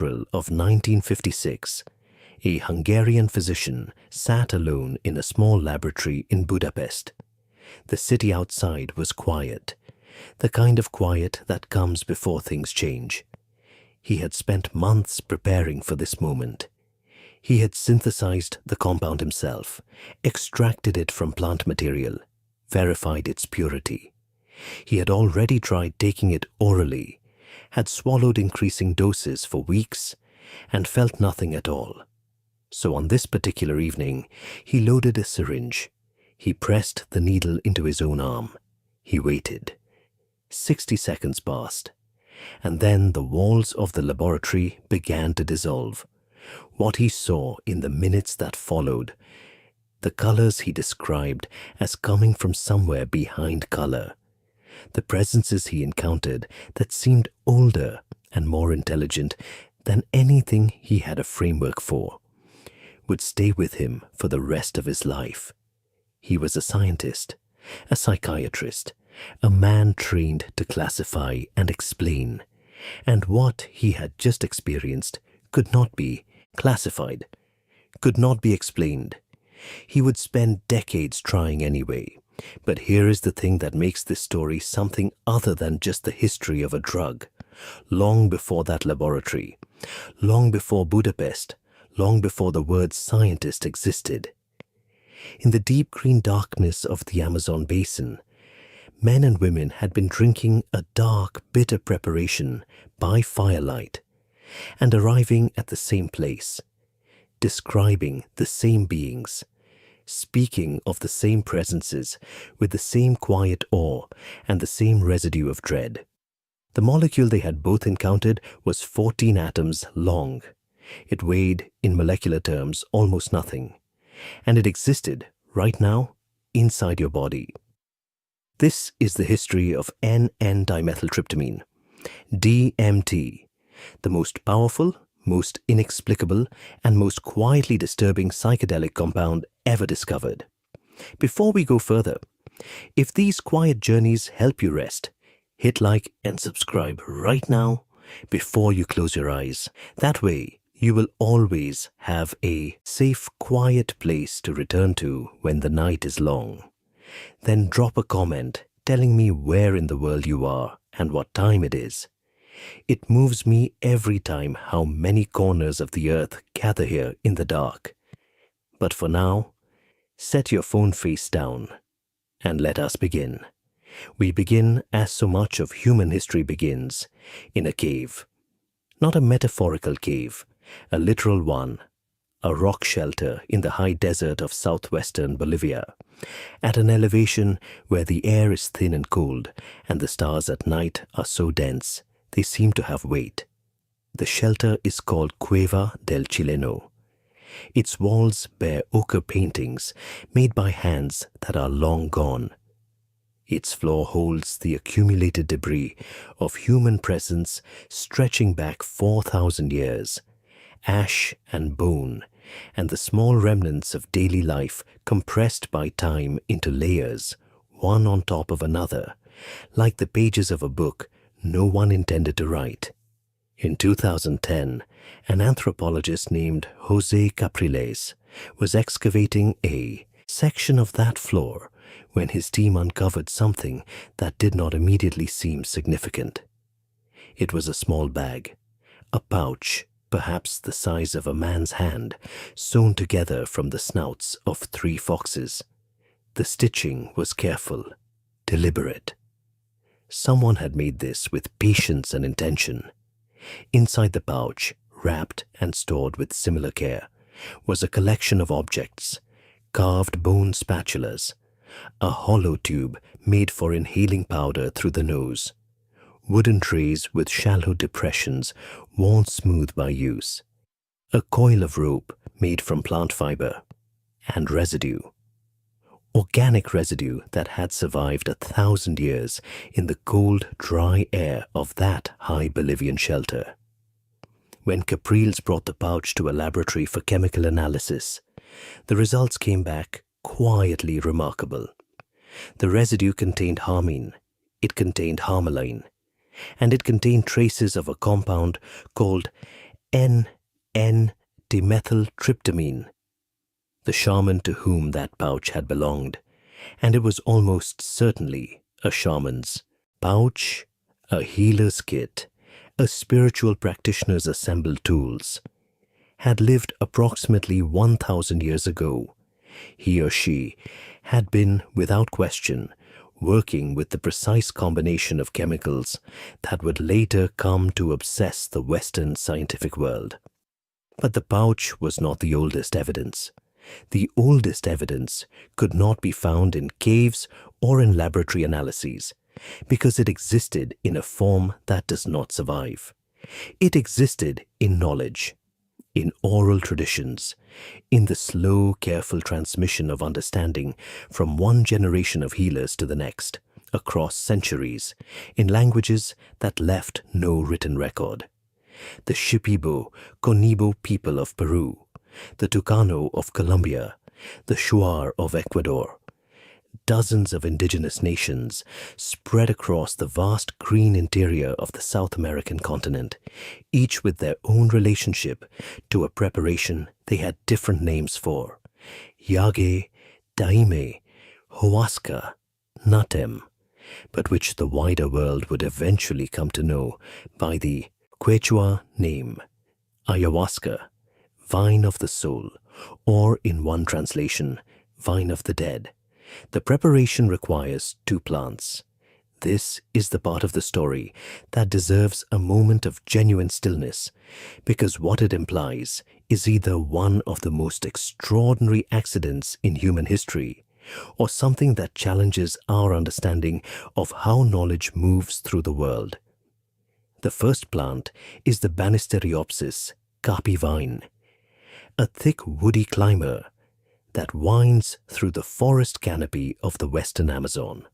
April of 1956, a Hungarian physician sat alone in a small laboratory in Budapest. The city outside was quiet, the kind of quiet that comes before things change. He had spent months preparing for this moment. He had synthesized the compound himself, extracted it from plant material, verified its purity. He had already tried taking it orally, had swallowed increasing doses for weeks, and felt nothing at all. So on this particular evening, he loaded a syringe. He pressed the needle into his own arm. He waited. 60 seconds passed, and then the walls of the laboratory began to dissolve. What he saw in the minutes that followed, the colors he described as coming from somewhere behind color, the presences he encountered that seemed older and more intelligent than anything he had a framework for, would stay with him for the rest of his life. He was a scientist, a psychiatrist, a man trained to classify and explain, and what he had just experienced could not be classified, could not be explained. He would spend decades trying anyway. But here is the thing that makes this story something other than just the history of a drug. Long before that laboratory, long before Budapest, long before the word scientist existed, in the deep green darkness of the Amazon basin, men and women had been drinking a dark, bitter preparation by firelight and arriving at the same place, describing the same beings, speaking of the same presences with the same quiet awe and the same residue of dread. The molecule they had both encountered was 14 atoms long. It weighed, in molecular terms, almost nothing, and it existed, right now, inside your body. This is the history of N,N-dimethyltryptamine, DMT, the most powerful, most inexplicable, and most quietly disturbing psychedelic compound ever discovered. Before we go further, if these quiet journeys help you rest, hit like and subscribe right now before you close your eyes. That way, you will always have a safe, quiet place to return to when the night is long. Then drop a comment telling me where in the world you are and what time it is. It moves me every time how many corners of the earth gather here in the dark. But for now, set your phone face down and let us begin. We begin as so much of human history begins, in a cave. Not a metaphorical cave, a literal one, a rock shelter in the high desert of southwestern Bolivia, at an elevation where the air is thin and cold and the stars at night are so dense they seem to have weight. The shelter is called Cueva del Chileno. Its walls bear ochre paintings made by hands that are long gone. Its floor holds the accumulated debris of human presence stretching back 4,000 years, ash and bone, and the small remnants of daily life compressed by time into layers, one on top of another, like the pages of a book no one intended to write. In 2010, an anthropologist named Jose Capriles was excavating a section of that floor when his team uncovered something that did not immediately seem significant. It was a small bag, a pouch, perhaps the size of a man's hand, sewn together from the snouts of 3 foxes. The stitching was careful, deliberate. Someone had made this with patience and intention. Inside the pouch, wrapped and stored with similar care, was a collection of objects, carved bone spatulas, a hollow tube made for inhaling powder through the nose, wooden trays with shallow depressions worn smooth by use, a coil of rope made from plant fiber, and residue. Organic residue that had survived 1,000 years in the cold, dry air of that high Bolivian shelter. When Capriles brought the pouch to a laboratory for chemical analysis, the results came back quietly remarkable. The residue contained harmine, it contained harmaline, and it contained traces of a compound called N,N-dimethyltryptamine, the shaman to whom that pouch had belonged, and it was almost certainly a shaman's. Pouch, a healer's kit, a spiritual practitioner's assembled tools. Had lived approximately 1,000 years ago. He or she had been, without question, working with the precise combination of chemicals that would later come to obsess the Western scientific world. But the pouch was not the oldest evidence. The oldest evidence could not be found in caves or in laboratory analyses, because it existed in a form that does not survive. It existed in knowledge, in oral traditions, in the slow, careful transmission of understanding from one generation of healers to the next, across centuries, in languages that left no written record. The Shipibo, Conibo people of Peru, the Tucano of Colombia, the Shuar of Ecuador. Dozens of indigenous nations spread across the vast green interior of the South American continent, each with their own relationship to a preparation they had different names for: Yage, Daime, Huasca, Natem, but which the wider world would eventually come to know by the Quechua name, Ayahuasca, vine of the soul, or in one translation, vine of the dead. The preparation requires two plants. This is the part of the story that deserves a moment of genuine stillness, because what it implies is either one of the most extraordinary accidents in human history, or something that challenges our understanding of how knowledge moves through the world. The first plant is the Banisteriopsis kapi vine, a thick woody climber that winds through the forest canopy of the western Amazon.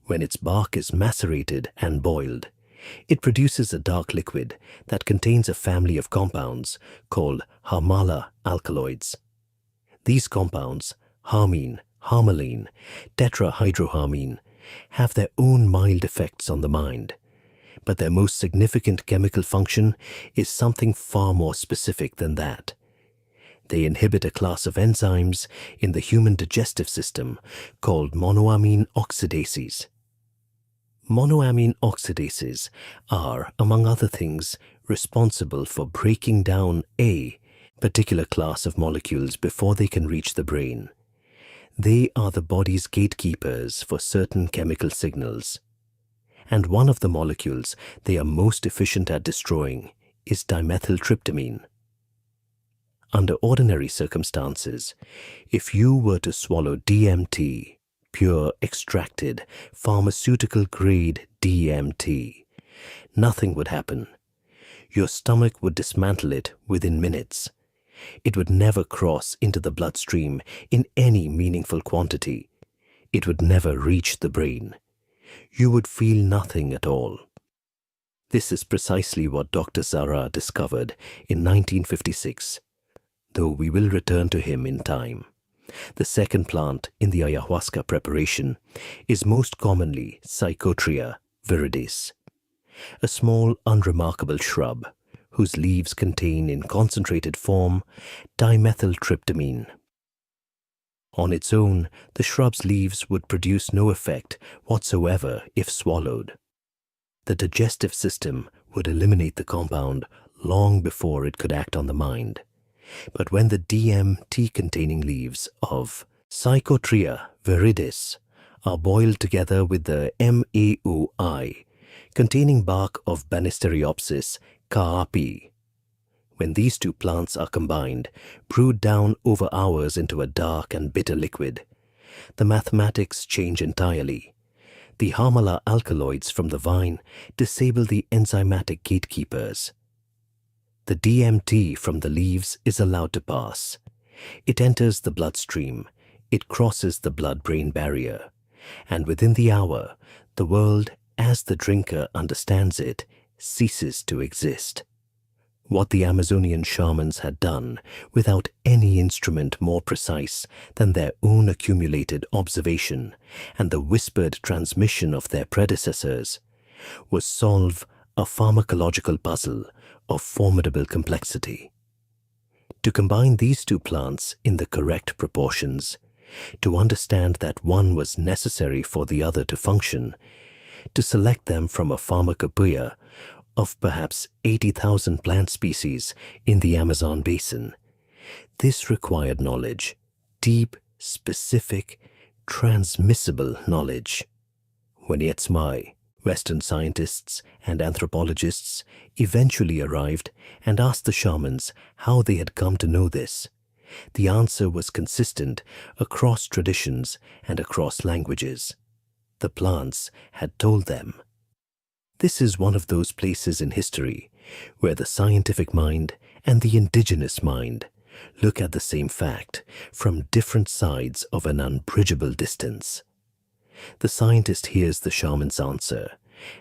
When its bark is macerated and boiled, it produces a dark liquid that contains a family of compounds called Harmala alkaloids. These compounds, harmine, harmaline, tetrahydroharmine, have their own mild effects on the mind, but their most significant chemical function is something far more specific than that. They inhibit a class of enzymes in the human digestive system called monoamine oxidases. Monoamine oxidases are, among other things, responsible for breaking down a particular class of molecules before they can reach the brain. They are the body's gatekeepers for certain chemical signals. And one of the molecules they are most efficient at destroying is dimethyltryptamine. Under ordinary circumstances, if you were to swallow DMT, pure extracted, pharmaceutical-grade DMT, nothing would happen. Your stomach would dismantle it within minutes. It would never cross into the bloodstream in any meaningful quantity. It would never reach the brain. You would feel nothing at all. This is precisely what Dr. Zara discovered in 1956. Though we will return to him in time. The second plant in the ayahuasca preparation is most commonly Psychotria viridis, a small unremarkable shrub whose leaves contain in concentrated form dimethyltryptamine. On its own, the shrub's leaves would produce no effect whatsoever if swallowed. The digestive system would eliminate the compound long before it could act on the mind. But when the DMT-containing leaves of Psychotria viridis are boiled together with the MAOI, containing bark of Banisteriopsis kaapi, when these two plants are combined, brewed down over hours into a dark and bitter liquid, the mathematics change entirely. The Harmala alkaloids from the vine disable the enzymatic gatekeepers. The DMT from the leaves is allowed to pass. It enters the bloodstream. It crosses the blood-brain barrier. And within the hour, the world, as the drinker understands it, ceases to exist. What the Amazonian shamans had done, without any instrument more precise than their own accumulated observation and the whispered transmission of their predecessors, was solve a pharmacological puzzle of formidable complexity. To combine these two plants in the correct proportions, to understand that one was necessary for the other to function, to select them from a pharmacopoeia of perhaps 80,000 plant species in the Amazon basin, this required knowledge, deep, specific, transmissible knowledge. When Yetzmai, Western scientists and anthropologists eventually arrived and asked the shamans how they had come to know this, the answer was consistent across traditions and across languages. The plants had told them. This is one of those places in history where the scientific mind and the indigenous mind look at the same fact from different sides of an unbridgeable distance. The scientist hears the shaman's answer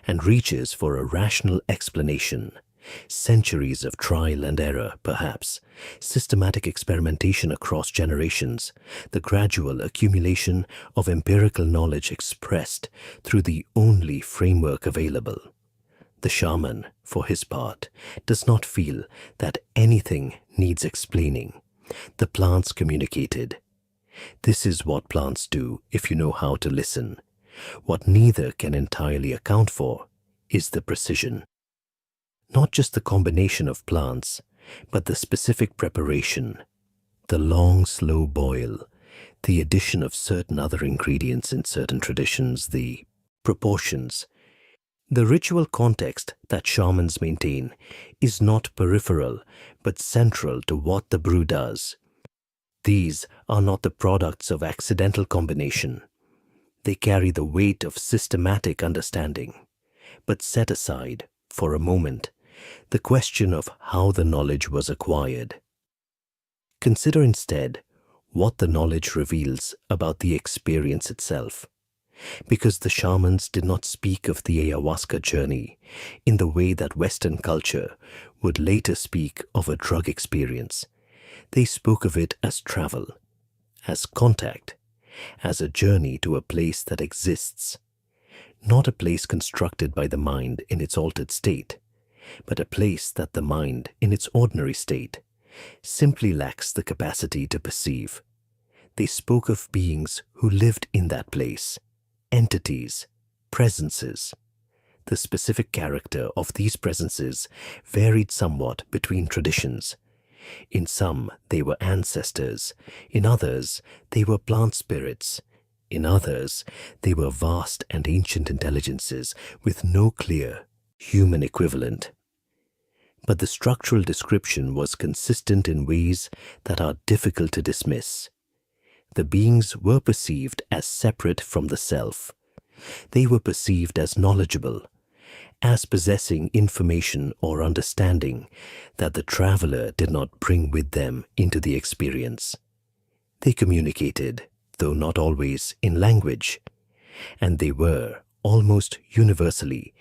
and reaches for a rational explanation. Centuries of trial and error, perhaps, systematic experimentation across generations, the gradual accumulation of empirical knowledge expressed through the only framework available. The shaman, for his part, does not feel that anything needs explaining. The plants communicated. This is what plants do if you know how to listen. What neither can entirely account for is the precision. Not just the combination of plants, but the specific preparation, the long, slow boil, the addition of certain other ingredients in certain traditions, the proportions. The ritual context that shamans maintain is not peripheral, but central to what the brew does. These are not the products of accidental combination. They carry the weight of systematic understanding. But set aside, for a moment, the question of how the knowledge was acquired. Consider instead what the knowledge reveals about the experience itself. Because the shamans did not speak of the ayahuasca journey in the way that Western culture would later speak of a drug experience. They spoke of it as travel, as contact, as a journey to a place that exists. Not a place constructed by the mind in its altered state, but a place that the mind, in its ordinary state, simply lacks the capacity to perceive. They spoke of beings who lived in that place, entities, presences. The specific character of these presences varied somewhat between traditions. In some, they were ancestors. In others, they were plant spirits. In others, they were vast and ancient intelligences with no clear human equivalent. But the structural description was consistent in ways that are difficult to dismiss. The beings were perceived as separate from the self. They were perceived as knowledgeable, as possessing information or understanding that the traveler did not bring with them into the experience. They communicated, though not always in language, and they were, almost universally,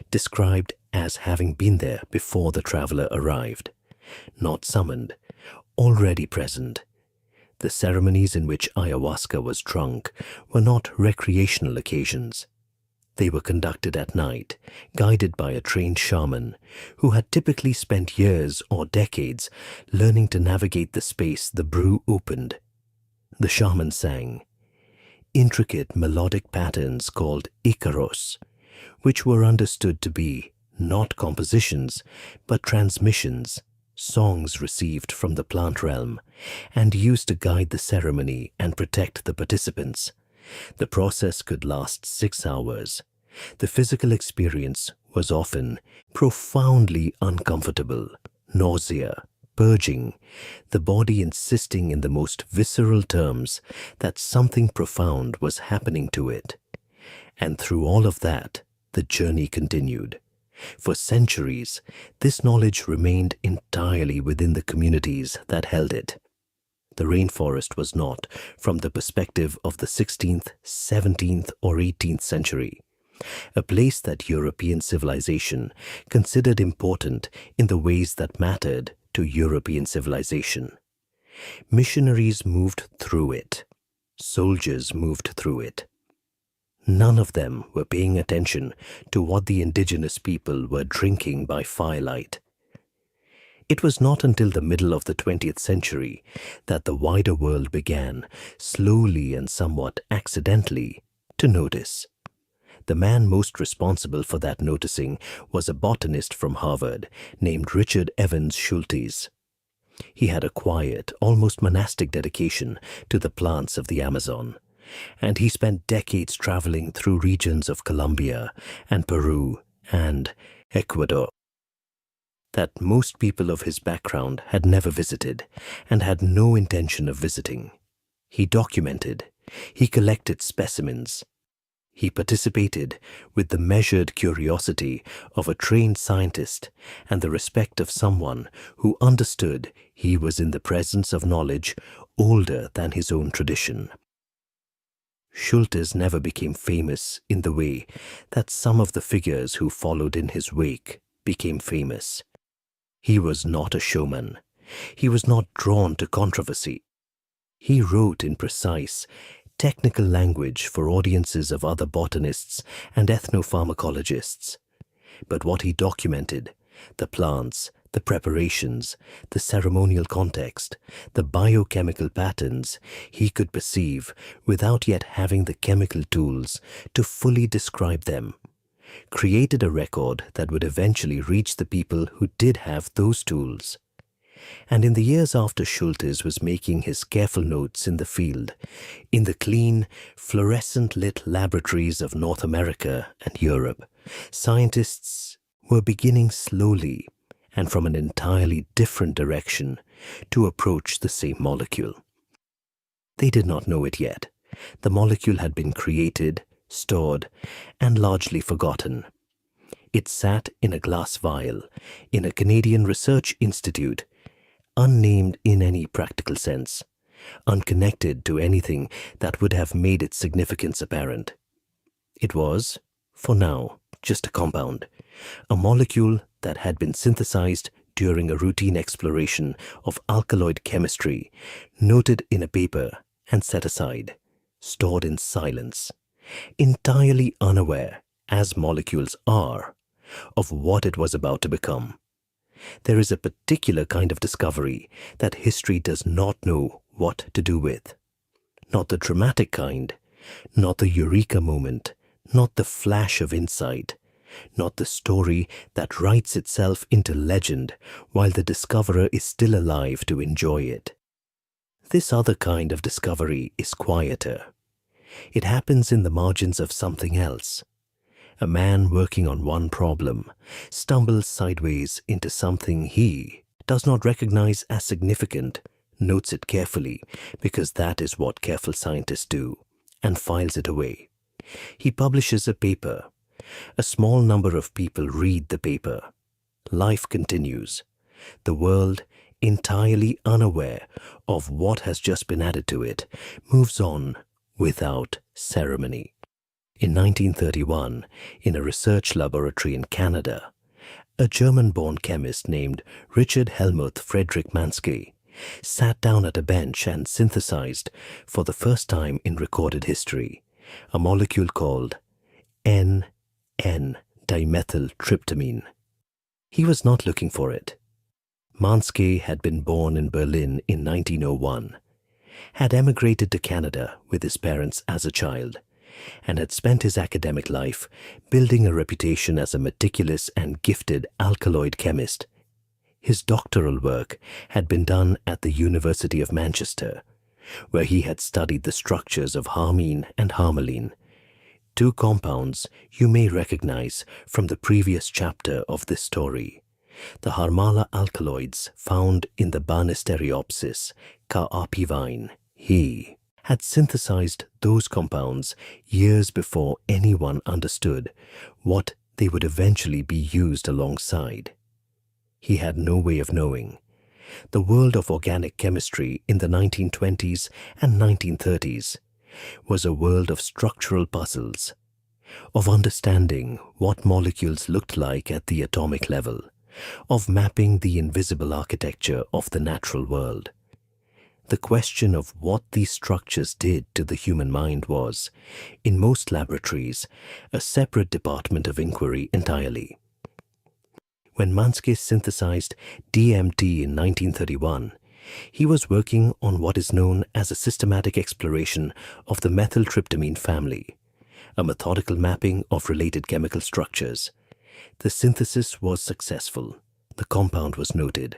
described as having been there before the traveler arrived, not summoned, already present. The ceremonies in which ayahuasca was drunk were not recreational occasions. They were conducted at night, guided by a trained shaman who had typically spent years or decades learning to navigate the space the brew opened. The shaman sang intricate melodic patterns called ikaros, which were understood to be not compositions, but transmissions, songs received from the plant realm, and used to guide the ceremony and protect the participants. The process could last 6 hours. The physical experience was often profoundly uncomfortable, nausea, purging, the body insisting in the most visceral terms that something profound was happening to it. And through all of that, the journey continued. For centuries, this knowledge remained entirely within the communities that held it. The rainforest was not, from the perspective of the 16th, 17th, or 18th century, a place that European civilization considered important in the ways that mattered to European civilization. Missionaries moved through it. Soldiers moved through it. None of them were paying attention to what the indigenous people were drinking by firelight. It was not until the middle of the 20th century that the wider world began, slowly and somewhat accidentally, to notice. The man most responsible for that noticing was a botanist from Harvard named Richard Evans Schultes. He had a quiet, almost monastic dedication to the plants of the Amazon, and he spent decades traveling through regions of Colombia and Peru and Ecuador that most people of his background had never visited and had no intention of visiting. He documented, he collected specimens, he participated with the measured curiosity of a trained scientist and the respect of someone who understood he was in the presence of knowledge older than his own tradition. Schultes never became famous in the way that some of the figures who followed in his wake became famous. He was not a showman. He was not drawn to controversy. He wrote in precise, technical language for audiences of other botanists and ethnopharmacologists. But what he documented, the plants, the preparations, the ceremonial context, the biochemical patterns, he could perceive without yet having the chemical tools to fully describe them, created a record that would eventually reach the people who did have those tools. And in the years after Schultes was making his careful notes in the field, in the clean, fluorescent-lit laboratories of North America and Europe, scientists were beginning slowly and from an entirely different direction to approach the same molecule. They did not know it yet. The molecule had been created, stored, and largely forgotten. It sat in a glass vial in a Canadian research institute, unnamed in any practical sense, unconnected to anything that would have made its significance apparent. It was, for now, just a compound, a molecule that had been synthesized during a routine exploration of alkaloid chemistry, noted in a paper and set aside, stored in silence, entirely unaware, as molecules are, of what it was about to become. There is a particular kind of discovery that history does not know what to do with. Not the dramatic kind, not the eureka moment, not the flash of insight, not the story that writes itself into legend while the discoverer is still alive to enjoy it. This other kind of discovery is quieter. It happens in the margins of something else. A man working on one problem stumbles sideways into something he does not recognize as significant, notes it carefully because that is what careful scientists do, and files it away. He publishes a paper. A small number of people read the paper. Life continues. The world, entirely unaware of what has just been added to it, moves on without ceremony. In 1931, in a research laboratory in Canada, a German-born chemist named Richard Helmuth Friedrich Manske sat down at a bench and synthesized, for the first time in recorded history, a molecule called N,N-dimethyltryptamine. He was not looking for it. Manske had been born in Berlin in 1901, had emigrated to Canada with his parents as a child, and had spent his academic life building a reputation as a meticulous and gifted alkaloid chemist. His doctoral work had been done at the University of Manchester, where he had studied the structures of harmine and harmaline, two compounds you may recognize from the previous chapter of this story, the Harmala alkaloids found in the Banisteriopsis Kaapi vine. He had synthesized those compounds years before anyone understood what they would eventually be used alongside. He had no way of knowing. The world of organic chemistry in the 1920s and 1930s was a world of structural puzzles, of understanding what molecules looked like at the atomic level, of mapping the invisible architecture of the natural world. The question of what these structures did to the human mind was, in most laboratories, a separate department of inquiry entirely. When Manske synthesized DMT in 1931, he was working on what is known as a systematic exploration of the methyltryptamine family, a methodical mapping of related chemical structures. The synthesis was successful. The compound was noted.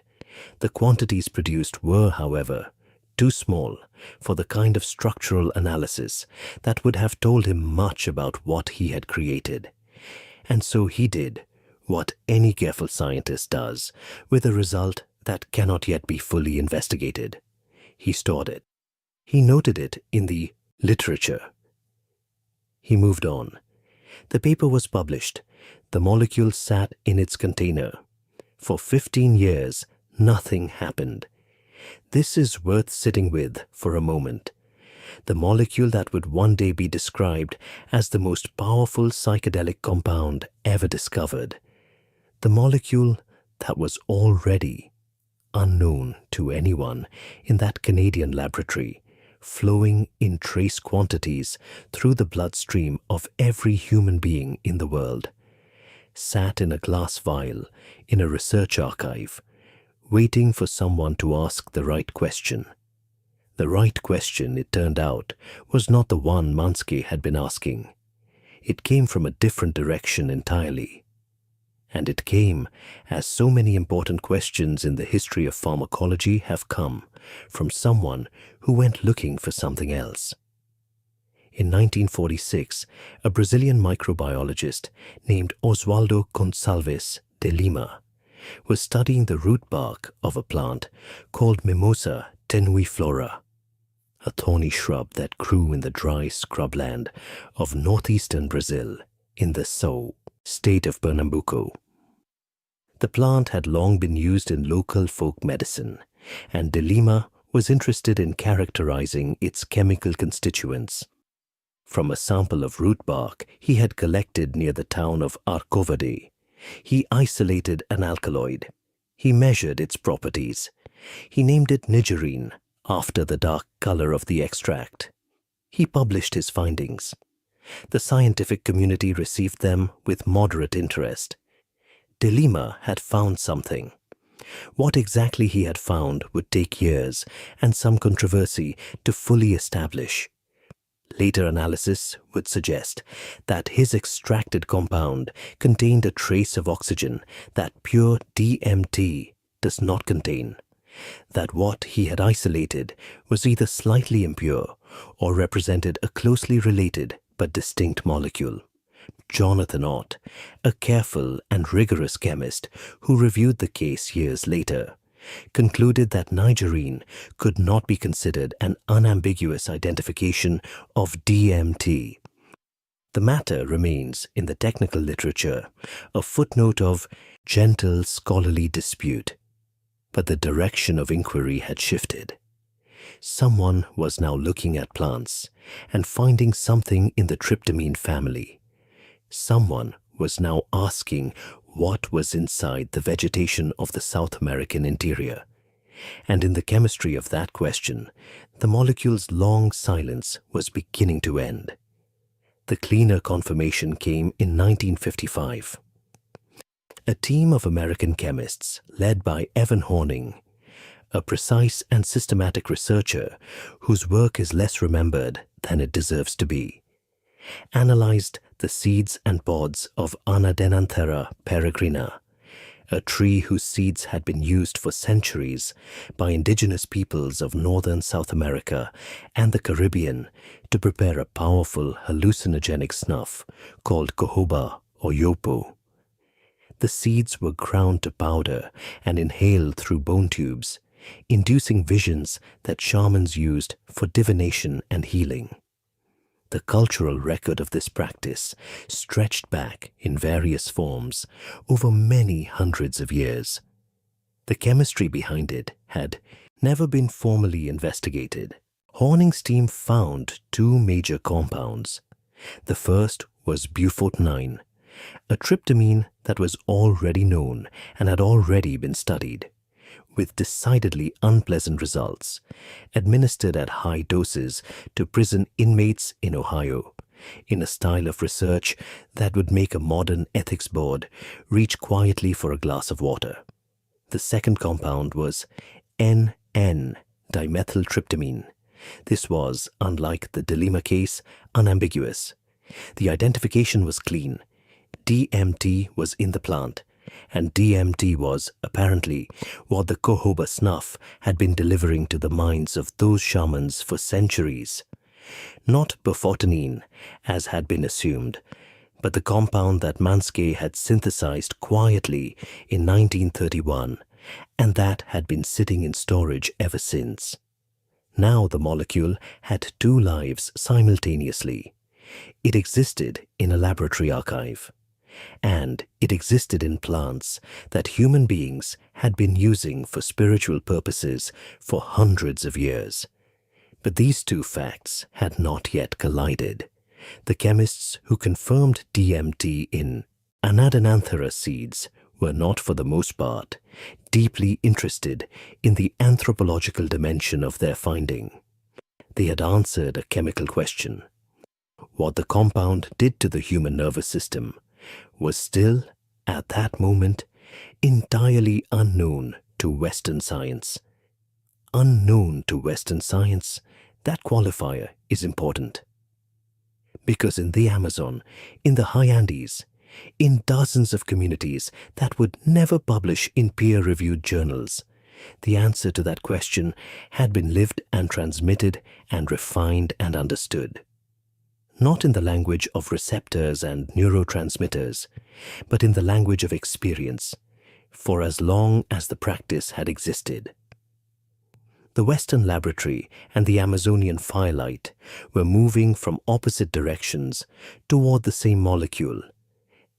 The quantities produced were, however, too small for the kind of structural analysis that would have told him much about what he had created. And so he did what any careful scientist does, with a result that cannot yet be fully investigated. He stored it. He noted it in the literature. He moved on. The paper was published. The molecule sat in its container. For 15 years, nothing happened. This is worth sitting with for a moment. The molecule that would one day be described as the most powerful psychedelic compound ever discovered. The molecule that was already unknown to anyone in that Canadian laboratory, flowing in trace quantities through the bloodstream of every human being in the world, sat in a glass vial in a research archive, waiting for someone to ask the right question. The right question, it turned out, was not the one Manske had been asking. It came from a different direction entirely. And it came, as so many important questions in the history of pharmacology have come, from someone who went looking for something else. In 1946, a Brazilian microbiologist named Oswaldo Gonçalves de Lima was studying the root bark of a plant called Mimosa tenuiflora, a thorny shrub that grew in the dry scrubland of northeastern Brazil in the state of Pernambuco. The plant had long been used in local folk medicine, and de Lima was interested in characterizing its chemical constituents. From a sample of root bark he had collected near the town of Arcoverde, he isolated an alkaloid. He measured its properties. He named it nigerine, after the dark color of the extract. He published his findings. The scientific community received them with moderate interest. De Lima had found something. What exactly he had found would take years and some controversy to fully establish. Later analysis would suggest that his extracted compound contained a trace of oxygen that pure DMT does not contain, that what he had isolated was either slightly impure or represented a closely related but distinct molecule. Jonathan Ott, a careful and rigorous chemist who reviewed the case years later, concluded that nigerine could not be considered an unambiguous identification of DMT. The matter remains, in the technical literature, a footnote of gentle scholarly dispute. But the direction of inquiry had shifted. Someone was now looking at plants and finding something in the tryptamine family. Someone was now asking what was inside the vegetation of the South American interior. And in the chemistry of that question, the molecule's long silence was beginning to end. The cleaner confirmation came in 1955. A team of American chemists, led by Evan Horning, a precise and systematic researcher whose work is less remembered than it deserves to be, analyzed the seeds and pods of Anadenanthera peregrina, a tree whose seeds had been used for centuries by indigenous peoples of northern South America and the Caribbean to prepare a powerful hallucinogenic snuff called cohoba or yopo. The seeds were ground to powder and inhaled through bone tubes, inducing visions that shamans used for divination and healing. The cultural record of this practice stretched back in various forms over many hundreds of years. The chemistry behind it had never been formally investigated. Horning's team found two major compounds. The first was bufotenine, a tryptamine that was already known and had already been studied, with decidedly unpleasant results, administered at high doses to prison inmates in Ohio, in a style of research that would make a modern ethics board reach quietly for a glass of water. The second compound was N,N-dimethyltryptamine. This was, unlike the dilemma case, unambiguous. The identification was clean. DMT was in the plant, and DMT was, apparently, what the jojoba snuff had been delivering to the minds of those shamans for centuries. Not bufotenine, as had been assumed, but the compound that Manske had synthesized quietly in 1931, and that had been sitting in storage ever since. Now the molecule had two lives simultaneously. It existed in a laboratory archive, and it existed in plants that human beings had been using for spiritual purposes for hundreds of years. But these two facts had not yet collided. The chemists who confirmed DMT in Anadenanthera seeds were not, for the most part, deeply interested in the anthropological dimension of their finding. They had answered a chemical question. What the compound did to the human nervous system was still, at that moment, entirely unknown to Western science. Unknown to Western science, that qualifier is important. Because in the Amazon, in the high Andes, in dozens of communities that would never publish in peer-reviewed journals, the answer to that question had been lived and transmitted and refined and understood. Not in the language of receptors and neurotransmitters, but in the language of experience, for as long as the practice had existed. The Western laboratory and the Amazonian firelight were moving from opposite directions toward the same molecule.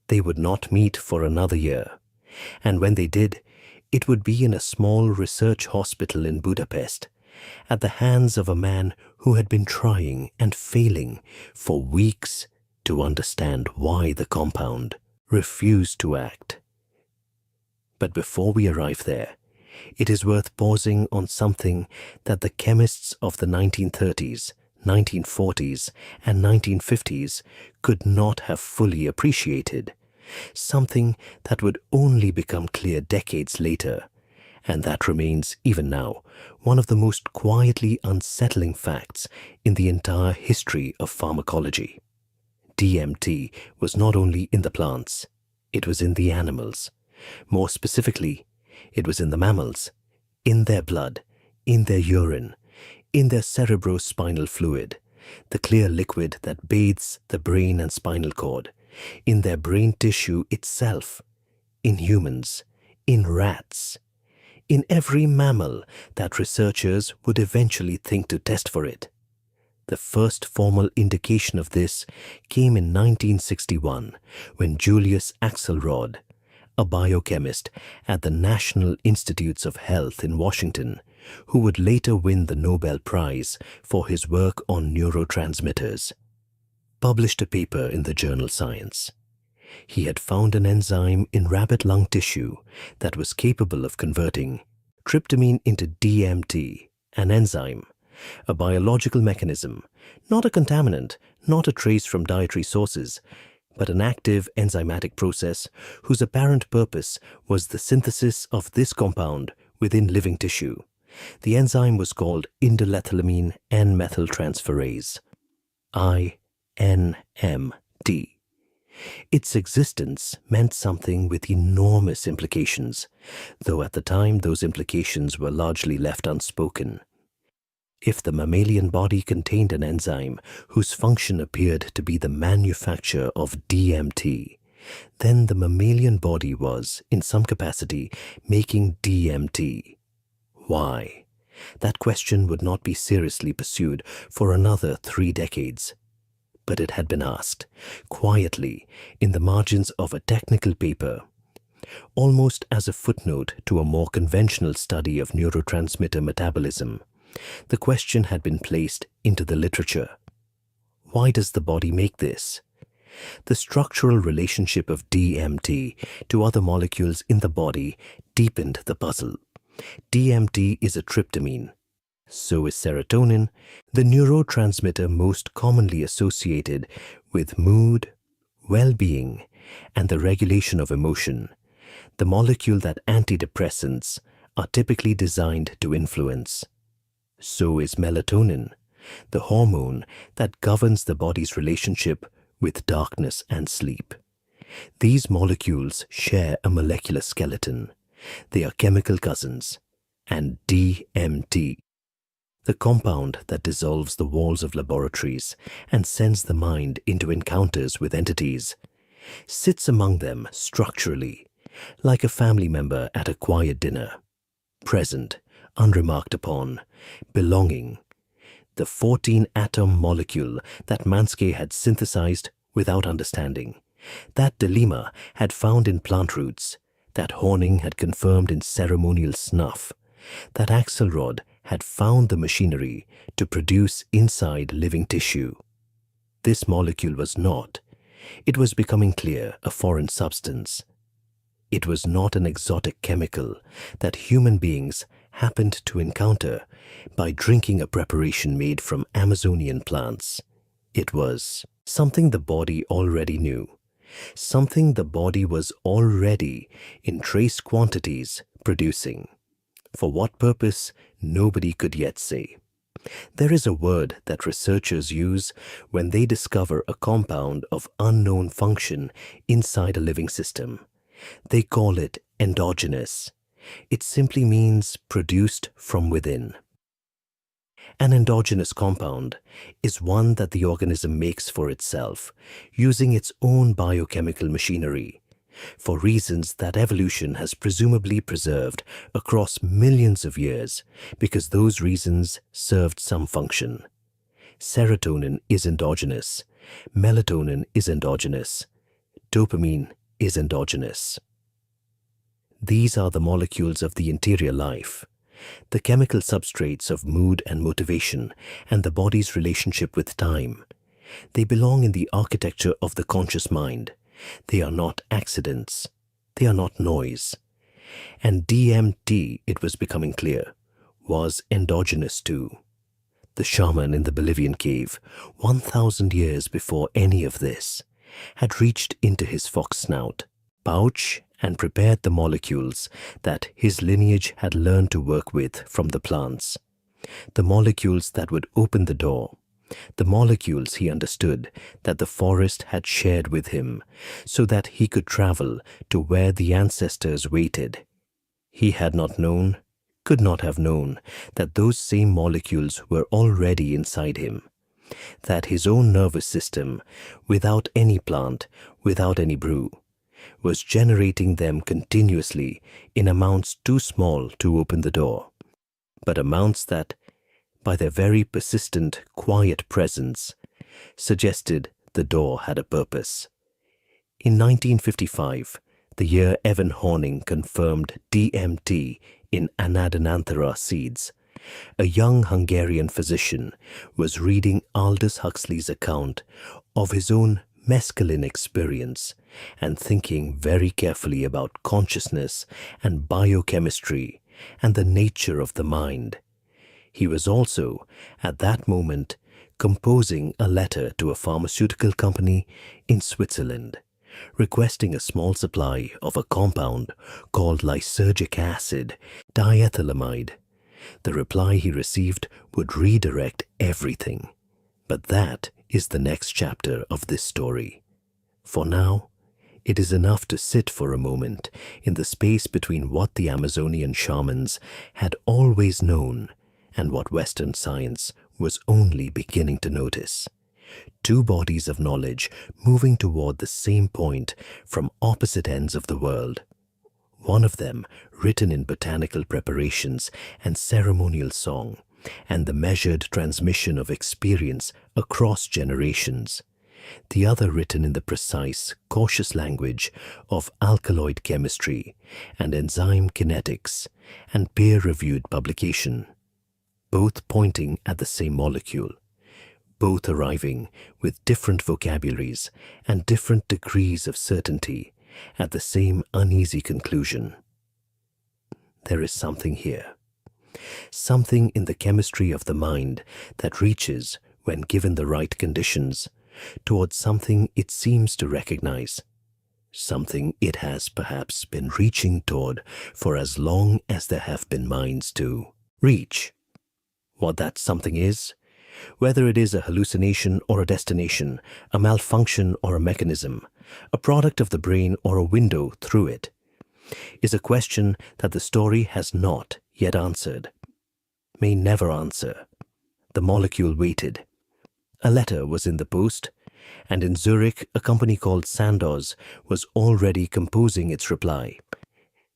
They would not meet for another year, and when they did, it would be in a small research hospital in Budapest, at the hands of a man who had been trying and failing for weeks to understand why the compound refused to act. But before we arrive there, it is worth pausing on something that the chemists of the 1930s, 1940s, and 1950s could not have fully appreciated, something that would only become clear decades later, and that remains, even now, one of the most quietly unsettling facts in the entire history of pharmacology. DMT was not only in the plants, it was in the animals. More specifically, it was in the mammals, in their blood, in their urine, in their cerebrospinal fluid, the clear liquid that bathes the brain and spinal cord, in their brain tissue itself, in humans, in rats, in every mammal that researchers would eventually think to test for it. The first formal indication of this came in 1961 when Julius Axelrod, a biochemist at the National Institutes of Health in Washington, who would later win the Nobel Prize for his work on neurotransmitters, published a paper in the journal Science. He had found an enzyme in rabbit lung tissue that was capable of converting tryptamine into DMT, an enzyme, a biological mechanism, not a contaminant, not a trace from dietary sources, but an active enzymatic process whose apparent purpose was the synthesis of this compound within living tissue. The enzyme was called indolethylamine N-methyltransferase, INMT. Its existence meant something with enormous implications, though at the time those implications were largely left unspoken. If the mammalian body contained an enzyme whose function appeared to be the manufacture of DMT, then the mammalian body was, in some capacity, making DMT. Why? That question would not be seriously pursued for another 3 decades. But it had been asked, quietly, in the margins of a technical paper, almost as a footnote to a more conventional study of neurotransmitter metabolism. The question had been placed into the literature. Why does the body make this? The structural relationship of DMT to other molecules in the body deepened the puzzle. DMT is a tryptamine. So is serotonin, the neurotransmitter most commonly associated with mood, well-being, and the regulation of emotion, the molecule that antidepressants are typically designed to influence. So is melatonin, the hormone that governs the body's relationship with darkness and sleep. These molecules share a molecular skeleton. They are chemical cousins. And DMT, the compound that dissolves the walls of laboratories and sends the mind into encounters with entities, sits among them structurally, like a family member at a quiet dinner, present, unremarked upon, belonging, the 14-atom molecule that Manske had synthesized without understanding, that Delima had found in plant roots, that Horning had confirmed in ceremonial snuff, that Axelrod had found the machinery to produce inside living tissue. This molecule was not, it was becoming clear, a foreign substance. It was not an exotic chemical that human beings happened to encounter by drinking a preparation made from Amazonian plants. It was something the body already knew, something the body was already in trace quantities producing. For what purpose, nobody could yet say. There is a word that researchers use when they discover a compound of unknown function inside a living system. They call it endogenous. It simply means produced from within. An endogenous compound is one that the organism makes for itself, using its own biochemical machinery, for reasons that evolution has presumably preserved across millions of years, because those reasons served some function. Serotonin is endogenous, melatonin is endogenous, dopamine is endogenous. These are the molecules of the interior life, the chemical substrates of mood and motivation, and the body's relationship with time. They belong in the architecture of the conscious mind. They are not accidents. They are not noise. And DMT, it was becoming clear, was endogenous too. The shaman in the Bolivian cave, 1,000 years before any of this, had reached into his fox snout, pouch, and prepared the molecules that his lineage had learned to work with from the plants. The molecules that would open the door. The molecules he understood that the forest had shared with him, so that he could travel to where the ancestors waited. He had not known, could not have known, that those same molecules were already inside him, that his own nervous system, without any plant, without any brew, was generating them continuously in amounts too small to open the door, but amounts that, by their very persistent, quiet presence, suggested the door had a purpose. In 1955, the year Evan Horning confirmed DMT in Anadenanthera seeds, a young Hungarian physician was reading Aldous Huxley's account of his own mescaline experience and thinking very carefully about consciousness and biochemistry and the nature of the mind. He was also, at that moment, composing a letter to a pharmaceutical company in Switzerland, requesting a small supply of a compound called lysergic acid diethylamide. The reply he received would redirect everything. But that is the next chapter of this story. For now, it is enough to sit for a moment in the space between what the Amazonian shamans had always known and what Western science was only beginning to notice. Two bodies of knowledge moving toward the same point from opposite ends of the world. One of them written in botanical preparations and ceremonial song, and the measured transmission of experience across generations. The other written in the precise, cautious language of alkaloid chemistry and enzyme kinetics and peer-reviewed publication, both pointing at the same molecule, both arriving with different vocabularies and different degrees of certainty at the same uneasy conclusion. There is something here. Something in the chemistry of the mind that reaches, when given the right conditions, towards something it seems to recognize. Something it has perhaps been reaching toward for as long as there have been minds to reach. What that something is, whether it is a hallucination or a destination, a malfunction or a mechanism, a product of the brain or a window through it, is a question that the story has not yet answered, may never answer. The molecule waited. A letter was in the post, and in Zurich a company called Sandoz was already composing its reply.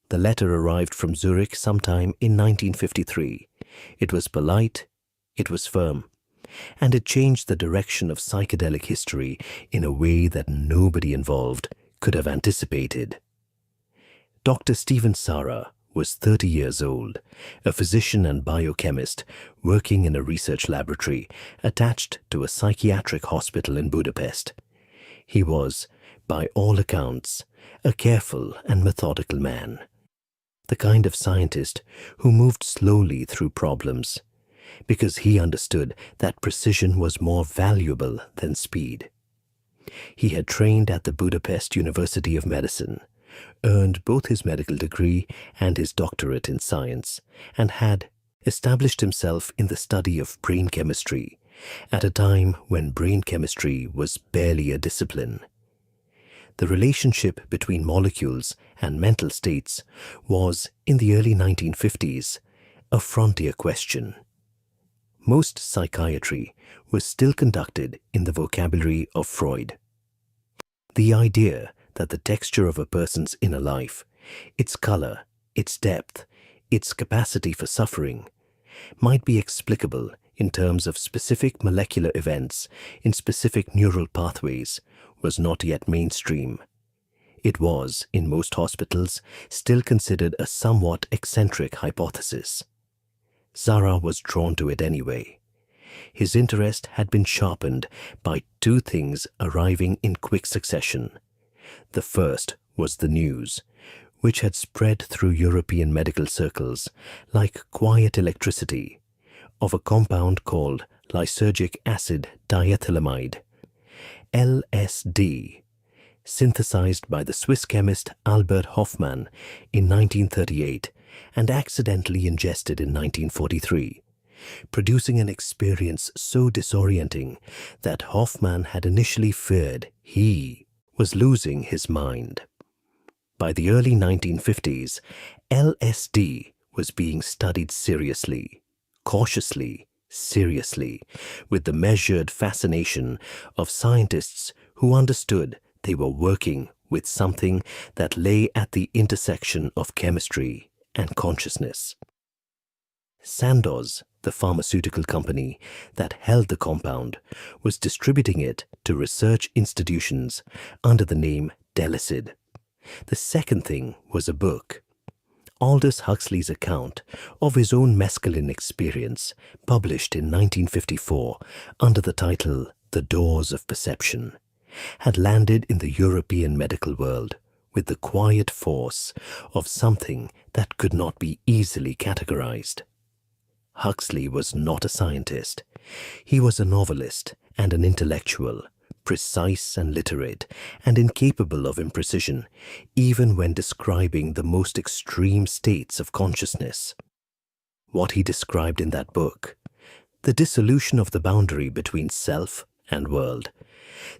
The letter arrived from Zurich sometime in 1953. It was polite, it was firm, and it changed the direction of psychedelic history in a way that nobody involved could have anticipated. Dr. Stephen Sara was 30 years old, a physician and biochemist working in a research laboratory attached to a psychiatric hospital in Budapest. He was, by all accounts, a careful and methodical man, the kind of scientist who moved slowly through problems, because he understood that precision was more valuable than speed. He had trained at the Budapest University of Medicine, earned both his medical degree and his doctorate in science, and had established himself in the study of brain chemistry at a time when brain chemistry was barely a discipline. The relationship between molecules and mental states was, in the early 1950s, a frontier question. Most psychiatry was still conducted in the vocabulary of Freud. The idea that the texture of a person's inner life, its color, its depth, its capacity for suffering, might be explicable in terms of specific molecular events in specific neural pathways was not yet mainstream. It was, in most hospitals, still considered a somewhat eccentric hypothesis. Sara was drawn to it anyway. His interest had been sharpened by two things arriving in quick succession. The first was the news, which had spread through European medical circles like quiet electricity, of a compound called lysergic acid diethylamide, LSD, synthesized by the Swiss chemist Albert Hofmann in 1938 and accidentally ingested in 1943, producing an experience so disorienting that Hofmann had initially feared he was losing his mind. By the early 1950s, LSD was being studied seriously, cautiously, seriously, with the measured fascination of scientists who understood they were working with something that lay at the intersection of chemistry and consciousness. Sandoz, the pharmaceutical company that held the compound, was distributing it to research institutions under the name Delicid. The second thing was a book, Aldous Huxley's account of his own mescaline experience, published in 1954 under the title The Doors of Perception, had landed in the European medical world with the quiet force of something that could not be easily categorized. Huxley was not a scientist. He was a novelist and an intellectual, precise and literate, and incapable of imprecision, even when describing the most extreme states of consciousness. What he described in that book, the dissolution of the boundary between self and world,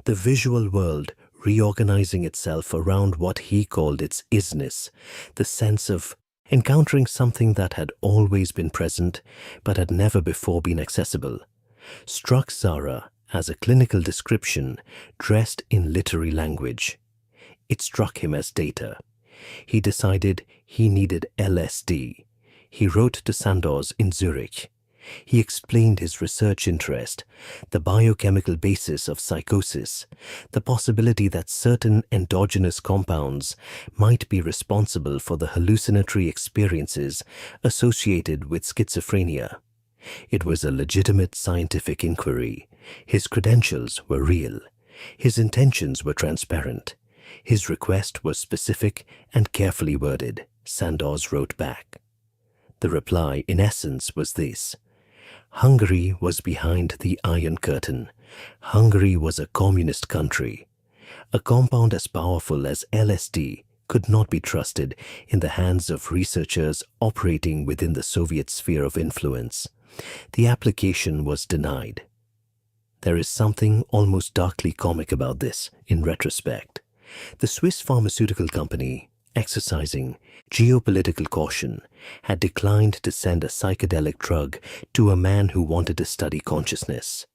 the visual world reorganizing itself around what he called its isness, the sense of encountering something that had always been present but had never before been accessible, struck Sara as a clinical description dressed in literary language. It struck him as data. He decided he needed LSD. He wrote to Sandoz in Zurich. He explained his research interest, the biochemical basis of psychosis, the possibility that certain endogenous compounds might be responsible for the hallucinatory experiences associated with schizophrenia. It was a legitimate scientific inquiry. His credentials were real. His intentions were transparent. His request was specific and carefully worded, Sandoz wrote back. The reply, in essence, was this: Hungary was behind the Iron Curtain. Hungary was a communist country. A compound as powerful as LSD could not be trusted in the hands of researchers operating within the Soviet sphere of influence. The application was denied. There is something almost darkly comic about this in retrospect. The Swiss pharmaceutical company, exercising geopolitical caution, had declined to send a psychedelic drug to a man who wanted to study consciousness.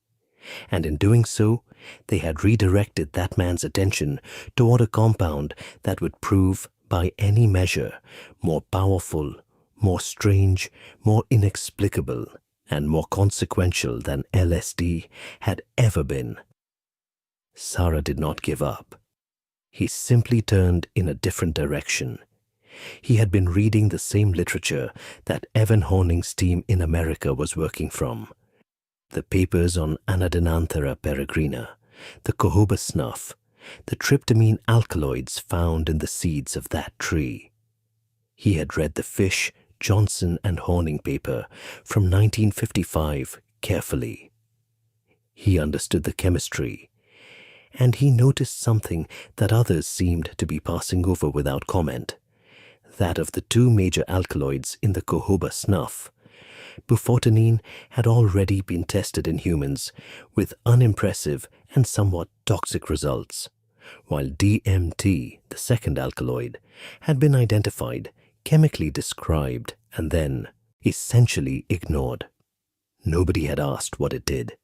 And in doing so, they had redirected that man's attention toward a compound that would prove, by any measure, more powerful, more strange, more inexplicable, and more consequential than LSD had ever been. Sarah did not give up. He simply turned in a different direction. He had been reading the same literature that Evan Horning's team in America was working from. The papers on Anadenanthera peregrina, the jojoba snuff, the tryptamine alkaloids found in the seeds of that tree. He had read the Fish, Johnson and Horning paper from 1955 carefully. He understood the chemistry, and he noticed something that others seemed to be passing over without comment, that of the two major alkaloids in the jojoba snuff. Bufotenine had already been tested in humans with unimpressive and somewhat toxic results, while DMT, the second alkaloid, had been identified, chemically described, and then essentially ignored. Nobody had asked what it did.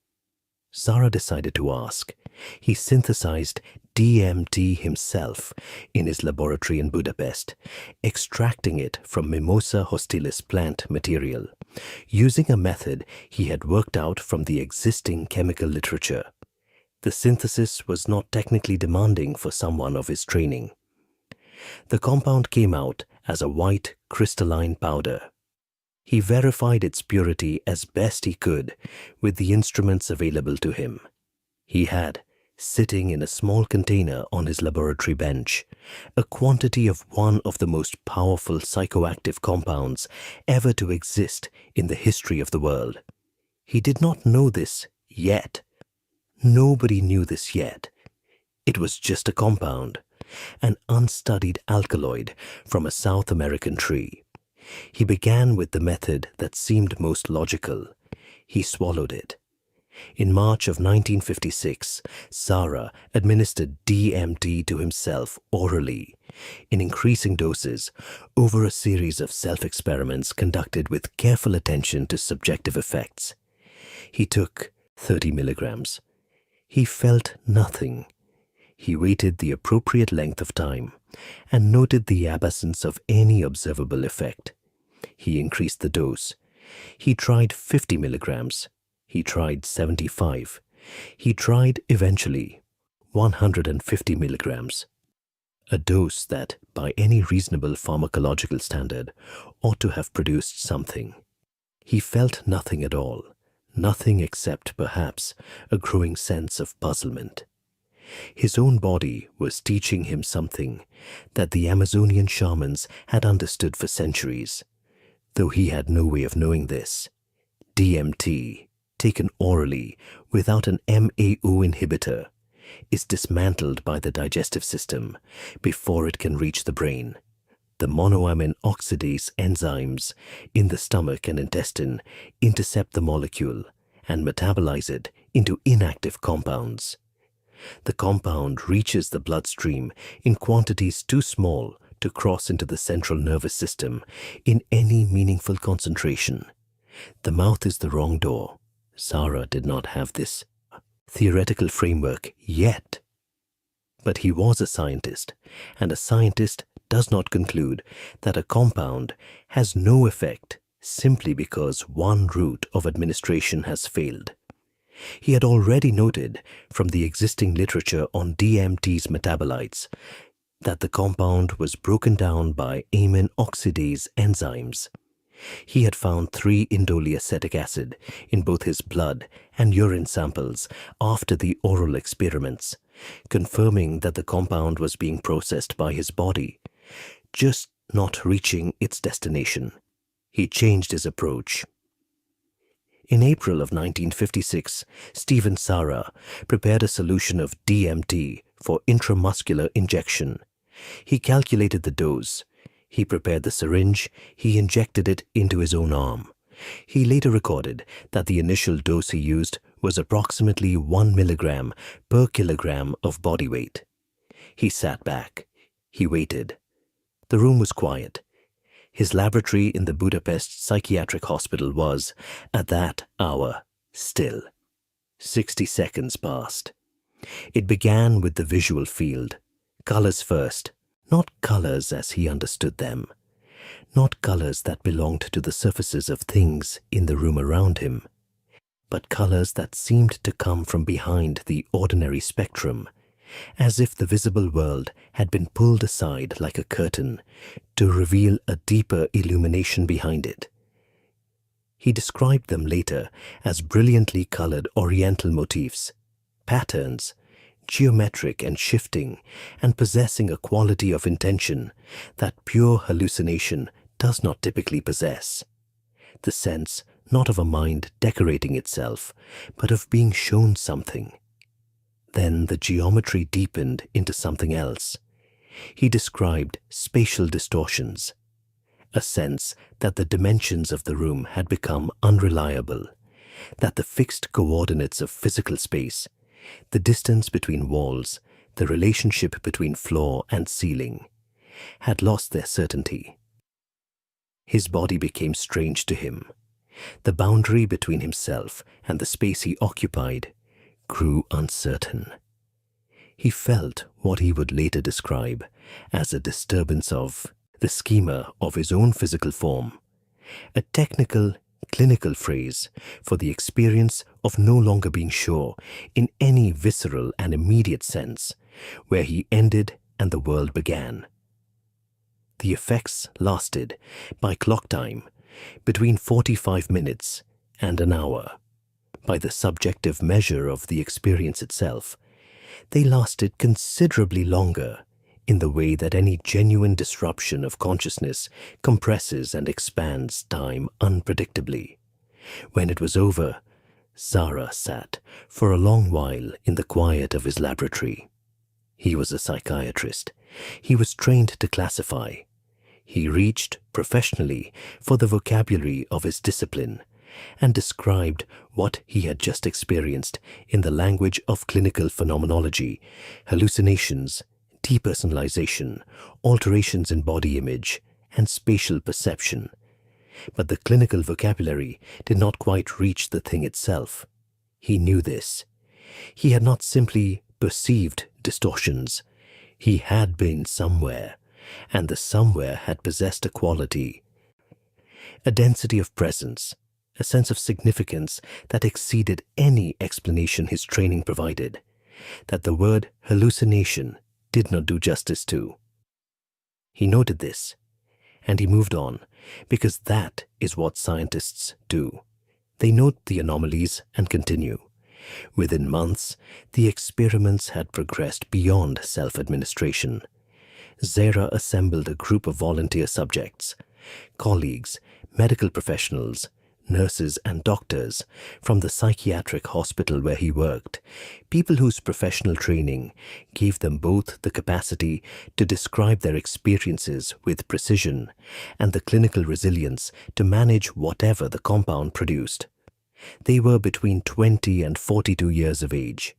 Sarah decided to ask. He synthesized DMT himself in his laboratory in Budapest, extracting it from Mimosa hostilis plant material, using a method he had worked out from the existing chemical literature. The synthesis was not technically demanding for someone of his training. The compound came out as a white, crystalline powder. He verified its purity as best he could with the instruments available to him. He had, sitting in a small container on his laboratory bench, a quantity of one of the most powerful psychoactive compounds ever to exist in the history of the world. He did not know this yet. Nobody knew this yet. It was just a compound, an unstudied alkaloid from a South American tree. He began with the method that seemed most logical. He swallowed it. In March of 1956, Sarah administered DMT to himself orally, in increasing doses, over a series of self-experiments conducted with careful attention to subjective effects. He took 30 milligrams. He felt nothing. He waited the appropriate length of time and noted the absence of any observable effect. He increased the dose. He tried 50 milligrams. He tried 75. He tried, eventually, 150 milligrams. A dose that, by any reasonable pharmacological standard, ought to have produced something. He felt nothing at all, nothing except, perhaps, a growing sense of puzzlement. His own body was teaching him something that the Amazonian shamans had understood for centuries, though he had no way of knowing this. DMT, taken orally without an MAO inhibitor, is dismantled by the digestive system before it can reach the brain. The monoamine oxidase enzymes in the stomach and intestine intercept the molecule and metabolize it into inactive compounds. The compound reaches the bloodstream in quantities too small to cross into the central nervous system in any meaningful concentration. The mouth is the wrong door. Sarah did not have this theoretical framework yet. But he was a scientist, and a scientist does not conclude that a compound has no effect simply because one route of administration has failed. He had already noted from the existing literature on DMT's metabolites that the compound was broken down by amine oxidase enzymes. He had found 3-indole-acetic acid in both his blood and urine samples after the oral experiments, confirming that the compound was being processed by his body, just not reaching its destination. he changed his approach. In April of 1956, Stephen Sara prepared a solution of DMT for intramuscular injection. He calculated the dose. He prepared the syringe. He injected it into his own arm. He later recorded that the initial dose he used was approximately 1 milligram per kilogram of body weight. He sat back. He waited. The room was quiet. His laboratory in the Budapest psychiatric hospital was, at that hour, still. 60 seconds passed. It began with the visual field. Colors first, not colors as he understood them. Not colors that belonged to the surfaces of things in the room around him, but colors that seemed to come from behind the ordinary spectrum, as if the visible world had been pulled aside like a curtain to reveal a deeper illumination behind it. He described them later as brilliantly colored oriental motifs, patterns, geometric and shifting, and possessing a quality of intention that pure hallucination does not typically possess. The sense not of a mind decorating itself, but of being shown something. Then the geometry deepened into something else. He described spatial distortions, a sense that the dimensions of the room had become unreliable, that the fixed coordinates of physical space, the distance between walls, the relationship between floor and ceiling, had lost their certainty. His body became strange to him. The boundary between himself and the space he occupied grew uncertain. He felt what he would later describe as a disturbance of the schema of his own physical form, a technical, clinical phrase for the experience of no longer being sure in any visceral and immediate sense where he ended and the world began. The effects lasted, by clock time, between 45 minutes and an hour. By the subjective measure of the experience itself, they lasted considerably longer in the way that any genuine disruption of consciousness compresses and expands time unpredictably. When it was over, Sara sat for a long while in the quiet of his laboratory. He was a psychiatrist. He was trained to classify. He reached, professionally, for the vocabulary of his discipline and described what he had just experienced in the language of clinical phenomenology, hallucinations, depersonalization, alterations in body image, and spatial perception. But the clinical vocabulary did not quite reach the thing itself. He knew this. He had not simply perceived distortions. He had been somewhere, and the somewhere had possessed a quality, a density of presence, a sense of significance that exceeded any explanation his training provided, that the word hallucination did not do justice to. He noted this, and he moved on, because that is what scientists do. They note the anomalies and continue. Within months, the experiments had progressed beyond self-administration. Zara assembled a group of volunteer subjects, colleagues, medical professionals, nurses and doctors from the psychiatric hospital where he worked, people whose professional training gave them both the capacity to describe their experiences with precision and the clinical resilience to manage whatever the compound produced. They were between 20 and 42 years of age.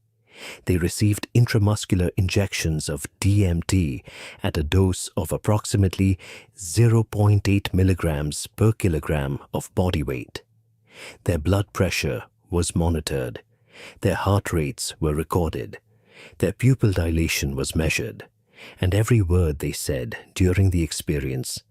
They received intramuscular injections of DMT at a dose of approximately 0.8 milligrams per kilogram of body weight. Their blood pressure was monitored. Their heart rates were recorded. Their pupil dilation was measured. And every word they said during the experience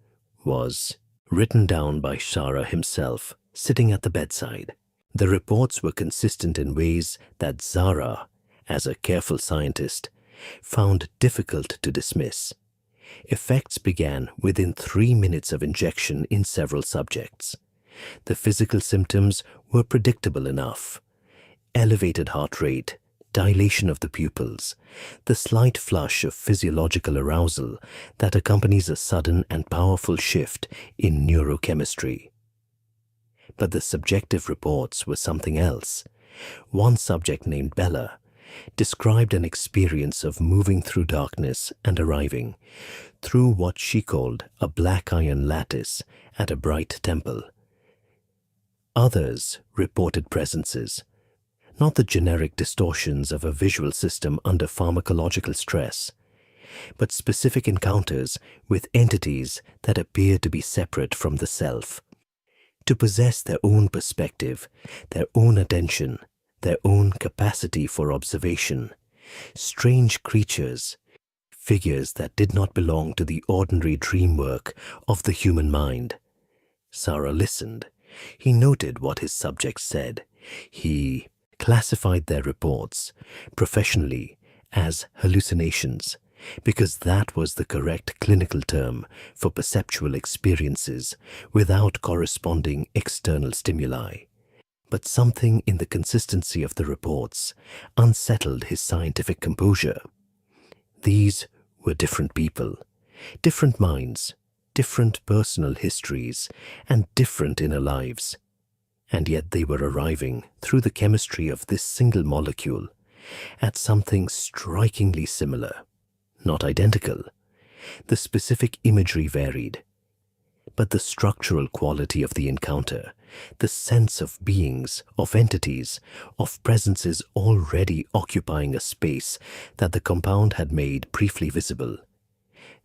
was written down by Sara himself, sitting at the bedside. The reports were consistent in ways that Zara, as a careful scientist, found difficult to dismiss. Effects began within 3 minutes of injection in several subjects. The physical symptoms were predictable enough. Elevated heart rate, dilation of the pupils, the slight flush of physiological arousal that accompanies a sudden and powerful shift in neurochemistry. But the subjective reports were something else. One subject named Bella described an experience of moving through darkness and arriving through what she called a black iron lattice at a bright temple. Others reported presences, not the generic distortions of a visual system under pharmacological stress, but specific encounters with entities that appear to be separate from the self, to possess their own perspective, their own attention, their own capacity for observation, strange creatures, figures that did not belong to the ordinary dream work of the human mind. Sarah listened. He noted what his subjects said. He classified their reports professionally as hallucinations, because that was the correct clinical term for perceptual experiences without corresponding external stimuli. But something in the consistency of the reports unsettled his scientific composure. These were different people, different minds, different personal histories, and different inner lives. And yet they were arriving, through the chemistry of this single molecule, at something strikingly similar. Not identical. The specific imagery varied, but the structural quality of the encounter, the sense of beings, of entities, of presences already occupying a space that the compound had made briefly visible.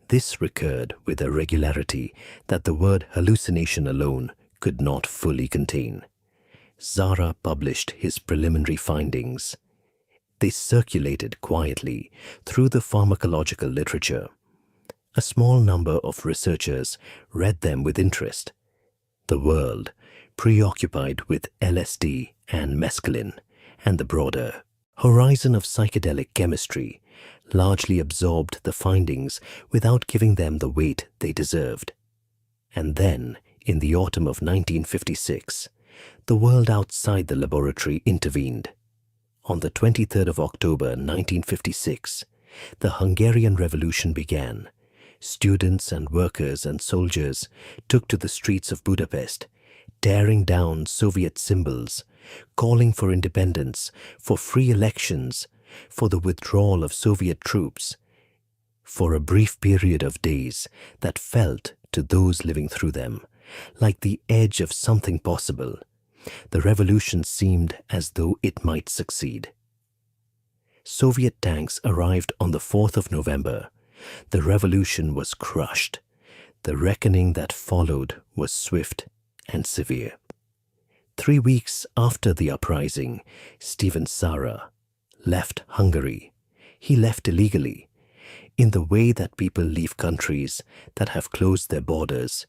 This recurred with a regularity that the word hallucination alone could not fully contain. Zara published his preliminary findings. They circulated quietly through the pharmacological literature. A small number of researchers read them with interest. The world, preoccupied with LSD and mescaline and the broader horizon of psychedelic chemistry, largely absorbed the findings without giving them the weight they deserved. And then, in the autumn of 1956, the world outside the laboratory intervened. On the 23rd of October 1956, the Hungarian Revolution began. Students and workers and soldiers took to the streets of Budapest, tearing down Soviet symbols, calling for independence, for free elections, for the withdrawal of Soviet troops. For a brief period of days that felt, to those living through them, like the edge of something possible, the revolution seemed as though it might succeed. Soviet tanks arrived on the 4th of November. The revolution was crushed. The reckoning that followed was swift and severe. 3 weeks after the uprising, Stephen Sara left Hungary. He left illegally, in the way that people leave countries that have closed their borders,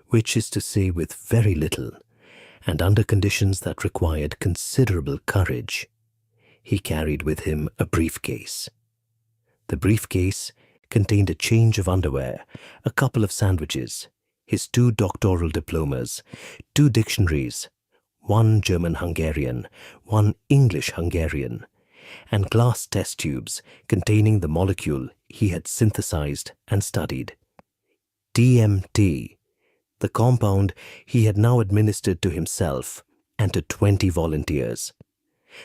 which is to say with very little, and under conditions that required considerable courage. He carried with him a briefcase. The briefcase contained a change of underwear, a couple of sandwiches, his 2 doctoral diplomas, 2 dictionaries, 1 German-Hungarian, 1 English-Hungarian, and glass test tubes containing the molecule he had synthesized and studied. DMT, the compound he had now administered to himself and to 20 volunteers.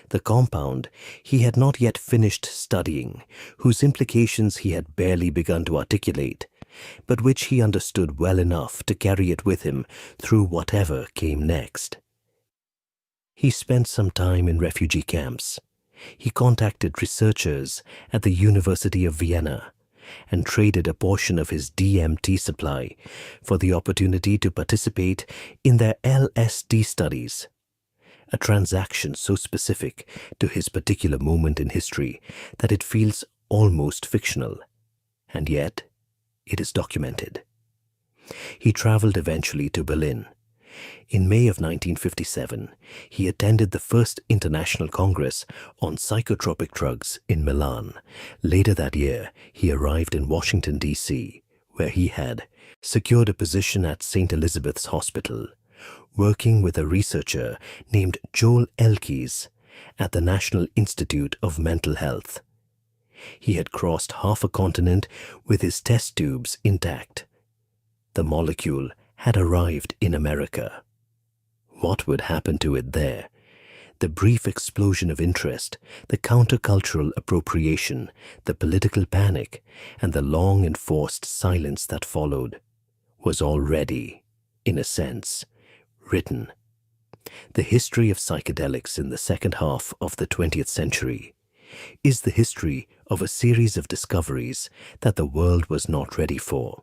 The compound he had not yet finished studying, whose implications he had barely begun to articulate, but which he understood well enough to carry it with him through whatever came next. He spent some time in refugee camps. He contacted researchers at the University of Vienna and traded a portion of his DMT supply for the opportunity to participate in their LSD studies, a transaction so specific to his particular moment in history that it feels almost fictional, and yet it is documented. He traveled eventually to Berlin. In May of 1957, he attended the first International Congress on Psychotropic Drugs in Milan. Later that year, he arrived in Washington, D.C., where he had secured a position at St. Elizabeth's Hospital, working with a researcher named Joel Elkes at the National Institute of Mental Health. He had crossed half a continent with his test tubes intact. The molecule had arrived in America. what would happen to it there, the brief explosion of interest, the countercultural appropriation, the political panic, and the long enforced silence that followed, was already, in a sense, written. The history of psychedelics in the second half of the 20th century is the history of a series of discoveries that the world was not ready for,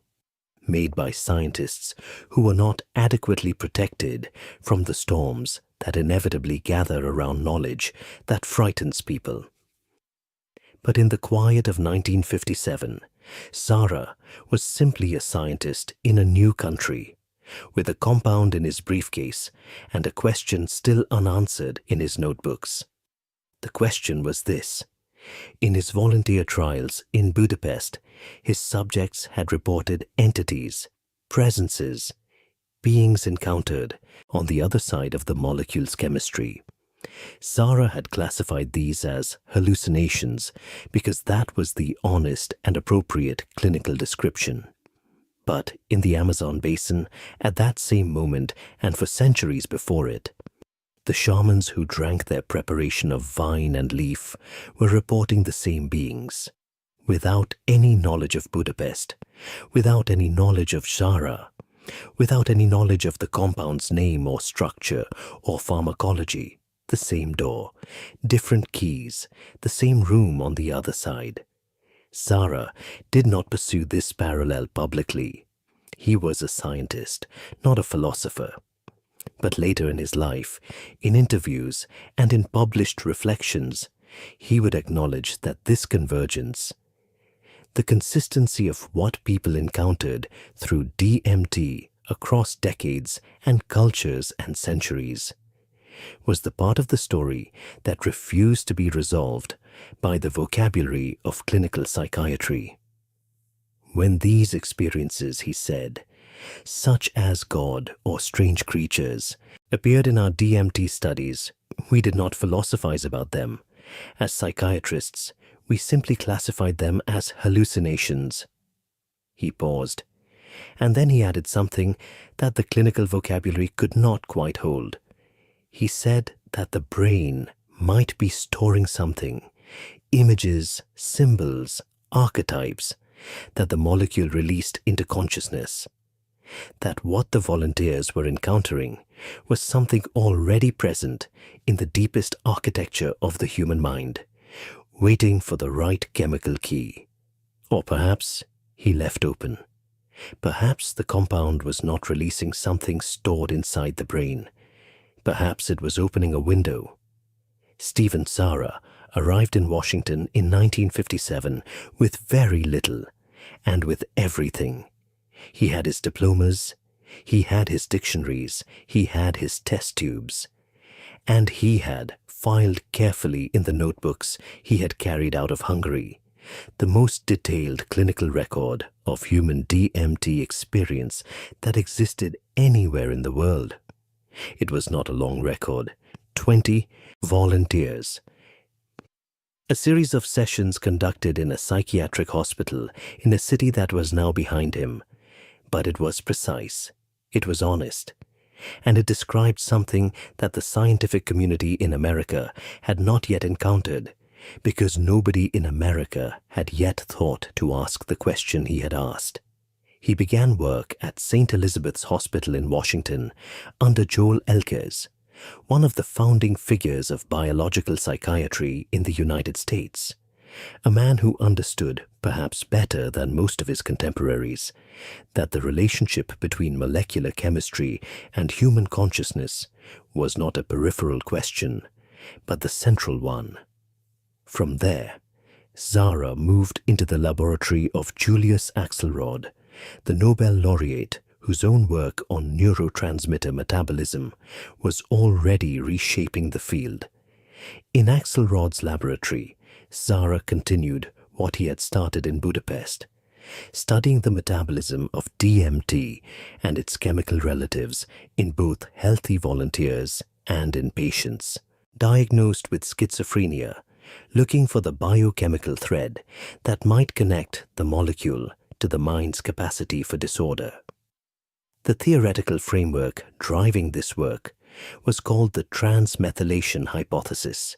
made by scientists who were not adequately protected from the storms that inevitably gather around knowledge that frightens people. But in the quiet of 1957, Zara was simply a scientist in a new country, with a compound in his briefcase and a question still unanswered in his notebooks. The question was this. In his volunteer trials in Budapest, his subjects had reported entities, presences, beings encountered on the other side of the molecule's chemistry. Zara had classified these as hallucinations because that was the honest and appropriate clinical description. But in the Amazon basin, at that same moment and for centuries before it, the shamans who drank their preparation of vine and leaf were reporting the same beings. Without any knowledge of Budapest, without any knowledge of Zara, without any knowledge of the compound's name or structure or pharmacology, the same door, different keys, the same room on the other side. Zara did not pursue this parallel publicly. He was a scientist, not a philosopher. But later in his life, in interviews and in published reflections, he would acknowledge that this convergence, the consistency of what people encountered through DMT across decades and cultures and centuries, was the part of the story that refused to be resolved by the vocabulary of clinical psychiatry. When these experiences, he said, such as God or strange creatures, appeared in our DMT studies, we did not philosophize about them. As psychiatrists, we simply classified them as hallucinations. He paused, and then he added something that the clinical vocabulary could not quite hold. He said that the brain might be storing something, images, symbols, archetypes, that the molecule released into consciousness. That what the volunteers were encountering was something already present in the deepest architecture of the human mind, waiting for the right chemical key. Or perhaps he left open. Perhaps the compound was not releasing something stored inside the brain. Perhaps it was opening a window. Stephen Zara arrived in Washington in 1957 with very little and with everything. He had his diplomas, he had his dictionaries, he had his test tubes, and he had filed carefully in the notebooks he had carried out of Hungary the most detailed clinical record of human DMT experience that existed anywhere in the world. It was not a long record, 20 volunteers. A series of sessions conducted in a psychiatric hospital in a city that was now behind him. But it was precise, it was honest, and it described something that the scientific community in America had not yet encountered, because nobody in America had yet thought to ask the question he had asked. He began work at St. Elizabeth's Hospital in Washington under Joel Elkes, one of the founding figures of biological psychiatry in the United States, a man who understood, perhaps better than most of his contemporaries, that the relationship between molecular chemistry and human consciousness was not a peripheral question, but the central one. From there, Zara moved into the laboratory of Julius Axelrod, the Nobel laureate whose own work on neurotransmitter metabolism was already reshaping the field. In Axelrod's laboratory, Zara continued what he had started in Budapest, studying the metabolism of DMT and its chemical relatives in both healthy volunteers and in patients diagnosed with schizophrenia, looking for the biochemical thread that might connect the molecule to the mind's capacity for disorder. The theoretical framework driving this work was called the transmethylation hypothesis.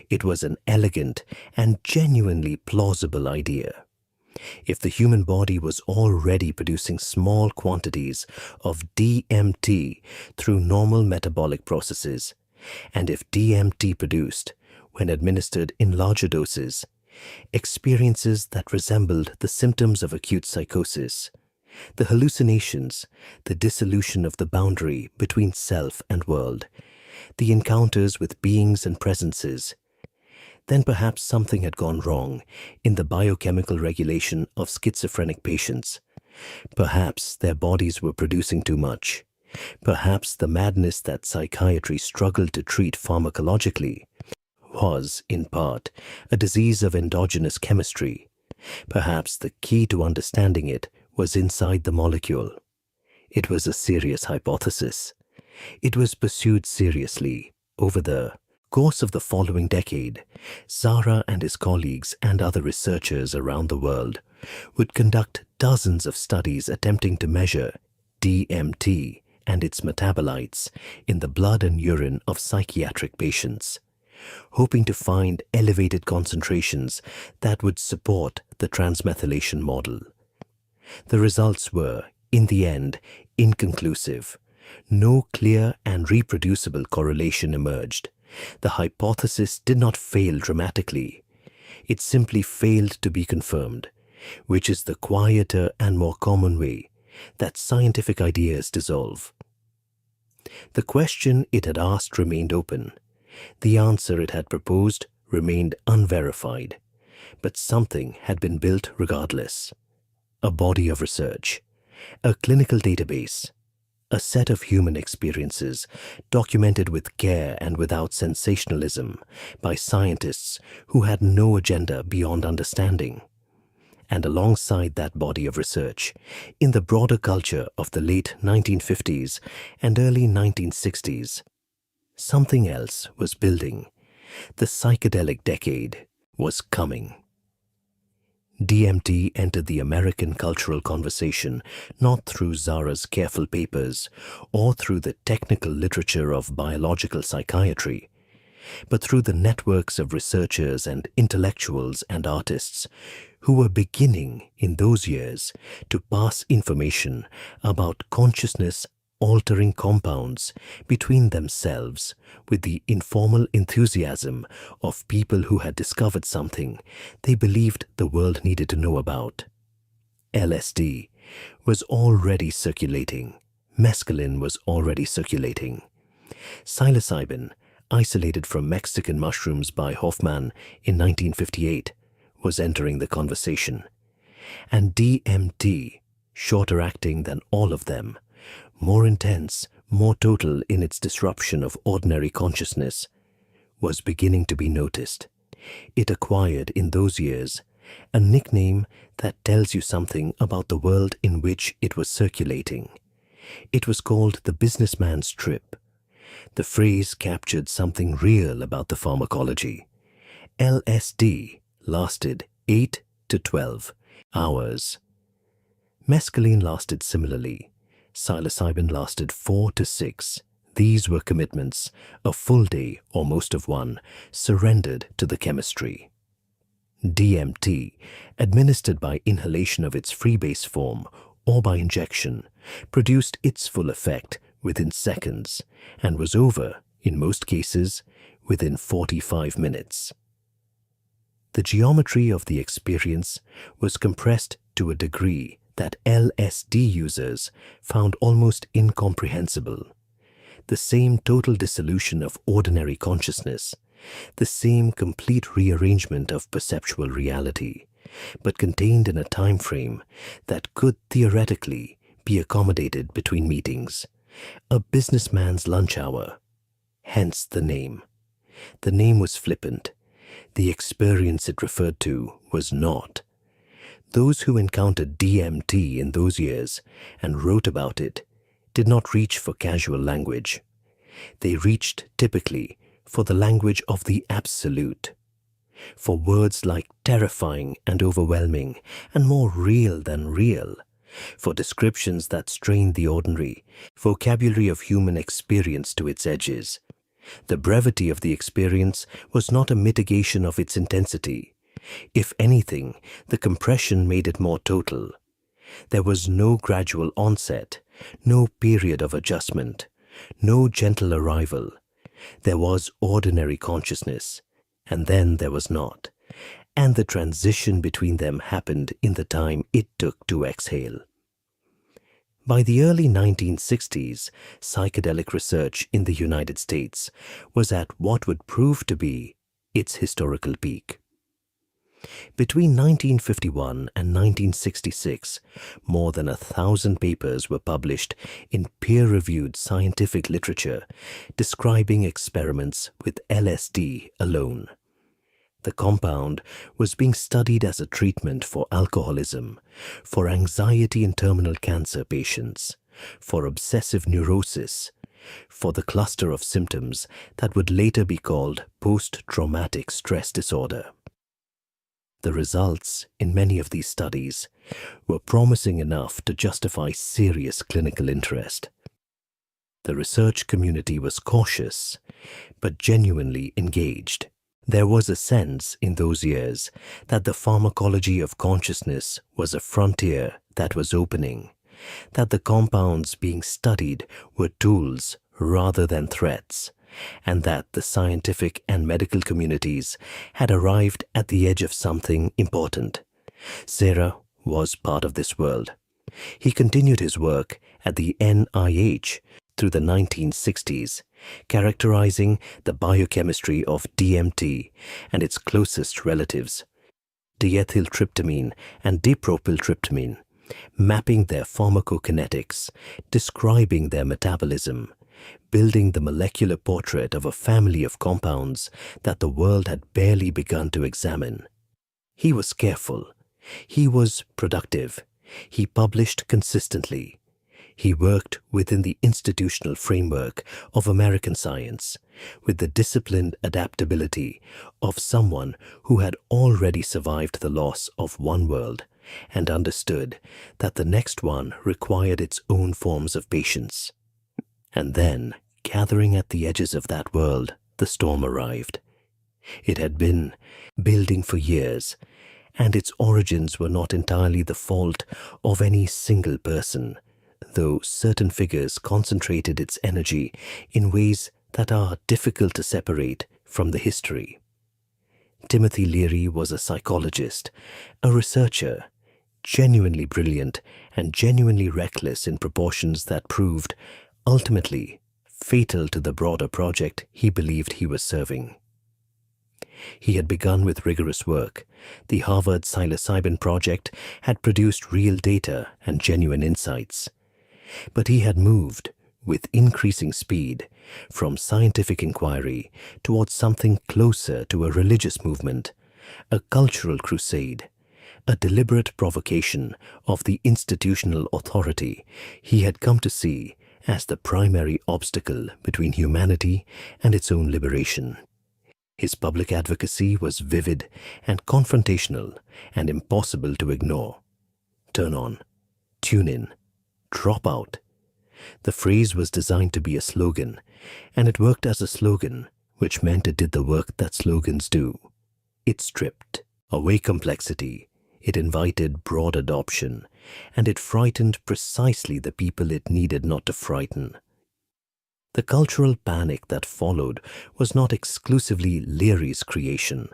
It was an elegant and genuinely plausible idea. If the human body was already producing small quantities of DMT through normal metabolic processes, and if DMT produced, when administered in larger doses, experiences that resembled the symptoms of acute psychosis, the hallucinations, the dissolution of the boundary between self and world, the encounters with beings and presences, then perhaps something had gone wrong in the biochemical regulation of schizophrenic patients. Perhaps their bodies were producing too much. Perhaps the madness that psychiatry struggled to treat pharmacologically was, in part, a disease of endogenous chemistry. Perhaps the key to understanding it was inside the molecule. It was a serious hypothesis. It was pursued seriously over the course of the following decade. Zara and his colleagues and other researchers around the world would conduct dozens of studies attempting to measure DMT and its metabolites in the blood and urine of psychiatric patients, hoping to find elevated concentrations that would support the transmethylation model. The results were, in the end, inconclusive. No clear and reproducible correlation emerged. The hypothesis did not fail dramatically. It simply failed to be confirmed, which is the quieter and more common way that scientific ideas dissolve. The question it had asked remained open. The answer it had proposed remained unverified. But something had been built regardless. A body of research, a clinical database, a set of human experiences documented with care and without sensationalism by scientists who had no agenda beyond understanding. And alongside that body of research, in the broader culture of the late 1950s and early 1960s, something else was building. The psychedelic decade was coming. DMT entered the American cultural conversation not through Zara's careful papers or through the technical literature of biological psychiatry, but through the networks of researchers and intellectuals and artists who were beginning in those years to pass information about consciousness-altering compounds between themselves with the informal enthusiasm of people who had discovered something they believed the world needed to know about. LSD was already circulating. Mescaline was already circulating. Psilocybin, isolated from Mexican mushrooms by Hoffman in 1958, was entering the conversation. And DMT, shorter acting than all of them, more intense, more total in its disruption of ordinary consciousness, was beginning to be noticed. It acquired in those years a nickname that tells you something about the world in which it was circulating. It was called the businessman's trip. The phrase captured something real about the pharmacology. LSD lasted 8 to 12 hours. Mescaline lasted similarly. Psilocybin lasted 4 to 6. These were commitments, a full day or most of one, surrendered to the chemistry. DMT, administered by inhalation of its freebase form or by injection, produced its full effect within seconds and was over, in most cases, within 45 minutes. The geometry of the experience was compressed to a degree that LSD users found almost incomprehensible. The same total dissolution of ordinary consciousness, the same complete rearrangement of perceptual reality, but contained in a time frame that could theoretically be accommodated between meetings, a businessman's lunch hour. Hence the name. The name was flippant. The experience it referred to was not. Those who encountered DMT in those years and wrote about it did not reach for casual language. They reached, typically, for the language of the absolute, for words like terrifying and overwhelming and more real than real, for descriptions that strained the ordinary, vocabulary of human experience to its edges. The brevity of the experience was not a mitigation of its intensity. If anything, the compression made it more total. There was no gradual onset, no period of adjustment, no gentle arrival. There was ordinary consciousness, and then there was not, and the transition between them happened in the time it took to exhale. By the early 1960s, psychedelic research in the United States was at what would prove to be its historical peak. Between 1951 and 1966, more than 1,000 papers were published in peer-reviewed scientific literature describing experiments with LSD alone. The compound was being studied as a treatment for alcoholism, for anxiety in terminal cancer patients, for obsessive neurosis, for the cluster of symptoms that would later be called post-traumatic stress disorder. The results in many of these studies were promising enough to justify serious clinical interest. The research community was cautious, but genuinely engaged. There was a sense in those years that the pharmacology of consciousness was a frontier that was opening, that the compounds being studied were tools rather than threats, and that the scientific and medical communities had arrived at the edge of something important. Serra was part of this world. He continued his work at the NIH through the 1960s, characterizing the biochemistry of DMT and its closest relatives, diethyltryptamine and dipropyltryptamine, mapping their pharmacokinetics, describing their metabolism, building the molecular portrait of a family of compounds that the world had barely begun to examine. He was careful. He was productive. He published consistently. He worked within the institutional framework of American science, with the disciplined adaptability of someone who had already survived the loss of one world and understood that the next one required its own forms of patience. And then, gathering at the edges of that world, the storm arrived. It had been building for years, and its origins were not entirely the fault of any single person, though certain figures concentrated its energy in ways that are difficult to separate from the history. Timothy Leary was a psychologist, a researcher, genuinely brilliant and genuinely reckless in proportions that proved, ultimately, fatal to the broader project he believed he was serving. He had begun with rigorous work. The Harvard psilocybin project had produced real data and genuine insights. But he had moved, with increasing speed, from scientific inquiry towards something closer to a religious movement, a cultural crusade, a deliberate provocation of the institutional authority he had come to see as the primary obstacle between humanity and its own liberation. His public advocacy was vivid and confrontational and impossible to ignore. Turn on, tune in, drop out. The phrase was designed to be a slogan, and it worked as a slogan, which meant it did the work that slogans do. It stripped away complexity, it invited broad adoption, and it frightened precisely the people it needed not to frighten. The cultural panic that followed was not exclusively Leary's creation.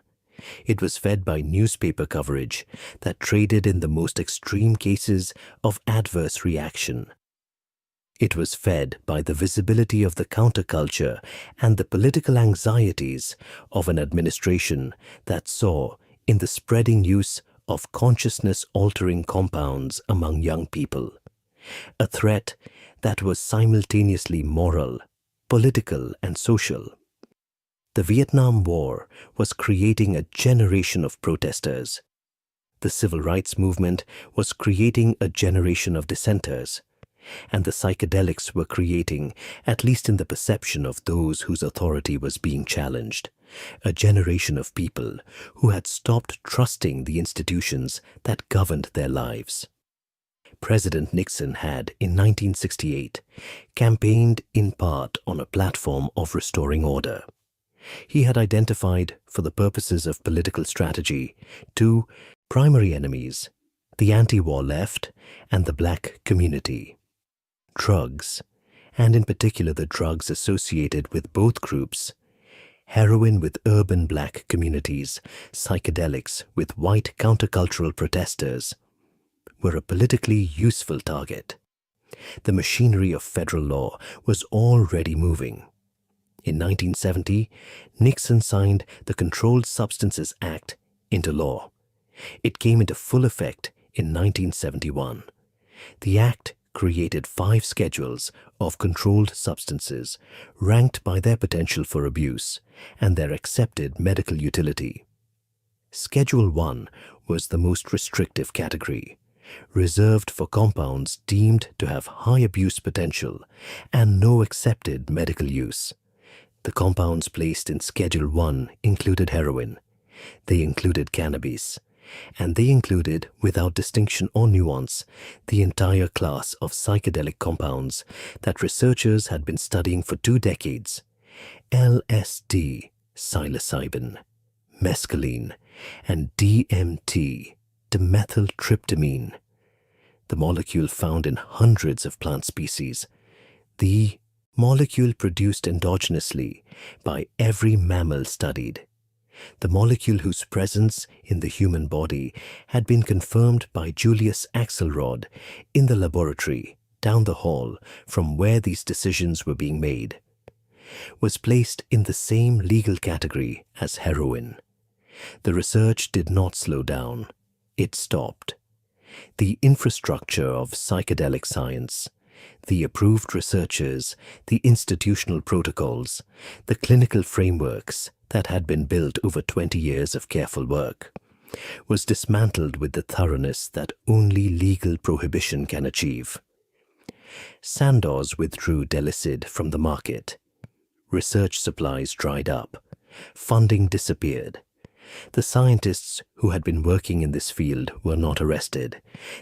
It was fed by newspaper coverage that traded in the most extreme cases of adverse reaction. It was fed by the visibility of the counterculture and the political anxieties of an administration that saw in the spreading use of consciousness-altering compounds among young people a threat that was simultaneously moral, political, and social. The Vietnam War was creating a generation of protesters. The civil rights movement was creating a generation of dissenters. And the psychedelics were creating, at least in the perception of those whose authority was being challenged, a generation of people who had stopped trusting the institutions that governed their lives. President Nixon had, in 1968, campaigned in part on a platform of restoring order. He had identified, for the purposes of political strategy, two primary enemies: the anti-war left and the black community. Drugs, and in particular the drugs associated with both groups, heroin with urban black communities, psychedelics with white countercultural protesters, were a politically useful target. The machinery of federal law was already moving. In 1970, Nixon signed the Controlled Substances Act into law. It came into full effect in 1971. The act created 5 schedules of controlled substances ranked by their potential for abuse and their accepted medical utility. Schedule 1 was the most restrictive category, reserved for compounds deemed to have high abuse potential and no accepted medical use. The compounds placed in Schedule 1 included heroin, they included cannabis, and they included, without distinction or nuance, the entire class of psychedelic compounds that researchers had been studying for 2 decades: LSD, psilocybin, mescaline, and DMT, dimethyltryptamine, the molecule found in hundreds of plant species, the molecule produced endogenously by every mammal studied, the molecule whose presence in the human body had been confirmed by Julius Axelrod in the laboratory down the hall from where these decisions were being made, was placed in the same legal category as heroin. The research did not slow down, it stopped. The infrastructure of psychedelic science, the approved researchers, the institutional protocols, the clinical frameworks that had been built over 20 years of careful work, was dismantled with the thoroughness that only legal prohibition can achieve. Sandoz withdrew Delicid from the market. Research supplies dried up. Funding disappeared. The scientists who had been working in this field were not arrested.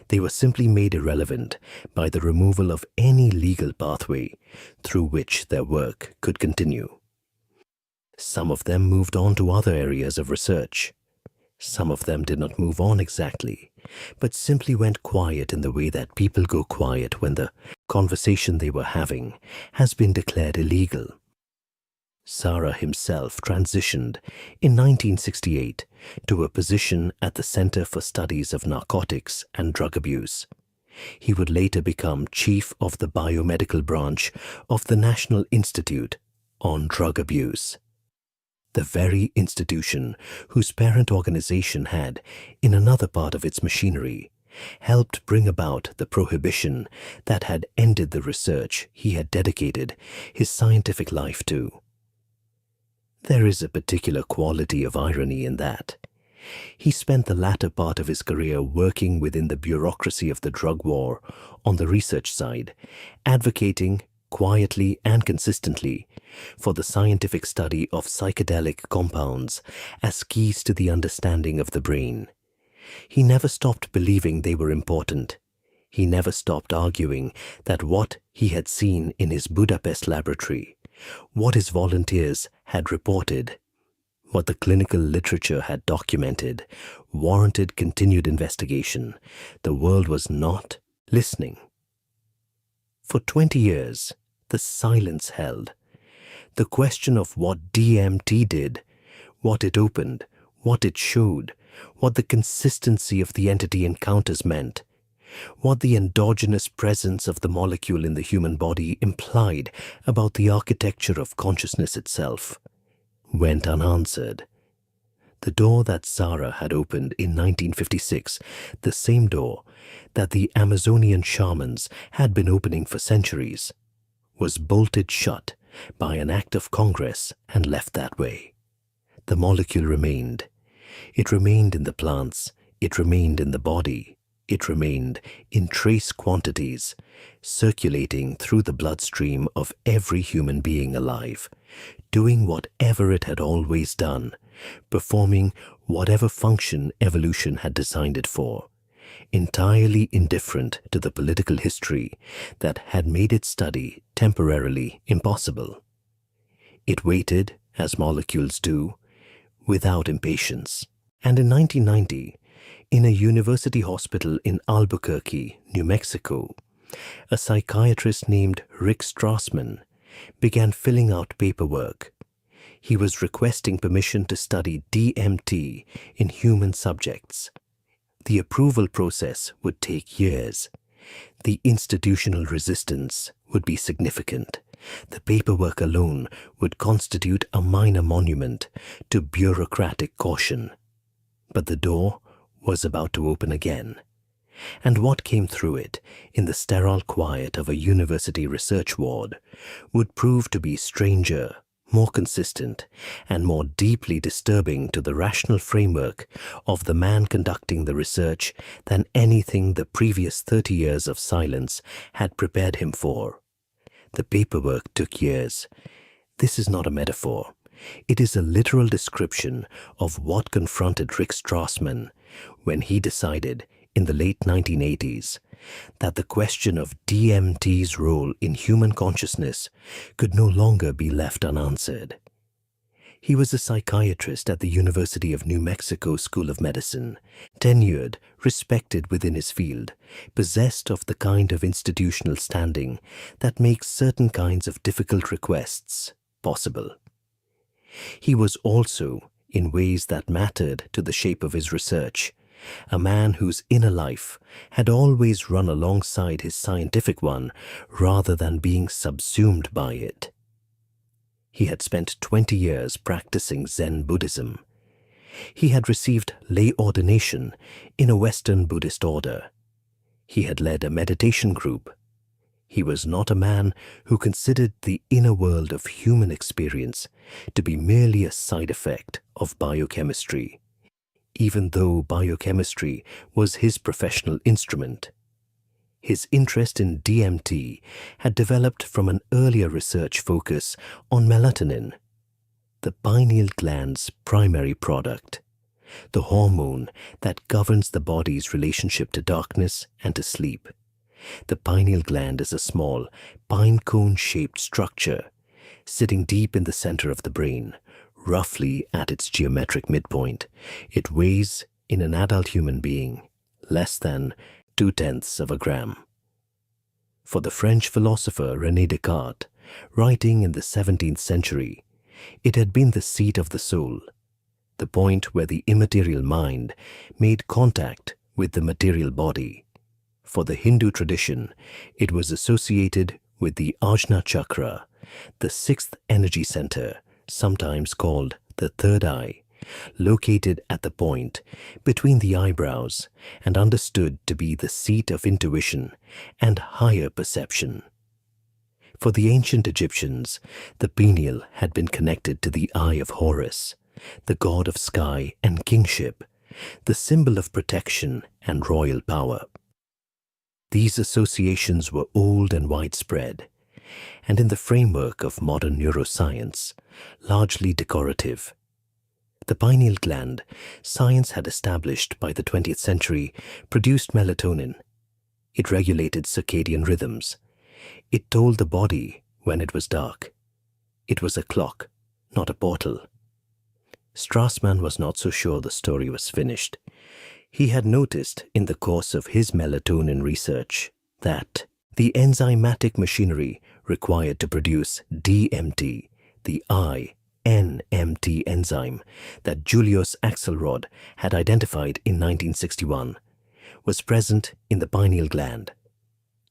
They were simply made irrelevant by the removal of any legal pathway through which their work could continue. Some of them moved on to other areas of research. Some of them did not move on exactly, but simply went quiet in the way that people go quiet when the conversation they were having has been declared illegal. Zara himself transitioned in 1968 to a position at the Center for Studies of Narcotics and Drug Abuse. He would later become chief of the biomedical branch of the National Institute on Drug Abuse, the very institution whose parent organization had, in another part of its machinery, helped bring about the prohibition that had ended the research he had dedicated his scientific life to. There is a particular quality of irony in that. He spent the latter part of his career working within the bureaucracy of the drug war on the research side, advocating, quietly and consistently, for the scientific study of psychedelic compounds as keys to the understanding of the brain. He never stopped believing they were important. He never stopped arguing that what he had seen in his Budapest laboratory, what his volunteers had reported, what the clinical literature had documented, warranted continued investigation. The world was not listening. For 20 years, the silence held. The question of what DMT did, what it opened, what it showed, what the consistency of the entity encounters meant, what the endogenous presence of the molecule in the human body implied about the architecture of consciousness itself, went unanswered. The door that Zara had opened in 1956, the same door that the Amazonian shamans had been opening for centuries, was bolted shut by an act of Congress and left that way. The molecule remained. It remained in the plants. It remained in the body. It remained in trace quantities, circulating through the bloodstream of every human being alive, doing whatever it had always done, performing whatever function evolution had designed it for. entirely indifferent to the political history that had made its study temporarily impossible. It waited, as molecules do, without impatience. And in 1990, in a university hospital in Albuquerque, New Mexico, a psychiatrist named Rick Strassman began filling out paperwork. He was requesting permission to study DMT in human subjects. The approval process would take years. The institutional resistance would be significant. The paperwork alone would constitute a minor monument to bureaucratic caution. But the door was about to open again. And what came through it in the sterile quiet of a university research ward would prove to be stranger, more consistent, and more deeply disturbing to the rational framework of the man conducting the research than anything the previous 30 years of silence had prepared him for. The paperwork took years. This is not a metaphor. It is a literal description of what confronted Rick Strassman when he decided, in the late 1980s, that the question of DMT's role in human consciousness could no longer be left unanswered. He was a psychiatrist at the University of New Mexico School of Medicine, tenured, respected within his field, possessed of the kind of institutional standing that makes certain kinds of difficult requests possible. He was also, in ways that mattered to the shape of his research, a man whose inner life had always run alongside his scientific one rather than being subsumed by it. He had spent 20 years practicing Zen Buddhism. He had received lay ordination in a Western Buddhist order. He had led a meditation group. He was not a man who considered the inner world of human experience to be merely a side effect of biochemistry, even though biochemistry was his professional instrument. His interest in DMT had developed from an earlier research focus on melatonin, the pineal gland's primary product, the hormone that governs the body's relationship to darkness and to sleep. The pineal gland is a small, pine cone-shaped structure sitting deep in the center of the brain, roughly at its geometric midpoint. It weighs, in an adult human being, less than 0.2 of a gram. For the French philosopher René Descartes, writing in the 17th century, it had been the seat of the soul, the point where the immaterial mind made contact with the material body. For the Hindu tradition, it was associated with the Ajna Chakra, the sixth energy center, sometimes called the third eye, located at the point between the eyebrows and understood to be the seat of intuition and higher perception. For the ancient Egyptians, the pineal had been connected to the eye of Horus, the god of sky and kingship, the symbol of protection and royal power. These associations were old and widespread, and in the framework of modern neuroscience, largely decorative. The pineal gland, science had established by the 20th century, produced melatonin. It regulated circadian rhythms. It told the body when it was dark. It was a clock, not a portal. Strassman was not so sure the story was finished. He had noticed in the course of his melatonin research that the enzymatic machinery required to produce DMT, the NMT enzyme that Julius Axelrod had identified in 1961, was present in the pineal gland.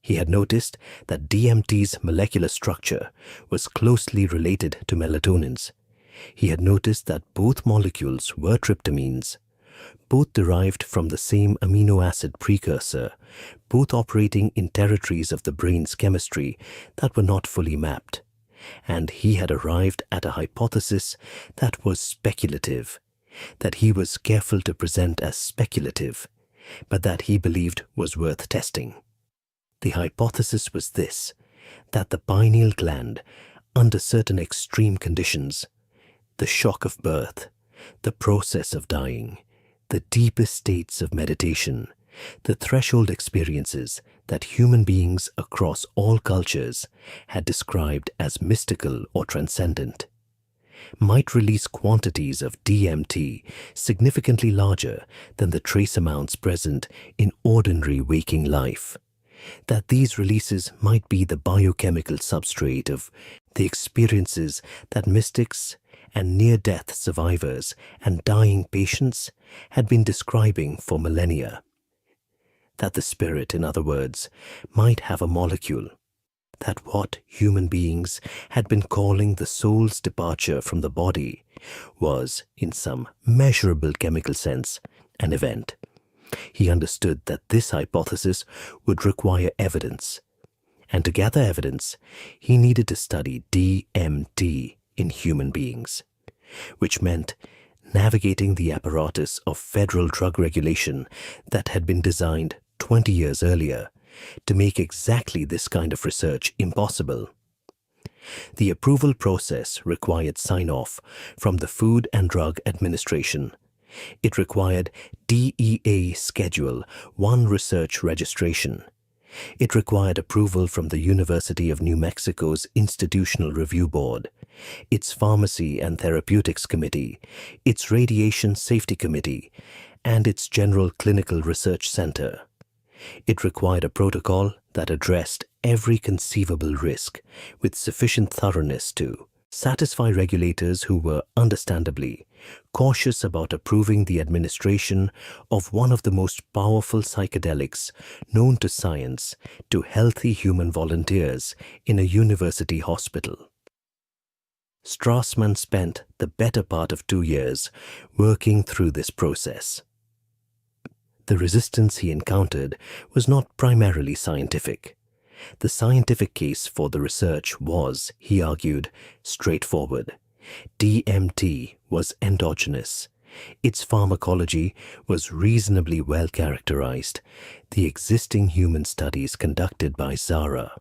He had noticed that DMT's molecular structure was closely related to melatonin's. He had noticed that both molecules were tryptamines, both derived from the same amino acid precursor, both operating in territories of the brain's chemistry that were not fully mapped. And he had arrived at a hypothesis that was speculative, that he was careful to present as speculative, but that he believed was worth testing. The hypothesis was this, that the pineal gland, under certain extreme conditions, the shock of birth, the process of dying, the deepest states of meditation, The threshold experiences that human beings across all cultures had described as mystical or transcendent might release quantities of DMT significantly larger than the trace amounts present in ordinary waking life. That these releases might be the biochemical substrate of the experiences that mystics and near-death survivors and dying patients had been describing for millennia. That the spirit, in other words, might have a molecule, that what human beings had been calling the soul's departure from the body was, in some measurable chemical sense, an event. He understood that this hypothesis would require evidence, and to gather evidence, he needed to study DMT in human beings, which meant navigating the apparatus of federal drug regulation that had been designed 20 years earlier to make exactly this kind of research impossible. The approval process required sign-off from the Food and Drug Administration. It required DEA Schedule 1 research registration. It required approval from the University of New Mexico's Institutional Review Board, its Pharmacy and Therapeutics Committee, its Radiation Safety Committee, and its General Clinical Research Center. It required a protocol that addressed every conceivable risk with sufficient thoroughness to satisfy regulators who were, understandably, cautious about approving the administration of one of the most powerful psychedelics known to science to healthy human volunteers in a university hospital. Strassman spent the better part of 2 years working through this process. The resistance he encountered was not primarily scientific. The scientific case for the research was, he argued, straightforward. DMT was endogenous. Its pharmacology was reasonably well characterized. The existing human studies conducted by Zara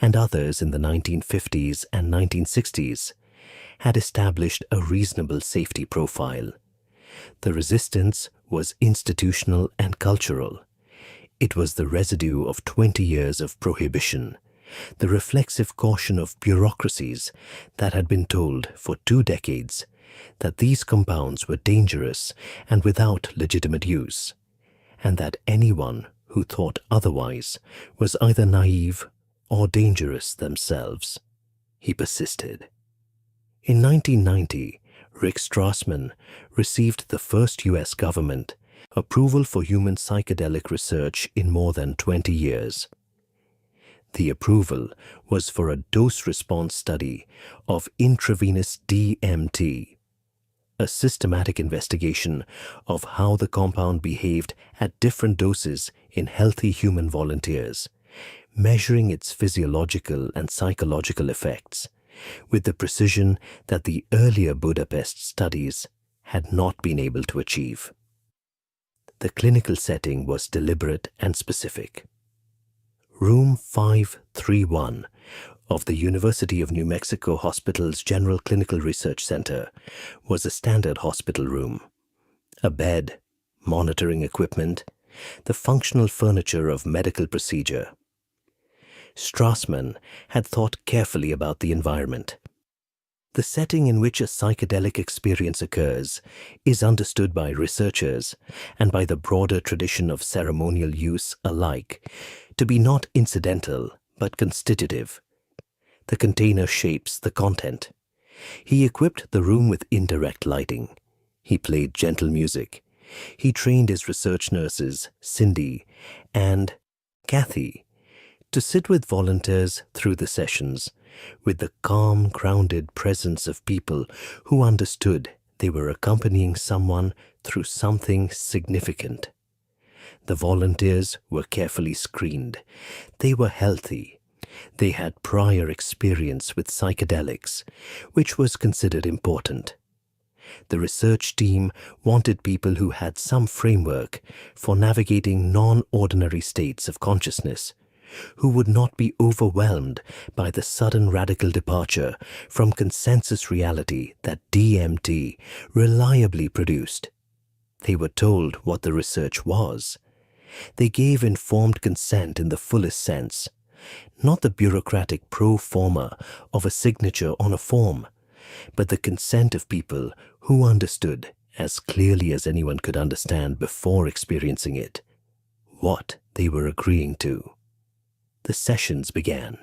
and others in the 1950s and 1960s had established a reasonable safety profile. The resistance was institutional and cultural. It was the residue of 20 years of prohibition, the reflexive caution of bureaucracies that had been told for 2 decades that these compounds were dangerous and without legitimate use, and that anyone who thought otherwise was either naive or dangerous themselves. He persisted. In 1990, Rick Strassman received the first U.S. government approval for human psychedelic research in more than 20 years. The approval was for a dose-response study of intravenous DMT, a systematic investigation of how the compound behaved at different doses in healthy human volunteers, measuring its physiological and psychological effects with the precision that the earlier Budapest studies had not been able to achieve. The clinical setting was deliberate and specific. Room 531 of the University of New Mexico Hospital's General Clinical Research Center was a standard hospital room. A bed, monitoring equipment, the functional furniture of medical procedure. Strassman had thought carefully about the environment. The setting in which a psychedelic experience occurs is understood by researchers and by the broader tradition of ceremonial use alike to be not incidental but constitutive. The container shapes the content. He equipped the room with indirect lighting. He played gentle music. He trained his research nurses, Cindy and Kathy, to sit with volunteers through the sessions with the calm, grounded presence of people who understood they were accompanying someone through something significant. The volunteers were carefully screened. They were healthy. They had prior experience with psychedelics, which was considered important. The research team wanted people who had some framework for navigating non-ordinary states of consciousness, who would not be overwhelmed by the sudden radical departure from consensus reality that DMT reliably produced. They were told what the research was. They gave informed consent in the fullest sense, not the bureaucratic pro forma of a signature on a form, but the consent of people who understood, as clearly as anyone could understand before experiencing it, what they were agreeing to. The sessions began.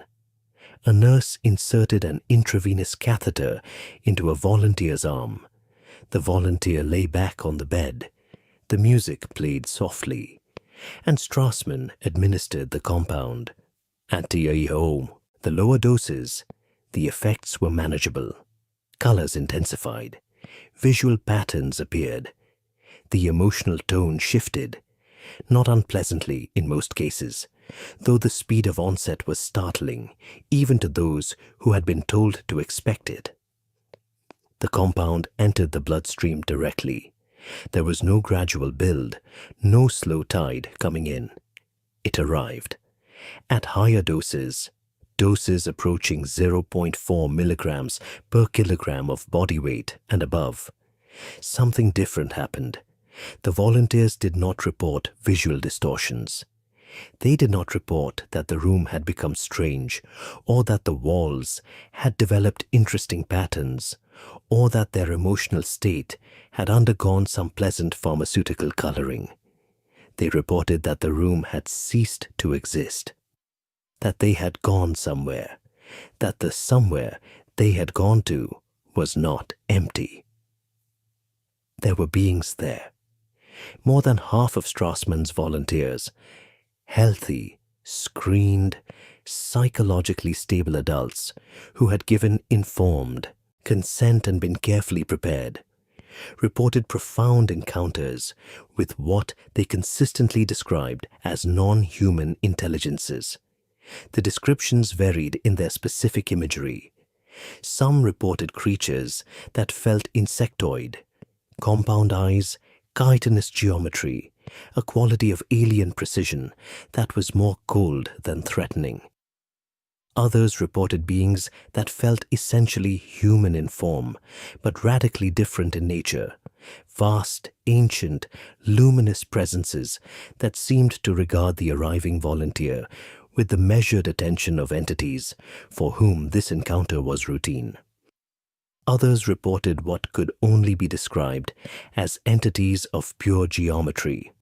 A nurse inserted an intravenous catheter into a volunteer's arm. The volunteer lay back on the bed. The music played softly, and Strassman administered the compound. At TIO, the lower doses, the effects were manageable. Colors intensified. Visual patterns appeared. The emotional tone shifted, not unpleasantly in most cases, though the speed of onset was startling, even to those who had been told to expect it. The compound entered the bloodstream directly. There was no gradual build, no slow tide coming in. It arrived. At higher doses approaching 0.4 milligrams per kilogram of body weight and above, something different happened. The volunteers did not report visual distortions. They did not report that the room had become strange, or that the walls had developed interesting patterns, or that their emotional state had undergone some pleasant pharmaceutical coloring. They reported that the room had ceased to exist, that they had gone somewhere, that the somewhere they had gone to was not empty. There were beings there. More than half of Strassman's volunteers, healthy, screened, psychologically stable adults who had given informed consent and been carefully prepared, reported profound encounters with what they consistently described as non-human intelligences. The descriptions varied in their specific imagery. Some reported creatures that felt insectoid, compound eyes, chitinous geometry, a quality of alien precision that was more cold than threatening. Others reported beings that felt essentially human in form, but radically different in nature, vast, ancient, luminous presences that seemed to regard the arriving volunteer with the measured attention of entities for whom this encounter was routine. Others reported what could only be described as entities of pure geometry,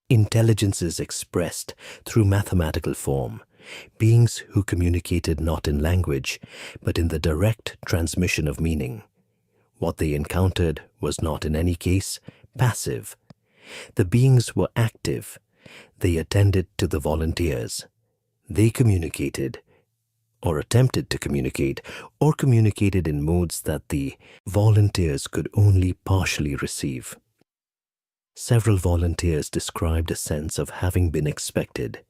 intelligences expressed through mathematical form, beings who communicated not in language, but in the direct transmission of meaning. What they encountered was not in any case passive. The beings were active. They attended to the volunteers. They communicated, or attempted to communicate, or communicated in modes that the volunteers could only partially receive. Several volunteers described a sense of having been expected,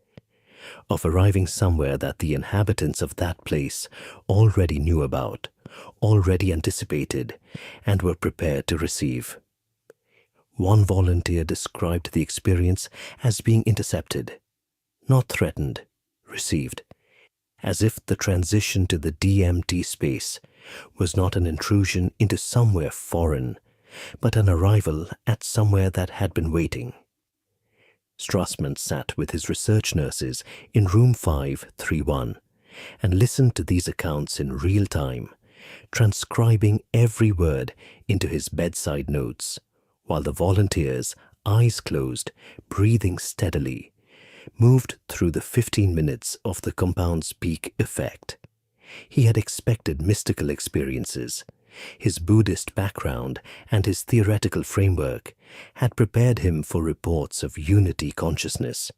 of arriving somewhere that the inhabitants of that place already knew about, already anticipated, and were prepared to receive. One volunteer described the experience as being intercepted, not threatened, received, as if the transition to the DMT space was not an intrusion into somewhere foreign, but an arrival at somewhere that had been waiting. Strassman sat with his research nurses in room 531 and listened to these accounts in real time, transcribing every word into his bedside notes, while the volunteers, eyes closed, breathing steadily, moved through the 15 minutes of the compound's peak effect. He had expected mystical experiences. His Buddhist background and his theoretical framework had prepared him for reports of unity consciousness,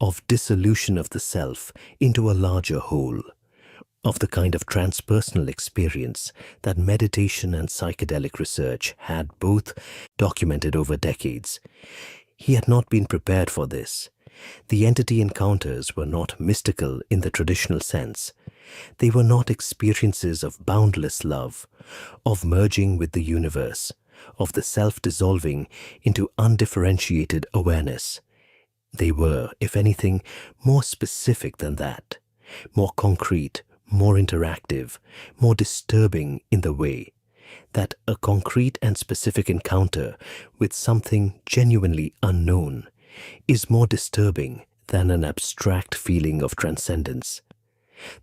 of dissolution of the self into a larger whole, of the kind of transpersonal experience that meditation and psychedelic research had both documented over decades. He had not been prepared for this. The entity encounters were not mystical in the traditional sense. They were not experiences of boundless love, of merging with the universe, of the self dissolving into undifferentiated awareness. They were, if anything, more specific than that, more concrete, more interactive, more disturbing in the way that a concrete and specific encounter with something genuinely unknown is more disturbing than an abstract feeling of transcendence.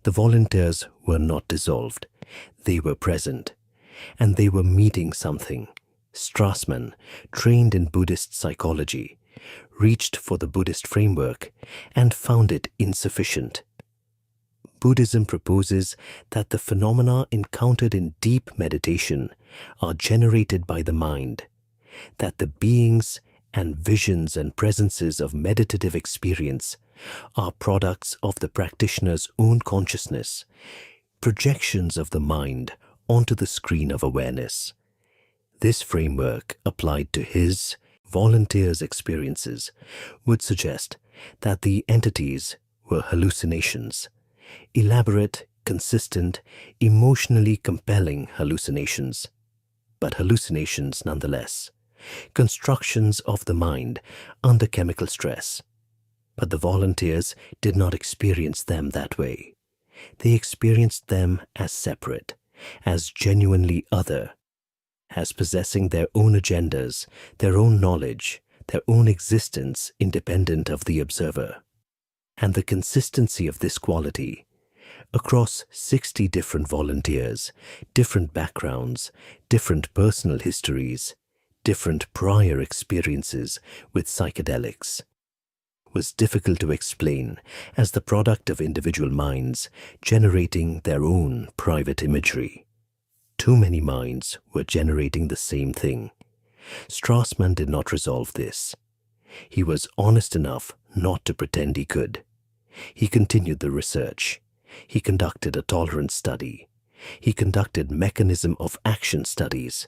The volunteers were not dissolved. They were present, and they were meeting something. Strassman, trained in Buddhist psychology, reached for the Buddhist framework and found it insufficient. Buddhism proposes that the phenomena encountered in deep meditation are generated by the mind, that the beings and visions and presences of meditative experience are products of the practitioner's own consciousness, projections of the mind onto the screen of awareness. This framework, applied to his volunteers' experiences, would suggest that the entities were hallucinations, elaborate, consistent, emotionally compelling hallucinations, but hallucinations nonetheless, constructions of the mind under chemical stress. But the volunteers did not experience them that way. They experienced them as separate, as genuinely other, as possessing their own agendas, their own knowledge, their own existence independent of the observer. And the consistency of this quality across 60 different volunteers, different backgrounds, different personal histories, different prior experiences with psychedelics, was difficult to explain as the product of individual minds generating their own private imagery. Too many minds were generating the same thing. Strassman did not resolve this. He was honest enough not to pretend he could. He continued the research. He conducted a tolerance study. He conducted mechanism of action studies.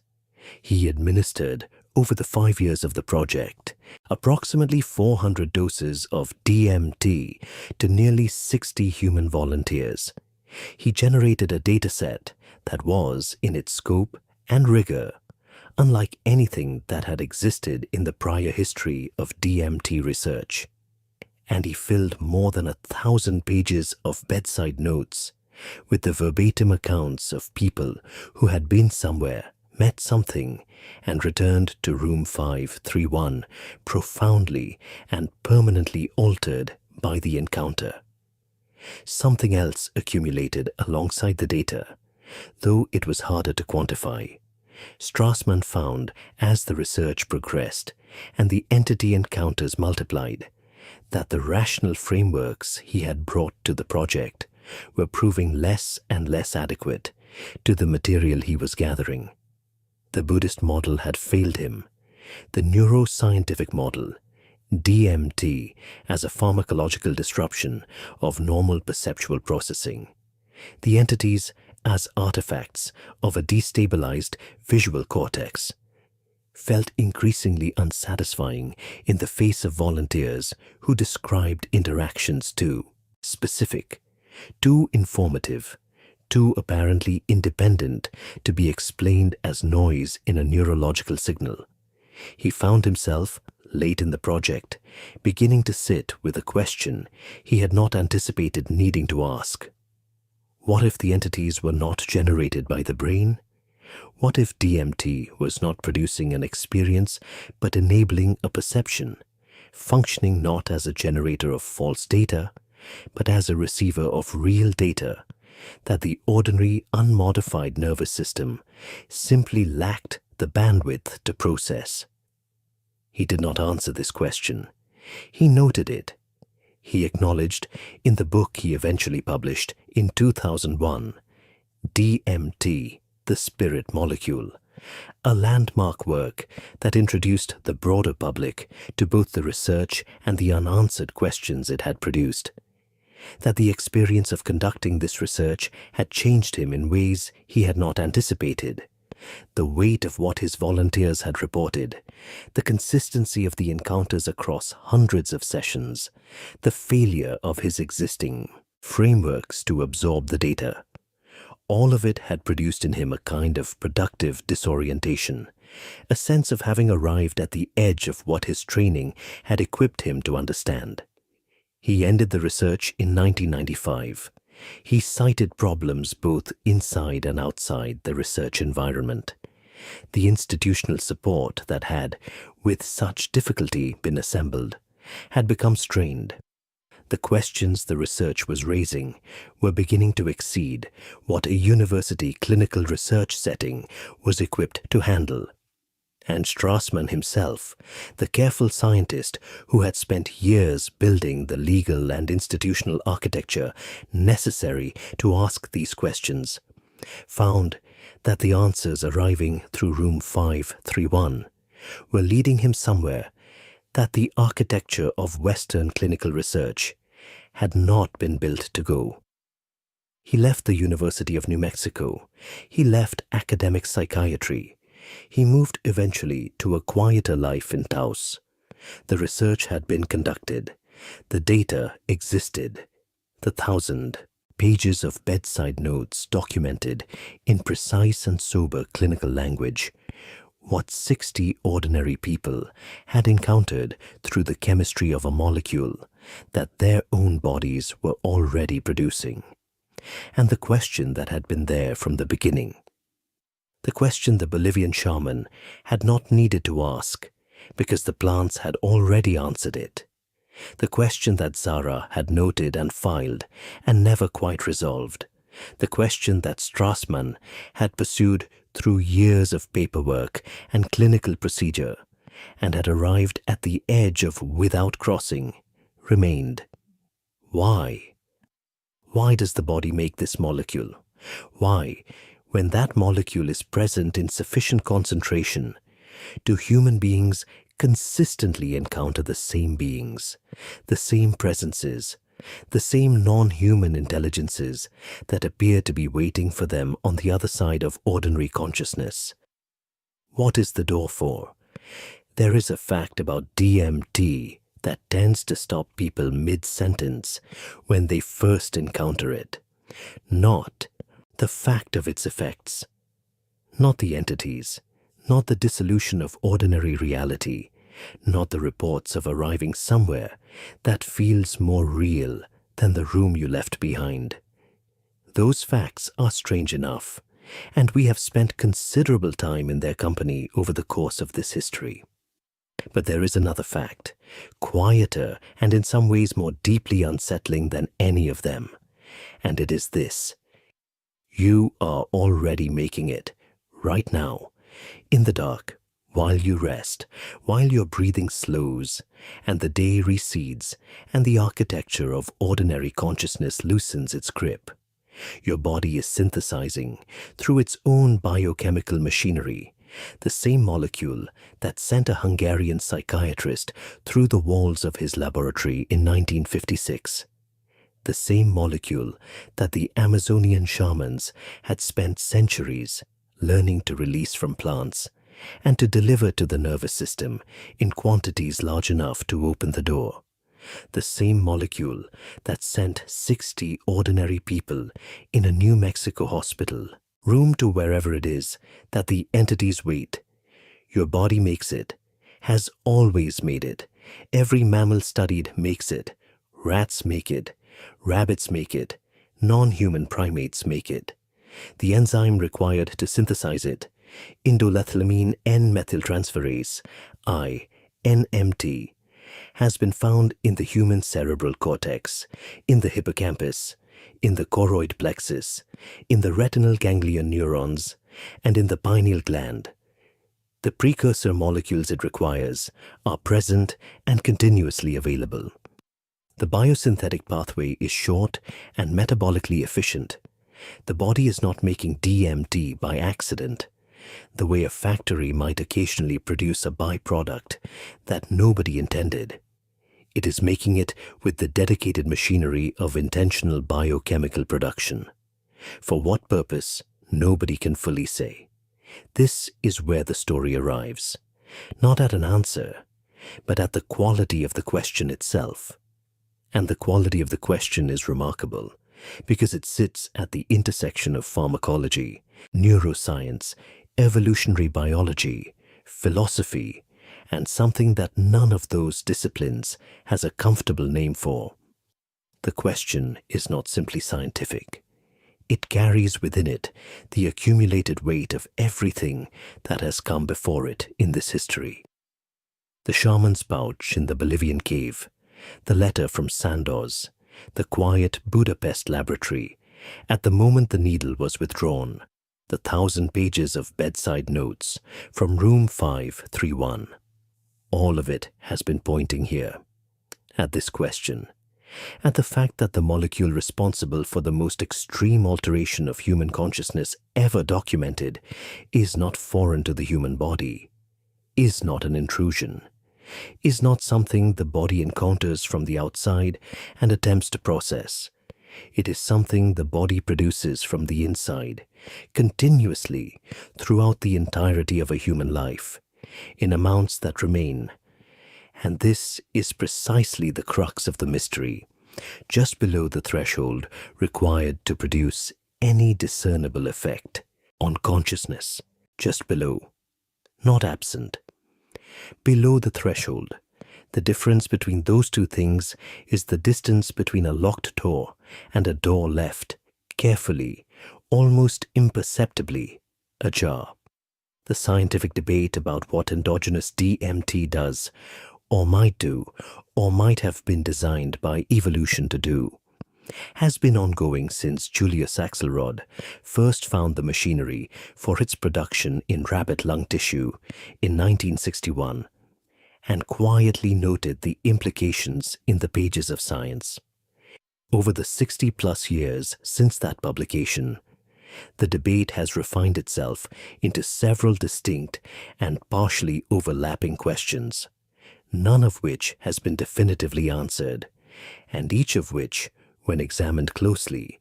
He administered, over the 5 years of the project, approximately 400 doses of DMT to nearly 60 human volunteers. He generated a dataset that was, in its scope and rigor, unlike anything that had existed in the prior history of DMT research. And he filled more than 1,000 pages of bedside notes with the verbatim accounts of people who had been somewhere, met something, and returned to room 531 profoundly and permanently altered by the encounter. Something else accumulated alongside the data, though it was harder to quantify. Strassman found, as the research progressed and the entity encounters multiplied, that the rational frameworks he had brought to the project were proving less and less adequate to the material he was gathering. The Buddhist model had failed him. The neuroscientific model, DMT as a pharmacological disruption of normal perceptual processing, the entities as artifacts of a destabilized visual cortex, felt increasingly unsatisfying in the face of volunteers who described interactions too specific, too informative, too apparently independent to be explained as noise in a neurological signal. He found himself, late in the project, beginning to sit with a question he had not anticipated needing to ask. What if the entities were not generated by the brain? What if DMT was not producing an experience but enabling a perception, functioning not as a generator of false data, but as a receiver of real data that the ordinary unmodified nervous system simply lacked the bandwidth to process? He did not answer this question. He noted it. He acknowledged in the book he eventually published in 2001, DMT, the Spirit Molecule, a landmark work that introduced the broader public to both the research and the unanswered questions it had produced. That the experience of conducting this research had changed him in ways he had not anticipated. The weight of what his volunteers had reported, the consistency of the encounters across hundreds of sessions, the failure of his existing frameworks to absorb the data. All of it had produced in him a kind of productive disorientation, a sense of having arrived at the edge of what his training had equipped him to understand. He ended the research in 1995. He cited problems both inside and outside the research environment. The institutional support that had, with such difficulty, been assembled, had become strained. The questions the research was raising were beginning to exceed what a university clinical research setting was equipped to handle. And Strassmann himself, the careful scientist who had spent years building the legal and institutional architecture necessary to ask these questions, found that the answers arriving through room 531 were leading him somewhere that the architecture of Western clinical research had not been built to go. He left the University of New Mexico. He left academic psychiatry. He moved eventually to a quieter life in Taos. The research had been conducted. The data existed. The 1,000 pages of bedside notes documented in precise and sober clinical language what 60 ordinary people had encountered through the chemistry of a molecule that their own bodies were already producing. And the question that had been there from the beginning, the question the Bolivian shaman had not needed to ask because the plants had already answered it. The question that Zara had noted and filed and never quite resolved. The question that Strassmann had pursued through years of paperwork and clinical procedure and had arrived at the edge of without crossing remained. Why? Why does the body make this molecule? Why, when that molecule is present in sufficient concentration, do human beings consistently encounter the same beings, the same presences, the same non-human intelligences that appear to be waiting for them on the other side of ordinary consciousness? What is the door for? There is a fact about DMT that tends to stop people mid-sentence when they first encounter it. Not the fact of its effects, not the entities, not the dissolution of ordinary reality, not the reports of arriving somewhere that feels more real than the room you left behind. Those facts are strange enough, and we have spent considerable time in their company over the course of this history. But there is another fact, quieter and in some ways more deeply unsettling than any of them, and it is this. You are already making it, right now, in the dark, while you rest, while your breathing slows, and the day recedes, and the architecture of ordinary consciousness loosens its grip. Your body is synthesizing, through its own biochemical machinery, the same molecule that sent a Hungarian psychiatrist through the walls of his laboratory in 1956. The same molecule that the Amazonian shamans had spent centuries learning to release from plants and to deliver to the nervous system in quantities large enough to open the door. The same molecule that sent 60 ordinary people in a New Mexico hospital room to wherever it is that the entities wait. Your body makes it, has always made it. Every mammal studied makes it. Rats make it. Rabbits make it. Non-human primates make it. The enzyme required to synthesize it, indolethylamine N-methyltransferase, NMT, has been found in the human cerebral cortex, in the hippocampus, in the choroid plexus, in the retinal ganglion neurons, and in the pineal gland. The precursor molecules it requires are present and continuously available. The biosynthetic pathway is short and metabolically efficient. The body is not making DMT by accident, the way a factory might occasionally produce a byproduct that nobody intended. It is making it with the dedicated machinery of intentional biochemical production. For what purpose, nobody can fully say. This is where the story arrives, not at an answer, but at the quality of the question itself. And the quality of the question is remarkable, because it sits at the intersection of pharmacology, neuroscience, evolutionary biology, philosophy, and something that none of those disciplines has a comfortable name for. The question is not simply scientific. It carries within it the accumulated weight of everything that has come before it in this history. The shaman's pouch in the Bolivian cave, the letter from Sandoz, the quiet Budapest laboratory, at the moment the needle was withdrawn, the 1,000 pages of bedside notes from room 531. All of it has been pointing here, at this question, at the fact that the molecule responsible for the most extreme alteration of human consciousness ever documented is not foreign to the human body, is not an intrusion, is not something the body encounters from the outside and attempts to process. It is something the body produces from the inside, continuously, throughout the entirety of a human life, in amounts that remain. And this is precisely the crux of the mystery, just below the threshold required to produce any discernible effect on consciousness, just below, not absent. Below the threshold, the difference between those two things is the distance between a locked door and a door left, carefully, almost imperceptibly, ajar. The scientific debate about what endogenous DMT does, or might do, or might have been designed by evolution to do, has been ongoing since Julius Axelrod first found the machinery for its production in rabbit lung tissue in 1961 and quietly noted the implications in the pages of science. Over the 60-plus years since that publication, the debate has refined itself into several distinct and partially overlapping questions, none of which has been definitively answered, and each of which, when examined closely,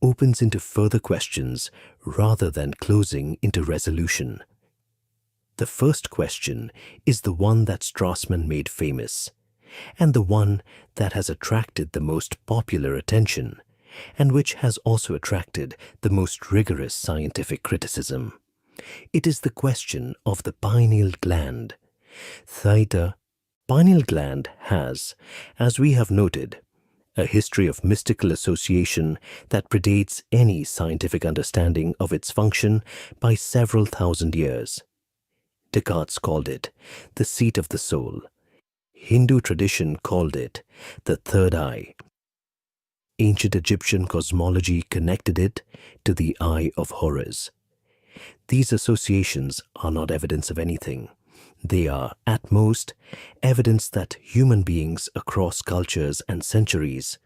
opens into further questions rather than closing into resolution. The first question is the one that Strassman made famous, and the one that has attracted the most popular attention, and which has also attracted the most rigorous scientific criticism. It is the question of the pineal gland. The pineal gland has, as we have noted, a history of mystical association that predates any scientific understanding of its function by several thousand years. Descartes called it the seat of the soul. Hindu tradition called it the third eye. Ancient Egyptian cosmology connected it to the Eye of Horus. These associations are not evidence of anything. They are, at most, evidence that human beings across cultures and centuries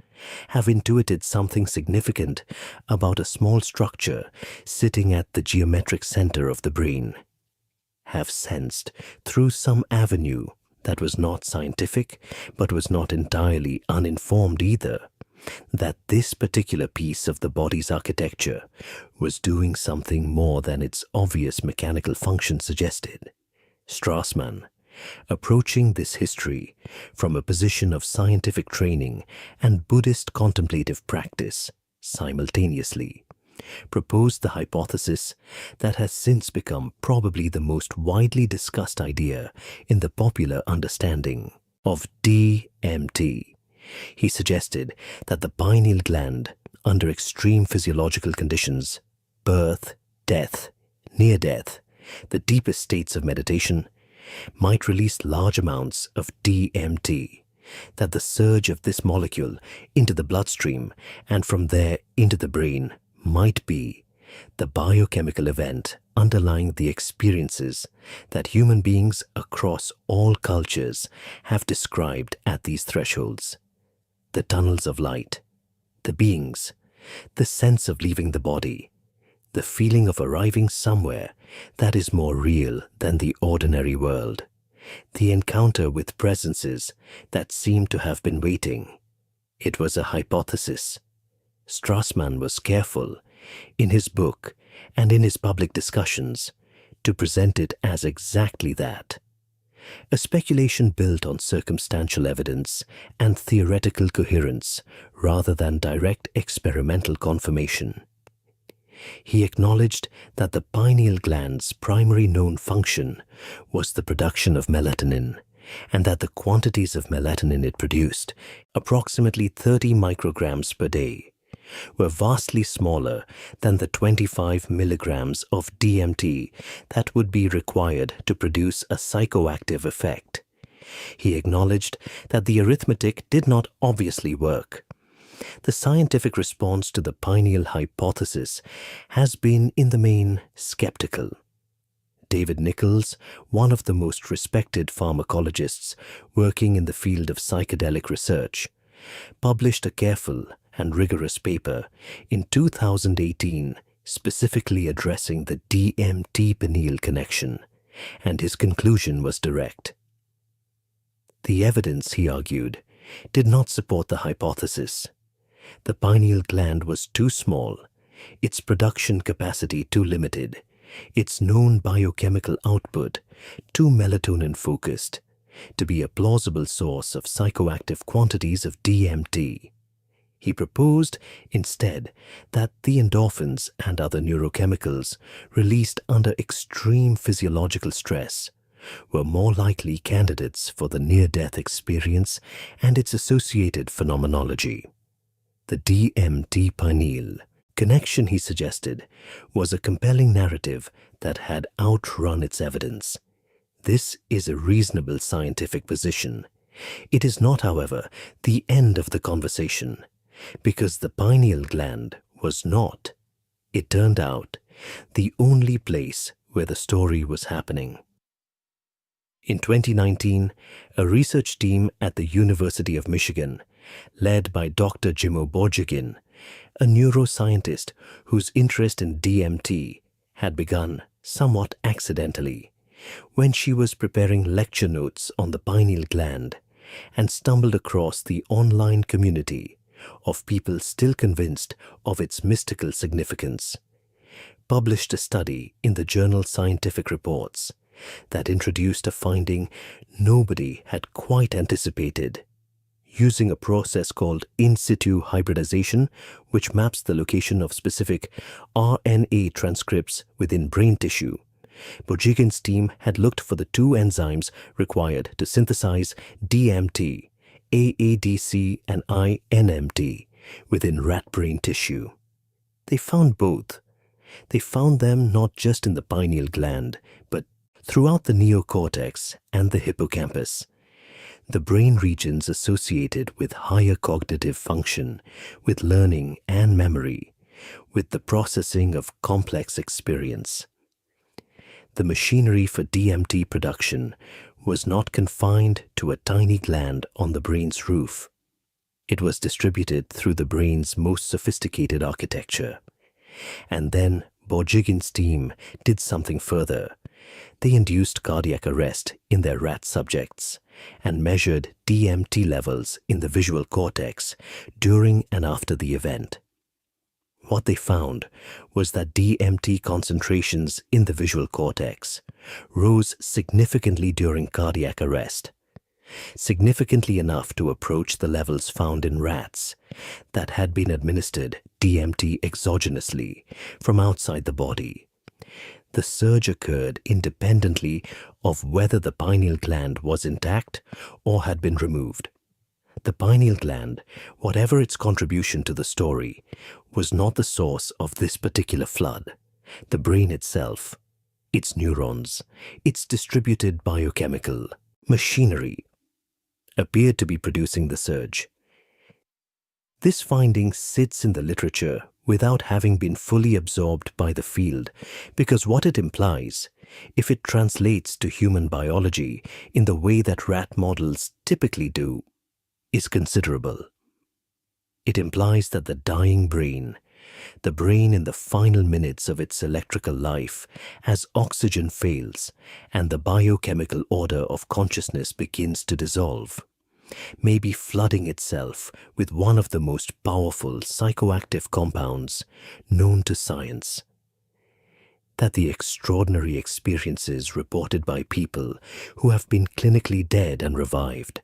have intuited something significant about a small structure sitting at the geometric center of the brain, have sensed through some avenue that was not scientific but was not entirely uninformed either, that this particular piece of the body's architecture was doing something more than its obvious mechanical function suggested. Strassman, approaching this history from a position of scientific training and Buddhist contemplative practice simultaneously, proposed the hypothesis that has since become probably the most widely discussed idea in the popular understanding of DMT. He suggested that the pineal gland, under extreme physiological conditions, birth, death, near death, the deepest states of meditation, might release large amounts of DMT, that the surge of this molecule into the bloodstream and from there into the brain might be the biochemical event underlying the experiences that human beings across all cultures have described at these thresholds. The tunnels of light, the beings, the sense of leaving the body, the feeling of arriving somewhere that is more real than the ordinary world, the encounter with presences that seem to have been waiting. It was a hypothesis. Strassman was careful, in his book and in his public discussions, to present it as exactly that. A speculation built on circumstantial evidence and theoretical coherence rather than direct experimental confirmation. He acknowledged that the pineal gland's primary known function was the production of melatonin, and that the quantities of melatonin it produced, approximately 30 micrograms per day, were vastly smaller than the 25 milligrams of DMT that would be required to produce a psychoactive effect. He acknowledged that the arithmetic did not obviously work. The scientific response to the pineal hypothesis has been, in the main, skeptical. David Nichols, one of the most respected pharmacologists working in the field of psychedelic research, published a careful and rigorous paper in 2018 specifically addressing the DMT-pineal connection, and his conclusion was direct. The evidence, he argued, did not support the hypothesis. The pineal gland was too small, its production capacity too limited, its known biochemical output too melatonin-focused to be a plausible source of psychoactive quantities of DMT. He proposed, instead, that the endorphins and other neurochemicals released under extreme physiological stress were more likely candidates for the near-death experience and its associated phenomenology. The DMT pineal connection, he suggested, was a compelling narrative that had outrun its evidence. This is a reasonable scientific position. It is not, however, the end of the conversation, because the pineal gland was not, it turned out, the only place where the story was happening. In 2019, a research team at the University of Michigan, led by Dr. Jimo Borjigin, a neuroscientist whose interest in DMT had begun somewhat accidentally when she was preparing lecture notes on the pineal gland and stumbled across the online community of people still convinced of its mystical significance, published a study in the journal Scientific Reports that introduced a finding nobody had quite anticipated. Using a process called in situ hybridization, which maps the location of specific RNA transcripts within brain tissue, Borjigin's team had looked for the two enzymes required to synthesize DMT, AADC and INMT, within rat brain tissue. They found both. They found them not just in the pineal gland, but throughout the neocortex and the hippocampus, the brain regions associated with higher cognitive function, with learning and memory, with the processing of complex experience. The machinery for DMT production was not confined to a tiny gland on the brain's roof. It was distributed through the brain's most sophisticated architecture. And then Borjigin's team did something further. They induced cardiac arrest in their rat subjects and measured DMT levels in the visual cortex during and after the event. What they found was that DMT concentrations in the visual cortex rose significantly during cardiac arrest, significantly enough to approach the levels found in rats that had been administered DMT exogenously from outside the body. The surge occurred independently of whether the pineal gland was intact or had been removed. The pineal gland, whatever its contribution to the story, was not the source of this particular flood. The brain itself, its neurons, its distributed biochemical machinery, appeared to be producing the surge. This finding sits in the literature without having been fully absorbed by the field, because what it implies, if it translates to human biology in the way that rat models typically do, is considerable. It implies that the dying brain, the brain in the final minutes of its electrical life, as oxygen fails and the biochemical order of consciousness begins to dissolve, may be flooding itself with one of the most powerful psychoactive compounds known to science. That the extraordinary experiences reported by people who have been clinically dead and revived,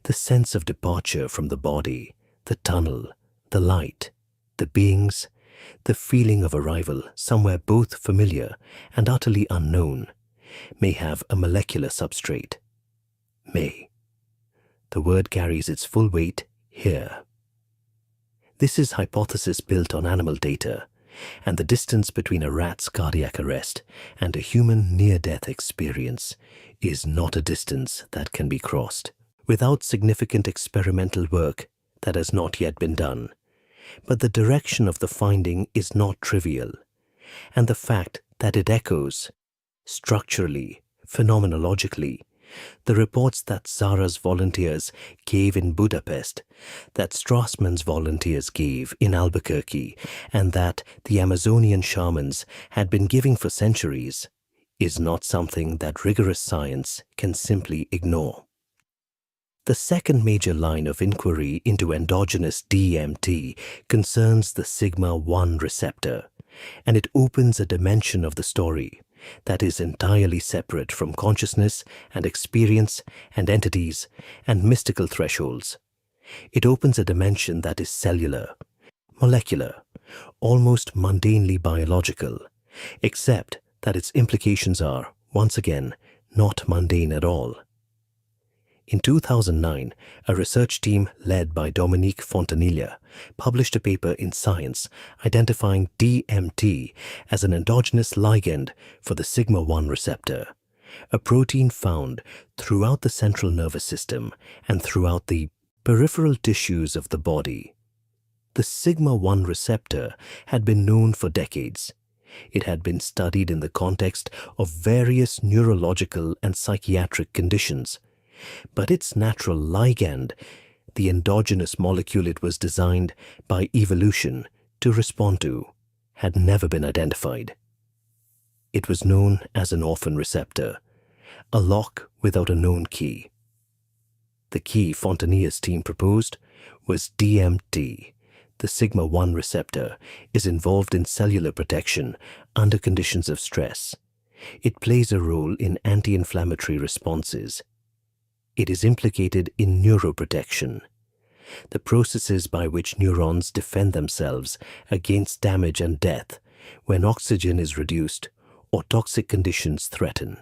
the sense of departure from the body, the tunnel, the light, the beings, the feeling of arrival somewhere both familiar and utterly unknown, may have a molecular substrate. May. The word carries its full weight here. This is hypothesis built on animal data, and the distance between a rat's cardiac arrest and a human near-death experience is not a distance that can be crossed without significant experimental work that has not yet been done. But the direction of the finding is not trivial, and the fact that it echoes, structurally, phenomenologically, the reports that Zara's volunteers gave in Budapest, that Strassman's volunteers gave in Albuquerque, and that the Amazonian shamans had been giving for centuries, is not something that rigorous science can simply ignore. The second major line of inquiry into endogenous DMT concerns the sigma-1 receptor, and it opens a dimension of the story that is entirely separate from consciousness and experience and entities and mystical thresholds. It opens a dimension that is cellular, molecular, almost mundanely biological, except that its implications are, once again, not mundane at all. In 2009, a research team led by Dominique Fontanilla published a paper in Science identifying DMT as an endogenous ligand for the sigma-1 receptor, a protein found throughout the central nervous system and throughout the peripheral tissues of the body. The sigma-1 receptor had been known for decades. It had been studied in the context of various neurological and psychiatric conditions. But its natural ligand, the endogenous molecule it was designed by evolution to respond to, had never been identified. It was known as an orphan receptor, a lock without a known key. The key Fontanilla's team proposed was DMT. The sigma-1 receptor is involved in cellular protection under conditions of stress. It plays a role in anti-inflammatory responses. It is implicated in neuroprotection, the processes by which neurons defend themselves against damage and death when oxygen is reduced or toxic conditions threaten.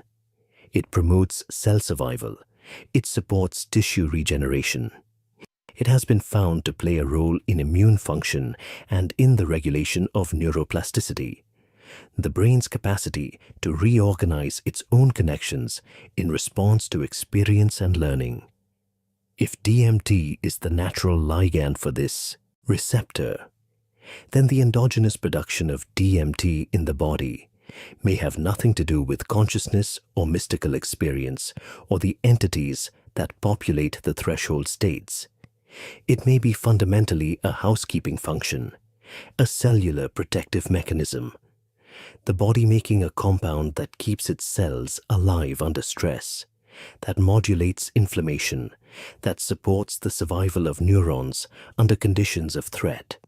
It promotes cell survival. It supports tissue regeneration. It has been found to play a role in immune function and in the regulation of neuroplasticity, the brain's capacity to reorganize its own connections in response to experience and learning. If DMT is the natural ligand for this receptor, then the endogenous production of DMT in the body may have nothing to do with consciousness or mystical experience or the entities that populate the threshold states. It may be fundamentally a housekeeping function, a cellular protective mechanism, the body making a compound that keeps its cells alive under stress, that modulates inflammation, that supports the survival of neurons under conditions of threat.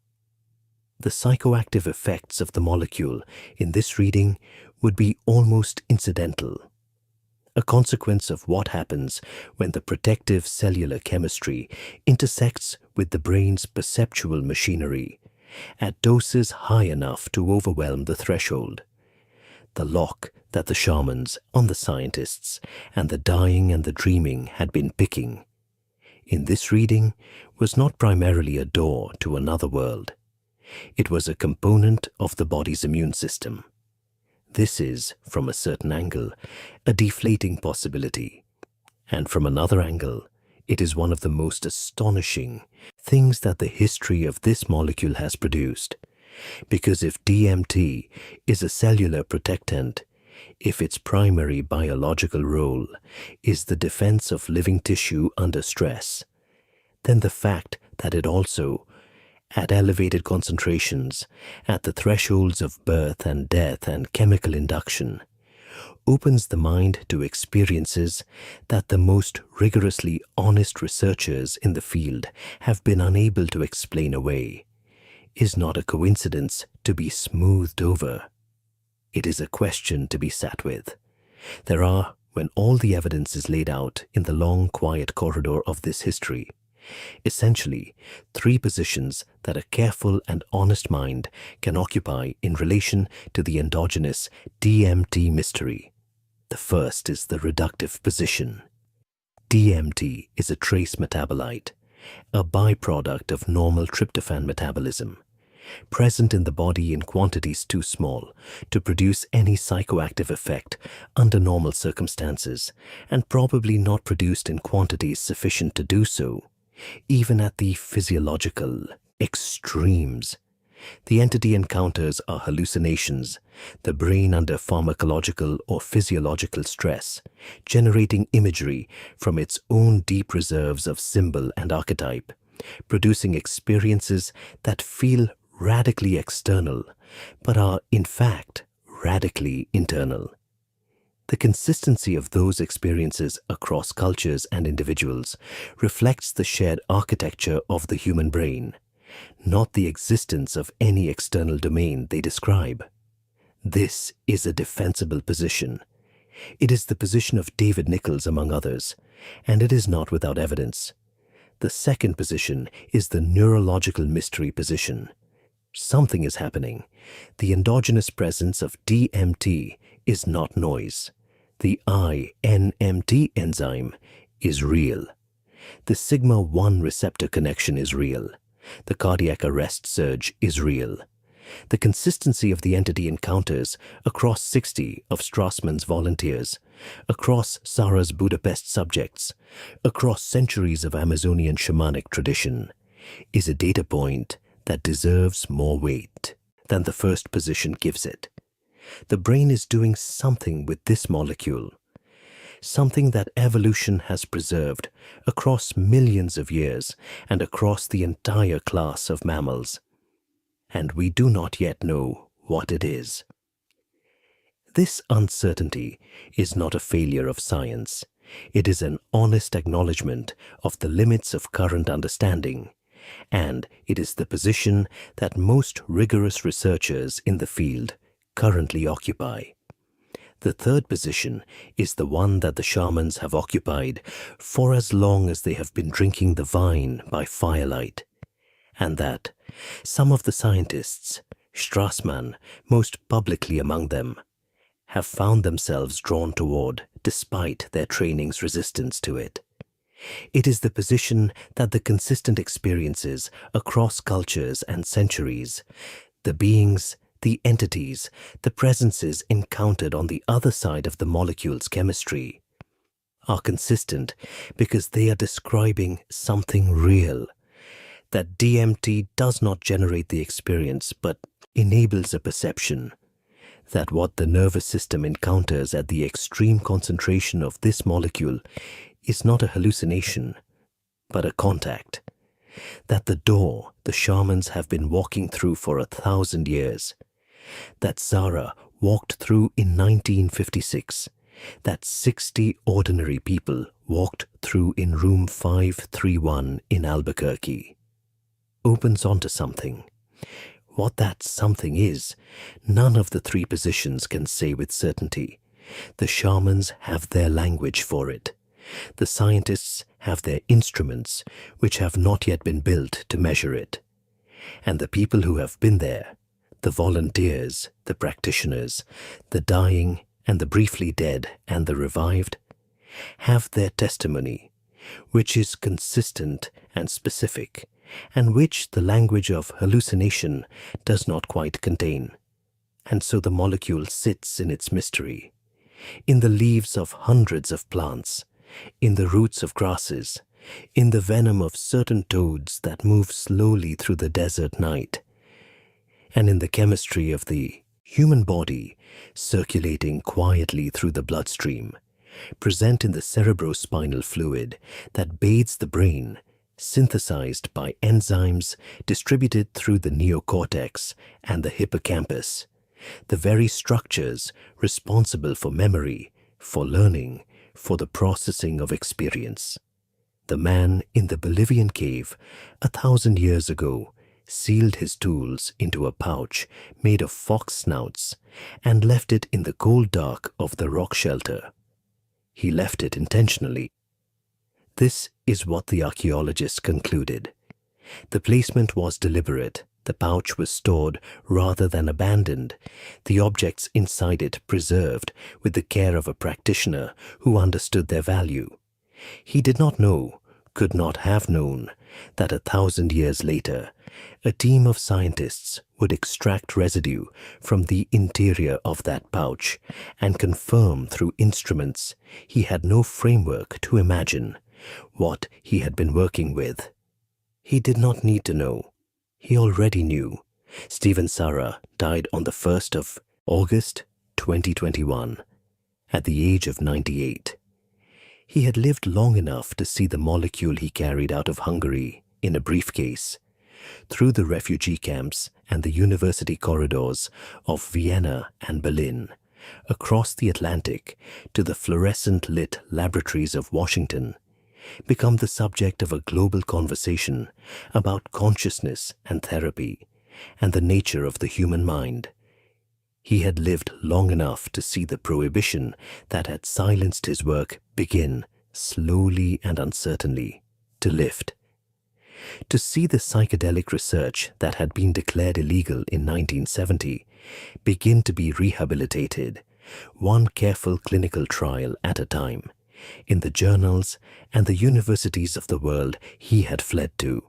The psychoactive effects of the molecule in this reading would be almost incidental, a consequence of what happens when the protective cellular chemistry intersects with the brain's perceptual machinery at doses high enough to overwhelm the threshold, the lock that the shamans, on the scientists, and the dying and the dreaming had been picking. In this reading was not primarily a door to another world. It was a component of the body's immune system. This is, from a certain angle, a deflating possibility, and from another angle, it is one of the most astonishing things that the history of this molecule has produced. Because if DMT is a cellular protectant, if its primary biological role is the defense of living tissue under stress, then the fact that it also, at elevated concentrations, at the thresholds of birth and death and chemical induction, opens the mind to experiences that the most rigorously honest researchers in the field have been unable to explain away, is not a coincidence to be smoothed over. It is a question to be sat with. There are, when all the evidence is laid out in the long, quiet corridor of this history, essentially three positions that a careful and honest mind can occupy in relation to the endogenous DMT mystery. The first is the reductive position. DMT is a trace metabolite, a byproduct of normal tryptophan metabolism. present in the body in quantities too small to produce any psychoactive effect under normal circumstances, and probably not produced in quantities sufficient to do so, even at the physiological extremes. The entity encounters are hallucinations, the brain under pharmacological or physiological stress, generating imagery from its own deep reserves of symbol and archetype, producing experiences that feel radically external, but are in fact radically internal. The consistency of those experiences across cultures and individuals reflects the shared architecture of the human brain, not the existence of any external domain they describe. This is a defensible position. It is the position of David Nichols, among others, and it is not without evidence. The second position is the neurological mystery position. Something is happening. The endogenous presence of DMT is not noise. The INMT enzyme is real. The sigma-1 receptor connection is real. The cardiac arrest surge is real. The consistency of the entity encounters across 60 of Strassman's volunteers, across Sarah's Budapest subjects, across centuries of Amazonian shamanic tradition, is a data point that deserves more weight than the first position gives it. The brain is doing something with this molecule, something that evolution has preserved across millions of years and across the entire class of mammals. And we do not yet know what it is. This uncertainty is not a failure of science. It is an honest acknowledgement of the limits of current understanding, and it is the position that most rigorous researchers in the field currently occupy. The third position is the one that the shamans have occupied for as long as they have been drinking the vine by firelight, and that some of the scientists, Strassman most publicly among them, have found themselves drawn toward despite their training's resistance to it. It is the position that the consistent experiences across cultures and centuries, the beings, the entities, the presences encountered on the other side of the molecule's chemistry, are consistent because they are describing something real, that DMT does not generate the experience but enables a perception, that what the nervous system encounters at the extreme concentration of this molecule is not a hallucination, but a contact, that the door the shamans have been walking through for 1,000 years, that Zara walked through in 1956, that 60 ordinary people walked through in room 531 in Albuquerque, opens onto something. What that something is, none of the three positions can say with certainty. The shamans have their language for it. The scientists have their instruments, which have not yet been built to measure it. And the people who have been there, the volunteers, the practitioners, the dying and the briefly dead and the revived, have their testimony, which is consistent and specific, and which the language of hallucination does not quite contain. And so the molecule sits in its mystery, in the leaves of hundreds of plants, in the roots of grasses, in the venom of certain toads that move slowly through the desert night, and in the chemistry of the human body circulating quietly through the bloodstream, present in the cerebrospinal fluid that bathes the brain, synthesized by enzymes distributed through the neocortex and the hippocampus, the very structures responsible for memory, for learning, for the processing of experience. The man in the Bolivian cave 1,000 years ago sealed his tools into a pouch made of fox snouts and left it in the cold dark of the rock shelter. He left it intentionally. This is what the archaeologists concluded. The placement was deliberate. The pouch was stored rather than abandoned, the objects inside it preserved with the care of a practitioner who understood their value. He did not know, could not have known that 1,000 years later, a team of scientists would extract residue from the interior of that pouch and confirm through instruments he had no framework to imagine what he had been working with. He did not need to know. He already knew. Stephen Sarah died on the 1st of August 2021 at the age of 98. He had lived long enough to see the molecule he carried out of Hungary in a briefcase, through the refugee camps and the university corridors of Vienna and Berlin, across the Atlantic to the fluorescent-lit laboratories of Washington, become the subject of a global conversation about consciousness and therapy and the nature of the human mind. He had lived long enough to see the prohibition that had silenced his work begin, slowly and uncertainly, to lift. To see the psychedelic research that had been declared illegal in 1970 begin to be rehabilitated, one careful clinical trial at a time, in the journals and the universities of the world he had fled to.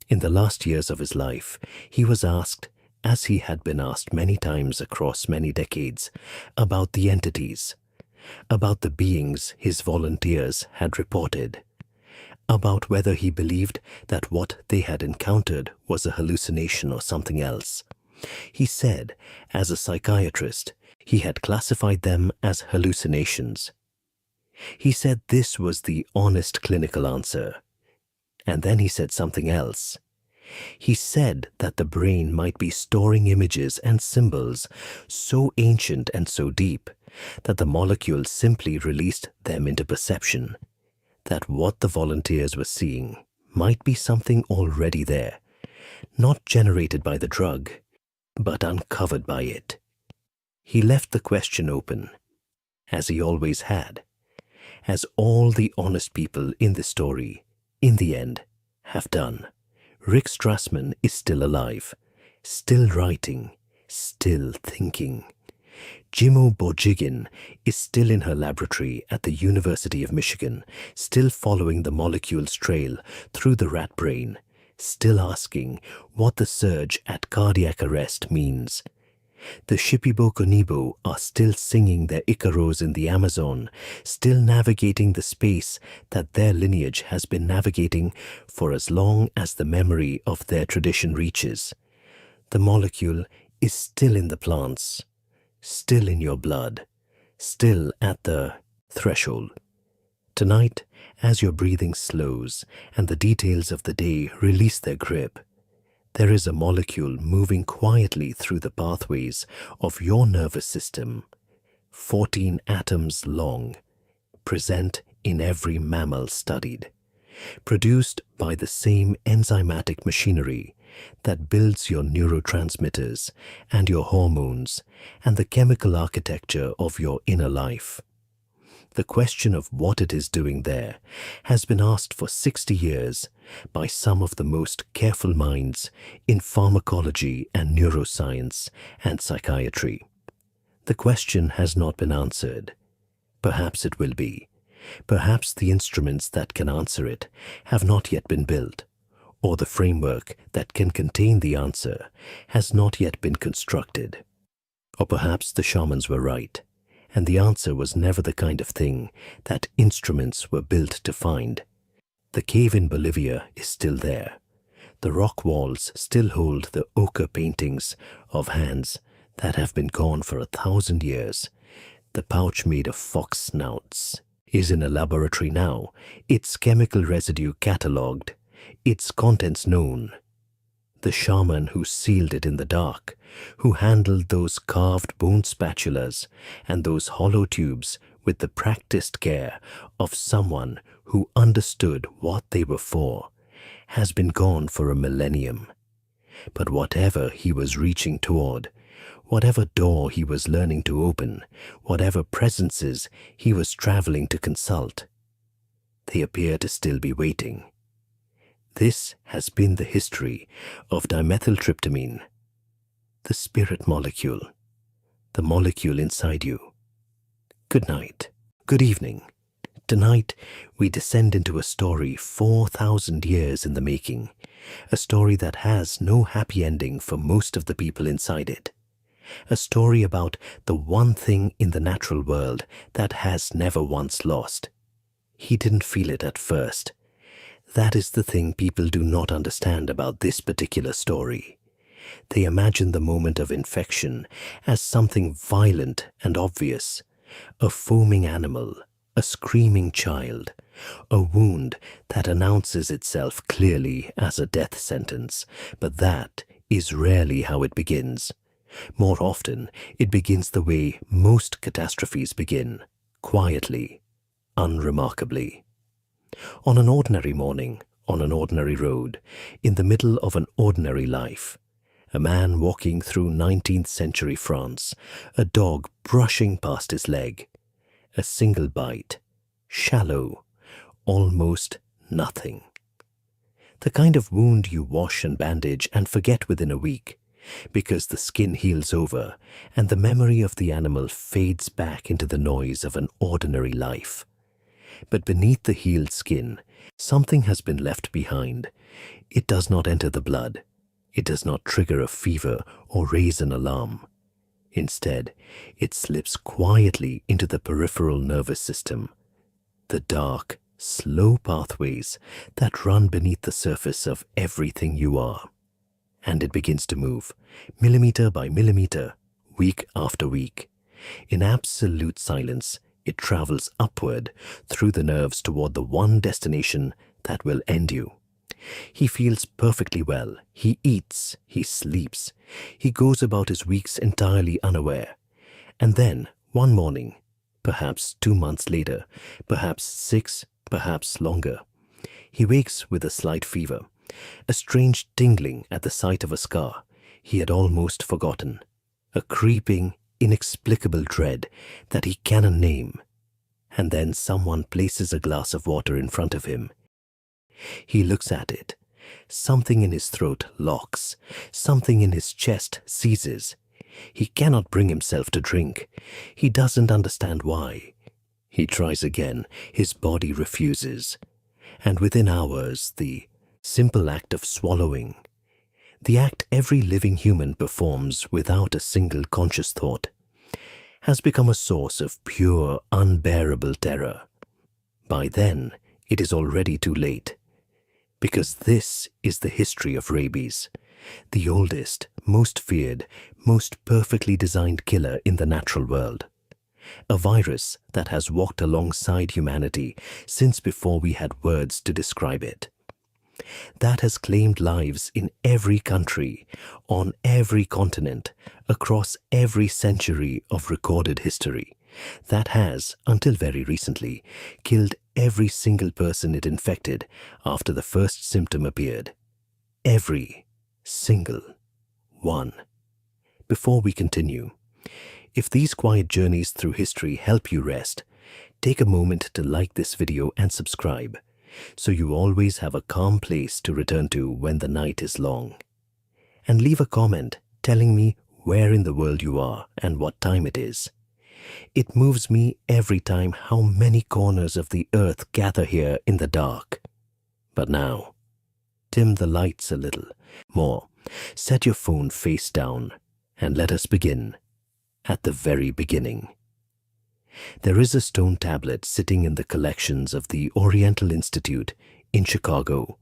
In the last years of his life, he was asked, as he had been asked many times across many decades, about the entities, about the beings his volunteers had reported, about whether he believed that what they had encountered was a hallucination or something else. He said, as a psychiatrist, he had classified them as hallucinations. He said this was the honest clinical answer. And then he said something else. He said that the brain might be storing images and symbols so ancient and so deep that the molecule simply released them into perception, that what the volunteers were seeing might be something already there, not generated by the drug, but uncovered by it. He left the question open, as he always had, as all the honest people in the story, in the end, have done. Rick Strassman is still alive, still writing, still thinking. Jimo Borjigin is still in her laboratory at the University of Michigan, still following the molecule's trail through the rat brain, still asking what the surge at cardiac arrest means. The Shipibo Konibo are still singing their Icaros in the Amazon, still navigating the space that their lineage has been navigating for as long as the memory of their tradition reaches. The molecule is still in the plants, still in your blood, still at the threshold. Tonight, as your breathing slows and the details of the day release their grip, there is a molecule moving quietly through the pathways of your nervous system, 14 atoms long, present in every mammal studied, produced by the same enzymatic machinery that builds your neurotransmitters and your hormones and the chemical architecture of your inner life. The question of what it is doing there has been asked for 60 years by some of the most careful minds in pharmacology and neuroscience and psychiatry. The question has not been answered. Perhaps it will be. Perhaps the instruments that can answer it have not yet been built, or the framework that can contain the answer has not yet been constructed. Or perhaps the shamans were right, and the answer was never the kind of thing that instruments were built to find. The cave in Bolivia is still there. The rock walls still hold the ochre paintings of hands that have been gone for 1,000 years. The pouch made of fox snouts is in a laboratory now, its chemical residue catalogued, its contents known. The shaman who sealed it in the dark, who handled those carved bone spatulas and those hollow tubes with the practiced care of someone who understood what they were for, has been gone for a millennium. But whatever he was reaching toward, whatever door he was learning to open, whatever presences he was traveling to consult, they appear to still be waiting. This has been the history of dimethyltryptamine, the spirit molecule, the molecule inside you. Good night, good evening, Tonight, we descend into a story 4,000 years in the making, a story that has no happy ending for most of the people inside it. A story about the one thing in the natural world that has never once lost. He didn't feel it at first. That is the thing people do not understand about this particular story. They imagine the moment of infection as something violent and obvious, a foaming animal, a screaming child, a wound that announces itself clearly as a death sentence, but that is rarely how it begins. More often, it begins the way most catastrophes begin, quietly, unremarkably. On an ordinary morning, on an ordinary road, in the middle of an ordinary life, a man walking through 19th century France, a dog brushing past his leg, a single bite, shallow, almost nothing. The kind of wound you wash and bandage and forget within a week, because the skin heals over and the memory of the animal fades back into the noise of an ordinary life. But beneath the healed skin, something has been left behind. It does not enter the blood. It does not trigger a fever or raise an alarm. Instead, it slips quietly into the peripheral nervous system, the dark, slow pathways that run beneath the surface of everything you are. And it begins to move, millimeter by millimeter, week after week. In absolute silence, it travels upward through the nerves toward the one destination that will end you. He feels perfectly well. He eats. He sleeps. He goes about his weeks entirely unaware. And then, one morning, perhaps 2 months later, perhaps 6, perhaps longer, he wakes with a slight fever, a strange tingling at the sight of a scar he had almost forgotten, a creeping, inexplicable dread that he cannot name. And then someone places a glass of water in front of him. He looks at it. Something in his throat locks. Something in his chest seizes. He cannot bring himself to drink. He doesn't understand why. He tries again. His body refuses. And within hours, the simple act of swallowing, the act every living human performs without a single conscious thought, has become a source of pure, unbearable terror. By then, it is already too late. Because this is the history of rabies, the oldest, most feared, most perfectly designed killer in the natural world. A virus that has walked alongside humanity since before we had words to describe it. That has claimed lives in every country, on every continent, across every century of recorded history. That has, until very recently, killed every single person it infected after the first symptom appeared. Every single one. Before we continue, if these quiet journeys through history help you rest, take a moment to like this video and subscribe, so you always have a calm place to return to when the night is long. And leave a comment telling me where in the world you are and what time it is. It moves me every time how many corners of the earth gather here in the dark. But now, dim the lights a little more, set your phone face down, and let us begin at the very beginning. There is a stone tablet sitting in the collections of the Oriental Institute in Chicago.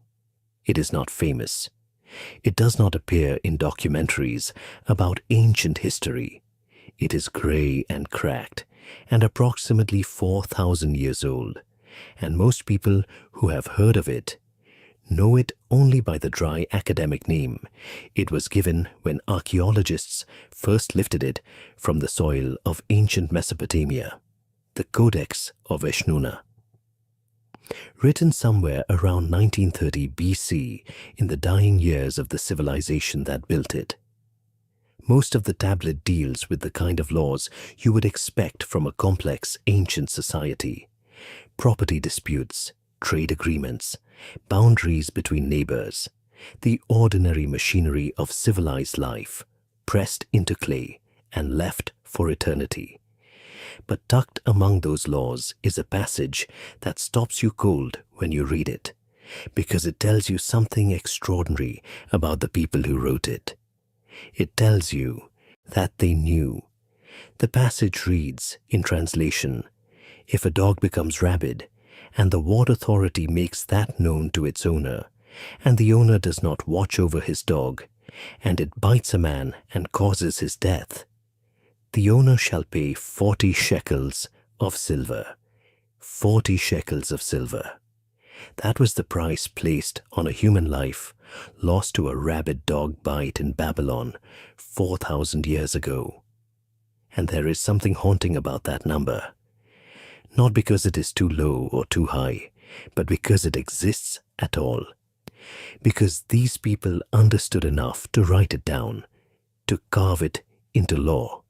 It is not famous. It does not appear in documentaries about ancient history. It is gray and cracked and approximately 4,000 years old, and most people who have heard of it know it only by the dry academic name it was given when archaeologists first lifted it from the soil of ancient Mesopotamia, the Codex of Eshnunna. Written somewhere around 1930 BC in the dying years of the civilization that built it. Most of the tablet deals with the kind of laws you would expect from a complex ancient society. Property disputes, trade agreements, boundaries between neighbors, the ordinary machinery of civilized life, pressed into clay and left for eternity. But tucked among those laws is a passage that stops you cold when you read it, because it tells you something extraordinary about the people who wrote it. It tells you that they knew. The passage reads, in translation, "If a dog becomes rabid, and the ward authority makes that known to its owner, and the owner does not watch over his dog, and it bites a man and causes his death, the owner shall pay 40 shekels of silver." 40 shekels of silver. That was the price placed on a human life lost to a rabid dog bite in Babylon 4,000 years ago. And there is something haunting about that number. Not because it is too low or too high, but because it exists at all. Because these people understood enough to write it down, to carve it into law.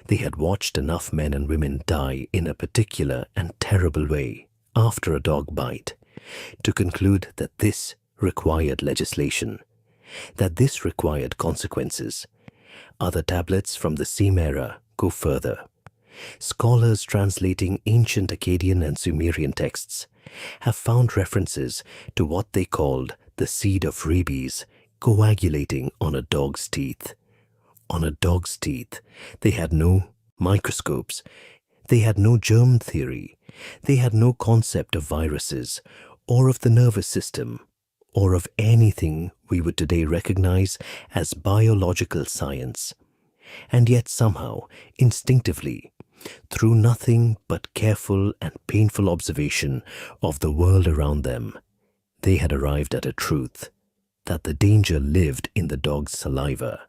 They had watched enough men and women die in a particular and terrible way after a dog bite to conclude that this required legislation, that this required consequences. Other tablets from the same era go further. Scholars translating ancient Akkadian and Sumerian texts have found references to what they called the seed of rabies coagulating on a dog's teeth. On a dog's teeth. They had no microscopes. They had no germ theory. They had no concept of viruses or of the nervous system or of anything we would today recognize as biological science. And yet somehow, instinctively, through nothing but careful and painful observation of the world around them, they had arrived at a truth, that the danger lived in the dog's saliva,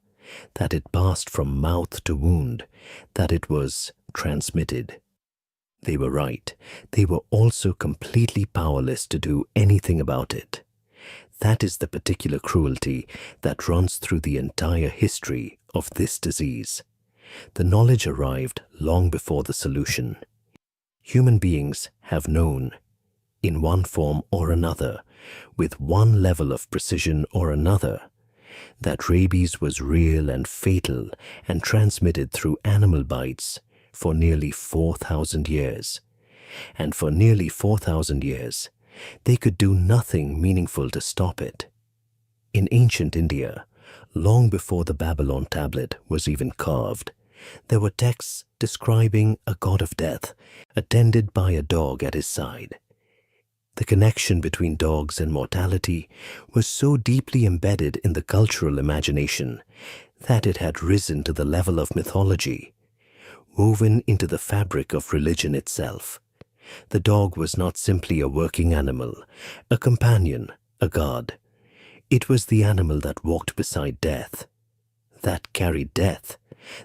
that it passed from mouth to wound, that it was transmitted. They were right. They were also completely powerless to do anything about it. That is the particular cruelty that runs through the entire history of this disease. The knowledge arrived long before the solution. Human beings have known, in one form or another, with one level of precision or another, that rabies was real and fatal and transmitted through animal bites for nearly 4,000 years. And for nearly 4,000 years, they could do nothing meaningful to stop it. In ancient India, long before the Babylon tablet was even carved, there were texts describing a god of death attended by a dog at his side. The connection between dogs and mortality was so deeply embedded in the cultural imagination that it had risen to the level of mythology, woven into the fabric of religion itself. The dog was not simply a working animal, a companion, a god. It was the animal that walked beside death, that carried death,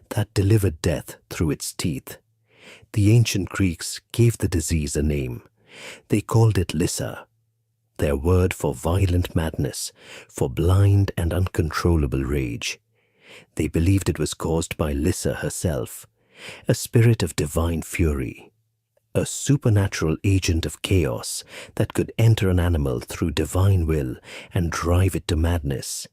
that delivered death through its teeth. The ancient Greeks gave the disease a name. They called it Lyssa, their word for violent madness, for blind and uncontrollable rage. They believed it was caused by Lyssa herself, a spirit of divine fury, a supernatural agent of chaos that could enter an animal through divine will and drive it to madness,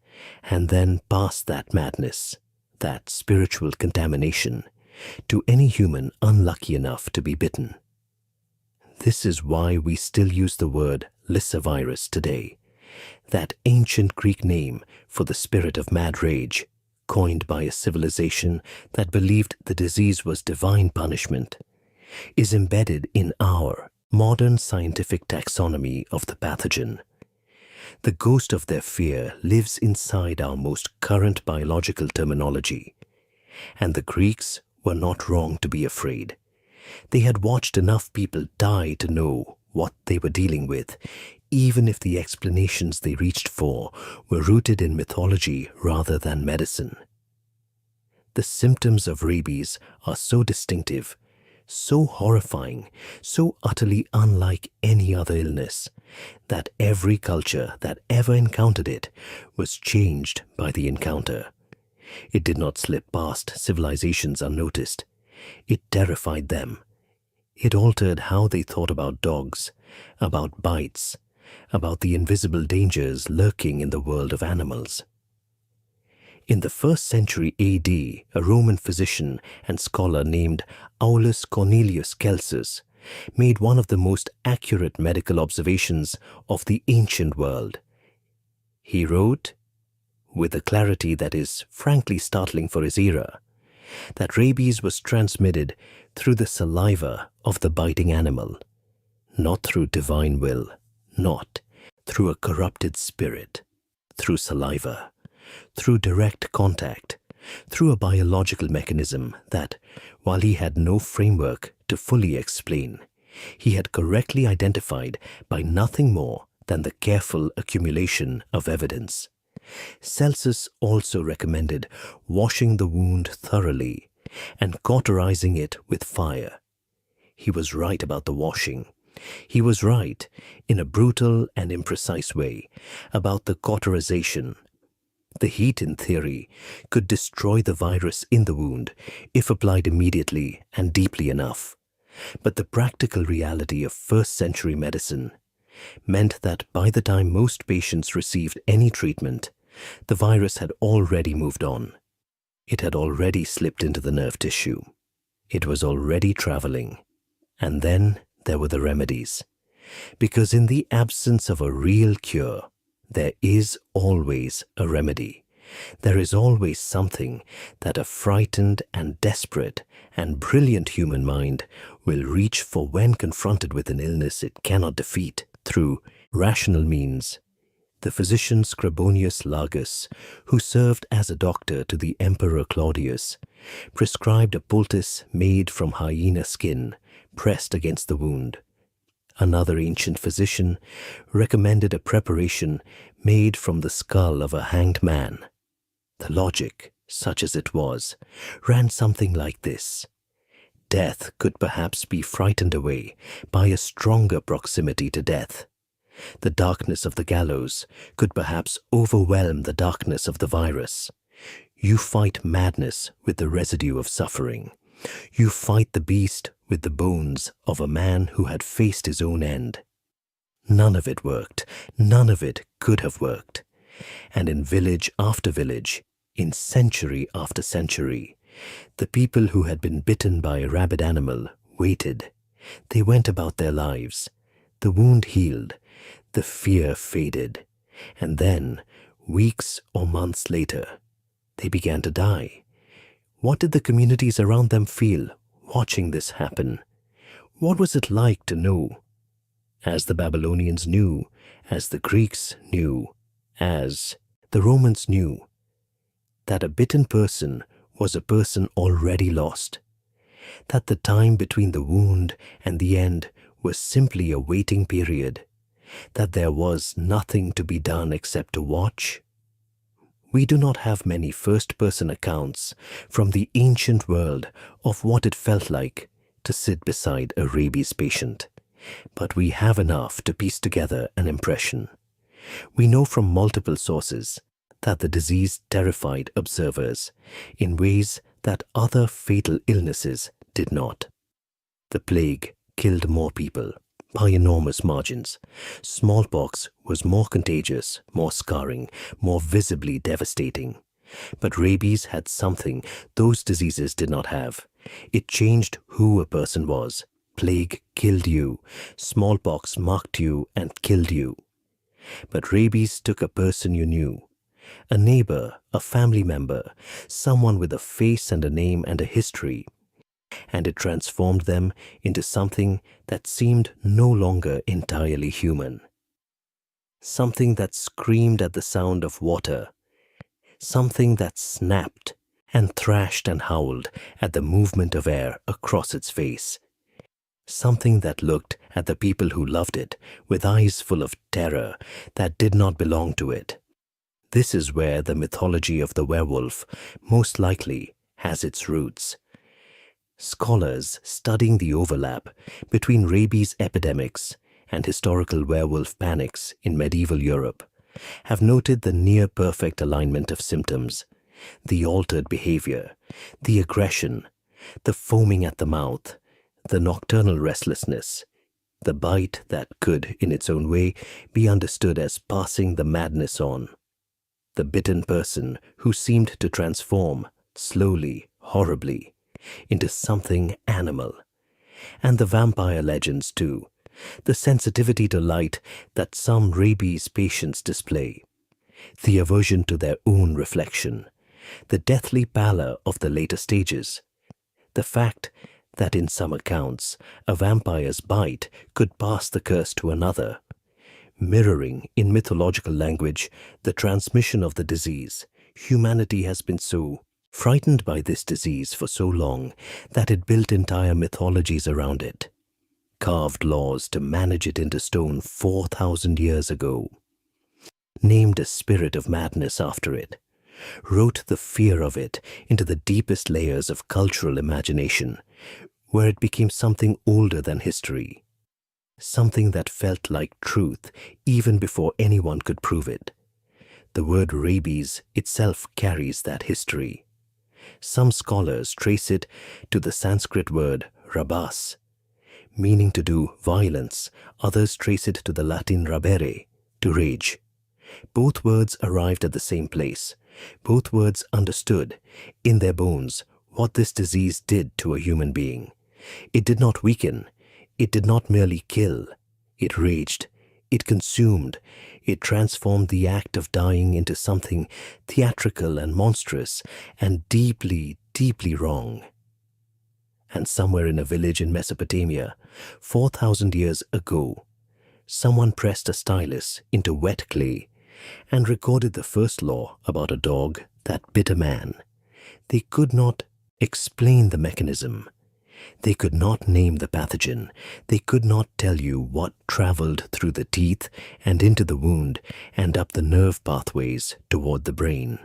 and then pass that madness, that spiritual contamination, to any human unlucky enough to be bitten. This is why we still use the word Lyssavirus today, that ancient Greek name for the spirit of mad rage, coined by a civilization that believed the disease was divine punishment, is embedded in our modern scientific taxonomy of the pathogen. The ghost of their fear lives inside our most current biological terminology, and the Greeks were not wrong to be afraid. They had watched enough people die to know what they were dealing with, even if the explanations they reached for were rooted in mythology rather than medicine. The symptoms of rabies are so distinctive, so horrifying, so utterly unlike any other illness, that every culture that ever encountered it was changed by the encounter. It did not slip past civilizations unnoticed. It terrified them. It altered how they thought about dogs, about bites, about the invisible dangers lurking in the world of animals. In the 1st century AD, a Roman physician and scholar named Aulus Cornelius Celsus made one of the most accurate medical observations of the ancient world. He wrote, with a clarity that is frankly startling for his era, that rabies was transmitted through the saliva of the biting animal, not through divine will, not through a corrupted spirit, through saliva, through direct contact, through a biological mechanism that, while he had no framework to fully explain, he had correctly identified by nothing more than the careful accumulation of evidence. Celsus also recommended washing the wound thoroughly and cauterizing it with fire. He was right about the washing. He was right, in a brutal and imprecise way, about the cauterization. The heat, in theory, could destroy the virus in the wound if applied immediately and deeply enough. But the practical reality of 1st century medicine meant that by the time most patients received any treatment, the virus had already moved on. It had already slipped into the nerve tissue. It was already traveling. And then there were the remedies. Because in the absence of a real cure, there is always a remedy. There is always something that a frightened and desperate and brilliant human mind will reach for when confronted with an illness it cannot defeat through rational means. The physician Scribonius Largus, who served as a doctor to the Emperor Claudius, prescribed a poultice made from hyena skin pressed against the wound. Another ancient physician recommended a preparation made from the skull of a hanged man. The logic, such as it was, ran something like this. Death could perhaps be frightened away by a stronger proximity to death. The darkness of the gallows could perhaps overwhelm the darkness of the virus. You fight madness with the residue of suffering. You fight the beast with the bones of a man who had faced his own end. None of it worked. None of it could have worked. And in village after village, in century after century, the people who had been bitten by a rabid animal waited. They went about their lives. The wound healed. The fear faded. And then, weeks or months later, they began to die. What did the communities around them feel watching this happen? What was it like to know, as the Babylonians knew, as the Greeks knew, as the Romans knew, that a bitten person was a person already lost, that the time between the wound and the end was simply a waiting period, that there was nothing to be done except to watch? We do not have many first-person accounts from the ancient world of what it felt like to sit beside a rabies patient, but we have enough to piece together an impression. We know from multiple sources that the disease terrified observers in ways that other fatal illnesses did not. The plague killed more people by enormous margins. Smallpox was more contagious, more scarring, more visibly devastating. But rabies had something those diseases did not have. It changed who a person was. Plague killed you. Smallpox marked you and killed you. But rabies took a person you knew. A neighbor, a family member, someone with a face and a name and a history, and it transformed them into something that seemed no longer entirely human. Something that screamed at the sound of water. Something that snapped and thrashed and howled at the movement of air across its face. Something that looked at the people who loved it with eyes full of terror that did not belong to it. This is where the mythology of the werewolf most likely has its roots. Scholars studying the overlap between rabies epidemics and historical werewolf panics in medieval Europe have noted the near-perfect alignment of symptoms, the altered behavior, the aggression, the foaming at the mouth, the nocturnal restlessness, the bite that could, in its own way, be understood as passing the madness on. the bitten person who seemed to transform, slowly, horribly, into something animal. And the vampire legends too, the sensitivity to light that some rabies patients display, the aversion to their own reflection, the deathly pallor of the later stages, the fact that in some accounts a vampire's bite could pass the curse to another, mirroring in mythological language the transmission of the disease. Humanity has been so frightened by this disease for so long that it built entire mythologies around it, carved laws to manage it into stone 4,000 years ago, named a spirit of madness after it, wrote the fear of it into the deepest layers of cultural imagination, where it became something older than history, something that felt like truth even before anyone could prove it. The word rabies itself carries that history. Some scholars trace it to the Sanskrit word rabas, meaning to do violence. Others trace it to the Latin rabere, to rage. Both words arrived at the same place. Both words understood, in their bones, what this disease did to a human being. It did not weaken. It did not merely kill. It raged. It consumed. It transformed the act of dying into something theatrical and monstrous and deeply, deeply wrong. And somewhere in a village in Mesopotamia, 4,000 years ago, someone pressed a stylus into wet clay and recorded the first law about a dog that bit a man. They could not explain the mechanism. They could not name the pathogen. They could not tell you what traveled through the teeth and into the wound and up the nerve pathways toward the brain.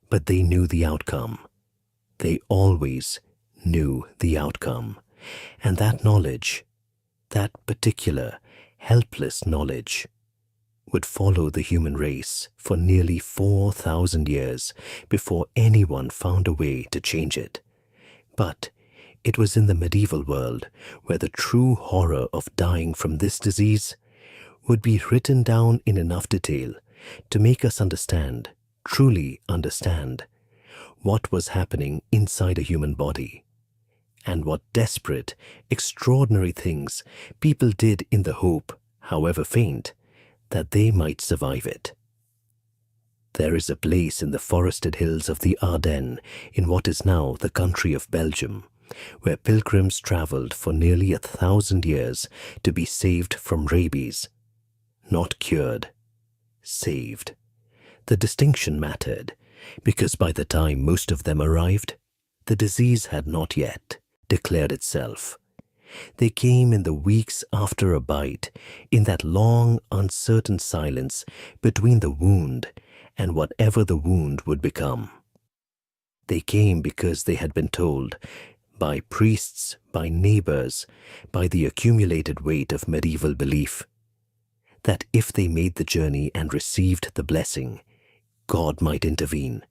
But they knew the outcome. They always knew the outcome. And that knowledge, that particular, helpless knowledge, would follow the human race for nearly 4,000 years before anyone found a way to change it. But it was in the medieval world where the true horror of dying from this disease would be written down in enough detail to make us understand, truly understand, what was happening inside a human body, and what desperate, extraordinary things people did in the hope, however faint, that they might survive it. There is a place in the forested hills of the Ardennes, in what is now the country of Belgium, where pilgrims traveled for nearly 1,000 years to be saved from rabies. Not cured, saved. The distinction mattered, because by the time most of them arrived, the disease had not yet declared itself. They came in the weeks after a bite, in that long, uncertain silence between the wound and whatever the wound would become. They came because they had been told, by priests, by neighbors, by the accumulated weight of medieval belief, that if they made the journey and received the blessing, God might intervene,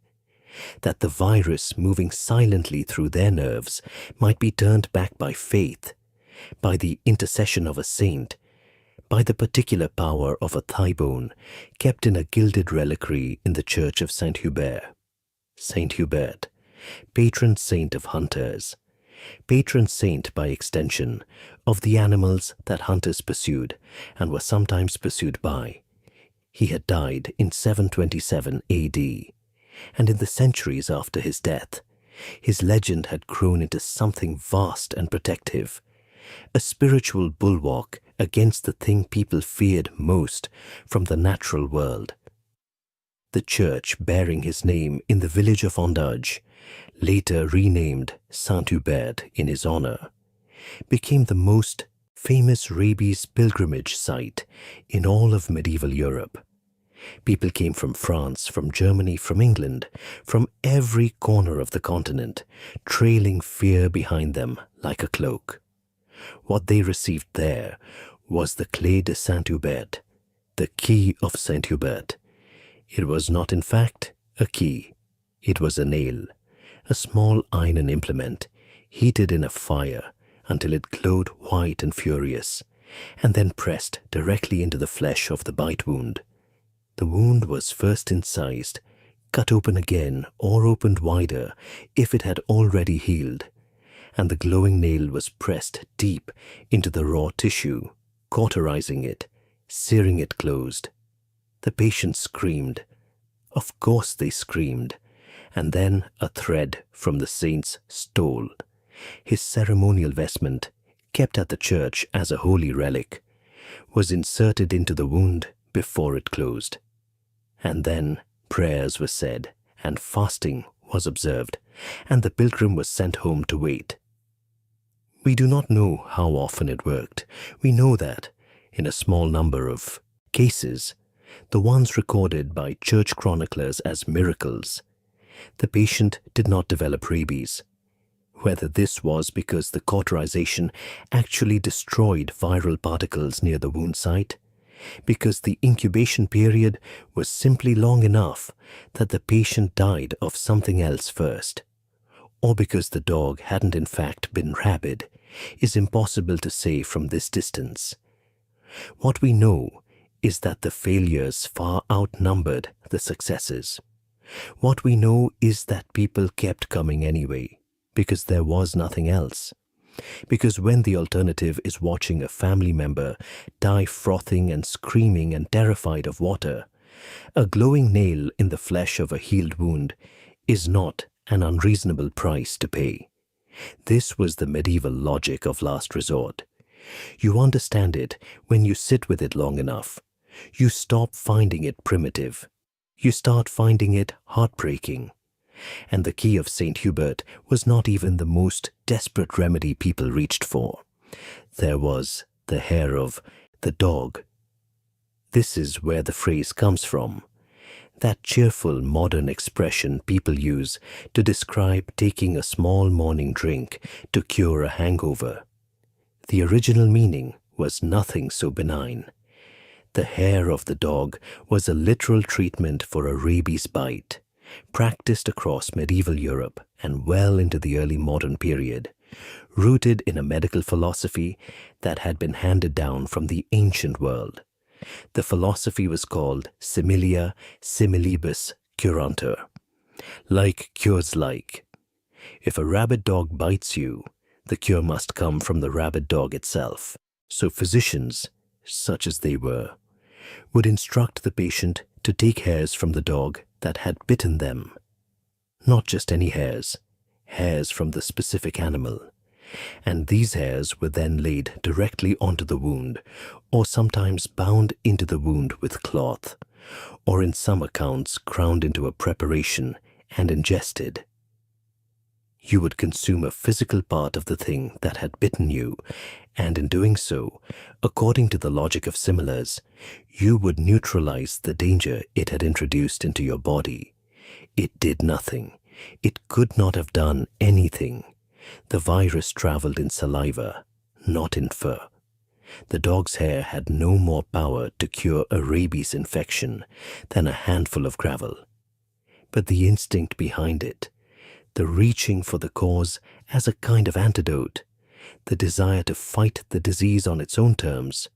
that the virus moving silently through their nerves might be turned back by faith, by the intercession of a saint, by the particular power of a thigh bone kept in a gilded reliquary in the church of Saint Hubert. Saint Hubert, patron saint of hunters, patron saint by extension of the animals that hunters pursued and were sometimes pursued by. He had died in 727 A.D., and in the centuries after his death, his legend had grown into something vast and protective, a spiritual bulwark against the thing people feared most from the natural world. The church bearing his name in the village of Ondage, later renamed Saint Hubert in his honor, became the most famous rabies pilgrimage site in all of medieval Europe. People came from France, from Germany, from England, from every corner of the continent, trailing fear behind them like a cloak. What they received there was the clé de Saint Hubert, the key of Saint Hubert. It was not, in fact, a key. It was a nail, a small iron implement, heated in a fire until it glowed white and furious, and then pressed directly into the flesh of the bite wound. The wound was first incised, cut open again or opened wider if it had already healed, and the glowing nail was pressed deep into the raw tissue, cauterizing it, searing it closed. The patient screamed. Of course they screamed. And then a thread from the saint's stole, his ceremonial vestment, kept at the church as a holy relic, was inserted into the wound before it closed. And then prayers were said, and fasting was observed, and the pilgrim was sent home to wait. We do not know how often it worked. We know that, in a small number of cases, the ones recorded by church chroniclers as miracles, the patient did not develop rabies. Whether this was because the cauterization actually destroyed viral particles near the wound site, because the incubation period was simply long enough that the patient died of something else first, or because the dog hadn't in fact been rabid, is impossible to say from this distance. What we know is that the failures far outnumbered the successes. What we know is that people kept coming anyway, because there was nothing else. Because when the alternative is watching a family member die frothing and screaming and terrified of water, a glowing nail in the flesh of a healed wound is not an unreasonable price to pay. This was the medieval logic of last resort. You understand it when you sit with it long enough. You stop finding it primitive. You start finding it heartbreaking. And the key of St. Hubert was not even the most desperate remedy people reached for. There was the hair of the dog. This is where the phrase comes from. That cheerful modern expression people use to describe taking a small morning drink to cure a hangover. The original meaning was nothing so benign. The hair of the dog was a literal treatment for a rabies bite, practiced across medieval Europe and well into the early modern period, rooted in a medical philosophy that had been handed down from the ancient world. The philosophy was called similia similibus curantur, like cures like. If a rabid dog bites you, the cure must come from the rabid dog itself. So physicians, such as they were, would instruct the patient to take hairs from the dog that had bitten them. Not just any hairs, hairs from the specific animal. And these hairs were then laid directly onto the wound, or sometimes bound into the wound with cloth, or in some accounts ground into a preparation and ingested. You would consume a physical part of the thing that had bitten you, and in doing so, according to the logic of similars, you would neutralize the danger it had introduced into your body. It did nothing. It could not have done anything. The virus traveled in saliva, not in fur. The dog's hair had no more power to cure a rabies infection than a handful of gravel. But the instinct behind it, the reaching for the cause as a kind of antidote, the desire to fight the disease on its own terms,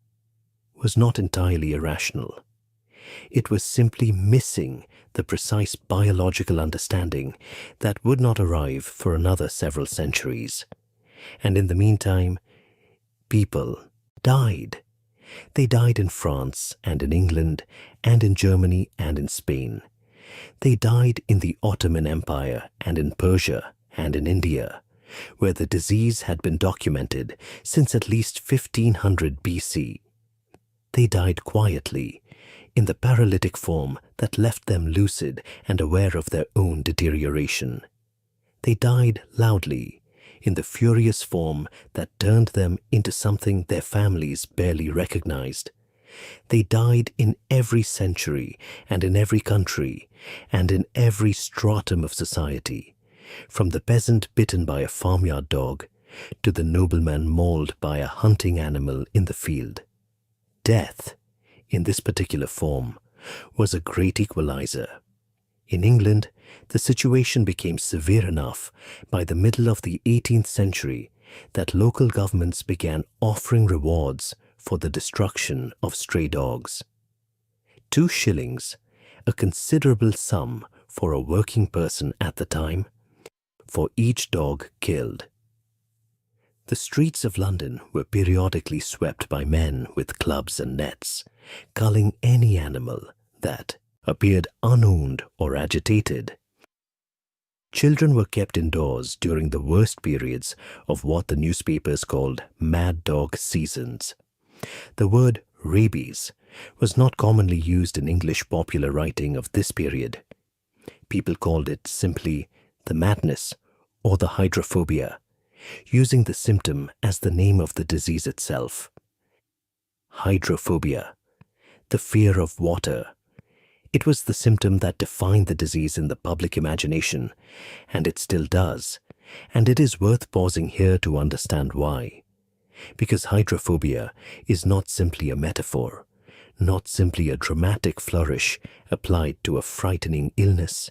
was not entirely irrational. It was simply missing the precise biological understanding that would not arrive for another several centuries. And in the meantime, people died. They died in France and in England and in Germany and in Spain. They died in the Ottoman Empire and in Persia and in India, where the disease had been documented since at least 1500 BC. They died quietly, in the paralytic form that left them lucid and aware of their own deterioration. They died loudly, in the furious form that turned them into something their families barely recognized. They died in every century and in every country and in every stratum of society, from the peasant bitten by a farmyard dog to the nobleman mauled by a hunting animal in the field. Death, in this particular form, was a great equalizer. In England, the situation became severe enough by the middle of the 18th century that local governments began offering rewards for the destruction of stray dogs. 2 shillings, a considerable sum for a working person at the time, for each dog killed. The streets of London were periodically swept by men with clubs and nets, culling any animal that appeared unowned or agitated. Children were kept indoors during the worst periods of what the newspapers called mad dog seasons. The word rabies was not commonly used in English popular writing of this period. People called it simply the madness or the hydrophobia, using the symptom as the name of the disease itself. Hydrophobia, the fear of water. It was the symptom that defined the disease in the public imagination, and it still does, and it is worth pausing here to understand why. Because hydrophobia is not simply a metaphor, not simply a dramatic flourish applied to a frightening illness.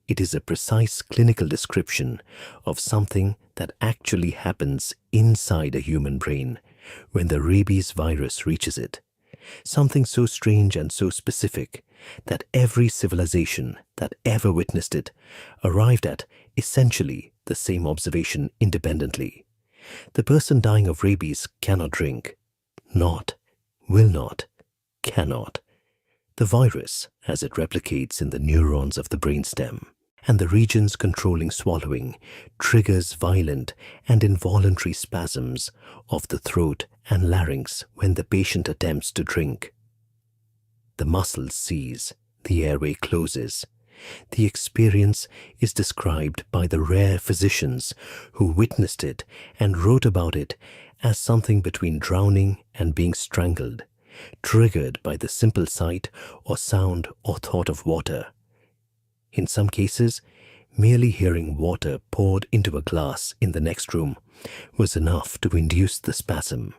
It is a precise clinical description of something that actually happens inside a human brain when the rabies virus reaches it. Something so strange and so specific that every civilization that ever witnessed it arrived at essentially the same observation independently. The person dying of rabies cannot drink. Not, will not, cannot. The virus, as it replicates in the neurons of the brainstem and the regions controlling swallowing, triggers violent and involuntary spasms of the throat and larynx when the patient attempts to drink. The muscles seize, the airway closes. The experience is described by the rare physicians who witnessed it and wrote about it as something between drowning and being strangled, triggered by the simple sight or sound or thought of water. In some cases, merely hearing water poured into a glass in the next room was enough to induce the spasm.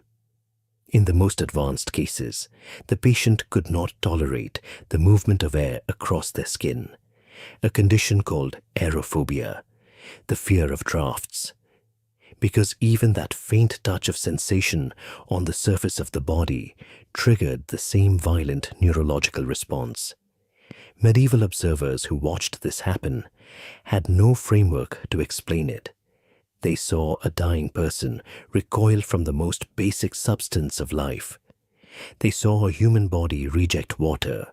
In the most advanced cases, the patient could not tolerate the movement of air across their skin, a condition called aerophobia, the fear of drafts. Because even that faint touch of sensation on the surface of the body triggered the same violent neurological response. Medieval observers who watched this happen had no framework to explain it. They saw a dying person recoil from the most basic substance of life. They saw a human body reject water,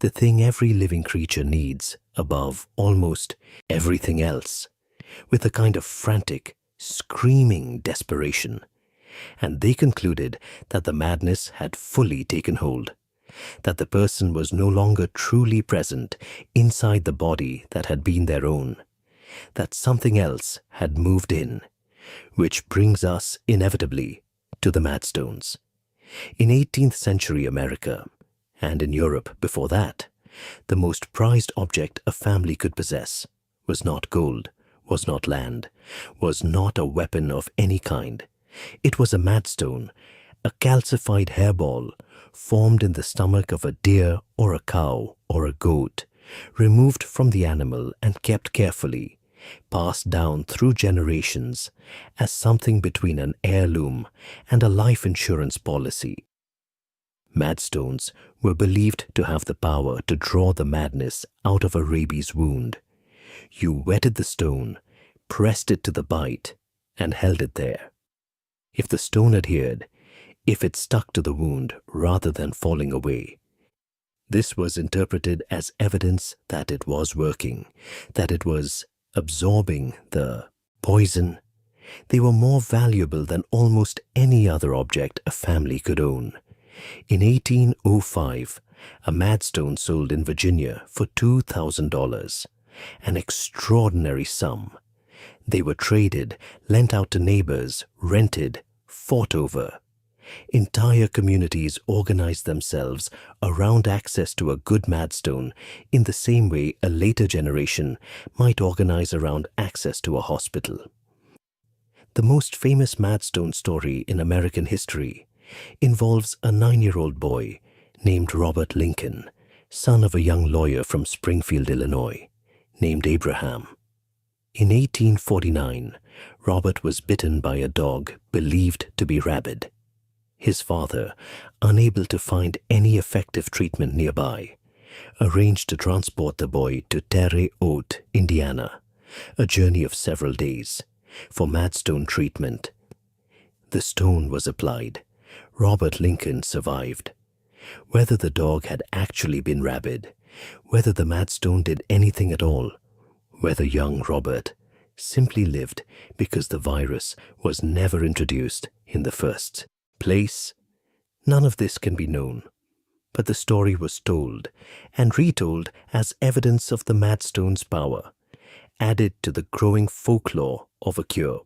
the thing every living creature needs above almost everything else, with a kind of frantic, screaming desperation. And they concluded that the madness had fully taken hold, that the person was no longer truly present inside the body that had been their own, that something else had moved in, which brings us inevitably to the Madstones. In 18th century America, and in Europe before that, the most prized object a family could possess was not gold, was not land, was not a weapon of any kind. It was a madstone, a calcified hairball formed in the stomach of a deer or a cow or a goat, removed from the animal and kept carefully, passed down through generations as something between an heirloom and a life insurance policy. Madstones were believed to have the power to draw the madness out of a rabies wound. You wetted the stone, pressed it to the bite, and held it there. If the stone adhered, if it stuck to the wound rather than falling away, this was interpreted as evidence that it was working, that it was absorbing the poison. They were more valuable than almost any other object a family could own. In 1805, a madstone sold in Virginia for $2,000, an extraordinary sum. They were traded, lent out to neighbors, rented, fought over. Entire communities organized themselves around access to a good madstone in the same way a later generation might organize around access to a hospital. The most famous madstone story in American history involves a 9-year-old boy named Robert Lincoln, son of a young lawyer from Springfield, Illinois, named Abraham. In 1849, Robert was bitten by a dog believed to be rabid. His father, unable to find any effective treatment nearby, arranged to transport the boy to Terre Haute, Indiana, a journey of several days, for madstone treatment. The stone was applied. Robert Lincoln survived. Whether the dog had actually been rabid, whether the madstone did anything at all, whether young Robert simply lived because the virus was never introduced in the first place, none of this can be known. But the story was told and retold as evidence of the madstone's power, added to the growing folklore of a cure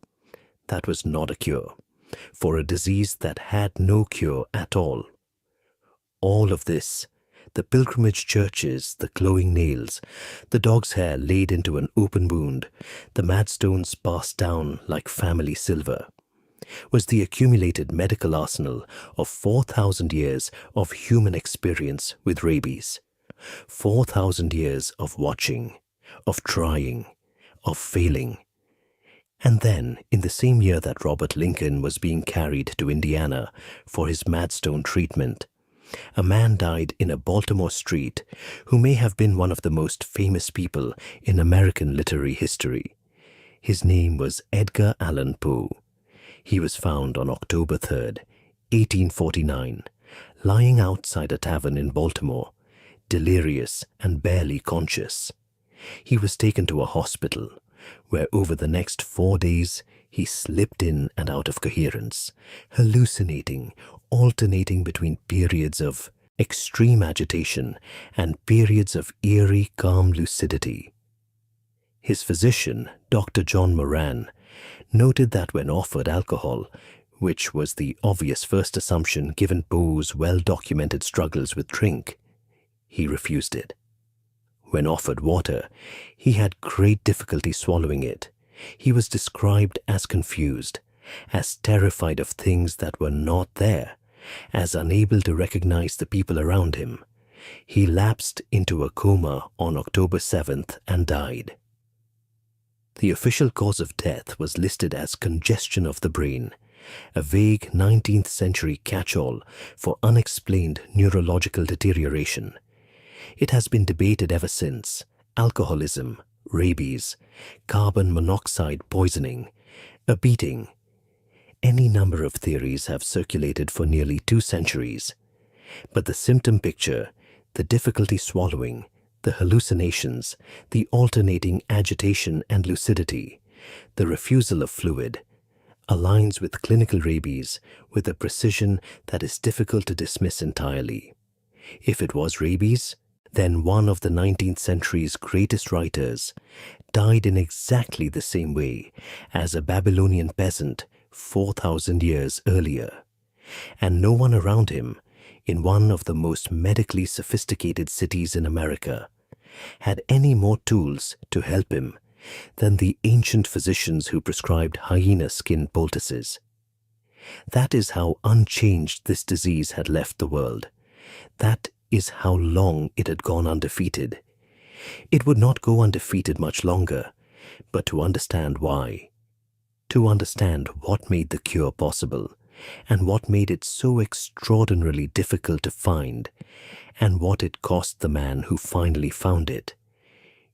that was not a cure, for a disease that had no cure at all. All of this, the pilgrimage churches, the glowing nails, the dog's hair laid into an open wound, the madstones passed down like family silver, was the accumulated medical arsenal of 4,000 years of human experience with rabies, 4,000 years of watching, of trying, of failing. And then, in the same year that Robert Lincoln was being carried to Indiana for his madstone treatment, a man died in a Baltimore street who may have been one of the most famous people in American literary history. His name was Edgar Allan Poe. He was found on October 3rd, 1849, lying outside a tavern in Baltimore, delirious and barely conscious. He was taken to a hospital, where over the next 4 days he slipped in and out of coherence, hallucinating, alternating between periods of extreme agitation and periods of eerie, calm lucidity. His physician, Dr. John Moran, noted that when offered alcohol, which was the obvious first assumption given Poe's well-documented struggles with drink, he refused it. When offered water, he had great difficulty swallowing it. He was described as confused, as terrified of things that were not there, as unable to recognize the people around him. He lapsed into a coma on October 7th and died. The official cause of death was listed as congestion of the brain, a vague 19th century catch-all for unexplained neurological deterioration. It has been debated ever since: alcoholism, rabies, carbon monoxide poisoning, a beating. Any number of theories have circulated for nearly 2 centuries. But the symptom picture, the difficulty swallowing, the hallucinations, the alternating agitation and lucidity, the refusal of fluid, aligns with clinical rabies with a precision that is difficult to dismiss entirely. If it was rabies, then one of the 19th century's greatest writers died in exactly the same way as a Babylonian peasant 4,000 years earlier, and no one around him, in one of the most medically sophisticated cities in America, had any more tools to help him than the ancient physicians who prescribed hyena skin poultices. That is how unchanged this disease had left the world. That is how long it had gone undefeated. It would not go undefeated much longer, but to understand why, to understand what made the cure possible, and what made it so extraordinarily difficult to find, and what it cost the man who finally found it,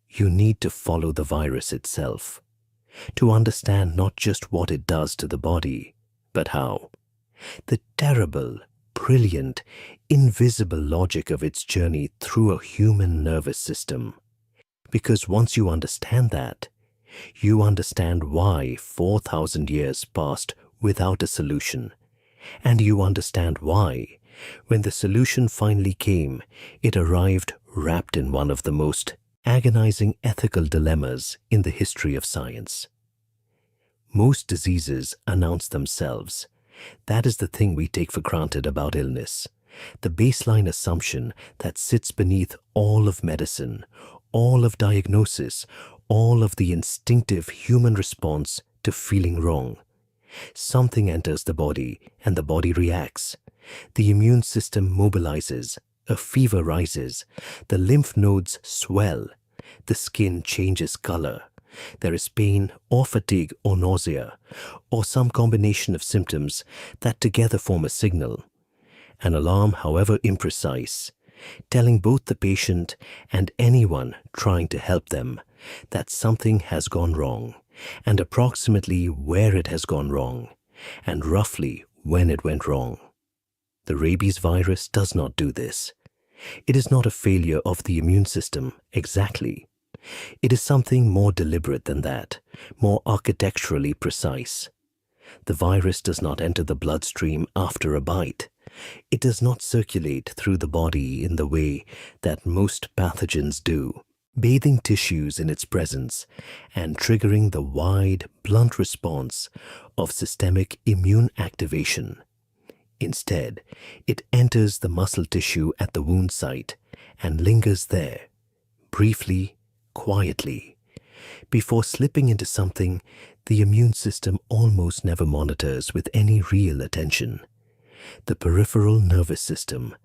you need to follow the virus itself, to understand not just what it does to the body, but how. The terrible, brilliant, invisible logic of its journey through a human nervous system. Because once you understand that, you understand why 4,000 years passed without a solution, and you understand why, when the solution finally came, it arrived wrapped in one of the most agonizing ethical dilemmas in the history of science. Most diseases announce themselves. That is the thing we take for granted about illness, the baseline assumption that sits beneath all of medicine, all of diagnosis, all of the instinctive human response to feeling wrong. Something enters the body and the body reacts. The immune system mobilizes, a fever rises, the lymph nodes swell, the skin changes color, There is pain or fatigue or nausea, or some combination of symptoms that together form a signal, an alarm however imprecise, telling both the patient and anyone trying to help them that something has gone wrong, and approximately where it has gone wrong, and roughly when it went wrong. The rabies virus does not do this. It is not a failure of the immune system exactly. It is something more deliberate than that, more architecturally precise. The virus does not enter the bloodstream after a bite. It does not circulate through the body in the way that most pathogens do, bathing tissues in its presence and triggering the wide, blunt response of systemic immune activation. Instead, it enters the muscle tissue at the wound site and lingers there, briefly, quietly, before slipping into something the immune system almost never monitors with any real attention: the peripheral nervous system,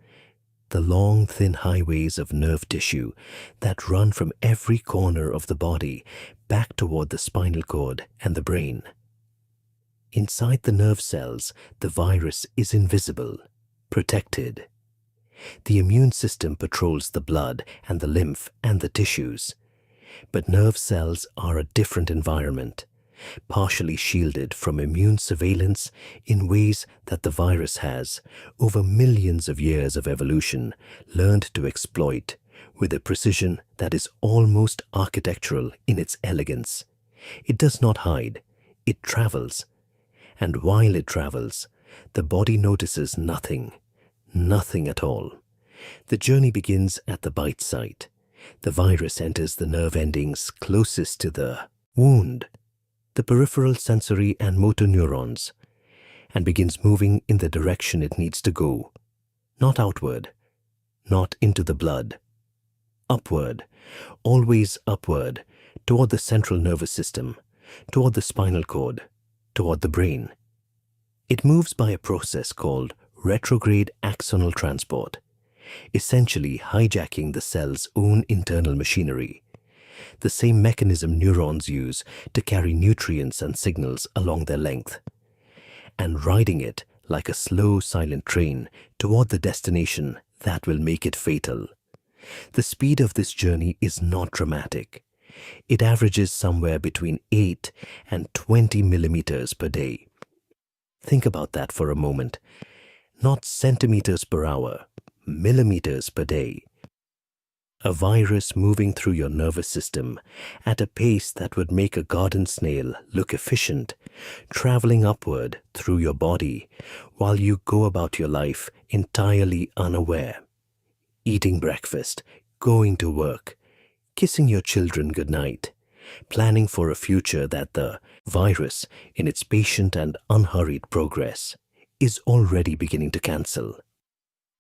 the long, thin highways of nerve tissue that run from every corner of the body back toward the spinal cord and the brain. Inside the nerve cells, the virus is invisible, protected. The immune system patrols the blood and the lymph and the tissues. But nerve cells are a different environment, partially shielded from immune surveillance in ways that the virus has, over millions of years of evolution, learned to exploit with a precision that is almost architectural in its elegance. It does not hide, it travels. And while it travels, the body notices nothing, nothing at all. The journey begins at the bite site. The virus enters the nerve endings closest to the wound, the peripheral sensory and motor neurons, and begins moving in the direction it needs to go, not outward, not into the blood, upward, always upward, toward the central nervous system, toward the spinal cord, toward the brain. It moves by a process called retrograde axonal transport, essentially hijacking the cell's own internal machinery, the same mechanism neurons use to carry nutrients and signals along their length, and riding it like a slow, silent train toward the destination that will make it fatal. The speed of this journey is not dramatic. It averages somewhere between 8 and 20 millimeters per day. Think about that for a moment. Not centimeters per hour, millimeters per day. A virus moving through your nervous system at a pace that would make a garden snail look efficient, traveling upward through your body while you go about your life entirely unaware. Eating breakfast, going to work, kissing your children goodnight, planning for a future that the virus, in its patient and unhurried progress, is already beginning to cancel.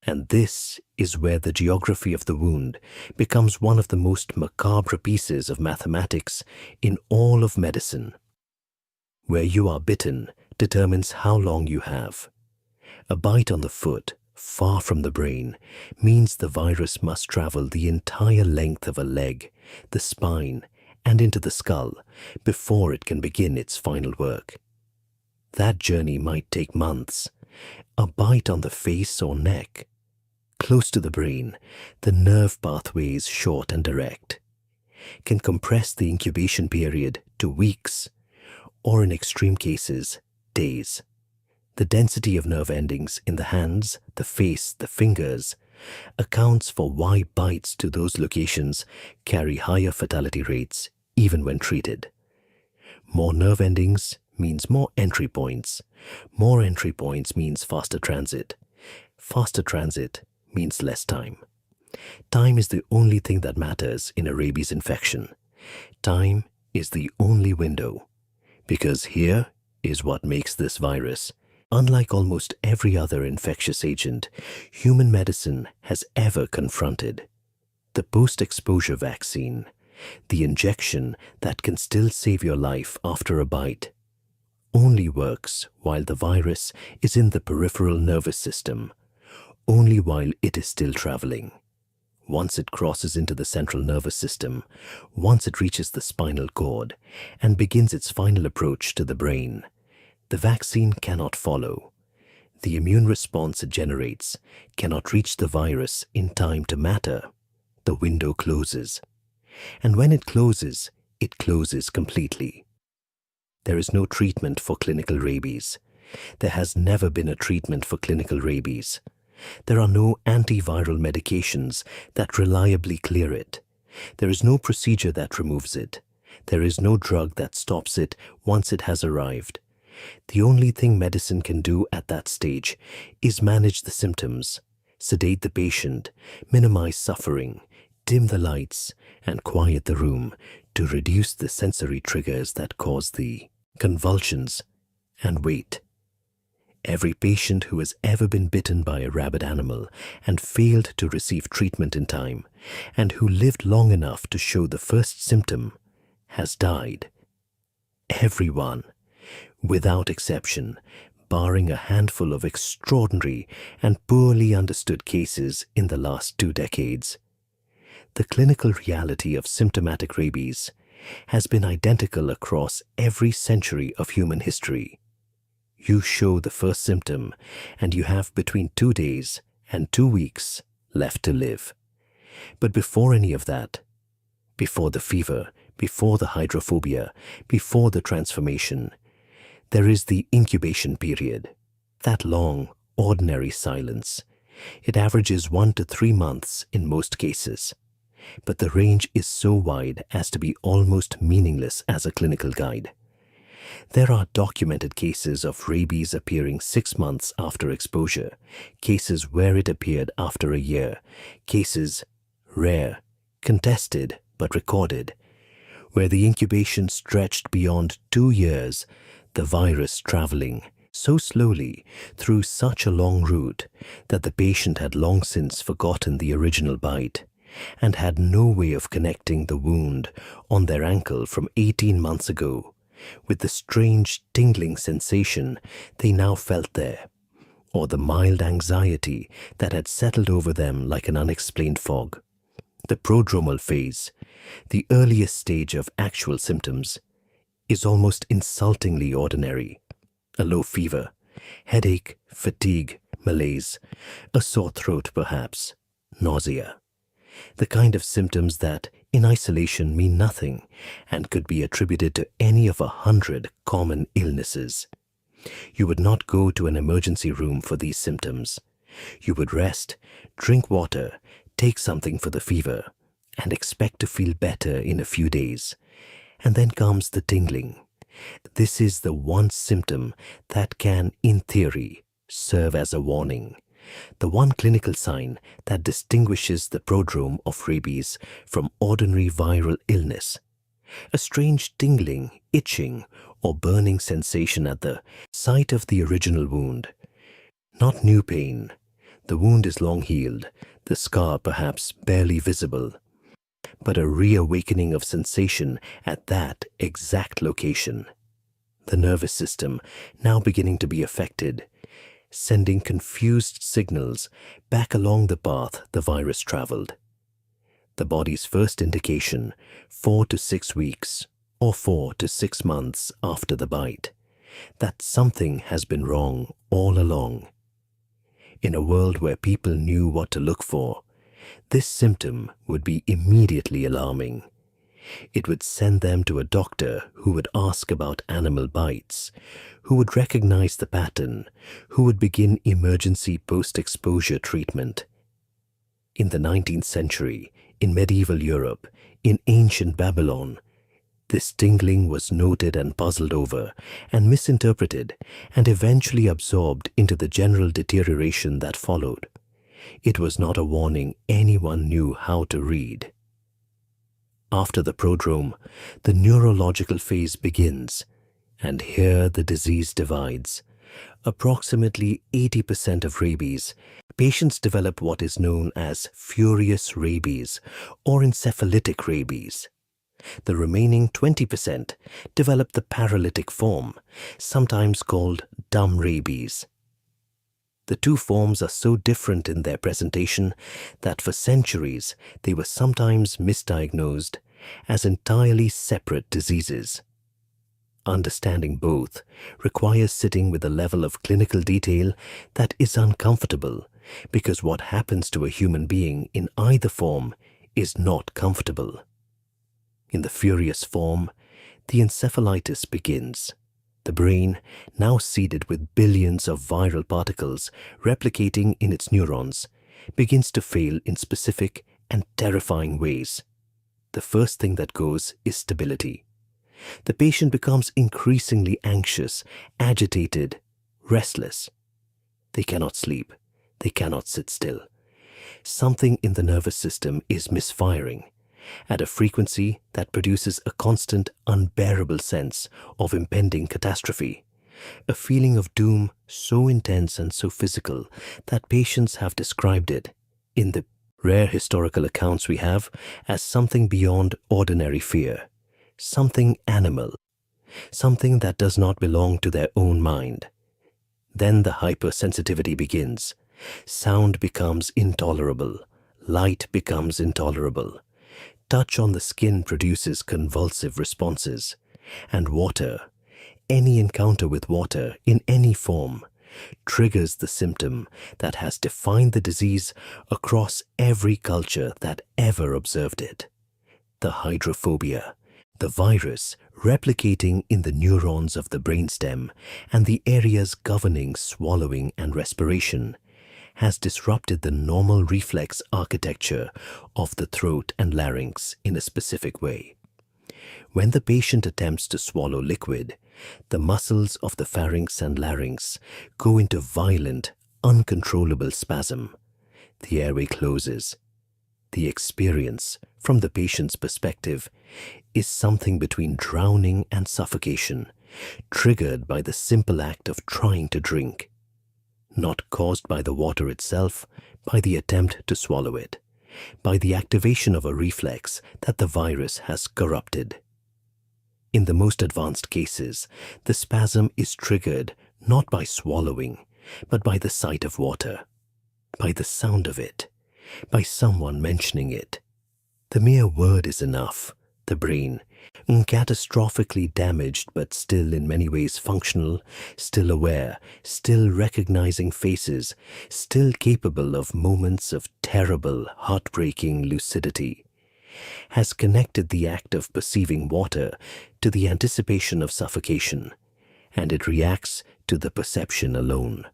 And this is where the geography of the wound becomes one of the most macabre pieces of mathematics in all of medicine. Where you are bitten determines how long you have. A bite on the foot, far from the brain, means the virus must travel the entire length of a leg, the spine, and into the skull before it can begin its final work. That journey might take months. A bite on the face or neck, close to the brain, the nerve pathways short and direct, can compress the incubation period to weeks, or in extreme cases, days. The density of nerve endings in the hands, the face, the fingers accounts for why bites to those locations carry higher fatality rates even when treated. More nerve endings means more entry points. More entry points means faster transit. Faster transit means less time. Time is the only thing that matters in a rabies infection. Time is the only window. Because here is what makes this virus, unlike almost every other infectious agent human medicine has ever confronted. The post-exposure vaccine, the injection that can still save your life after a bite, only works while the virus is in the peripheral nervous system, only while it is still traveling. Once it crosses into the central nervous system, once it reaches the spinal cord and begins its final approach to the brain, the vaccine cannot follow. The immune response it generates cannot reach the virus in time to matter. The window closes. And when it closes completely. There is no treatment for clinical rabies. There has never been a treatment for clinical rabies. There are no antiviral medications that reliably clear it. There is no procedure that removes it. There is no drug that stops it once it has arrived. The only thing medicine can do at that stage is manage the symptoms, sedate the patient, minimize suffering, dim the lights, and quiet the room to reduce the sensory triggers that cause the convulsions, and wait. Every patient who has ever been bitten by a rabid animal and failed to receive treatment in time, and who lived long enough to show the first symptom, has died. Everyone, without exception, barring a handful of extraordinary and poorly understood cases in the last 2 decades. The clinical reality of symptomatic rabies has been identical across every century of human history. You show the first symptom, and you have between 2 days and 2 weeks left to live. But before any of that, before the fever, before the hydrophobia, before the transformation, there is the incubation period, that long, ordinary silence. It averages 1 to 3 months in most cases. But the range is so wide as to be almost meaningless as a clinical guide. There are documented cases of rabies appearing 6 months after exposure, cases where it appeared after a year, cases rare, contested but recorded, where the incubation stretched beyond 2 years, the virus traveling so slowly through such a long route that the patient had long since forgotten the original bite and had no way of connecting the wound on their ankle from 18 months ago with the strange tingling sensation they now felt there, or the mild anxiety that had settled over them like an unexplained fog. The prodromal phase, the earliest stage of actual symptoms, is almost insultingly ordinary. A low fever, headache, fatigue, malaise, a sore throat perhaps, nausea. The kind of symptoms that, in isolation, mean nothing and could be attributed to any of 100 common illnesses. You would not go to an emergency room for these symptoms. You would rest, drink water, take something for the fever, and expect to feel better in a few days. And then comes the tingling. This is the one symptom that can, in theory, serve as a warning. The one clinical sign that distinguishes the prodrome of rabies from ordinary viral illness. A strange tingling, itching, or burning sensation at the site of the original wound. Not new pain. The wound is long healed, the scar perhaps barely visible, but a reawakening of sensation at that exact location. The nervous system now beginning to be affected, sending confused signals back along the path the virus traveled. The body's first indication, 4 to 6 weeks or 4 to 6 months after the bite, that something has been wrong all along. In a world where people knew what to look for, this symptom would be immediately alarming. It would send them to a doctor who would ask about animal bites, who would recognize the pattern, who would begin emergency post-exposure treatment. In the 19th century, in medieval Europe, in ancient Babylon, this tingling was noted and puzzled over and misinterpreted and eventually absorbed into the general deterioration that followed. It was not a warning anyone knew how to read. After the prodrome, the neurological phase begins, and here the disease divides. Approximately 80% of rabies, patients develop what is known as furious rabies or encephalitic rabies. The remaining 20% develop the paralytic form, sometimes called dumb rabies. The two forms are so different in their presentation that for centuries they were sometimes misdiagnosed as entirely separate diseases. Understanding both requires sitting with a level of clinical detail that is uncomfortable, because what happens to a human being in either form is not comfortable. In the furious form, the encephalitis begins. The brain, now seeded with billions of viral particles replicating in its neurons, begins to fail in specific and terrifying ways. The first thing that goes is stability. The patient becomes increasingly anxious, agitated, restless. They cannot sleep. They cannot sit still. Something in the nervous system is misfiring at a frequency that produces a constant, unbearable sense of impending catastrophe, a feeling of doom so intense and so physical that patients have described it, in the rare historical accounts we have, as something beyond ordinary fear, something animal, something that does not belong to their own mind. Then the hypersensitivity begins. Sound becomes intolerable. Light becomes intolerable. Touch on the skin produces convulsive responses. And water, any encounter with water in any form, triggers the symptom that has defined the disease across every culture that ever observed it. The hydrophobia, the virus replicating in the neurons of the brainstem and the areas governing swallowing and respiration, has disrupted the normal reflex architecture of the throat and larynx in a specific way. When the patient attempts to swallow liquid, the muscles of the pharynx and larynx go into violent, uncontrollable spasm. The airway closes. The experience, from the patient's perspective, is something between drowning and suffocation, triggered by the simple act of trying to drink. Not caused by the water itself, by the attempt to swallow it, by the activation of a reflex that the virus has corrupted. In the most advanced cases, the spasm is triggered not by swallowing, but by the sight of water, by the sound of it, by someone mentioning it. The mere word is enough. The brain, catastrophically damaged but still in many ways functional, still aware, still recognizing faces, still capable of moments of terrible, heartbreaking lucidity, has connected the act of perceiving water to the anticipation of suffocation, and it reacts to the perception alone.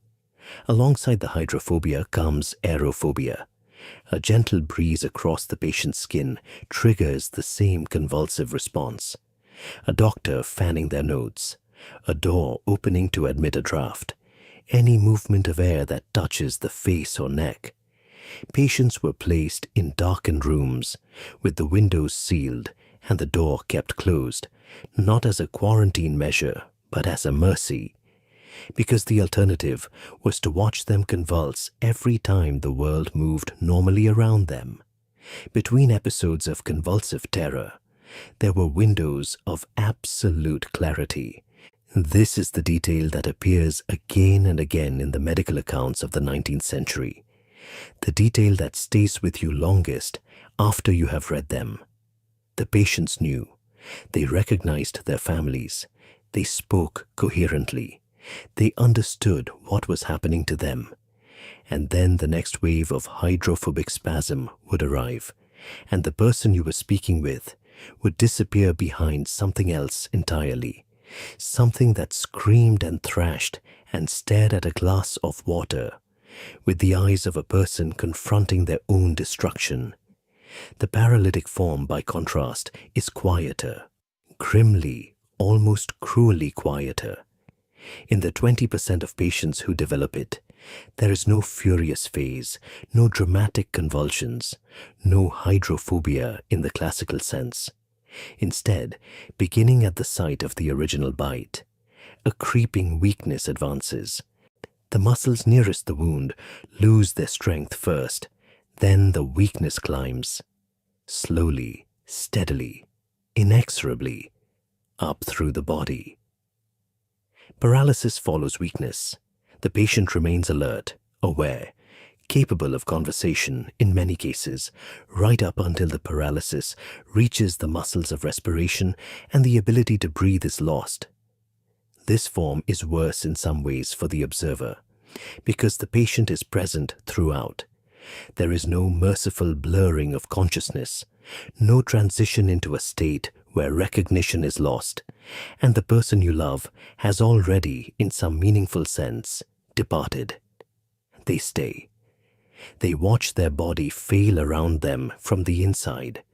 Alongside the hydrophobia comes aerophobia. A gentle breeze across the patient's skin triggers the same convulsive response. A doctor fanning their nose, a door opening to admit a draft, any movement of air that touches the face or neck. Patients were placed in darkened rooms, with the windows sealed and the door kept closed, not as a quarantine measure, but as a mercy, because the alternative was to watch them convulse every time the world moved normally around them. Between episodes of convulsive terror, there were windows of absolute clarity. This is the detail that appears again and again in the medical accounts of the 19th century, the detail that stays with you longest after you have read them. The patients knew. They recognized their families. They spoke coherently. They understood what was happening to them. And then the next wave of hydrophobic spasm would arrive, and the person you were speaking with would disappear behind something else entirely, something that screamed and thrashed and stared at a glass of water, with the eyes of a person confronting their own destruction. The paralytic form, by contrast, is quieter, grimly, almost cruelly quieter. In the 20% of patients who develop it, there is no furious phase, no dramatic convulsions, no hydrophobia in the classical sense. Instead, beginning at the site of the original bite, a creeping weakness advances. The muscles nearest the wound lose their strength first, then the weakness climbs, slowly, steadily, inexorably, up through the body. Paralysis follows weakness. The patient remains alert, aware, capable of conversation in many cases, right up until the paralysis reaches the muscles of respiration and the ability to breathe is lost. This form is worse in some ways for the observer, because the patient is present throughout. There is no merciful blurring of consciousness, no transition into a state where recognition is lost, and the person you love has already, in some meaningful sense, departed. They stay. They watch their body fail around them from the inside,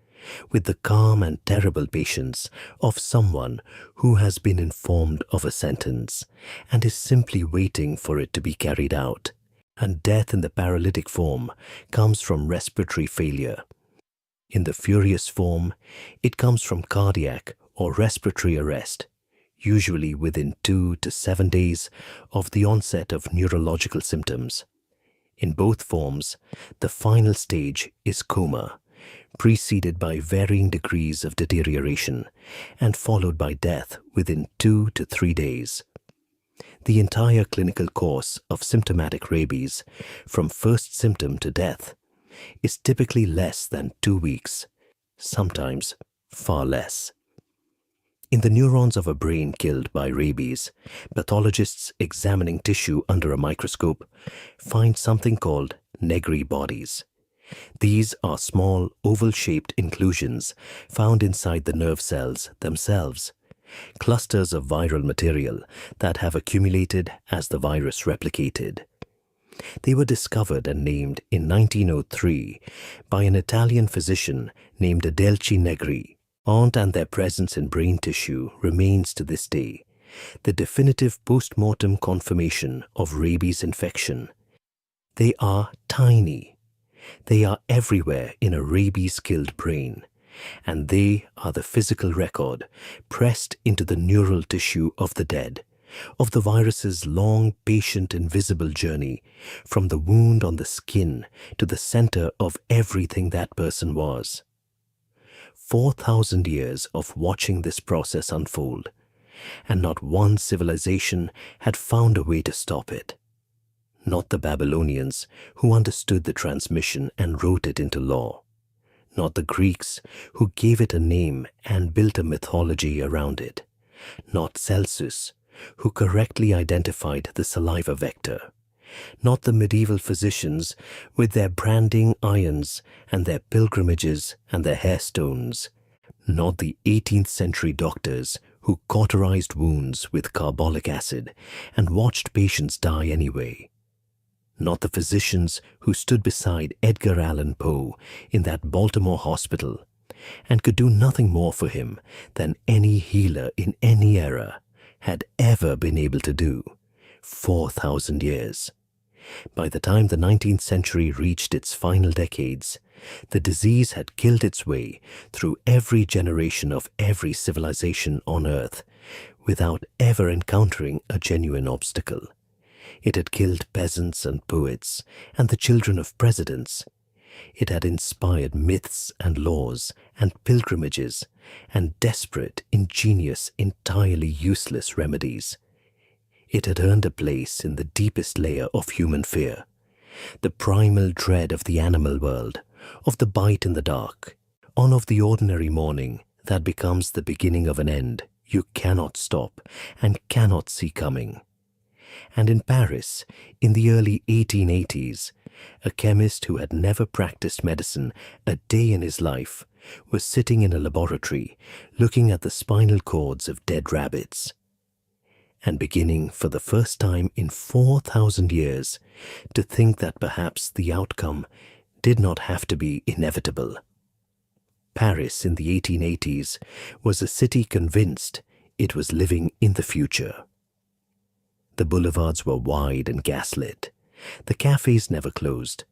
with the calm and terrible patience of someone who has been informed of a sentence and is simply waiting for it to be carried out. And death in the paralytic form comes from respiratory failure. In the furious form, it comes from cardiac or respiratory arrest, usually within 2 to 7 days of the onset of neurological symptoms. In both forms, the final stage is coma, preceded by varying degrees of deterioration and followed by death within 2 to 3 days. The entire clinical course of symptomatic rabies, from first symptom to death, is typically less than 2 weeks, sometimes far less. In the neurons of a brain killed by rabies, pathologists examining tissue under a microscope find something called Negri bodies. These are small, oval-shaped inclusions found inside the nerve cells themselves, clusters of viral material that have accumulated as the virus replicated. They were discovered and named in 1903 by an Italian physician named Adelchi Negri. And their presence in brain tissue remains to this day the definitive post-mortem confirmation of rabies infection. They are tiny. They are everywhere in a rabies-killed brain, and they are the physical record pressed into the neural tissue of the dead, of the virus's long, patient, invisible journey from the wound on the skin to the center of everything that person was. 4,000 years of watching this process unfold, and not one civilization had found a way to stop it. Not the Babylonians, who understood the transmission and wrote it into law. Not the Greeks, who gave it a name and built a mythology around it. Not Celsus, who correctly identified the saliva vector. Not the medieval physicians with their branding irons and their pilgrimages and their hairstones. Not the 18th century doctors who cauterized wounds with carbolic acid and watched patients die anyway. Not the physicians who stood beside Edgar Allan Poe in that Baltimore hospital and could do nothing more for him than any healer in any era had ever been able to do. 4,000 years. By the time the 19th century reached its final decades, the disease had killed its way through every generation of every civilization on Earth without ever encountering a genuine obstacle. It had killed peasants and poets and the children of presidents. It had inspired myths and laws and pilgrimages and desperate, ingenious, entirely useless remedies. It had earned a place in the deepest layer of human fear, the primal dread of the animal world, of the bite in the dark, on of the ordinary morning that becomes the beginning of an end you cannot stop and cannot see coming. And in Paris, in the early 1880s, a chemist who had never practiced medicine a day in his life was sitting in a laboratory looking at the spinal cords of dead rabbits, and beginning for the first time in 4,000 years to think that perhaps the outcome did not have to be inevitable. Paris in the 1880s was a city convinced it was living in the future. The boulevards were wide and gaslit. The cafes never closed.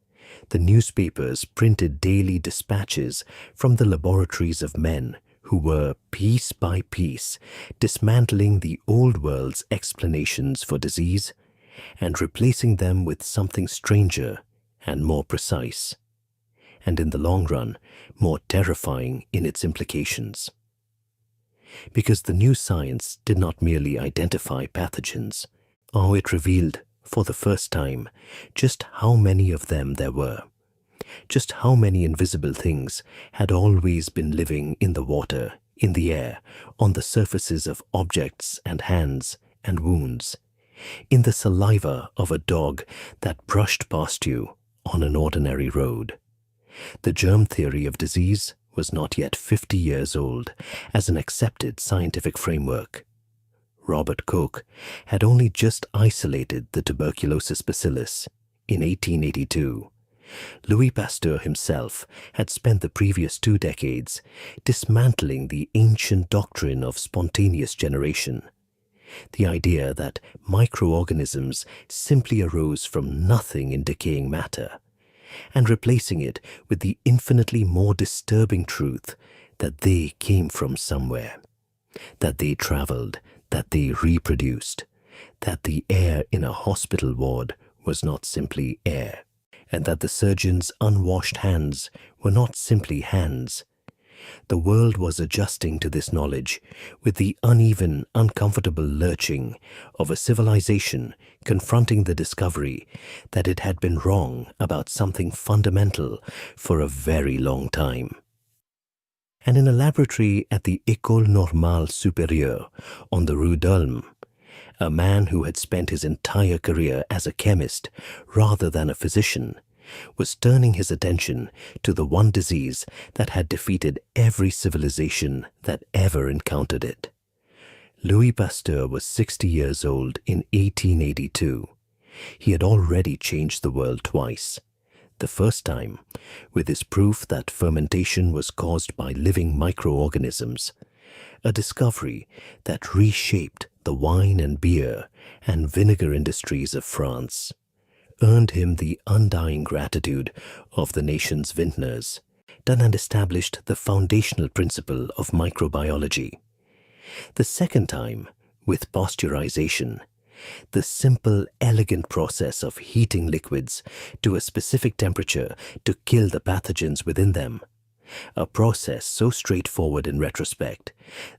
The newspapers printed daily dispatches from the laboratories of men who were, piece by piece, dismantling the old world's explanations for disease and replacing them with something stranger and more precise, and in the long run, more terrifying in its implications. Because the new science did not merely identify pathogens. It revealed for the first time, just how many of them there were. Just how many invisible things had always been living in the water, in the air, on the surfaces of objects and hands and wounds, in the saliva of a dog that brushed past you on an ordinary road. The germ theory of disease was not yet 50 years old as an accepted scientific framework. Robert Koch had only just isolated the tuberculosis bacillus in 1882. Louis Pasteur himself had spent the previous 2 decades dismantling the ancient doctrine of spontaneous generation, the idea that microorganisms simply arose from nothing in decaying matter, and replacing it with the infinitely more disturbing truth that they came from somewhere, that they traveled, that they reproduced, that the air in a hospital ward was not simply air, and that the surgeon's unwashed hands were not simply hands. The world was adjusting to this knowledge with the uneven, uncomfortable lurching of a civilization confronting the discovery that it had been wrong about something fundamental for a very long time. And in a laboratory at the École Normale Supérieure on the Rue d'Ulm, a man who had spent his entire career as a chemist rather than a physician was turning his attention to the one disease that had defeated every civilization that ever encountered it. Louis Pasteur was 60 years old in 1882. He had already changed the world twice. The first time, with his proof that fermentation was caused by living microorganisms, a discovery that reshaped the wine and beer and vinegar industries of France, earned him the undying gratitude of the nation's vintners, done and established the foundational principle of microbiology. The second time, with pasteurization, the simple, elegant process of heating liquids to a specific temperature to kill the pathogens within them, a process so straightforward in retrospect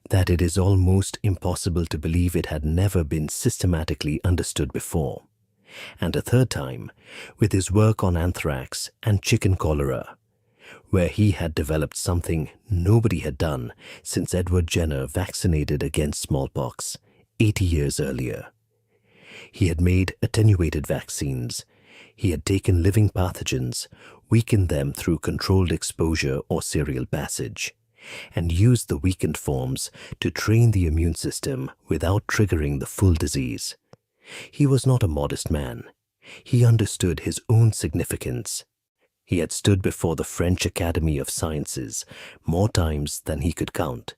that it is almost impossible to believe it had never been systematically understood before. And a third time, with his work on anthrax and chicken cholera, where he had developed something nobody had done since Edward Jenner vaccinated against smallpox 80 years earlier. He had made attenuated vaccines. He had taken living pathogens, weakened them through controlled exposure or serial passage, and used the weakened forms to train the immune system without triggering the full disease. He was not a modest man. He understood his own significance. He had stood before the French Academy of Sciences more times than he could count,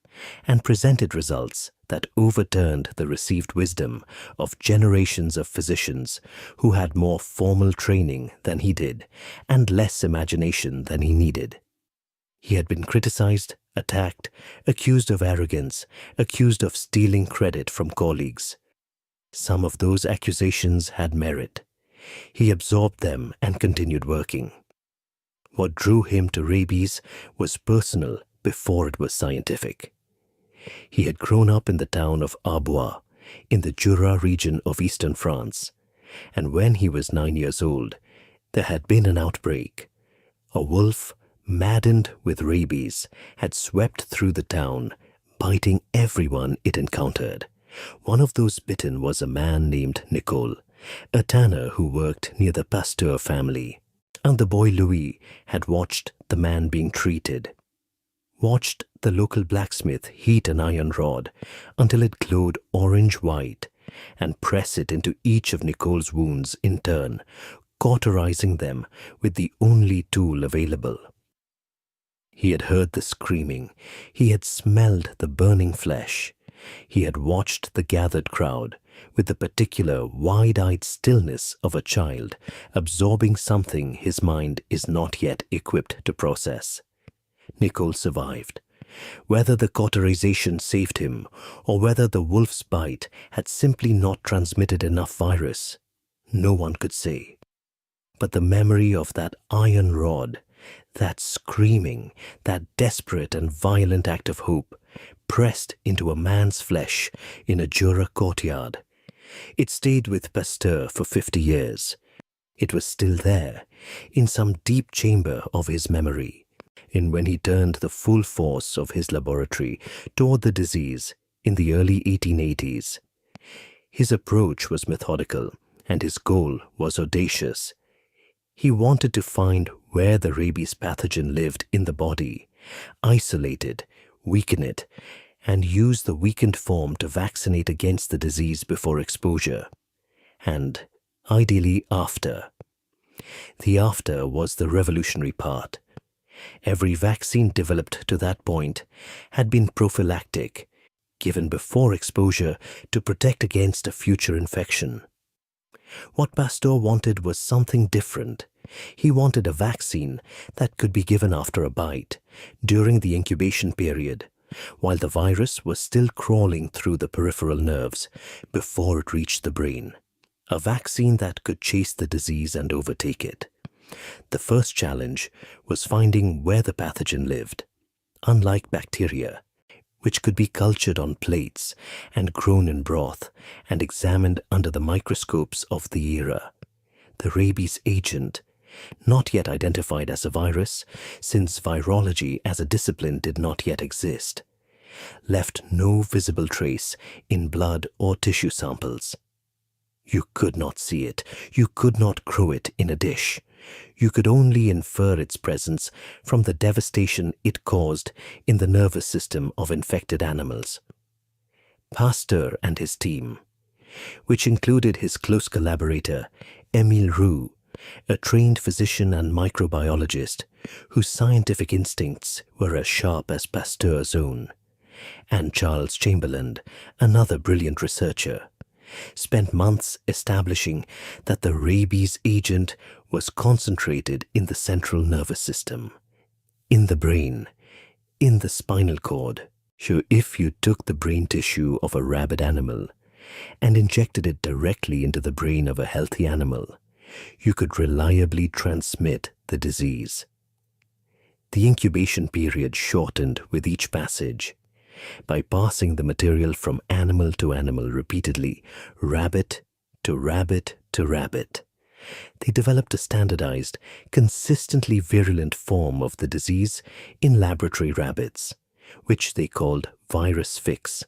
and presented results that overturned the received wisdom of generations of physicians who had more formal training than he did and less imagination than he needed. He had been criticized, attacked, accused of arrogance, accused of stealing credit from colleagues. Some of those accusations had merit. He absorbed them and continued working. What drew him to rabies was personal before it was scientific. He had grown up in the town of Arbois, in the Jura region of eastern France, and when he was 9 years old, there had been an outbreak. A wolf, maddened with rabies, had swept through the town, biting everyone it encountered. One of those bitten was a man named Nicole, a tanner who worked near the Pasteur family, and the boy Louis had watched the man being treated, watched the local blacksmith heat an iron rod until it glowed orange-white and press it into each of Nicole's wounds in turn, cauterizing them with the only tool available. He had heard the screaming. He had smelled the burning flesh. He had watched the gathered crowd with the particular wide-eyed stillness of a child absorbing something his mind is not yet equipped to process. Nicole survived. Whether the cauterization saved him or whether the wolf's bite had simply not transmitted enough virus, no one could say. But the memory of that iron rod, that screaming, that desperate and violent act of hope, pressed into a man's flesh in a Jura courtyard, It stayed with Pasteur for 50 years. It was still there, in some deep chamber of his memory. And when he turned the full force of his laboratory toward the disease in the early 1880s, his approach was methodical and his goal was audacious. He wanted to find where the rabies pathogen lived in the body, isolate it, weaken it, and use the weakened form to vaccinate against the disease before exposure, and ideally after. The after was the revolutionary part. Every vaccine developed to that point had been prophylactic, given before exposure to protect against a future infection. What Pasteur wanted was something different. He wanted a vaccine that could be given after a bite, during the incubation period, while the virus was still crawling through the peripheral nerves before it reached the brain. A vaccine that could chase the disease and overtake it. The first challenge was finding where the pathogen lived. Unlike bacteria, which could be cultured on plates and grown in broth and examined under the microscopes of the era, the rabies agent, not yet identified as a virus, since virology as a discipline did not yet exist, left no visible trace in blood or tissue samples. You could not see it, you could not grow it in a dish. You could only infer its presence from the devastation it caused in the nervous system of infected animals. Pasteur and his team, which included his close collaborator, Émile Roux, a trained physician and microbiologist whose scientific instincts were as sharp as Pasteur's own, and Charles Chamberlain, another brilliant researcher, spent months establishing that the rabies agent was concentrated in the central nervous system, in the brain, in the spinal cord. So if you took the brain tissue of a rabid animal and injected it directly into the brain of a healthy animal, you could reliably transmit the disease. The incubation period shortened with each passage. By passing the material from animal to animal repeatedly, rabbit to rabbit to rabbit, they developed a standardized, consistently virulent form of the disease in laboratory rabbits, which they called virus fix.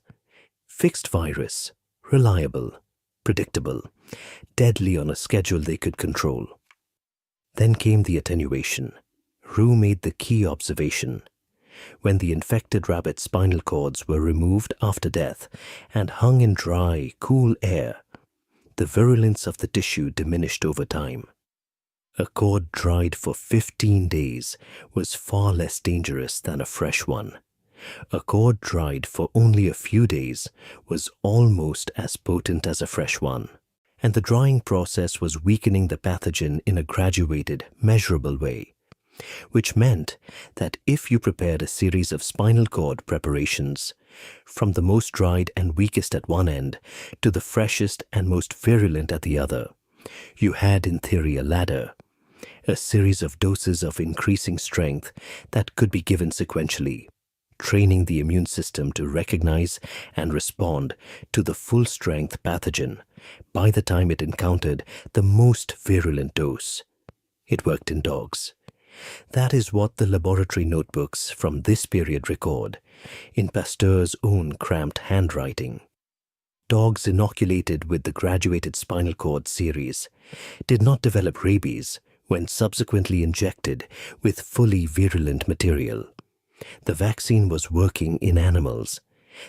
Fixed virus, reliable, predictable, deadly on a schedule they could control. Then came the attenuation. Roux made the key observation. When the infected rabbit's spinal cords were removed after death and hung in dry, cool air, the virulence of the tissue diminished over time. A cord dried for 15 days was far less dangerous than a fresh one. A cord dried for only a few days was almost as potent as a fresh one. And the drying process was weakening the pathogen in a graduated, measurable way, which meant that if you prepared a series of spinal cord preparations, from the most dried and weakest at one end to the freshest and most virulent at the other, you had in theory a ladder, a series of doses of increasing strength that could be given sequentially, training the immune system to recognize and respond to the full-strength pathogen by the time it encountered the most virulent dose. It worked in dogs. That is what the laboratory notebooks from this period record, in Pasteur's own cramped handwriting. Dogs inoculated with the graduated spinal cord series did not develop rabies when subsequently injected with fully virulent material. The vaccine was working in animals.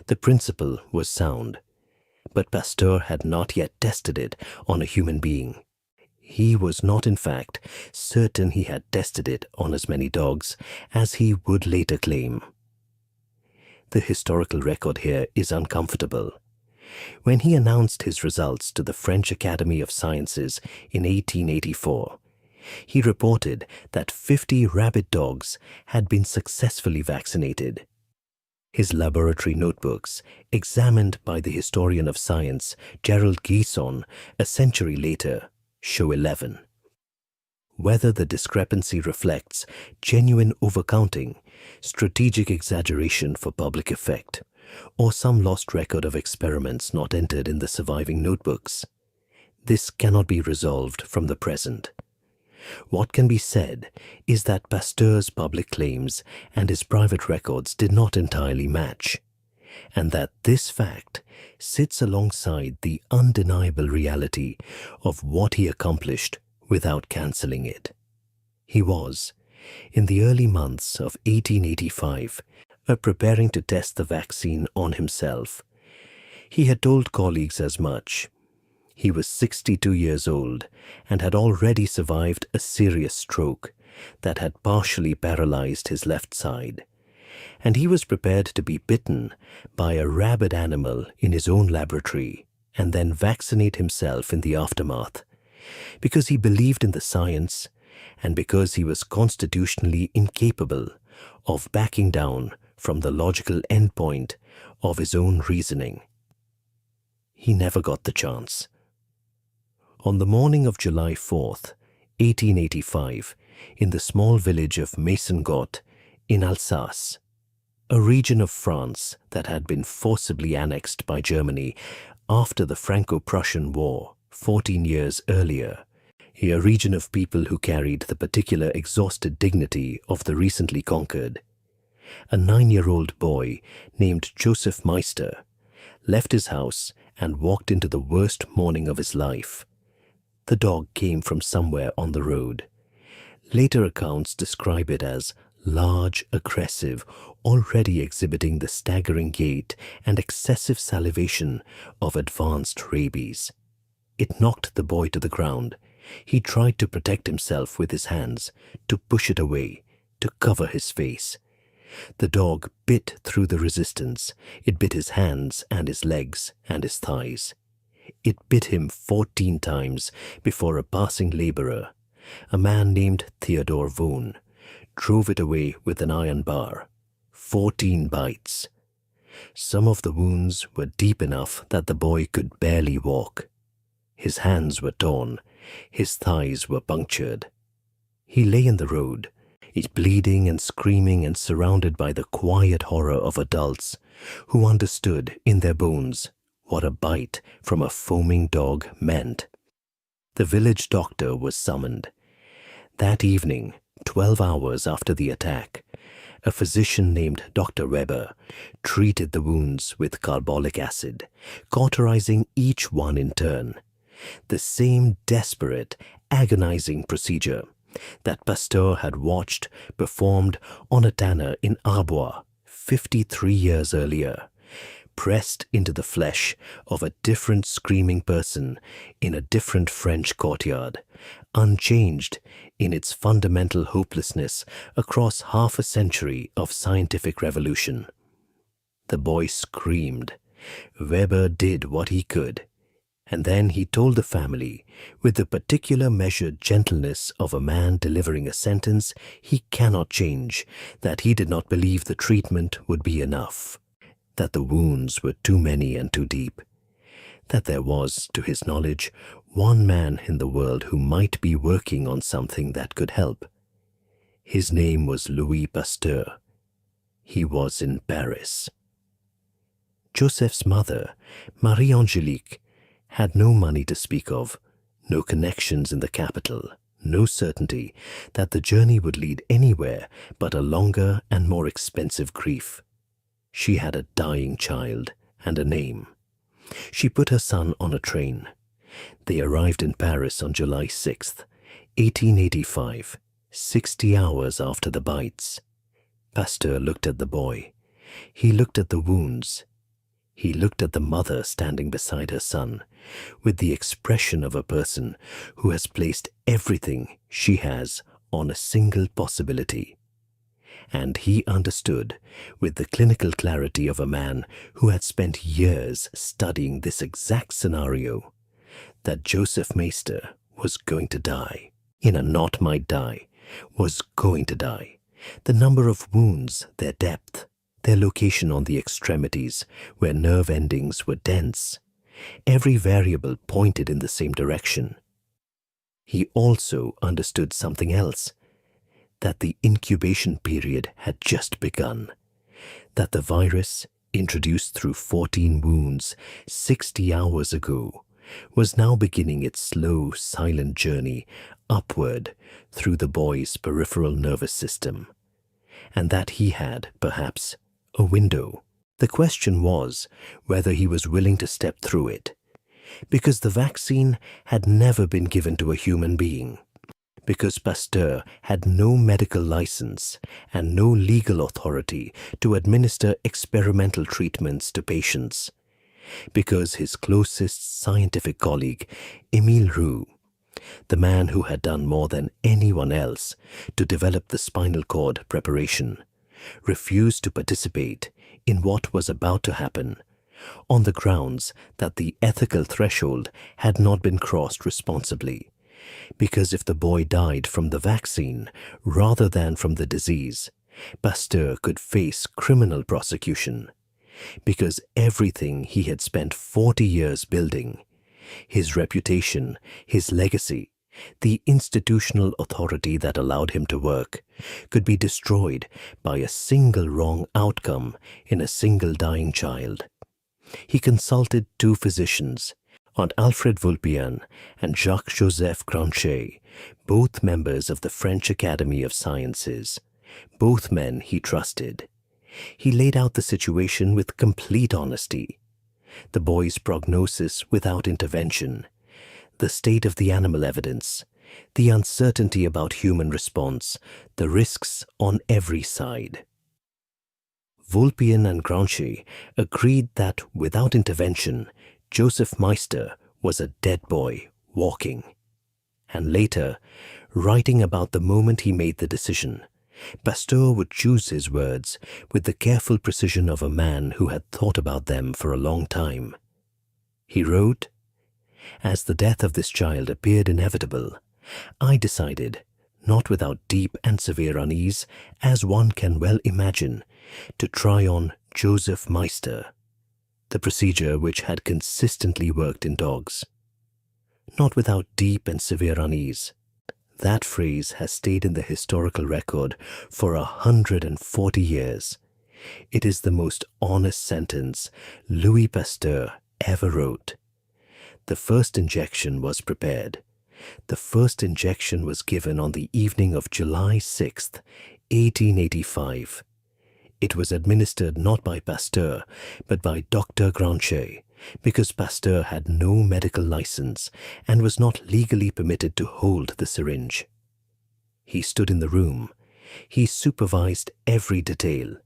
The principle was sound. But Pasteur had not yet tested it on a human being. He was not, in fact, certain he had tested it on as many dogs as he would later claim. The historical record here is uncomfortable. When he announced his results to the French Academy of Sciences in 1884, he reported that 50 rabid dogs had been successfully vaccinated. His laboratory notebooks, examined by the historian of science Gerald Guisson a century later, show 11. Whether the discrepancy reflects genuine overcounting, strategic exaggeration for public effect, or some lost record of experiments not entered in the surviving notebooks. This cannot be resolved from the present. What can be said is that Pasteur's public claims and his private records did not entirely match, and that this fact sits alongside the undeniable reality of what he accomplished without cancelling it. He was, in the early months of 1885, preparing to test the vaccine on himself. He had told colleagues as much. He was 62 years old and had already survived a serious stroke that had partially paralyzed his left side, and he was prepared to be bitten by a rabid animal in his own laboratory and then vaccinate himself in the aftermath, because he believed in the science and because he was constitutionally incapable of backing down from the logical endpoint of his own reasoning. He never got the chance. On the morning of July 4th, 1885, in the small village of Maisongot in Alsace, a region of France that had been forcibly annexed by Germany after the Franco-Prussian War 14 years earlier, a region of people who carried the particular exhausted dignity of the recently conquered, a 9-year-old boy named Joseph Meister left his house and walked into the worst morning of his life. The dog came from somewhere on the road. Later accounts describe it as large, aggressive, already exhibiting the staggering gait and excessive salivation of advanced rabies. It knocked the boy to the ground. He tried to protect himself with his hands, to push it away, to cover his face. The dog bit through the resistance. It bit his hands and his legs and his thighs. It bit him 14 times before a passing laborer, a man named Theodore Vaughan, drove it away with an iron bar. 14 bites. Some of the wounds were deep enough that the boy could barely walk. His hands were torn. His thighs were punctured. He lay in the road, bleeding and screaming and surrounded by the quiet horror of adults who understood in their bones what a bite from a foaming dog meant. The village doctor was summoned. That evening, 12 hours after the attack, a physician named Dr. Weber treated the wounds with carbolic acid, cauterizing each one in turn. The same desperate, agonizing procedure that Pasteur had watched performed on a tanner in Arbois 53 years earlier, pressed into the flesh of a different screaming person in a different French courtyard, unchanged in its fundamental hopelessness across half a century of scientific revolution. The boy screamed. Weber did what he could. And then he told the family, with the particular measured gentleness of a man delivering a sentence he cannot change, that he did not believe the treatment would be enough, that the wounds were too many and too deep, that there was, to his knowledge, one man in the world who might be working on something that could help. His name was Louis Pasteur. He was in Paris. Joseph's mother, Marie-Angélique, had no money to speak of, no connections in the capital, no certainty that the journey would lead anywhere but a longer and more expensive grief. She had a dying child and a name. She put her son on a train. They arrived in Paris on July 6th, 1885, 60 hours after the bites. Pasteur looked at the boy. He looked at the wounds. He looked at the mother standing beside her son, with the expression of a person who has placed everything she has on a single possibility. And he understood, with the clinical clarity of a man who had spent years studying this exact scenario, that Joseph Meister was going to die. Not might die, was going to die. The number of wounds, their depth, their location on the extremities, where nerve endings were dense. Every variable pointed in the same direction. He also understood something else, that the incubation period had just begun, that the virus, introduced through 14 wounds 60 hours ago, was now beginning its slow, silent journey upward through the boy's peripheral nervous system, and that he had, perhaps, a window. The question was whether he was willing to step through it, because the vaccine had never been given to a human being, because Pasteur had no medical license and no legal authority to administer experimental treatments to patients, because his closest scientific colleague, Émile Roux, the man who had done more than anyone else to develop the spinal cord preparation, refused to participate in what was about to happen, on the grounds that the ethical threshold had not been crossed responsibly, because if the boy died from the vaccine rather than from the disease, Pasteur could face criminal prosecution, because everything he had spent 40 years building, his reputation, his legacy, the institutional authority that allowed him to work, could be destroyed by a single wrong outcome in a single dying child. He consulted two physicians, Aunt Alfred Vulpian and Jacques-Joseph Granchet, both members of the French Academy of Sciences, both men he trusted. He laid out the situation with complete honesty. The boy's prognosis without intervention, the state of the animal evidence, the uncertainty about human response, the risks on every side. Vulpian and Granchet agreed that without intervention, Joseph Meister was a dead boy walking. And later, writing about the moment he made the decision, Pasteur would choose his words with the careful precision of a man who had thought about them for a long time. He wrote, "As the death of this child appeared inevitable, I decided, not without deep and severe unease, as one can well imagine, to try on Joseph Meister, the procedure which had consistently worked in dogs. Not without deep and severe unease. That phrase has stayed in the historical record for 140 years. It is the most honest sentence Louis Pasteur ever wrote. The first injection was prepared. The first injection was given on the evening of July 6th, 1885. It was administered not by Pasteur, but by Dr. Granchet, because Pasteur had no medical license and was not legally permitted to hold the syringe. He stood in the room. He supervised every detail.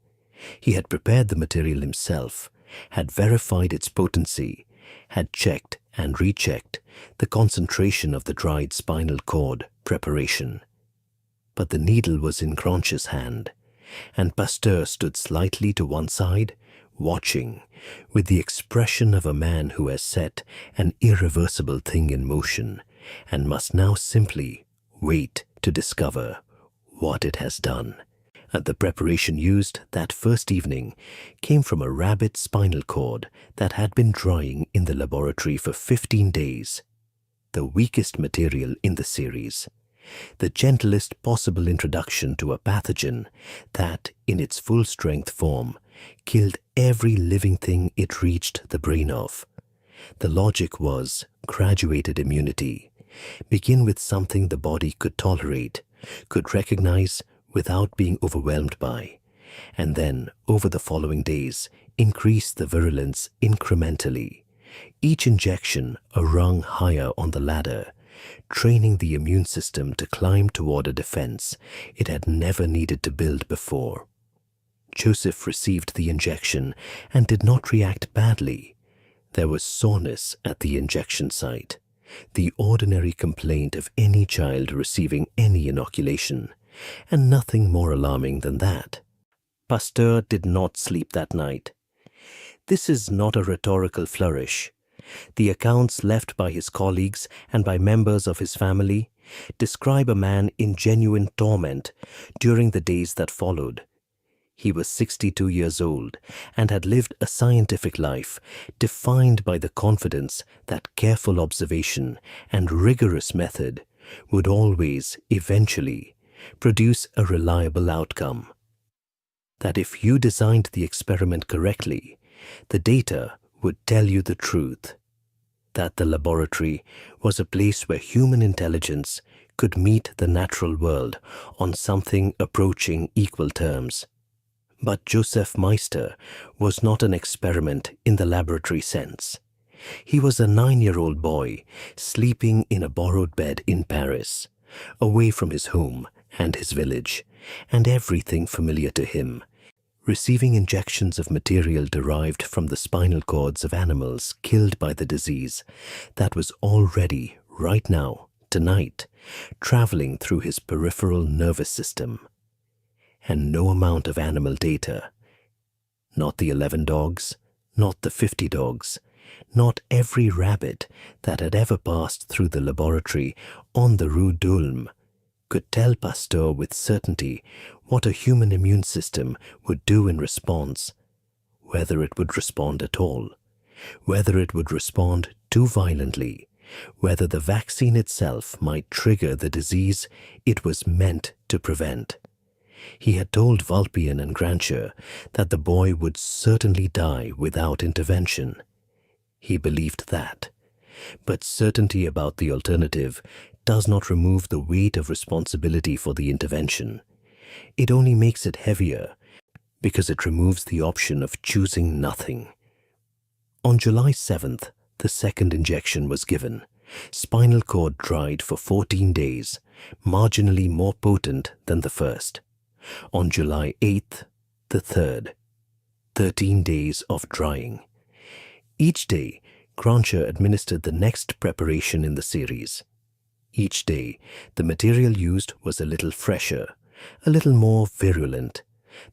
He had prepared the material himself, had verified its potency, had checked and rechecked the concentration of the dried spinal cord preparation. But the needle was in Granchet's hand, and Pasteur stood slightly to one side, watching, with the expression of a man who has set an irreversible thing in motion and must now simply wait to discover what it has done. And the preparation used that first evening came from a rabbit spinal cord that had been drying in the laboratory for 15 days, the weakest material in the series, the gentlest possible introduction to a pathogen that, in its full-strength form, killed every living thing it reached the brain of. The logic was graduated immunity. Begin with something the body could tolerate, could recognize without being overwhelmed by, and then, over the following days, increase the virulence incrementally, each injection a rung higher on the ladder, training the immune system to climb toward a defense it had never needed to build before. Joseph received the injection and did not react badly. There was soreness at the injection site, the ordinary complaint of any child receiving any inoculation, and nothing more alarming than that. Pasteur did not sleep that night. This is not a rhetorical flourish. The accounts left by his colleagues and by members of his family describe a man in genuine torment during the days that followed. He was 62 years old and had lived a scientific life defined by the confidence that careful observation and rigorous method would always, eventually, produce a reliable outcome. that if you designed the experiment correctly, the data would tell you the truth, that the laboratory was a place where human intelligence could meet the natural world on something approaching equal terms. But Joseph Meister was not an experiment in the laboratory sense. He was a 9-year-old boy sleeping in a borrowed bed in Paris, away from his home and his village, and everything familiar to him, receiving injections of material derived from the spinal cords of animals killed by the disease that was already, right now, tonight, traveling through his peripheral nervous system. And no amount of animal data, not the 11 dogs, not the 50 dogs, not every rabbit that had ever passed through the laboratory on the Rue d'Ulm, could tell Pasteur with certainty what a human immune system would do in response, whether it would respond at all, whether it would respond too violently, whether the vaccine itself might trigger the disease it was meant to prevent. He had told Vulpian and Grancher that the boy would certainly die without intervention. He believed that. But certainty about the alternative does not remove the weight of responsibility for the intervention. It only makes it heavier because it removes the option of choosing nothing. On July 7th, the second injection was given. Spinal cord dried for 14 days, marginally more potent than the first. On July 8th, the third. 13 days of drying. Each day, Grancher administered the next preparation in the series. Each day, the material used was a little fresher, a little more virulent,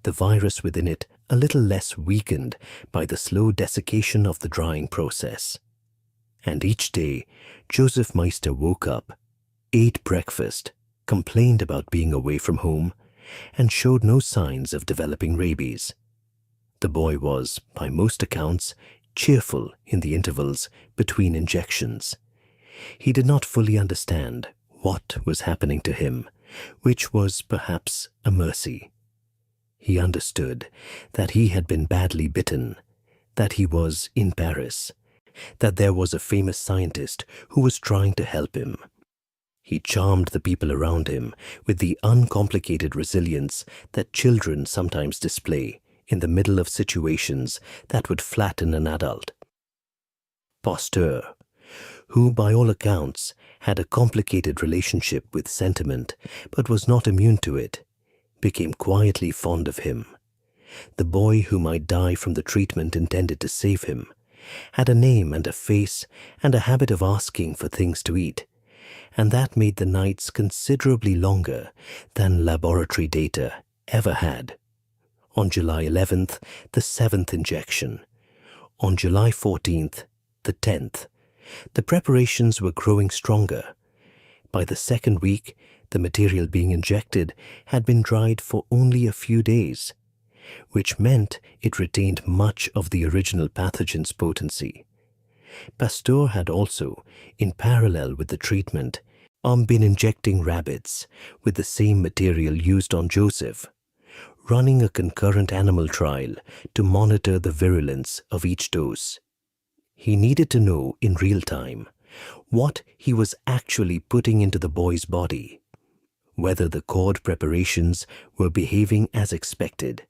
the virus within it a little less weakened by the slow desiccation of the drying process. And each day, Joseph Meister woke up, ate breakfast, complained about being away from home, and showed no signs of developing rabies. The boy was, by most accounts, cheerful in the intervals between injections. He did not fully understand what was happening to him, which was perhaps a mercy. He understood that he had been badly bitten, that he was in Paris, that there was a famous scientist who was trying to help him. He charmed the people around him with the uncomplicated resilience that children sometimes display in the middle of situations that would flatten an adult. Pasteur, who by all accounts had a complicated relationship with sentiment but was not immune to it, became quietly fond of him. The boy who might die from the treatment intended to save him had a name and a face and a habit of asking for things to eat, and that made the nights considerably longer than laboratory data ever had. On July 11th, the 7th injection. On July 14th, the 10th. The preparations were growing stronger. By the second week, the material being injected had been dried for only a few days, which meant it retained much of the original pathogen's potency. Pasteur had also, in parallel with the treatment, been injecting rabbits with the same material used on Joseph, running a concurrent animal trial to monitor the virulence of each dose. He needed to know in real time what he was actually putting into the boy's body, whether the cord preparations were behaving as expected,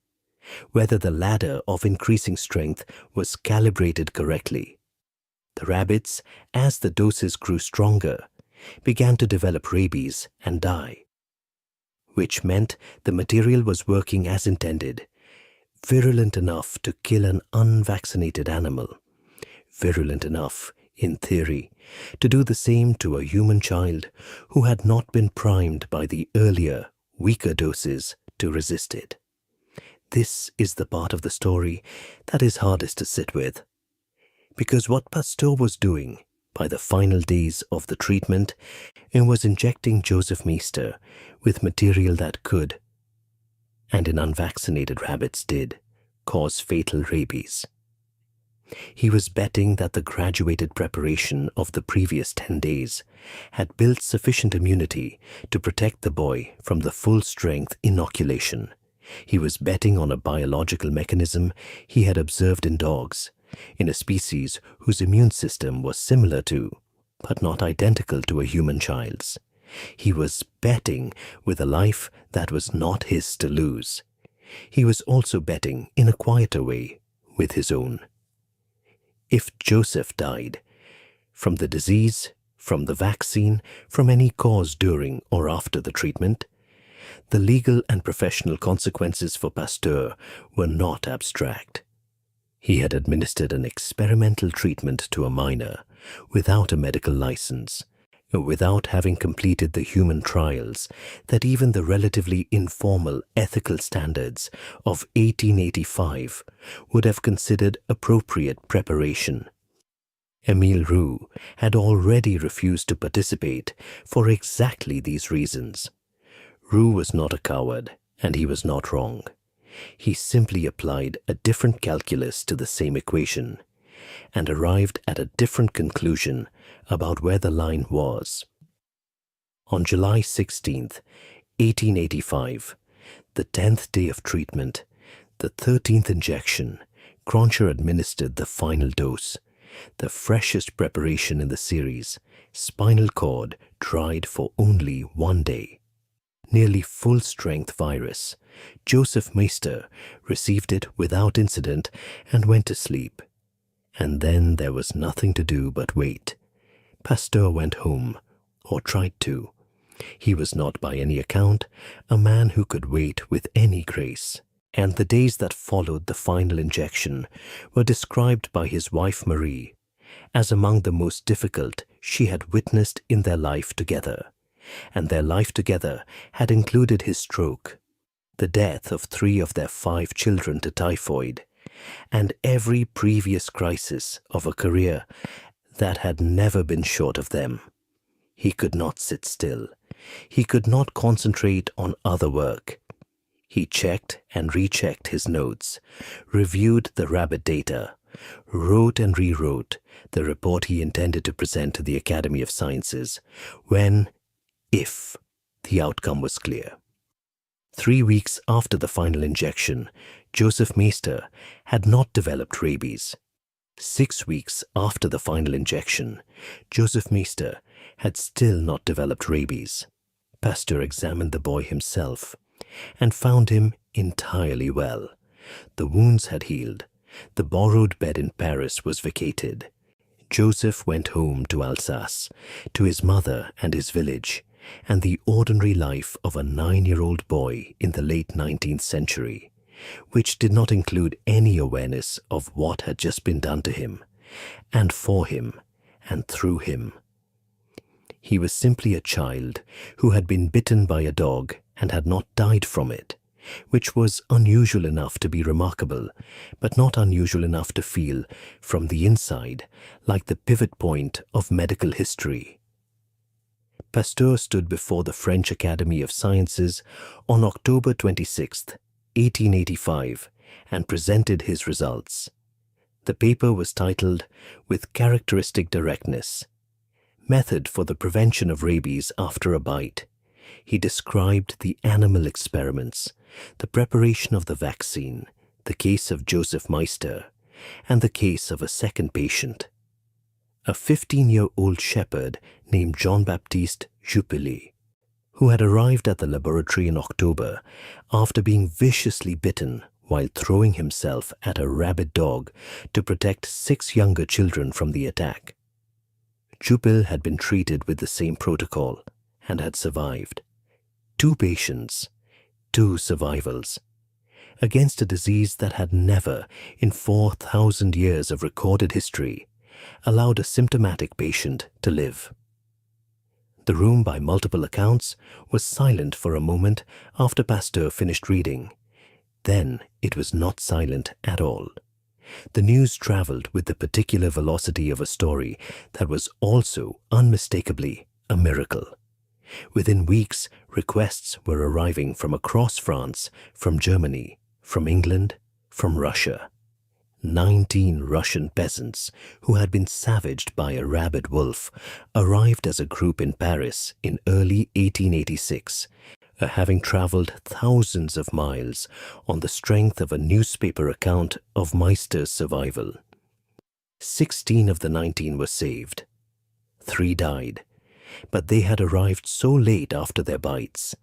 whether the ladder of increasing strength was calibrated correctly. The rabbits, as the doses grew stronger, began to develop rabies and die, which meant the material was working as intended, virulent enough to kill an unvaccinated animal, virulent enough, in theory, to do the same to a human child who had not been primed by the earlier, weaker doses to resist it. This is the part of the story that is hardest to sit with, because what Pasteur was doing by the final days of the treatment was injecting Joseph Meister with material that could, and in unvaccinated rabbits did, cause fatal rabies. He was betting that the graduated preparation of the previous 10 days had built sufficient immunity to protect the boy from the full-strength inoculation, He was betting on a biological mechanism he had observed in dogs, in a species whose immune system was similar to, but not identical to a human child's. He was betting with a life that was not his to lose. He was also betting in a quieter way with his own. If Joseph died, from the disease, from the vaccine, from any cause during or after the treatment, the legal and professional consequences for Pasteur were not abstract. He had administered an experimental treatment to a minor without a medical license, without having completed the human trials that even the relatively informal ethical standards of 1885 would have considered appropriate preparation. Émile Roux had already refused to participate for exactly these reasons. Roux was not a coward, and he was not wrong. He simply applied a different calculus to the same equation and arrived at a different conclusion about where the line was. On July 16th, 1885, the 10th day of treatment, the 13th injection, Croncher administered the final dose, the freshest preparation in the series, spinal cord dried for only 1 day. Nearly full-strength virus. Joseph Meister received it without incident and went to sleep. And then there was nothing to do but wait. Pasteur went home, or tried to. He was not by any account a man who could wait with any grace. And the days that followed the final injection were described by his wife Marie as among the most difficult she had witnessed in their life together. And their life together had included his stroke, the death of 3 of their 5 children to typhoid, and every previous crisis of a career that had never been short of them. He could not sit still. He could not concentrate on other work. He checked and rechecked his notes, reviewed the rabbit data, wrote and rewrote the report he intended to present to the Academy of Sciences if the outcome was clear. 3 weeks after the final injection, Joseph Meister had not developed rabies. 6 weeks after the final injection, Joseph Meister had still not developed rabies. Pasteur examined the boy himself and found him entirely well. The wounds had healed. The borrowed bed in Paris was vacated. Joseph went home to Alsace, to his mother and his village, and the ordinary life of a 9-year-old boy in the late 19th century, which did not include any awareness of what had just been done to him, and for him, and through him. He was simply a child who had been bitten by a dog and had not died from it, which was unusual enough to be remarkable, but not unusual enough to feel, from the inside, like the pivot point of medical history. Pasteur stood before the French Academy of Sciences on October 26, 1885, and presented his results. The paper was titled, with characteristic directness, Method for the Prevention of Rabies After a Bite. He described the animal experiments, the preparation of the vaccine, the case of Joseph Meister, and the case of a second patient, a 15-year-old shepherd named Jean-Baptiste Jupiler, who had arrived at the laboratory in October after being viciously bitten while throwing himself at a rabid dog to protect 6 younger children from the attack. Jupiler had been treated with the same protocol and had survived. 2 patients, 2 survivals, against a disease that had never, in 4,000 years of recorded history, allowed a symptomatic patient to live. The room, by multiple accounts, was silent for a moment after Pasteur finished reading. Then it was not silent at all. The news traveled with the particular velocity of a story that was also unmistakably a miracle. Within weeks, requests were arriving from across France, from Germany, from England, from Russia. 19 Russian peasants who had been savaged by a rabid wolf arrived as a group in Paris in early 1886, having traveled thousands of miles on the strength of a newspaper account of Meister's survival. 16 of the 19 were saved. 3 died, but they had arrived so late after their bites,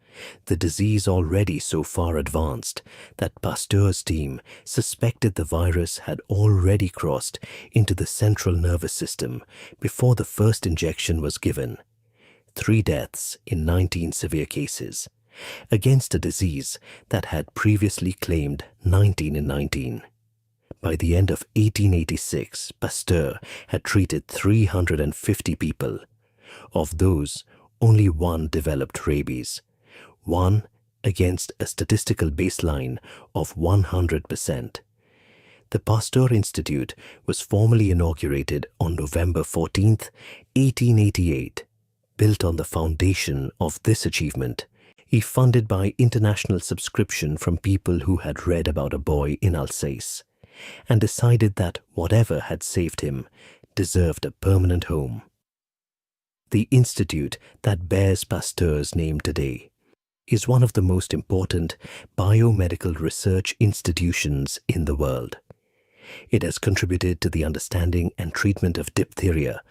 the disease already so far advanced that Pasteur's team suspected the virus had already crossed into the central nervous system before the first injection was given. 3 deaths in 19 severe cases, against a disease that had previously claimed 19 in 19. By the end of 1886, Pasteur had treated 350 people. Of those, only 1 developed rabies, 1 against a statistical baseline of 100%. The Pasteur Institute was formally inaugurated on November 14, 1888. Built on the foundation of this achievement, funded by international subscription from people who had read about a boy in Alsace, and decided that whatever had saved him deserved a permanent home. The institute that bears Pasteur's name today is one of the most important biomedical research institutions in the world. It has contributed to the understanding and treatment of diphtheria,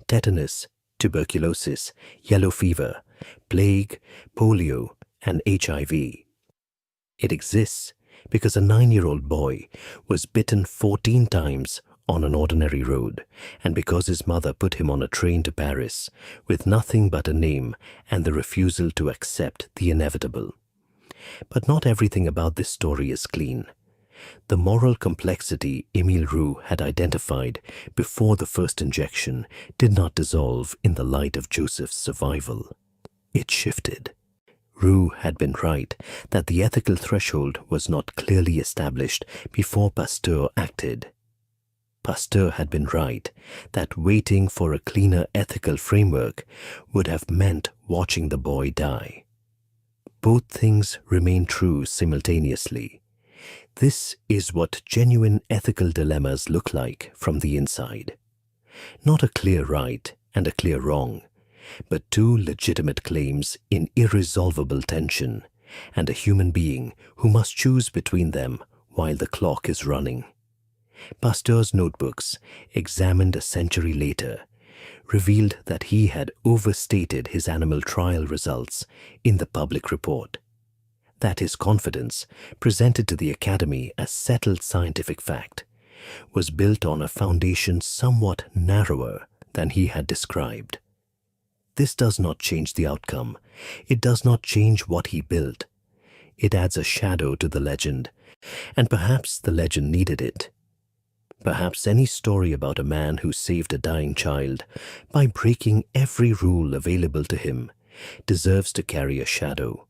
tetanus, tuberculosis, yellow fever, plague, polio, and HIV. It exists because a 9-year-old boy was bitten 14 times on an ordinary road, and because his mother put him on a train to Paris with nothing but a name and the refusal to accept the inevitable. But not everything about this story is clean. The moral complexity Émile Roux had identified before the first injection did not dissolve in the light of Joseph's survival. It shifted. Roux had been right that the ethical threshold was not clearly established before Pasteur acted. Pasteur had been right that waiting for a cleaner ethical framework would have meant watching the boy die. Both things remain true simultaneously. This is what genuine ethical dilemmas look like from the inside. Not a clear right and a clear wrong, but 2 legitimate claims in irresolvable tension, and a human being who must choose between them while the clock is running. Pasteur's notebooks, examined a century later, revealed that he had overstated his animal trial results in the public report, that his confidence, presented to the Academy as settled scientific fact, was built on a foundation somewhat narrower than he had described. This does not change the outcome. It does not change what he built. It adds a shadow to the legend, and perhaps the legend needed it. Perhaps any story about a man who saved a dying child by breaking every rule available to him deserves to carry a shadow,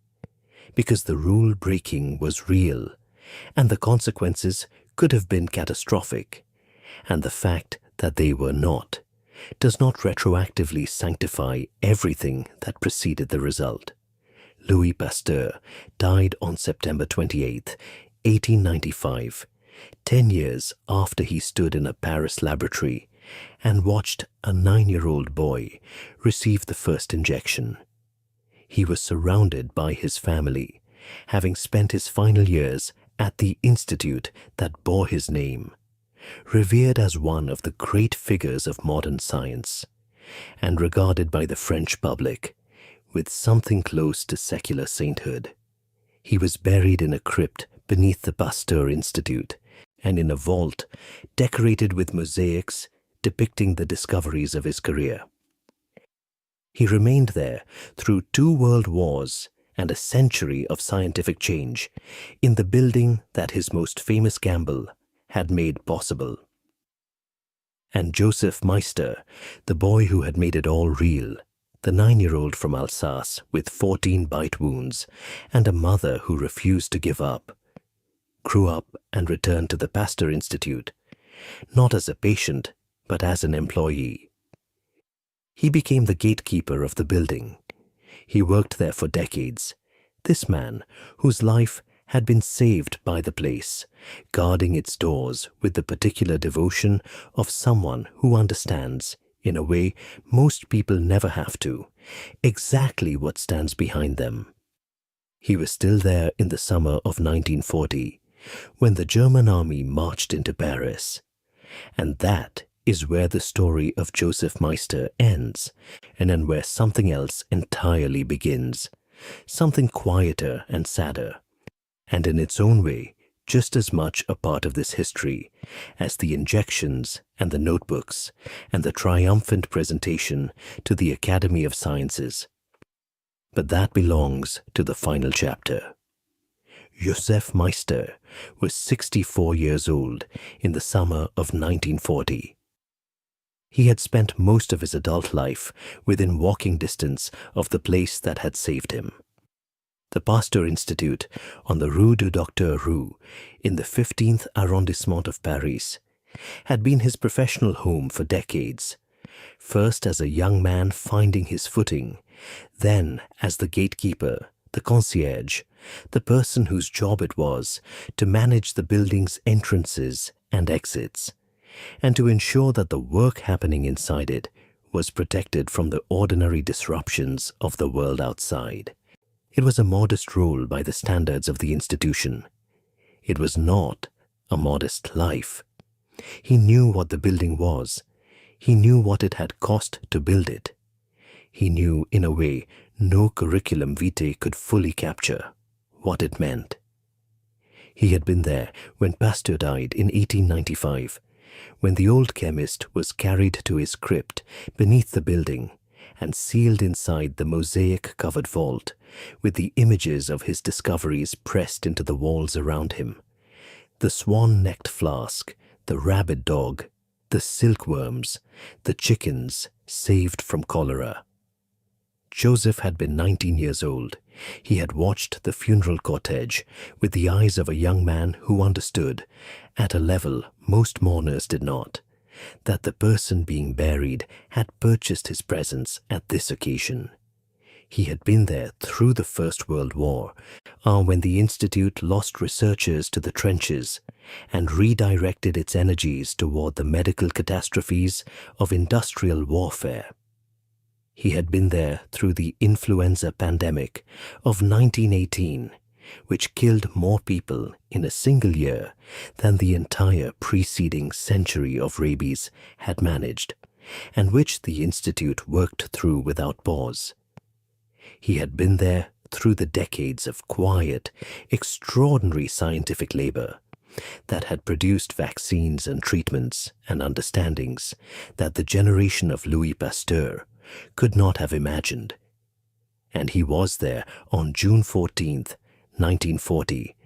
because the rule breaking was real, and the consequences could have been catastrophic, and the fact that they were not does not retroactively sanctify everything that preceded the result. Louis Pasteur died on September 28, 1895, 10 years after he stood in a Paris laboratory and watched a 9-year-old boy receive the first injection. He was surrounded by his family, having spent his final years at the institute that bore his name, revered as one of the great figures of modern science, and regarded by the French public with something close to secular sainthood. He was buried in a crypt beneath the Pasteur Institute and in a vault decorated with mosaics depicting the discoveries of his career. He remained there through 2 world wars and a century of scientific change in the building that his most famous gamble had made possible. And Joseph Meister, the boy who had made it all real, the 9-year-old from Alsace with 14 bite wounds and a mother who refused to give up, grew up and returned to the Pasteur Institute, not as a patient, but as an employee. He became the gatekeeper of the building. He worked there for decades. This man, whose life had been saved by the place, guarding its doors with the particular devotion of someone who understands, in a way most people never have to, exactly what stands behind them. He was still there in the summer of 1940 when the German army marched into Paris. And that is where the story of Joseph Meister ends, and then where something else entirely begins, something quieter and sadder, and in its own way just as much a part of this history as the injections and the notebooks and the triumphant presentation to the Academy of Sciences. But that belongs to the final chapter. Joseph Meister was 64 years old in the summer of 1940. He had spent most of his adult life within walking distance of the place that had saved him. The Pasteur Institute on the Rue du Docteur Roux in the 15th arrondissement of Paris had been his professional home for decades, first as a young man finding his footing, then as the gatekeeper, the concierge, the person whose job it was to manage the building's entrances and exits, and to ensure that the work happening inside it was protected from the ordinary disruptions of the world outside. It was a modest role by the standards of the institution. It was not a modest life. He knew what the building was. He knew what it had cost to build it. He knew, in a way, no curriculum vitae could fully capture what it meant. He had been there when Pasteur died in 1895, when the old chemist was carried to his crypt beneath the building and sealed inside the mosaic-covered vault with the images of his discoveries pressed into the walls around him. The swan-necked flask, the rabid dog, the silkworms, the chickens saved from cholera. Joseph had been 19 years old. He had watched the funeral cortege with the eyes of a young man who understood, at a level most mourners did not, that the person being buried had purchased his presence at this occasion. He had been there through the First World War, when the Institute lost researchers to the trenches and redirected its energies toward the medical catastrophes of industrial warfare. He had been there through the influenza pandemic of 1918, which killed more people in a single year than the entire preceding century of rabies had managed, and which the Institute worked through without pause. He had been there through the decades of quiet, extraordinary scientific labor that had produced vaccines and treatments and understandings that the generation of Louis Pasteur could not have imagined. And he was there on June 14th, 1940,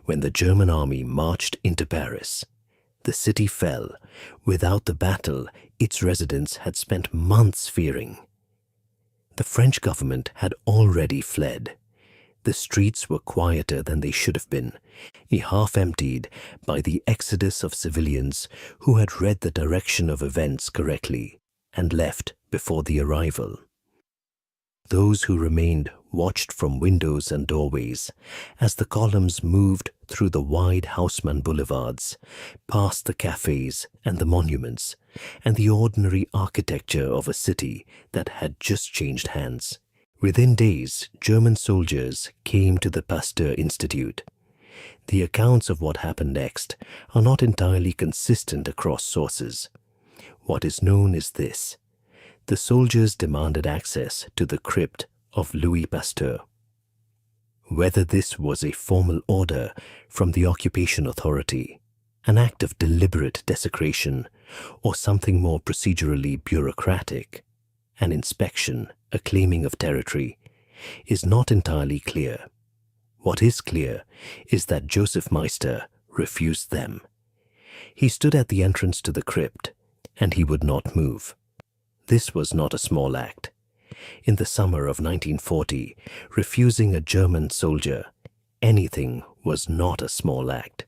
when the German army marched into Paris. The city fell, without the battle its residents had spent months fearing. The French government had already fled. The streets were quieter than they should have been, half emptied by the exodus of civilians who had read the direction of events correctly and left before the arrival. Those who remained watched from windows and doorways as the columns moved through the wide Haussmann boulevards, past the cafes and the monuments, and the ordinary architecture of a city that had just changed hands. Within days, German soldiers came to the Pasteur Institute. The accounts of what happened next are not entirely consistent across sources. What is known is this: the soldiers demanded access to the crypt of Louis Pasteur. Whether this was a formal order from the occupation authority, an act of deliberate desecration, or something more procedurally bureaucratic, an inspection, a claiming of territory, is not entirely clear. What is clear is that Joseph Meister refused them. He stood at the entrance to the crypt, and he would not move. This was not a small act. In the summer of 1940, refusing a German soldier anything was not a small act.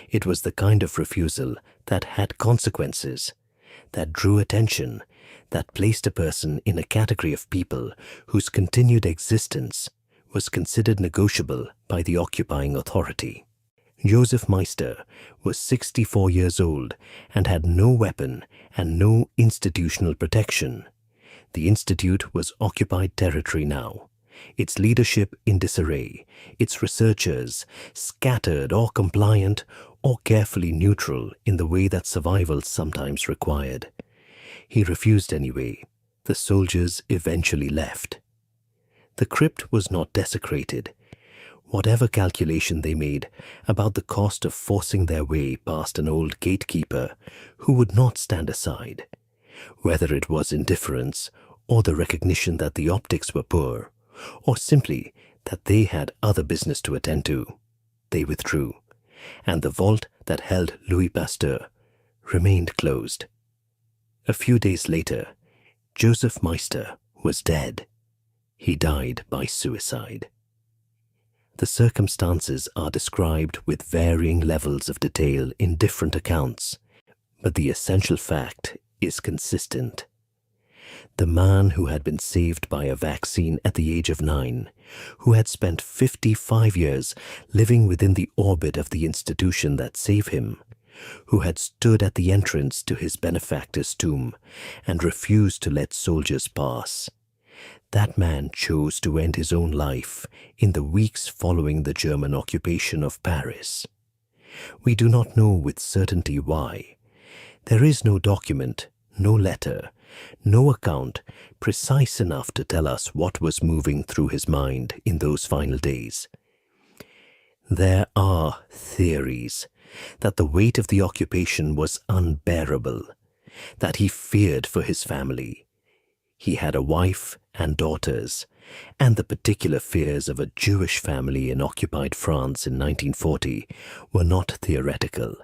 It was the kind of refusal that had consequences, that drew attention, that placed a person in a category of people whose continued existence was considered negotiable by the occupying authority. Joseph Meister was 64 years old and had no weapon and no institutional protection. The Institute was occupied territory now, its leadership in disarray, its researchers scattered or compliant or carefully neutral in the way that survival sometimes required. He refused anyway. The soldiers eventually left. The crypt was not desecrated. Whatever calculation they made about the cost of forcing their way past an old gatekeeper who would not stand aside, whether it was indifference or the recognition that the optics were poor, or simply that they had other business to attend to, they withdrew, and the vault that held Louis Pasteur remained closed. A few days later, Joseph Meister was dead. He died by suicide. The circumstances are described with varying levels of detail in different accounts, but the essential fact is consistent. The man who had been saved by a vaccine at the age of 9, who had spent 55 years living within the orbit of the institution that saved him, who had stood at the entrance to his benefactor's tomb and refused to let soldiers pass. That man chose to end his own life in the weeks following the German occupation of Paris. We do not know with certainty why. There is no document, no letter, no account precise enough to tell us what was moving through his mind in those final days. There are theories that the weight of the occupation was unbearable, that he feared for his family. He had a wife and daughters, and the particular fears of a Jewish family in occupied France in 1940 were not theoretical.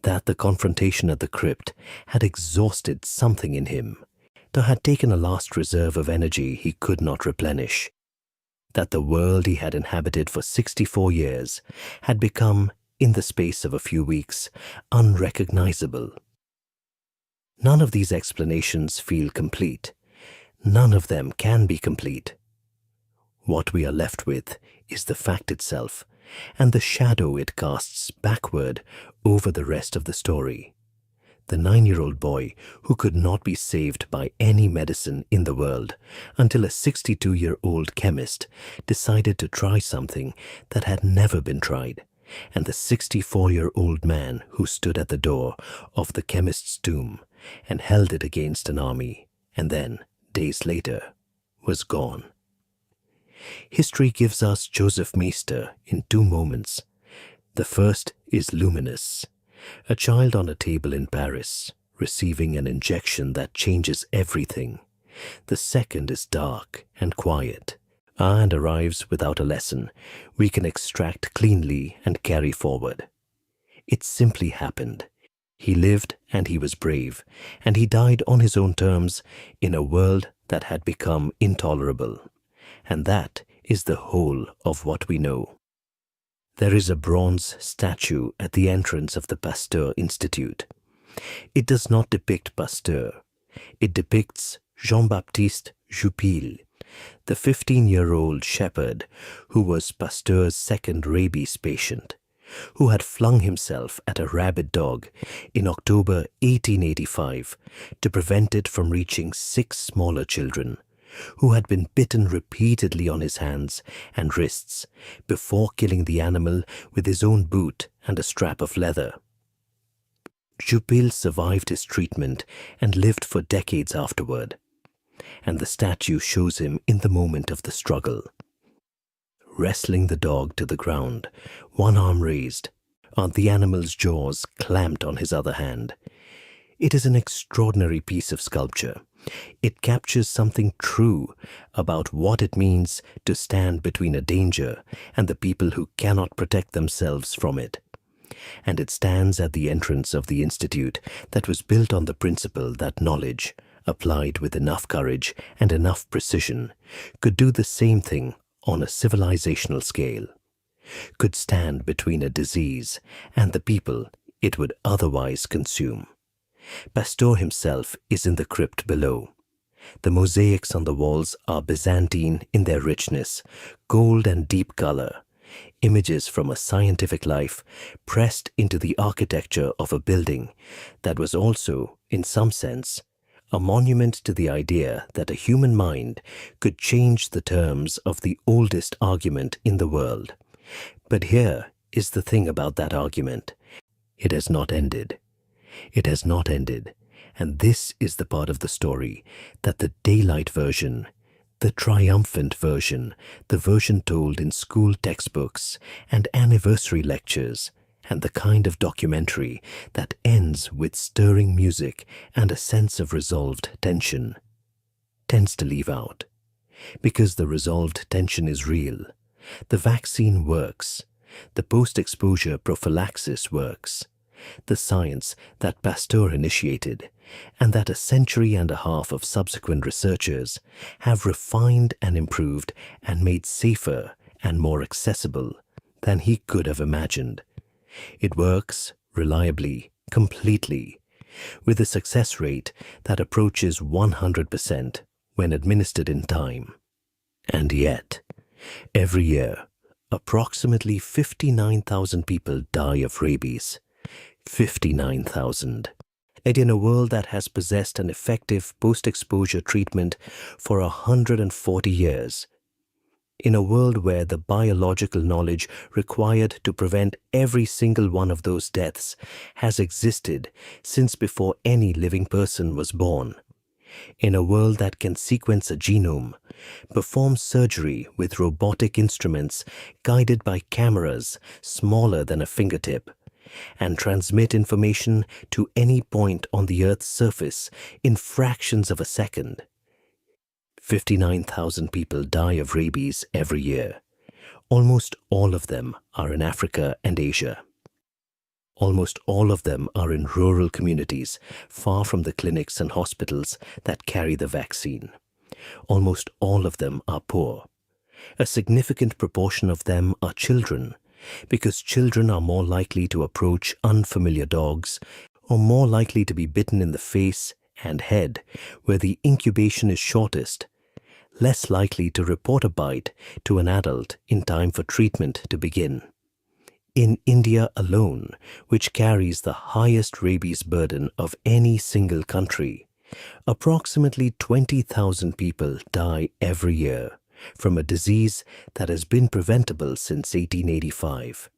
That the confrontation at the crypt had exhausted something in him, or had taken a last reserve of energy he could not replenish. That the world he had inhabited for 64 years had become, in the space of a few weeks, unrecognizable. None of these explanations feel complete. None of them can be complete. What we are left with is the fact itself and the shadow it casts backward over the rest of the story. The 9-year-old boy who could not be saved by any medicine in the world until a 62-year-old chemist decided to try something that had never been tried, and the 64-year-old man who stood at the door of the chemist's tomb and held it against an army, and then, days later, was gone. History gives us Joseph Meister in 2 moments. The first is luminous. A child on a table in Paris, receiving an injection that changes everything. The second is dark and quiet, and arrives without a lesson we can extract cleanly and carry forward. It simply happened. He lived and he was brave, and he died on his own terms in a world that had become intolerable. And that is the whole of what we know. There is a bronze statue at the entrance of the Pasteur Institute. It does not depict Pasteur. It depicts Jean-Baptiste Jupille, the 15-year-old shepherd who was Pasteur's second rabies patient, who had flung himself at a rabid dog in October 1885 to prevent it from reaching 6 smaller children, who had been bitten repeatedly on his hands and wrists before killing the animal with his own boot and a strap of leather. Jupille survived his treatment and lived for decades afterward, and the statue shows him in the moment of the struggle, wrestling the dog to the ground, one arm raised, and the animal's jaws clamped on his other hand. It is an extraordinary piece of sculpture. It captures something true about what it means to stand between a danger and the people who cannot protect themselves from it. And it stands at the entrance of the institute that was built on the principle that knowledge, applied with enough courage and enough precision, could do the same thing on a civilizational scale, could stand between a disease and the people it would otherwise consume. Pasteur himself is in the crypt below. The mosaics on the walls are Byzantine in their richness, gold and deep color, images from a scientific life pressed into the architecture of a building that was also, in some sense, a monument to the idea that a human mind could change the terms of the oldest argument in the world. But here is the thing about that argument. It has not ended. It has not ended. And this is the part of the story that the daylight version, the triumphant version, the version told in school textbooks and anniversary lectures, and the kind of documentary that ends with stirring music and a sense of resolved tension, tends to leave out. Because the resolved tension is real. The vaccine works. The post-exposure prophylaxis works. The science that Pasteur initiated, and that a century and a half of subsequent researchers have refined and improved and made safer and more accessible than he could have imagined. It works reliably, completely, with a success rate that approaches 100% when administered in time. And yet, every year, approximately 59,000 people die of rabies. 59,000. And in a world that has possessed an effective post-exposure treatment for 140 years, in a world where the biological knowledge required to prevent every single one of those deaths has existed since before any living person was born, in a world that can sequence a genome, perform surgery with robotic instruments guided by cameras smaller than a fingertip, and transmit information to any point on the Earth's surface in fractions of a second. 59,000 people die of rabies every year. Almost all of them are in Africa and Asia. Almost all of them are in rural communities, far from the clinics and hospitals that carry the vaccine. Almost all of them are poor. A significant proportion of them are children, because children are more likely to approach unfamiliar dogs or more likely to be bitten in the face and head, where the incubation is shortest, less likely to report a bite to an adult in time for treatment to begin. In India alone, which carries the highest rabies burden of any single country, approximately 20,000 people die every year from a disease that has been preventable since 1885.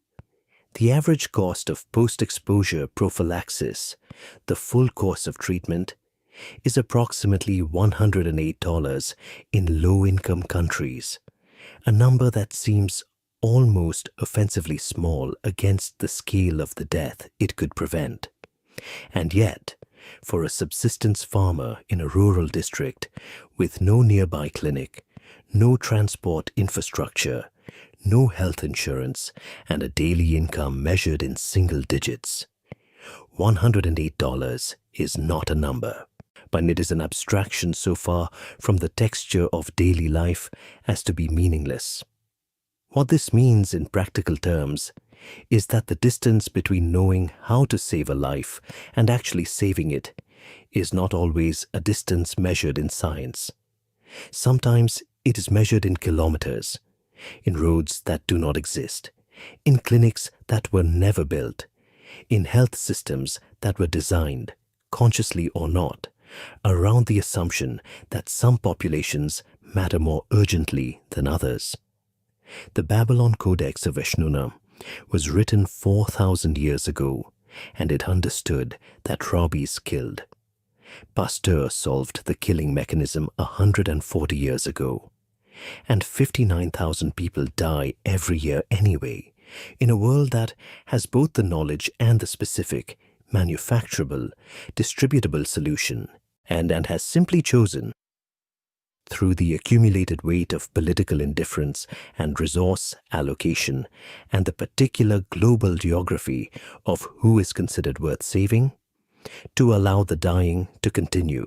The average cost of post-exposure prophylaxis, the full course of treatment, is approximately $108 in low-income countries, a number that seems almost offensively small against the scale of the death it could prevent. And yet, for a subsistence farmer in a rural district with no nearby clinic, no transport infrastructure, no health insurance, and a daily income measured in single digits, $108 is not a number, but it is an abstraction so far from the texture of daily life as to be meaningless. What this means in practical terms is that the distance between knowing how to save a life and actually saving it is not always a distance measured in science. Sometimes it is measured in kilometers, in roads that do not exist, in clinics that were never built, in health systems that were designed, consciously or not, around the assumption that some populations matter more urgently than others. The Babylon Codex of Eshnunna was written 4,000 years ago, and it understood that rabies killed. Pasteur solved the killing mechanism 140 years ago, and 59,000 people die every year anyway, in a world that has both the knowledge and the specific, manufacturable, distributable solution, and has simply chosen, through the accumulated weight of political indifference and resource allocation and the particular global geography of who is considered worth saving, to allow the dying to continue.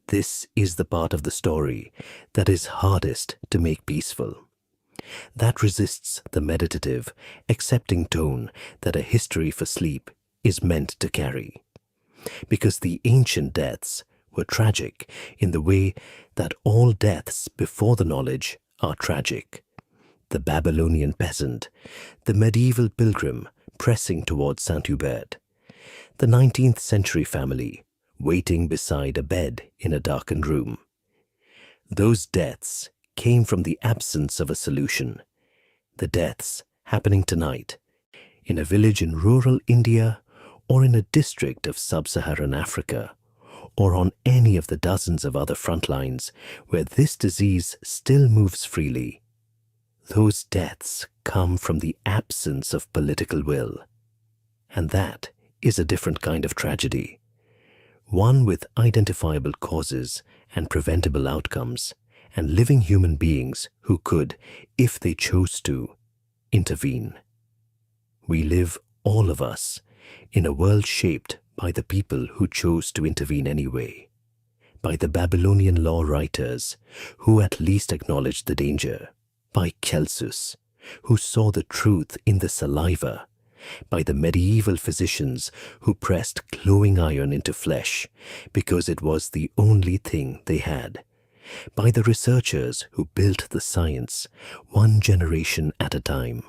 This is the part of the story that is hardest to make peaceful, that resists the meditative, accepting tone that a history for sleep is meant to carry. Because the ancient deaths were tragic in the way that all deaths before the knowledge are tragic. The Babylonian peasant, the medieval pilgrim pressing towards Saint Hubert, the 19th century family, waiting beside a bed in a darkened room. Those deaths came from the absence of a solution. The deaths happening tonight in a village in rural India or in a district of sub-Saharan Africa, or on any of the dozens of other front lines where this disease still moves freely. Those deaths come from the absence of political will. And that is a different kind of tragedy, one with identifiable causes and preventable outcomes, and living human beings who could, if they chose to, intervene. We live, all of us, in a world shaped by the people who chose to intervene anyway, by the Babylonian law writers who at least acknowledged the danger, by Celsus, who saw the truth in the saliva, by the medieval physicians who pressed glowing iron into flesh because it was the only thing they had, by the researchers who built the science one generation at a time,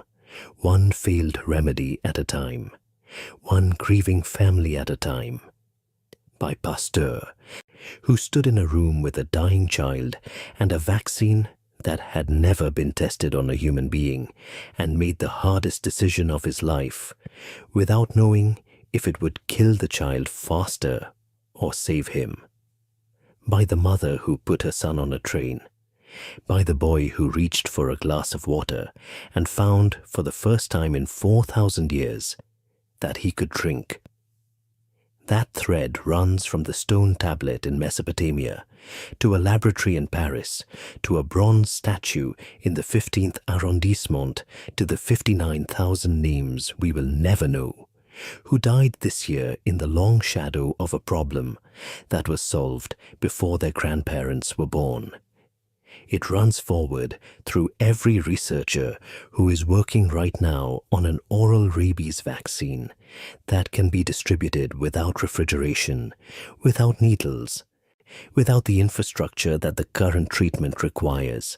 one failed remedy at a time, one grieving family at a time, by Pasteur, who stood in a room with a dying child and a vaccine that had never been tested on a human being and made the hardest decision of his life without knowing if it would kill the child faster or save him, by the mother who put her son on a train, by the boy who reached for a glass of water and found for the first time in 4,000 years that he could drink. That thread runs from the stone tablet in Mesopotamia to a laboratory in Paris, to a bronze statue in the 15th arrondissement, to the 59,000 names we will never know, who died this year in the long shadow of a problem that was solved before their grandparents were born. It runs forward through every researcher who is working right now on an oral rabies vaccine that can be distributed without refrigeration, without needles, without the infrastructure that the current treatment requires.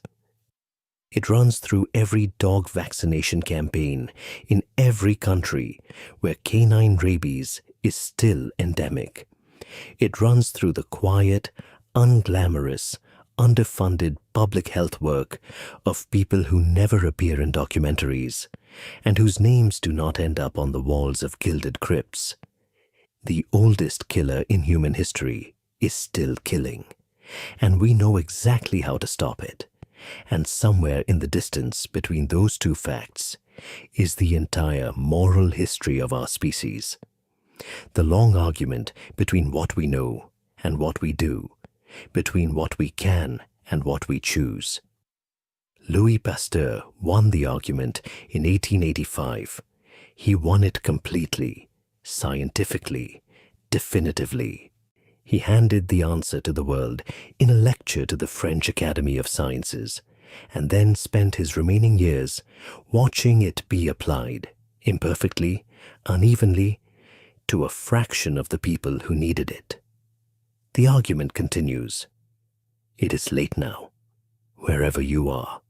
It runs through every dog vaccination campaign in every country where canine rabies is still endemic. It runs through the quiet, unglamorous, underfunded public health work of people who never appear in documentaries and whose names do not end up on the walls of gilded crypts. The oldest killer in human history is still killing, and we know exactly how to stop it. And somewhere in the distance between those two facts is the entire moral history of our species. The long argument between what we know and what we do, between what we can and what we choose. Louis Pasteur won the argument in 1885. He won it completely, scientifically, definitively. He handed the answer to the world in a lecture to the French Academy of Sciences, and then spent his remaining years watching it be applied, imperfectly, unevenly, to a fraction of the people who needed it. The argument continues. It is late now, wherever you are,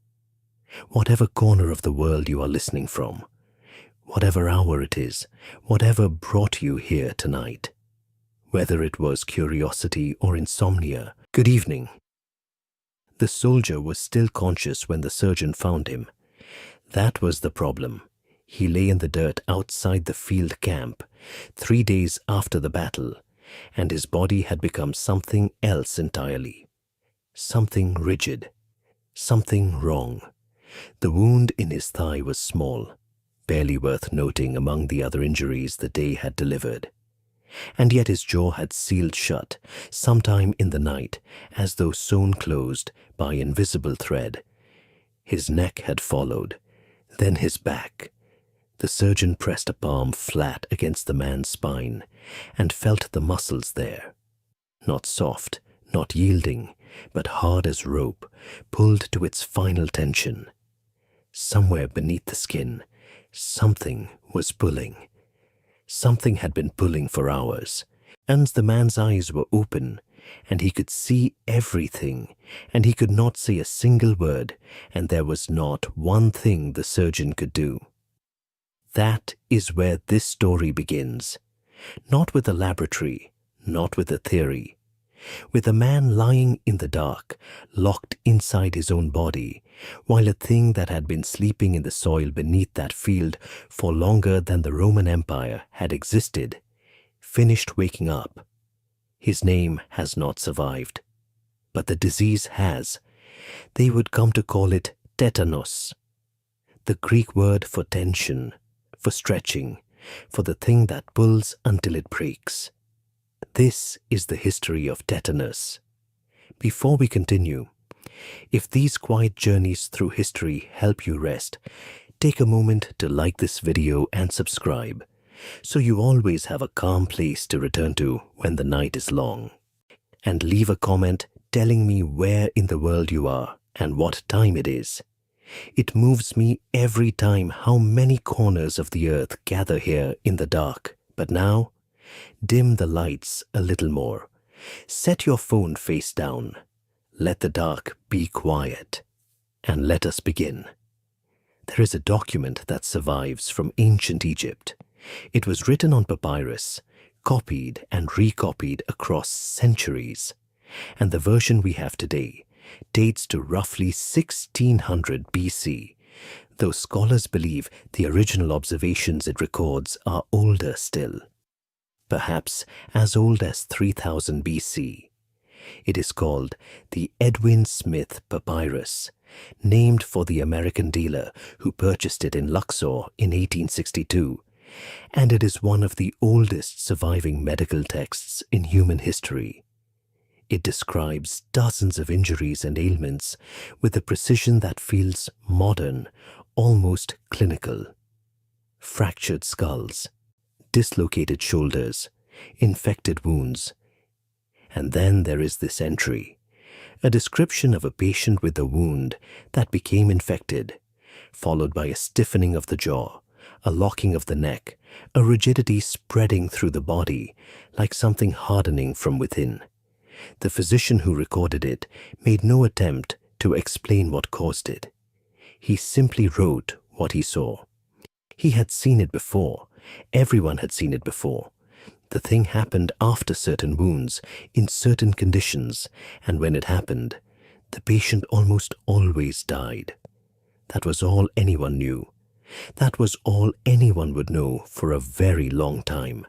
whatever corner of the world you are listening from, whatever hour it is, whatever brought you here tonight, whether it was curiosity or insomnia. Good evening. The soldier was still conscious when the surgeon found him. That was the problem. He lay in the dirt outside the field camp 3 days after the battle, and his body had become something else entirely. Something rigid. Something wrong. The wound in his thigh was small, barely worth noting among the other injuries the day had delivered. And yet his jaw had sealed shut sometime in the night as though sewn closed by invisible thread. His neck had followed, then his back. The surgeon pressed a palm flat against the man's spine and felt the muscles there. Not soft, not yielding, but hard as rope, pulled to its final tension. Somewhere beneath the skin, something was pulling. Something had been pulling for hours, and the man's eyes were open, and he could see everything, and he could not say a single word, and there was not one thing the surgeon could do. That is where this story begins. Not with a laboratory, not with a theory. With a man lying in the dark, locked inside his own body, while a thing that had been sleeping in the soil beneath that field for longer than the Roman Empire had existed, finished waking up. His name has not survived, but the disease has. They would come to call it tetanus, the Greek word for tension, for stretching, for the thing that pulls until it breaks. This is the history of tetanus. Before we continue, if these quiet journeys through history help you rest, take a moment to like this video and subscribe, so you always have a calm place to return to when the night is long. And leave a comment telling me where in the world you are and what time it is. It moves me every time how many corners of the earth gather here in the dark. But now, dim the lights a little more. Set your phone face down. Let the dark be quiet. And let us begin. There is a document that survives from ancient Egypt. It was written on papyrus, copied and recopied across centuries. And the version we have today dates to roughly 1600 BC, though scholars believe the original observations it records are older still, perhaps as old as 3000 BC. It is called the Edwin Smith Papyrus, named for the American dealer who purchased it in Luxor in 1862, and it is one of the oldest surviving medical texts in human history. It describes dozens of injuries and ailments with a precision that feels modern, almost clinical. Fractured skulls, dislocated shoulders, infected wounds. And then there is this entry, a description of a patient with a wound that became infected, followed by a stiffening of the jaw, a locking of the neck, a rigidity spreading through the body, like something hardening from within. The physician who recorded it made no attempt to explain what caused it. He simply wrote what he saw. He had seen it before. Everyone had seen it before. The thing happened after certain wounds, in certain conditions, and when it happened, the patient almost always died. That was all anyone knew. That was all anyone would know for a very long time.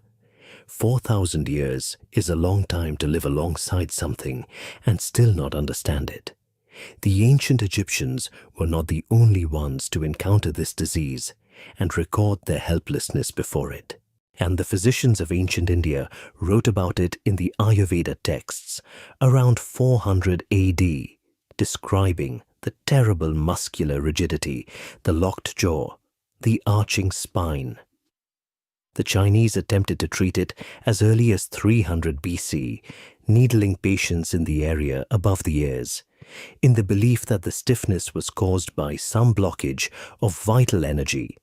4,000 years is a long time to live alongside something and still not understand it. The ancient Egyptians were not the only ones to encounter this disease and record their helplessness before it. And the physicians of ancient India wrote about it in the Ayurveda texts around 400 AD, describing the terrible muscular rigidity, the locked jaw, the arching spine. The Chinese attempted to treat it as early as 300 BC, needling patients in the area above the ears, in the belief that the stiffness was caused by some blockage of vital energy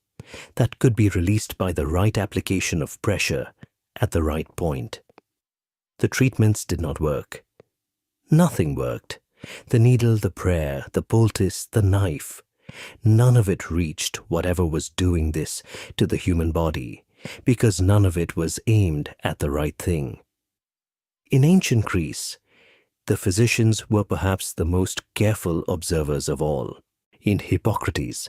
that could be released by the right application of pressure at the right point. The treatments did not work. Nothing worked. The needle, the prayer, the poultice, the knife. None of it reached whatever was doing this to the human body, because none of it was aimed at the right thing. In ancient Greece, the physicians were perhaps the most careful observers of all. In Hippocrates,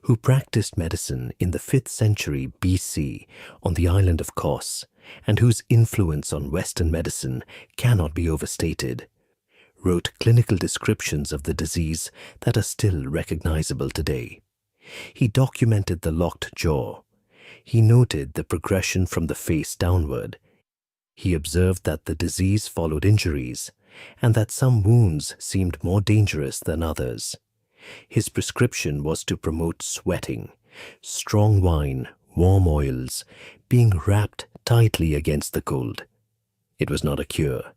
who practiced medicine in the 5th century BC on the island of Kos, and whose influence on Western medicine cannot be overstated, wrote clinical descriptions of the disease that are still recognizable today. He documented the locked jaw. He noted the progression from the face downward. He observed that the disease followed injuries, and that some wounds seemed more dangerous than others. His prescription was to promote sweating, strong wine, warm oils, being wrapped tightly against the cold. It was not a cure.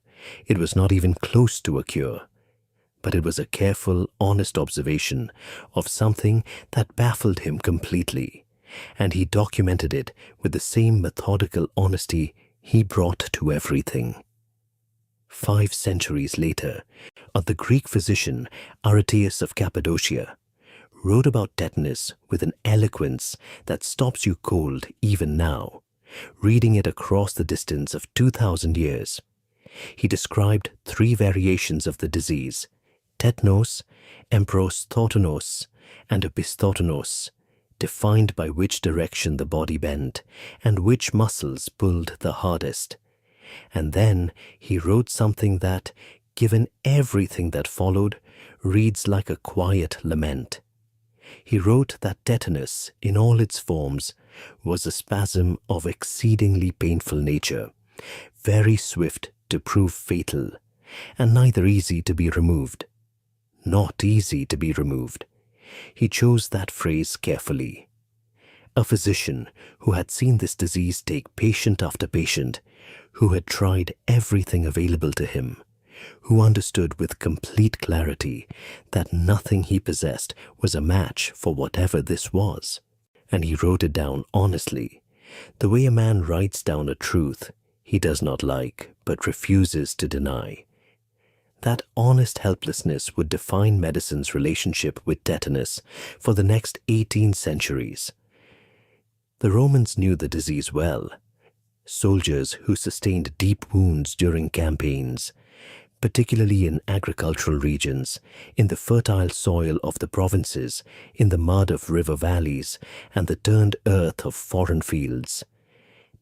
It was not even close to a cure. But it was a careful, honest observation of something that baffled him completely, and he documented it with the same methodical honesty he brought to everything. 5 centuries later, the Greek physician Aretaeus of Cappadocia wrote about tetanus with an eloquence that stops you cold even now, reading it across the distance of 2,000 years. He described 3 variations of the disease: tetnos, emprosthotonos, and opisthotonos, defined by which direction the body bent and which muscles pulled the hardest. And then he wrote something that, given everything that followed, reads like a quiet lament. He wrote that tetanus, in all its forms, was a spasm of exceedingly painful nature, very swift to prove fatal, and neither easy to be removed. Not easy to be removed. He chose that phrase carefully. A physician who had seen this disease take patient after patient, who had tried everything available to him, who understood with complete clarity that nothing he possessed was a match for whatever this was. And he wrote it down honestly, the way a man writes down a truth he does not like but refuses to deny. That honest helplessness would define medicine's relationship with tetanus for the next 18 centuries. The Romans knew the disease well. Soldiers who sustained deep wounds during campaigns, particularly in agricultural regions, in the fertile soil of the provinces, in the mud of river valleys, and the turned earth of foreign fields,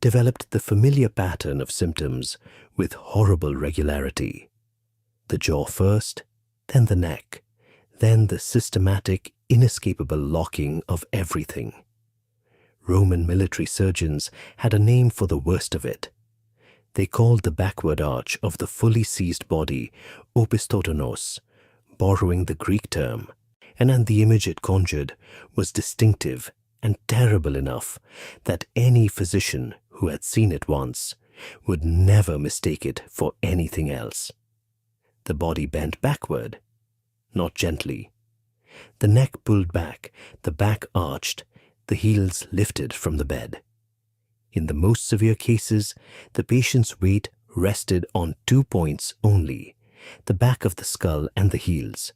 developed the familiar pattern of symptoms with horrible regularity. The jaw first, then the neck, then the systematic, inescapable locking of everything. Roman military surgeons had a name for the worst of it. They called the backward arch of the fully seized body opisthotonos, borrowing the Greek term, and the image it conjured was distinctive and terrible enough that any physician who had seen it once would never mistake it for anything else. The body bent backward, not gently. The neck pulled back, the back arched, the heels lifted from the bed. In the most severe cases, the patient's weight rested on 2 points only, the back of the skull and the heels,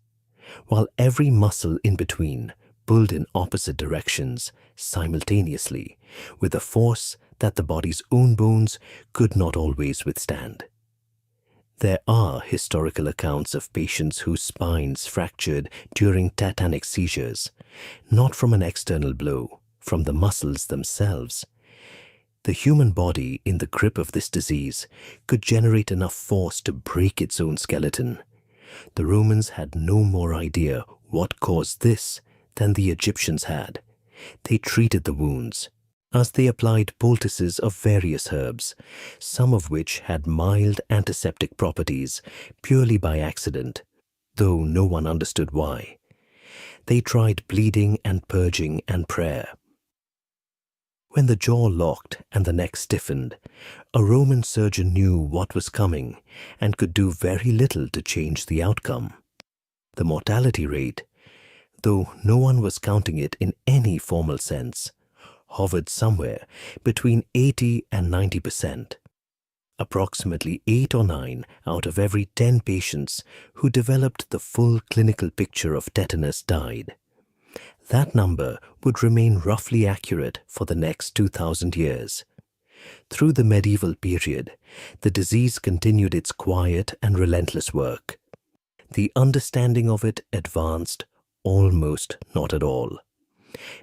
while every muscle in between pulled in opposite directions simultaneously with a force that the body's own bones could not always withstand. There are historical accounts of patients whose spines fractured during tetanic seizures, not from an external blow, from the muscles themselves. The human body in the grip of this disease could generate enough force to break its own skeleton. The Romans had no more idea what caused this than the Egyptians had. They treated the wounds as they applied poultices of various herbs, some of which had mild antiseptic properties purely by accident, though no one understood why. They tried bleeding and purging and prayer. When the jaw locked and the neck stiffened, a Roman surgeon knew what was coming and could do very little to change the outcome. The mortality rate, though no one was counting it in any formal sense, hovered somewhere between 80 and 90%. Approximately 8 or 9 out of every 10 patients who developed the full clinical picture of tetanus died. That number would remain roughly accurate for the next 2,000 years. Through the medieval period, the disease continued its quiet and relentless work. The understanding of it advanced almost not at all.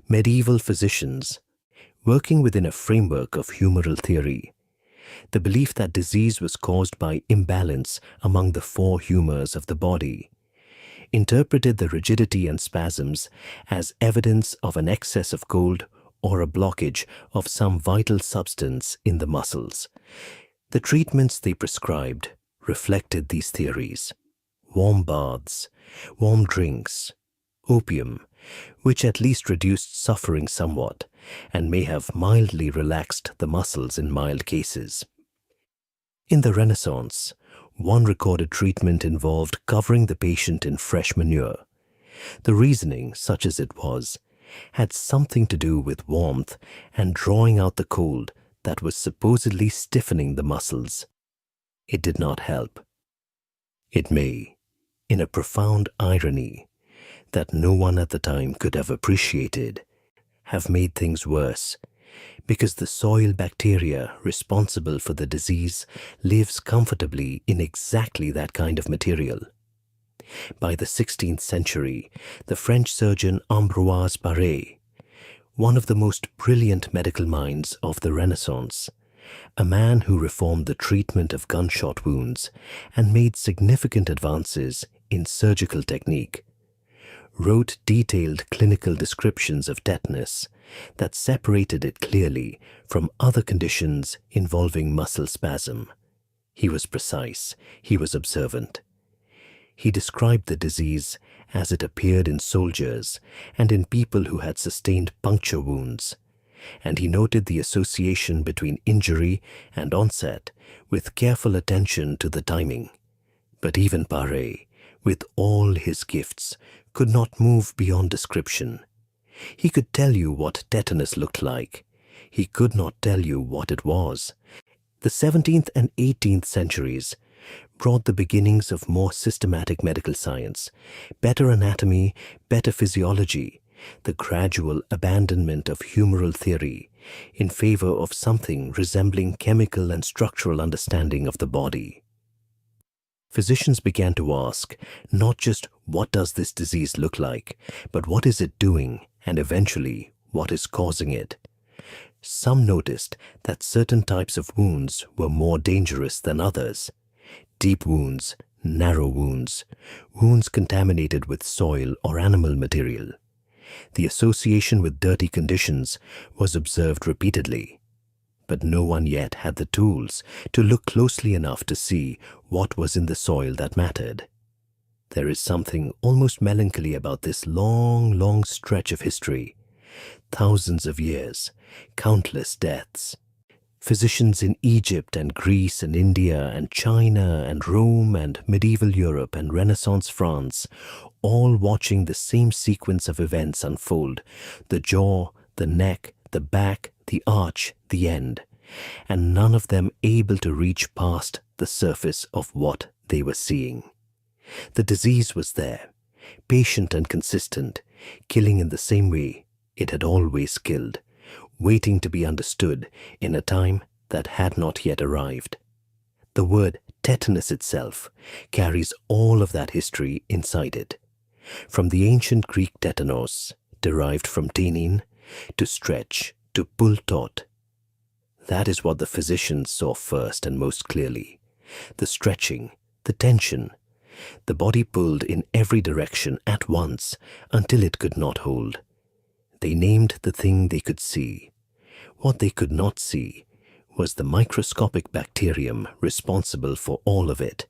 Medieval physicians, working within a framework of humoral theory, the belief that disease was caused by imbalance among the 4 humors of the body, interpreted the rigidity and spasms as evidence of an excess of cold or a blockage of some vital substance in the muscles. The treatments they prescribed reflected these theories: warm baths, warm drinks, opium, which at least reduced suffering somewhat and may have mildly relaxed the muscles in mild cases. In the Renaissance, one recorded treatment involved covering the patient in fresh manure. The reasoning, such as it was, had something to do with warmth and drawing out the cold that was supposedly stiffening the muscles. It did not help. It may, in a profound irony that no one at the time could have appreciated, have made things worse Because the soil bacteria responsible for the disease lives comfortably in exactly that kind of material. By the 16th century, the French surgeon Ambroise Paré, one of the most brilliant medical minds of the Renaissance, a man who reformed the treatment of gunshot wounds and made significant advances in surgical technique, wrote detailed clinical descriptions of tetanus that separated it clearly from other conditions involving muscle spasm. He was precise, he was observant. He described the disease as it appeared in soldiers and in people who had sustained puncture wounds, and he noted the association between injury and onset with careful attention to the timing. But even Paré, with all his gifts, could not move beyond description. He could tell you what tetanus looked like. He could not tell you what it was. The 17th and 18th centuries brought the beginnings of more systematic medical science, better anatomy, better physiology, the gradual abandonment of humoral theory in favor of something resembling chemical and structural understanding of the body. Physicians began to ask not just what does this disease look like, but what is it doing, and eventually what is causing it. Some noticed that certain types of wounds were more dangerous than others. Deep wounds, narrow wounds, wounds contaminated with soil or animal material. The association with dirty conditions was observed repeatedly, but no one yet had the tools to look closely enough to see what was in the soil that mattered. There is something almost melancholy about this long, long stretch of history. Thousands of years, countless deaths. Physicians in Egypt and Greece and India and China and Rome and medieval Europe and Renaissance France, all watching the same sequence of events unfold: the jaw, the neck, the back, the arch, the end, and none of them able to reach past the surface of what they were seeing. The disease was there, patient and consistent, killing in the same way it had always killed, waiting to be understood in a time that had not yet arrived. The word tetanus itself carries all of that history inside it. From the ancient Greek tetanos, derived from tenin, to stretch, to pull taut. That is what the physicians saw first and most clearly. The stretching, the tension. The body pulled in every direction at once until it could not hold. They named the thing they could see. What they could not see was the microscopic bacterium responsible for all of it,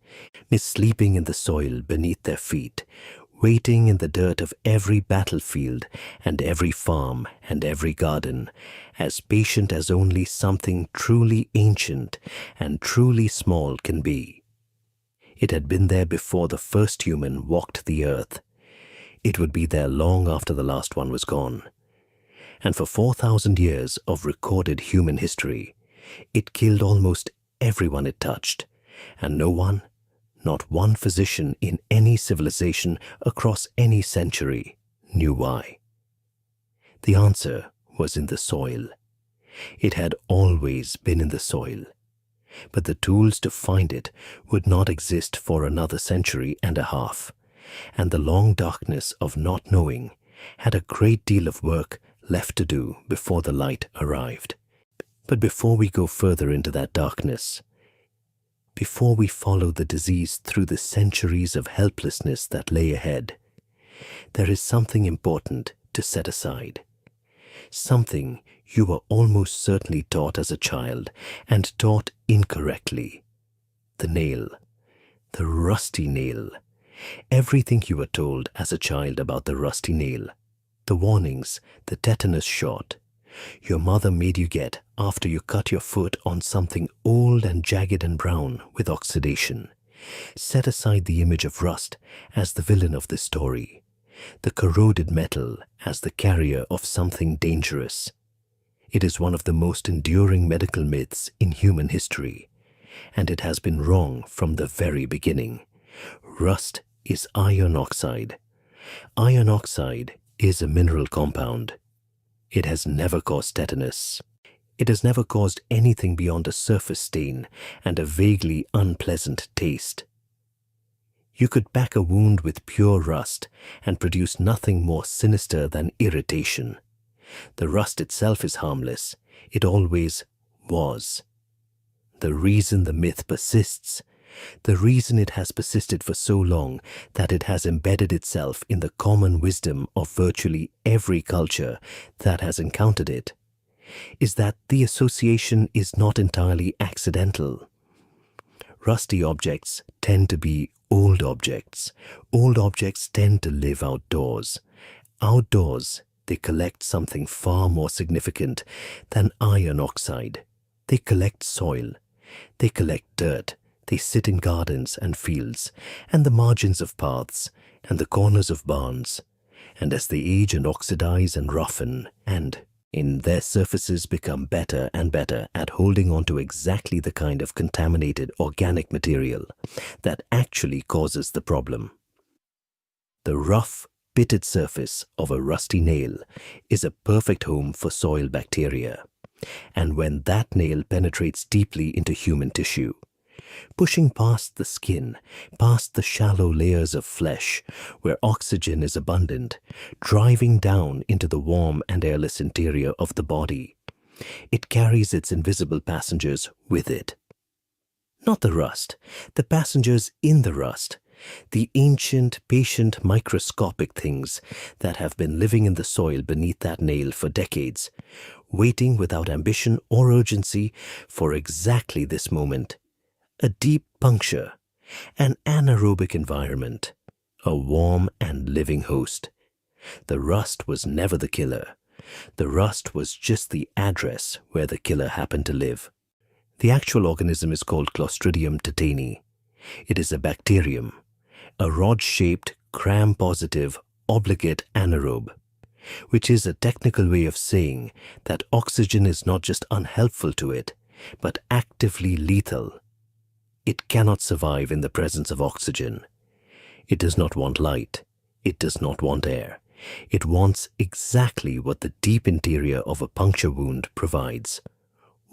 sleeping in the soil beneath their feet, waiting in the dirt of every battlefield and every farm and every garden, as patient as only something truly ancient and truly small can be. It had been there before the first human walked the earth. It would be there long after the last one was gone. And for 4,000 years of recorded human history, it killed almost everyone it touched, and no one, not one physician in any civilization across any century, knew why. The answer was in the soil. It had always been in the soil, but the tools to find it would not exist for another century and a half, and the long darkness of not knowing had a great deal of work left to do before the light arrived. But before we go further into that darkness, before we follow the disease through the centuries of helplessness that lay ahead, there is something important to set aside. Something you were almost certainly taught as a child, and taught incorrectly. The nail, the rusty nail. Everything you were told as a child about the rusty nail. The warnings, the tetanus shot, your mother made you get after you cut your foot on something old and jagged and brown with oxidation. Set aside the image of rust as the villain of this story, the corroded metal as the carrier of something dangerous. It is one of the most enduring medical myths in human history, and it has been wrong from the very beginning. Rust is iron oxide. Iron oxide is a mineral compound. It has never caused tetanus. It has never caused anything beyond a surface stain and a vaguely unpleasant taste. You could pack a wound with pure rust and produce nothing more sinister than irritation. The rust itself is harmless. It always was. The reason the myth persists, the reason it has persisted for so long that it has embedded itself in the common wisdom of virtually every culture that has encountered it, is that the association is not entirely accidental. Rusty objects tend to be old objects. Old objects tend to live outdoors. Outdoors, they collect something far more significant than iron oxide. They collect soil. They collect dirt. They sit in gardens and fields, and the margins of paths, and the corners of barns. And as they age and oxidize and roughen, and in their surfaces become better and better at holding on to exactly the kind of contaminated organic material that actually causes the problem. The rough, pitted surface of a rusty nail is a perfect home for soil bacteria. And when that nail penetrates deeply into human tissue, pushing past the skin, past the shallow layers of flesh where oxygen is abundant, driving down into the warm and airless interior of the body, it carries its invisible passengers with it. Not the rust, the passengers in the rust, the ancient, patient, microscopic things that have been living in the soil beneath that nail for decades, waiting without ambition or urgency for exactly this moment. A deep puncture, an anaerobic environment, a warm and living host. The rust was never the killer. The rust was just the address where the killer happened to live. The actual organism is called Clostridium tetani. It is a bacterium, a rod-shaped, gram-positive, obligate anaerobe, which is a technical way of saying that oxygen is not just unhelpful to it, but actively lethal. It cannot survive in the presence of oxygen. It does not want light. It does not want air. It wants exactly what the deep interior of a puncture wound provides: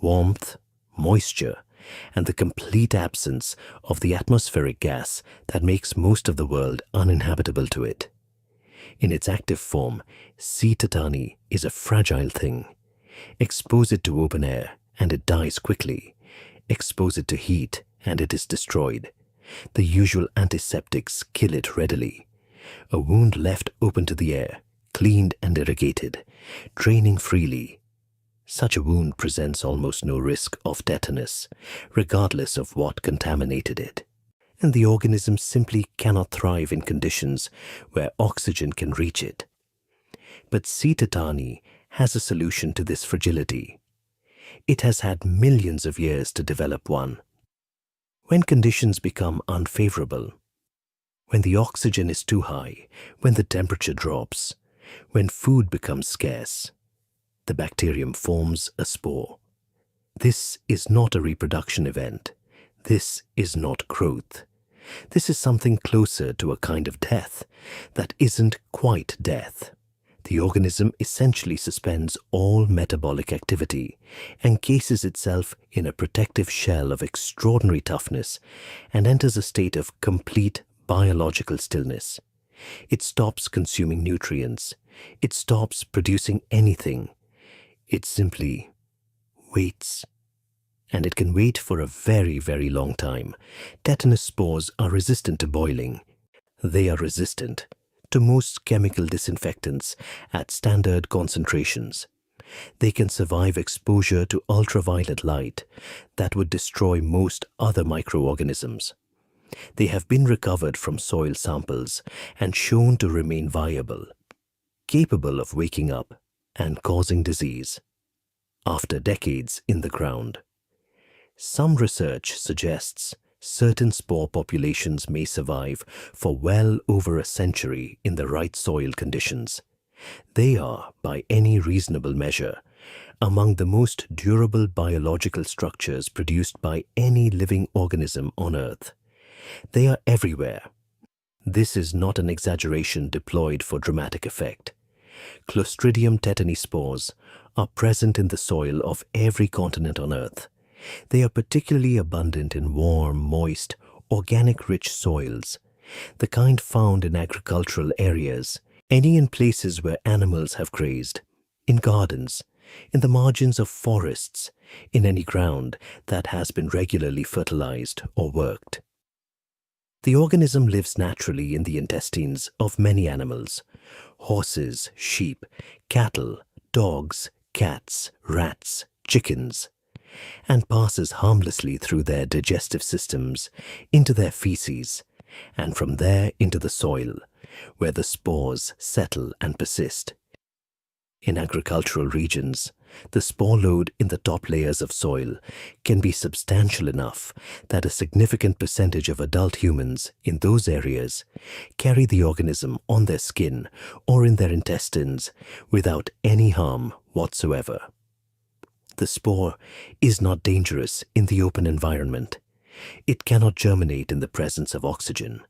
warmth, moisture, and the complete absence of the atmospheric gas that makes most of the world uninhabitable to it. In its active form, C. tetani is a fragile thing. Expose it to open air, and it dies quickly. Expose it to heat, and it is destroyed. The usual antiseptics kill it readily. A wound left open to the air, cleaned and irrigated, draining freely. Such a wound presents almost no risk of tetanus, regardless of what contaminated it. And the organism simply cannot thrive in conditions where oxygen can reach it. But C. tetani has a solution to this fragility. It has had millions of years to develop one. When conditions become unfavorable, when the oxygen is too high, when the temperature drops, when food becomes scarce, the bacterium forms a spore. This is not a reproduction event. This is not growth. This is something closer to a kind of death that isn't quite death. The organism essentially suspends all metabolic activity, encases itself in a protective shell of extraordinary toughness, and enters a state of complete biological stillness. It stops consuming nutrients. It stops producing anything. It simply waits. And it can wait for a very, very long time. Tetanus spores are resistant to boiling. They are resistant to most chemical disinfectants at standard concentrations. They can survive exposure to ultraviolet light that would destroy most other microorganisms. They have been recovered from soil samples and shown to remain viable, capable of waking up and causing disease after decades in the ground. Some research suggests certain spore populations may survive for well over a century in the right soil conditions. They are, by any reasonable measure, among the most durable biological structures produced by any living organism on Earth. They are everywhere. This is not an exaggeration deployed for dramatic effect. Clostridium tetani spores are present in the soil of every continent on Earth. They are particularly abundant in warm, moist, organic-rich soils, the kind found in agricultural areas, any in places where animals have grazed, in gardens, in the margins of forests, in any ground that has been regularly fertilized or worked. The organism lives naturally in the intestines of many animals: horses, sheep, cattle, dogs, cats, rats, chickens, and passes harmlessly through their digestive systems into their feces, and from there into the soil, where the spores settle and persist. In agricultural regions, the spore load in the top layers of soil can be substantial enough that a significant percentage of adult humans in those areas carry the organism on their skin or in their intestines without any harm whatsoever. The spore is not dangerous in the open environment. It cannot germinate in the presence of oxygen.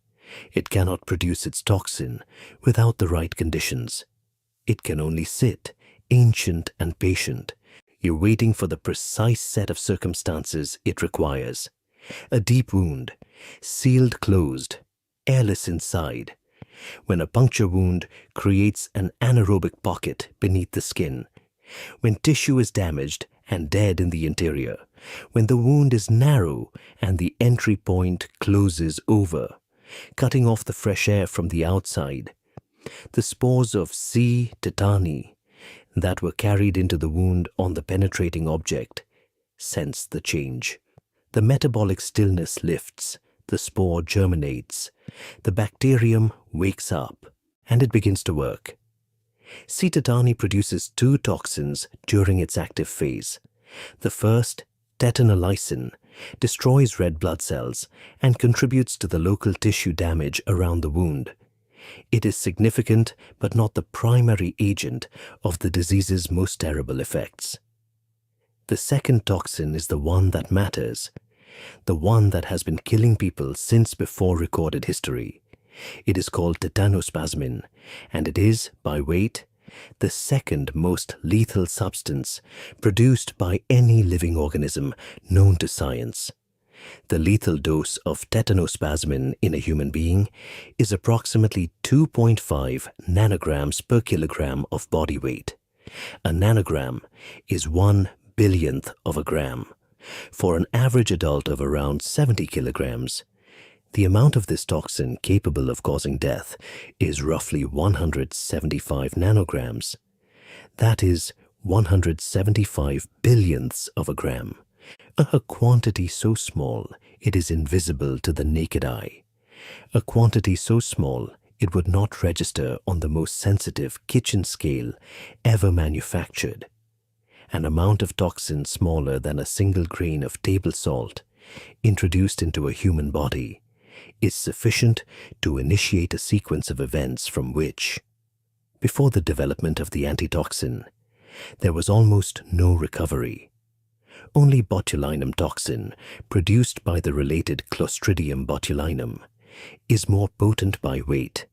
It cannot produce its toxin without the right conditions. It can only sit, ancient and patient, awaiting for the precise set of circumstances it requires. A deep wound, sealed closed, airless inside. When a puncture wound creates an anaerobic pocket beneath the skin. When tissue is damaged and dead in the interior. When the wound is narrow and the entry point closes over, cutting off the fresh air from the outside. The spores of C. tetani that were carried into the wound on the penetrating object sense the change. The metabolic stillness lifts, the spore germinates, the bacterium wakes up, and it begins to work. C. tetani produces two toxins during its active phase. The first, tetanolysin, destroys red blood cells and contributes to the local tissue damage around the wound. It is significant but not the primary agent of the disease's most terrible effects. The second toxin is the one that matters, the one that has been killing people since before recorded history. It is called tetanospasmin, and it is, by weight, the second most lethal substance produced by any living organism known to science. The lethal dose of tetanospasmin in a human being is approximately 2.5 nanograms per kilogram of body weight. A nanogram is 1/1000th of a gram. For an average adult of around 70 kilograms, the amount of this toxin capable of causing death is roughly 175 nanograms. That is 175 billionths of a gram. A quantity so small it is invisible to the naked eye. A quantity so small it would not register on the most sensitive kitchen scale ever manufactured. An amount of toxin smaller than a single grain of table salt introduced into a human body is sufficient to initiate a sequence of events from which, before the development of the antitoxin, there was almost no recovery. Only botulinum toxin, produced by the related Clostridium botulinum, is more potent by weight.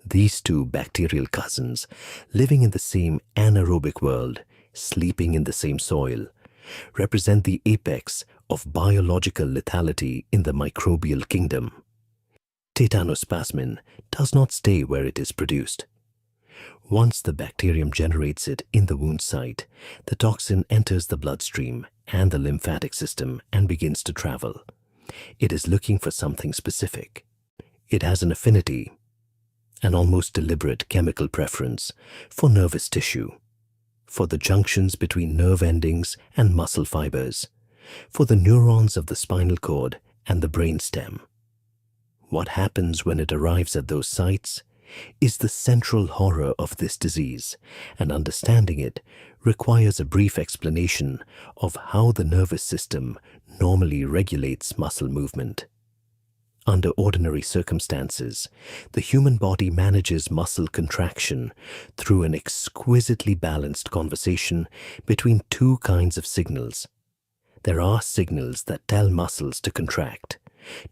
These two bacterial cousins, living in the same anaerobic world, sleeping in the same soil, represent the apex of biological lethality in the microbial kingdom. Tetanospasmin does not stay where it is produced. Once the bacterium generates it in the wound site, the toxin enters the bloodstream and the lymphatic system and begins to travel. It is looking for something specific. It has an affinity, an almost deliberate chemical preference for nervous tissue, for the junctions between nerve endings and muscle fibers, for the neurons of the spinal cord and the brainstem. What happens when it arrives at those sites is the central horror of this disease, and understanding it requires a brief explanation of how the nervous system normally regulates muscle movement. Under ordinary circumstances, the human body manages muscle contraction through an exquisitely balanced conversation between two kinds of signals. There are signals that tell muscles to contract,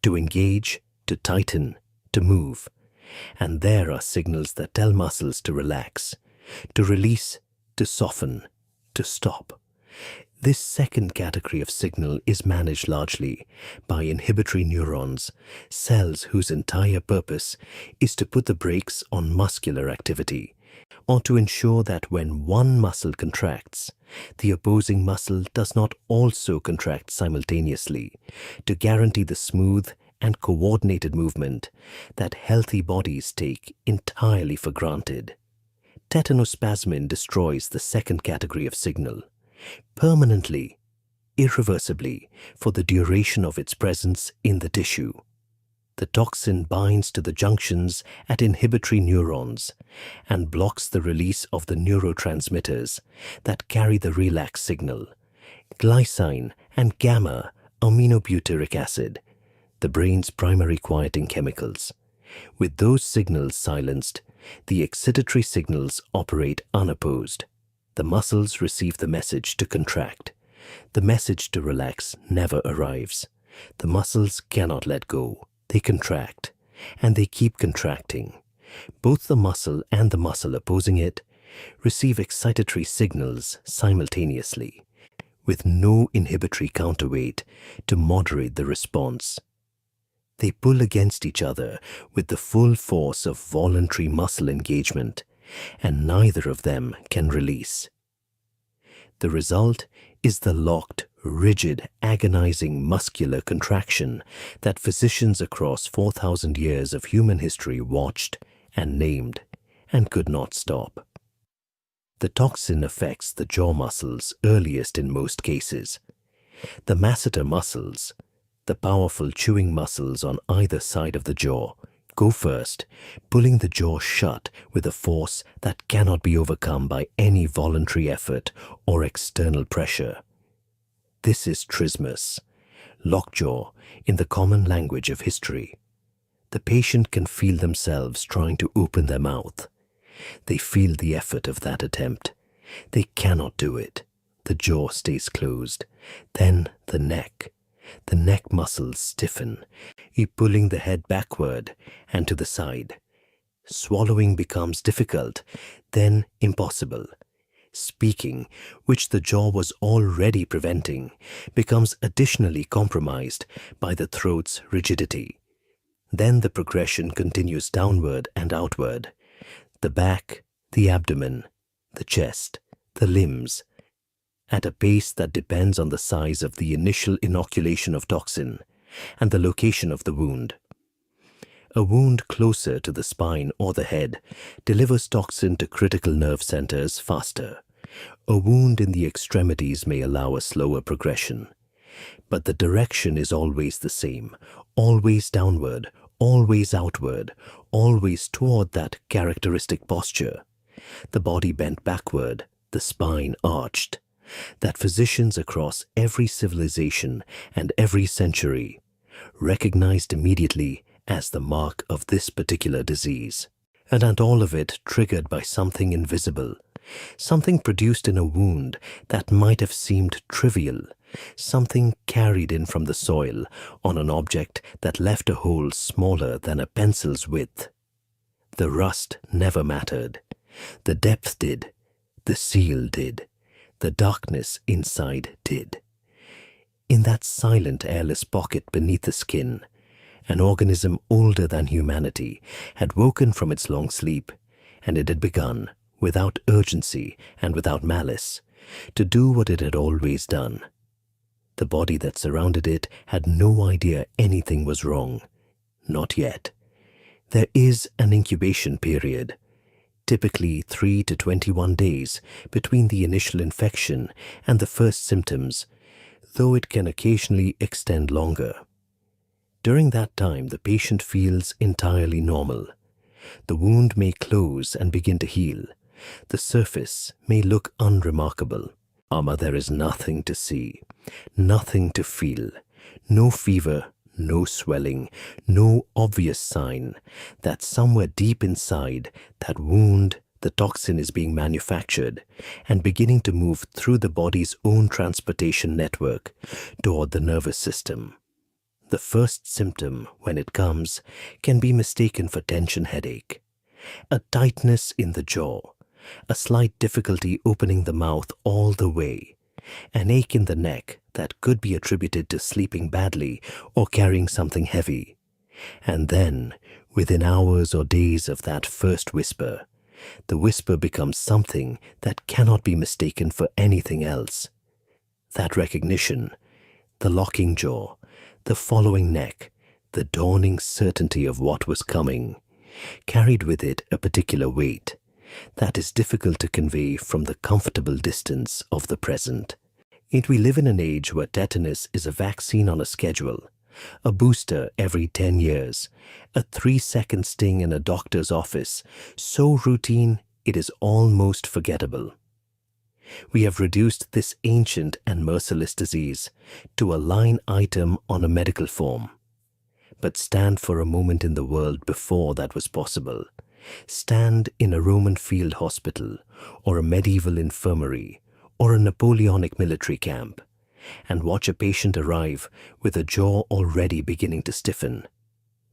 to engage, to tighten, to move. And there are signals that tell muscles to relax, to release, to soften, to stop. This second category of signal is managed largely by inhibitory neurons, cells whose entire purpose is to put the brakes on muscular activity, or to ensure that when one muscle contracts, the opposing muscle does not also contract simultaneously, to guarantee the smooth and coordinated movement that healthy bodies take entirely for granted. Tetanospasmin destroys the second category of signal, permanently, irreversibly, for the duration of its presence in the tissue. The toxin binds to the junctions at inhibitory neurons and blocks the release of the neurotransmitters that carry the relax signal, glycine and gamma-aminobutyric acid, the brain's primary quieting chemicals. With those signals silenced, the excitatory signals operate unopposed. The muscles receive the message to contract. The message to relax never arrives. The muscles cannot let go. They contract, and they keep contracting. Both the muscle and the muscle opposing it receive excitatory signals simultaneously, with no inhibitory counterweight to moderate the response. They pull against each other with the full force of voluntary muscle engagement, and neither of them can release. The result is the locked, rigid, agonizing muscular contraction that physicians across 4,000 years of human history watched and named and could not stop. The toxin affects the jaw muscles earliest in most cases. The masseter muscles, the powerful chewing muscles on either side of the jaw, go first, pulling the jaw shut with a force that cannot be overcome by any voluntary effort or external pressure. This is trismus, lockjaw in the common language of history. The patient can feel themselves trying to open their mouth. They feel the effort of that attempt. They cannot do it. The jaw stays closed. Then the neck. The neck muscles stiffen, pulling the head backward and to the side. Swallowing becomes difficult, then impossible. Speaking, which the jaw was already preventing, becomes additionally compromised by the throat's rigidity. Then the progression continues downward and outward. The back, the abdomen, the chest, the limbs, at a pace that depends on the size of the initial inoculation of toxin and the location of the wound. A wound closer to the spine or the head delivers toxin to critical nerve centers faster. A wound in the extremities may allow a slower progression. But the direction is always the same, always downward, always outward, always toward that characteristic posture. The body bent backward, the spine arched, that physicians across every civilization and every century recognized immediately as the mark of this particular disease. And all of it triggered by something invisible, something produced in a wound that might have seemed trivial, something carried in from the soil on an object that left a hole smaller than a pencil's width. The rust never mattered. The depth did. The seal did. The darkness inside did. In that silent, airless pocket beneath the skin, an organism older than humanity had woken from its long sleep, and it had begun, without urgency and without malice, to do what it had always done. The body that surrounded it had no idea anything was wrong. Not yet. There is an incubation period, typically 3 to 21 days between the initial infection and the first symptoms, though it can occasionally extend longer. During that time, the patient feels entirely normal. The wound may close and begin to heal. The surface may look unremarkable. There is nothing to see, nothing to feel, no fever, no swelling, no obvious sign that somewhere deep inside that wound the toxin is being manufactured and beginning to move through the body's own transportation network toward the nervous system. The first symptom, when it comes, can be mistaken for tension headache, a tightness in the jaw, a slight difficulty opening the mouth all the way, an ache in the neck that could be attributed to sleeping badly or carrying something heavy. And then, within hours or days of that first whisper, the whisper becomes something that cannot be mistaken for anything else. That recognition, the locking jaw, the following neck, the dawning certainty of what was coming, carried with it a particular weight that is difficult to convey from the comfortable distance of the present. Yet we live in an age where tetanus is a vaccine on a schedule, a booster every 10 years, a 3-second sting in a doctor's office, so routine it is almost forgettable. We have reduced this ancient and merciless disease to a line item on a medical form. But stand for a moment in the world before that was possible. Stand in a Roman field hospital, or a medieval infirmary, or a Napoleonic military camp, and watch a patient arrive with a jaw already beginning to stiffen.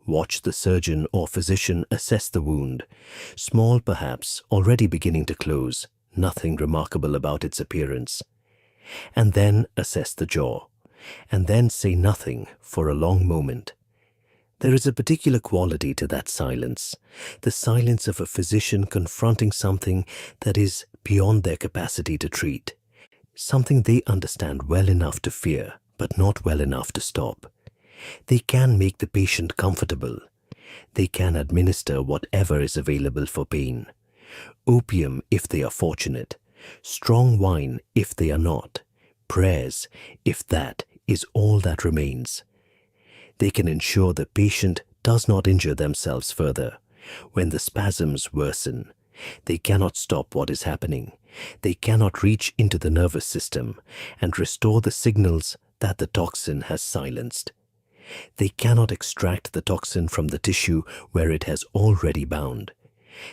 Watch the surgeon or physician assess the wound, small perhaps, already beginning to close, nothing remarkable about its appearance. And then assess the jaw, and then say nothing for a long moment. There is a particular quality to that silence, the silence of a physician confronting something that is beyond their capacity to treat, something they understand well enough to fear, but not well enough to stop. They can make the patient comfortable. They can administer whatever is available for pain. Opium if they are fortunate, strong wine if they are not, prayers if that is all that remains. They can ensure the patient does not injure themselves further. When the spasms worsen, they cannot stop what is happening. They cannot reach into the nervous system and restore the signals that the toxin has silenced. They cannot extract the toxin from the tissue where it has already bound.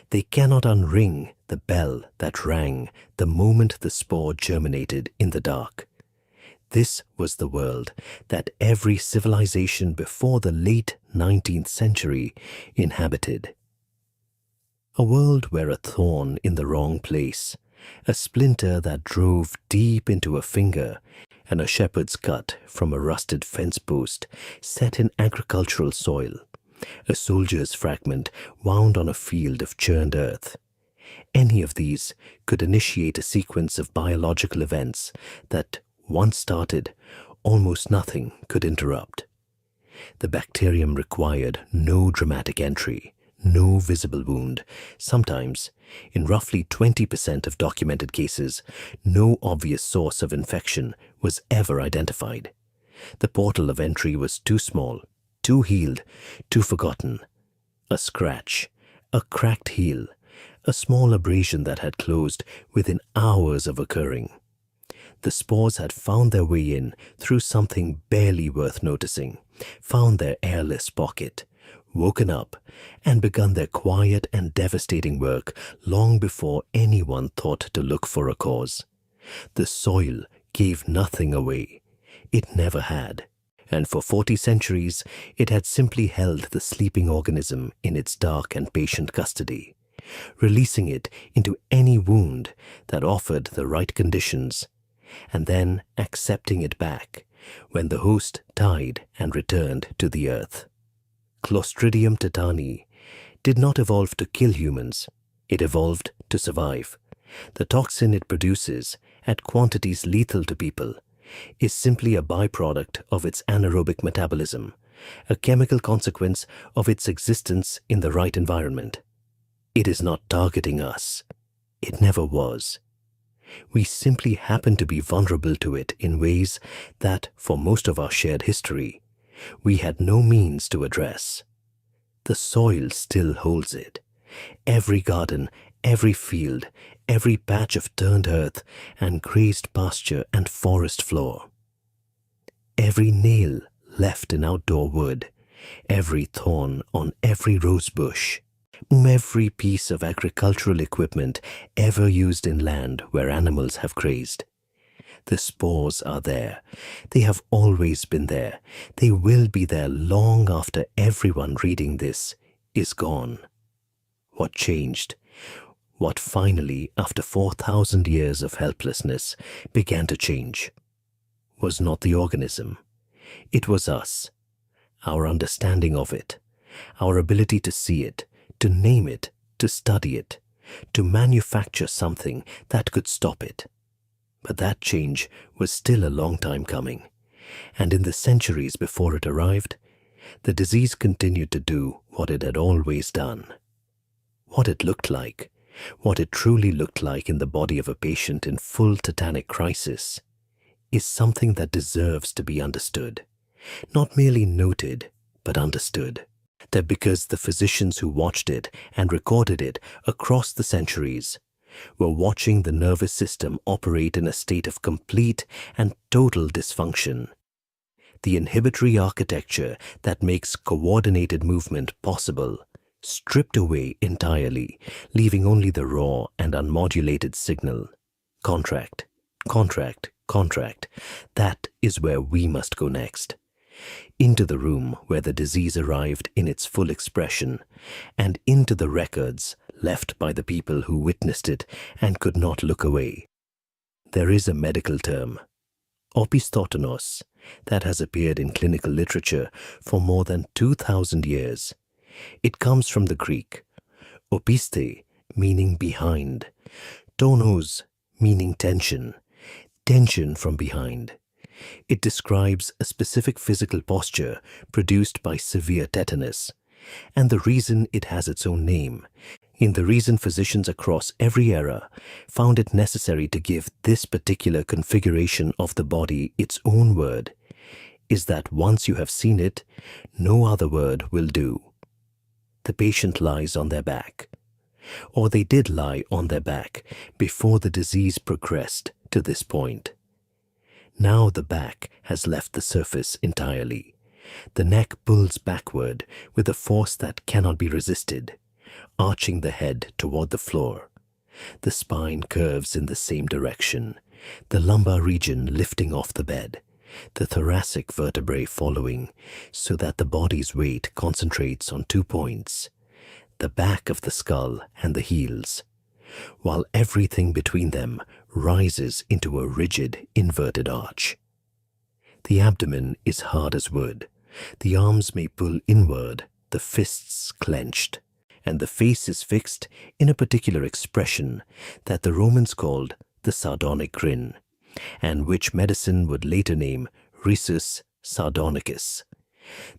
They cannot unring the bell that rang the moment the spore germinated in the dark. This was the world that every civilization before the late 19th century inhabited. A world where a thorn in the wrong place, a splinter that drove deep into a finger, and a shepherd's cut from a rusted fence post set in agricultural soil, a soldier's fragment wound on a field of churned earth. Any of these could initiate a sequence of biological events that, once started, almost nothing could interrupt. The bacterium required no dramatic entry, no visible wound. Sometimes, in roughly 20% of documented cases, no obvious source of infection was ever identified. The portal of entry was too small, too healed, too forgotten. A scratch, a cracked heel, a small abrasion that had closed within hours of occurring. The spores had found their way in through something barely worth noticing, found their airless pocket, woken up, and begun their quiet and devastating work long before anyone thought to look for a cause. The soil gave nothing away. It never had. And for 40 centuries, it had simply held the sleeping organism in its dark and patient custody, releasing it into any wound that offered the right conditions, and then accepting it back when the host died and returned to the earth. Clostridium tetani did not evolve to kill humans. It evolved to survive. The toxin it produces, at quantities lethal to people, is simply a byproduct of its anaerobic metabolism, a chemical consequence of its existence in the right environment. It is not targeting us. It never was. We simply happen to be vulnerable to it in ways that, for most of our shared history, we had no means to address. The soil still holds it. Every garden, every field, every patch of turned earth and grazed pasture and forest floor. Every nail left in outdoor wood, every thorn on every rose bush, every piece of agricultural equipment ever used in land where animals have grazed. The spores are there. They have always been there. They will be there long after everyone reading this is gone. What changed what finally, after 4,000 years of helplessness, began to change was not the organism. It was us, our understanding of it, our ability to see it, to name it, to study it, to manufacture something that could stop it. But that change was still a long time coming, and in the centuries before it arrived, the disease continued to do what it had always done. What it looked like, what it truly looked like in the body of a patient in full tetanic crisis, is something that deserves to be understood. Not merely noted, but understood. That because the physicians who watched it and recorded it across the centuries were watching the nervous system operate in a state of complete and total dysfunction. The inhibitory architecture that makes coordinated movement possible stripped away entirely, leaving only the raw and unmodulated signal. Contract, contract, contract. That is where we must go next. Into the room where the disease arrived in its full expression, and into the records left by the people who witnessed it and could not look away. There is a medical term, opisthottonos, that has appeared in clinical literature for more than 2,000 years. It comes from the Greek, opiste, meaning behind, tonos, meaning tension, tension from behind. It describes a specific physical posture produced by severe tetanus, and the reason it has its own name, in the reason physicians across every era found it necessary to give this particular configuration of the body its own word, is that once you have seen it, no other word will do. The patient lies on their back, or they did lie on their back before the disease progressed to this point. Now the back has left the surface entirely. The neck pulls backward with a force that cannot be resisted, arching the head toward the floor. The spine curves in the same direction, the lumbar region lifting off the bed, the thoracic vertebrae following, so that the body's weight concentrates on 2 points, the back of the skull and the heels, while everything between them rises into a rigid, inverted arch. The abdomen is hard as wood. The arms may pull inward, the fists clenched, and the face is fixed in a particular expression that the Romans called the sardonic grin, and which medicine would later name risus sardonicus.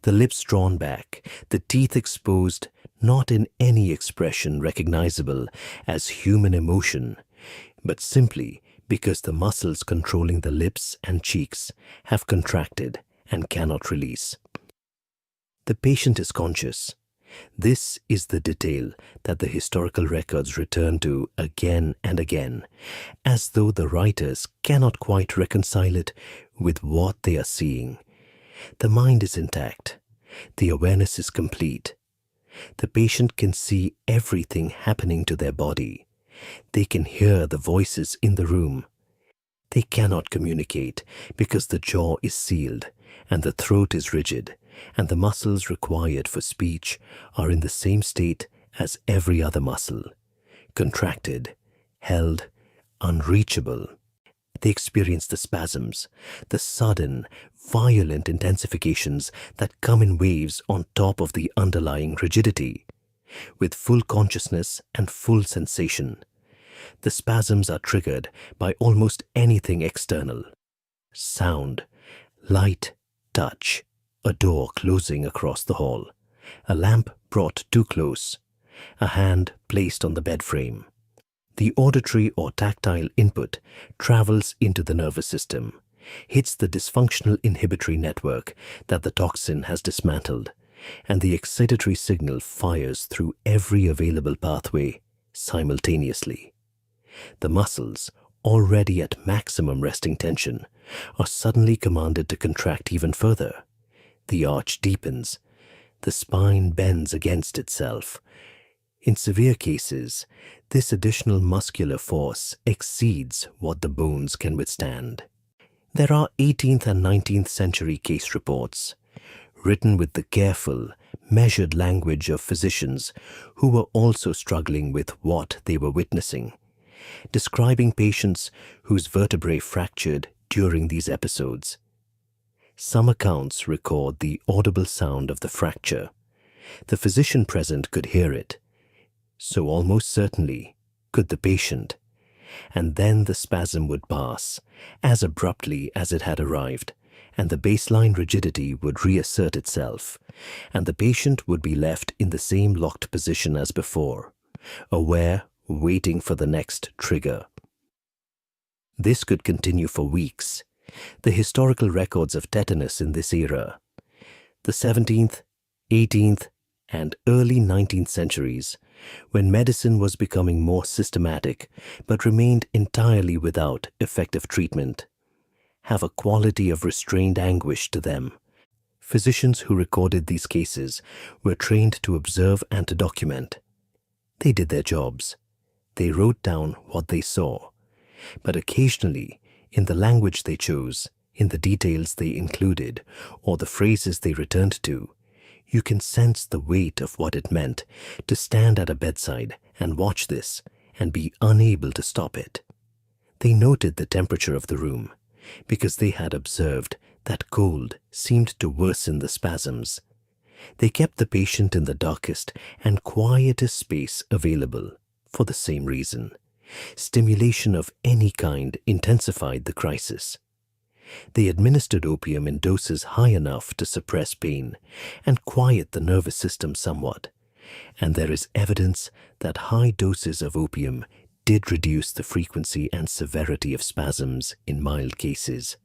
The lips drawn back, the teeth exposed, not in any expression recognizable as human emotion, but simply because the muscles controlling the lips and cheeks have contracted and cannot release. The patient is conscious. This is the detail that the historical records return to again and again, as though the writers cannot quite reconcile it with what they are seeing. The mind is intact. The awareness is complete. The patient can see everything happening to their body. They can hear the voices in the room. They cannot communicate because the jaw is sealed and the throat is rigid, and the muscles required for speech are in the same state as every other muscle, contracted, held, unreachable. They experience the spasms, the sudden, violent intensifications that come in waves on top of the underlying rigidity. With full consciousness and full sensation, the spasms are triggered by almost anything external. Sound, light, touch, a door closing across the hall, a lamp brought too close, a hand placed on the bed frame. The auditory or tactile input travels into the nervous system, hits the dysfunctional inhibitory network that the toxin has dismantled, and the excitatory signal fires through every available pathway simultaneously. The muscles, already at maximum resting tension, are suddenly commanded to contract even further. The arch deepens. The spine bends against itself. In severe cases, this additional muscular force exceeds what the bones can withstand. There are 18th and 19th century case reports. written with the careful, measured language of physicians who were also struggling with what they were witnessing, describing patients whose vertebrae fractured during these episodes. Some accounts record the audible sound of the fracture. The physician present could hear it. So almost certainly could the patient. And then the spasm would pass, as abruptly as it had arrived, and the baseline rigidity would reassert itself, and the patient would be left in the same locked position as before, aware, waiting for the next trigger. This could continue for weeks. The historical records of tetanus in this era, the 17th, 18th, and early 19th centuries, when medicine was becoming more systematic but remained entirely without effective treatment, have a quality of restrained anguish to them. Physicians who recorded these cases were trained to observe and to document. They did their jobs. They wrote down what they saw. But occasionally, in the language they chose, in the details they included, or the phrases they returned to, you can sense the weight of what it meant to stand at a bedside and watch this and be unable to stop it. They noted the temperature of the room because they had observed that cold seemed to worsen the spasms. They kept the patient in the darkest and quietest space available for the same reason. Stimulation of any kind intensified the crisis. They administered opium in doses high enough to suppress pain and quiet the nervous system somewhat, and there is evidence that high doses of opium did reduce the frequency and severity of spasms in mild cases,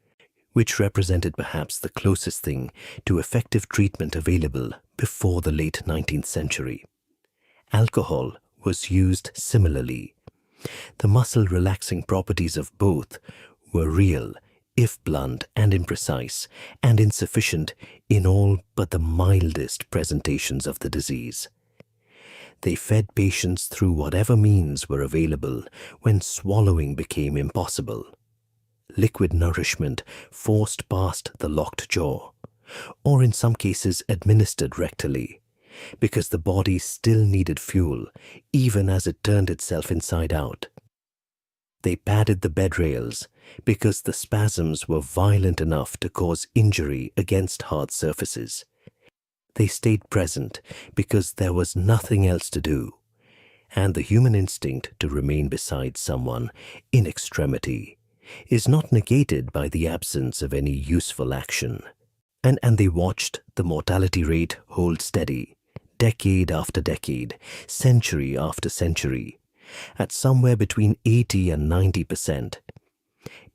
which represented perhaps the closest thing to effective treatment available before the late 19th century. Alcohol was used similarly. The muscle-relaxing properties of both were real, if blunt and imprecise, and insufficient in all but the mildest presentations of the disease. They fed patients through whatever means were available when swallowing became impossible. Liquid nourishment forced past the locked jaw, or in some cases administered rectally, because the body still needed fuel even as it turned itself inside out. They padded the bed rails because the spasms were violent enough to cause injury against hard surfaces. They stayed present because there was nothing else to do, and the human instinct to remain beside someone in extremity is not negated by the absence of any useful action. And they watched the mortality rate hold steady, decade after decade, century after century, at somewhere between 80 and 90%.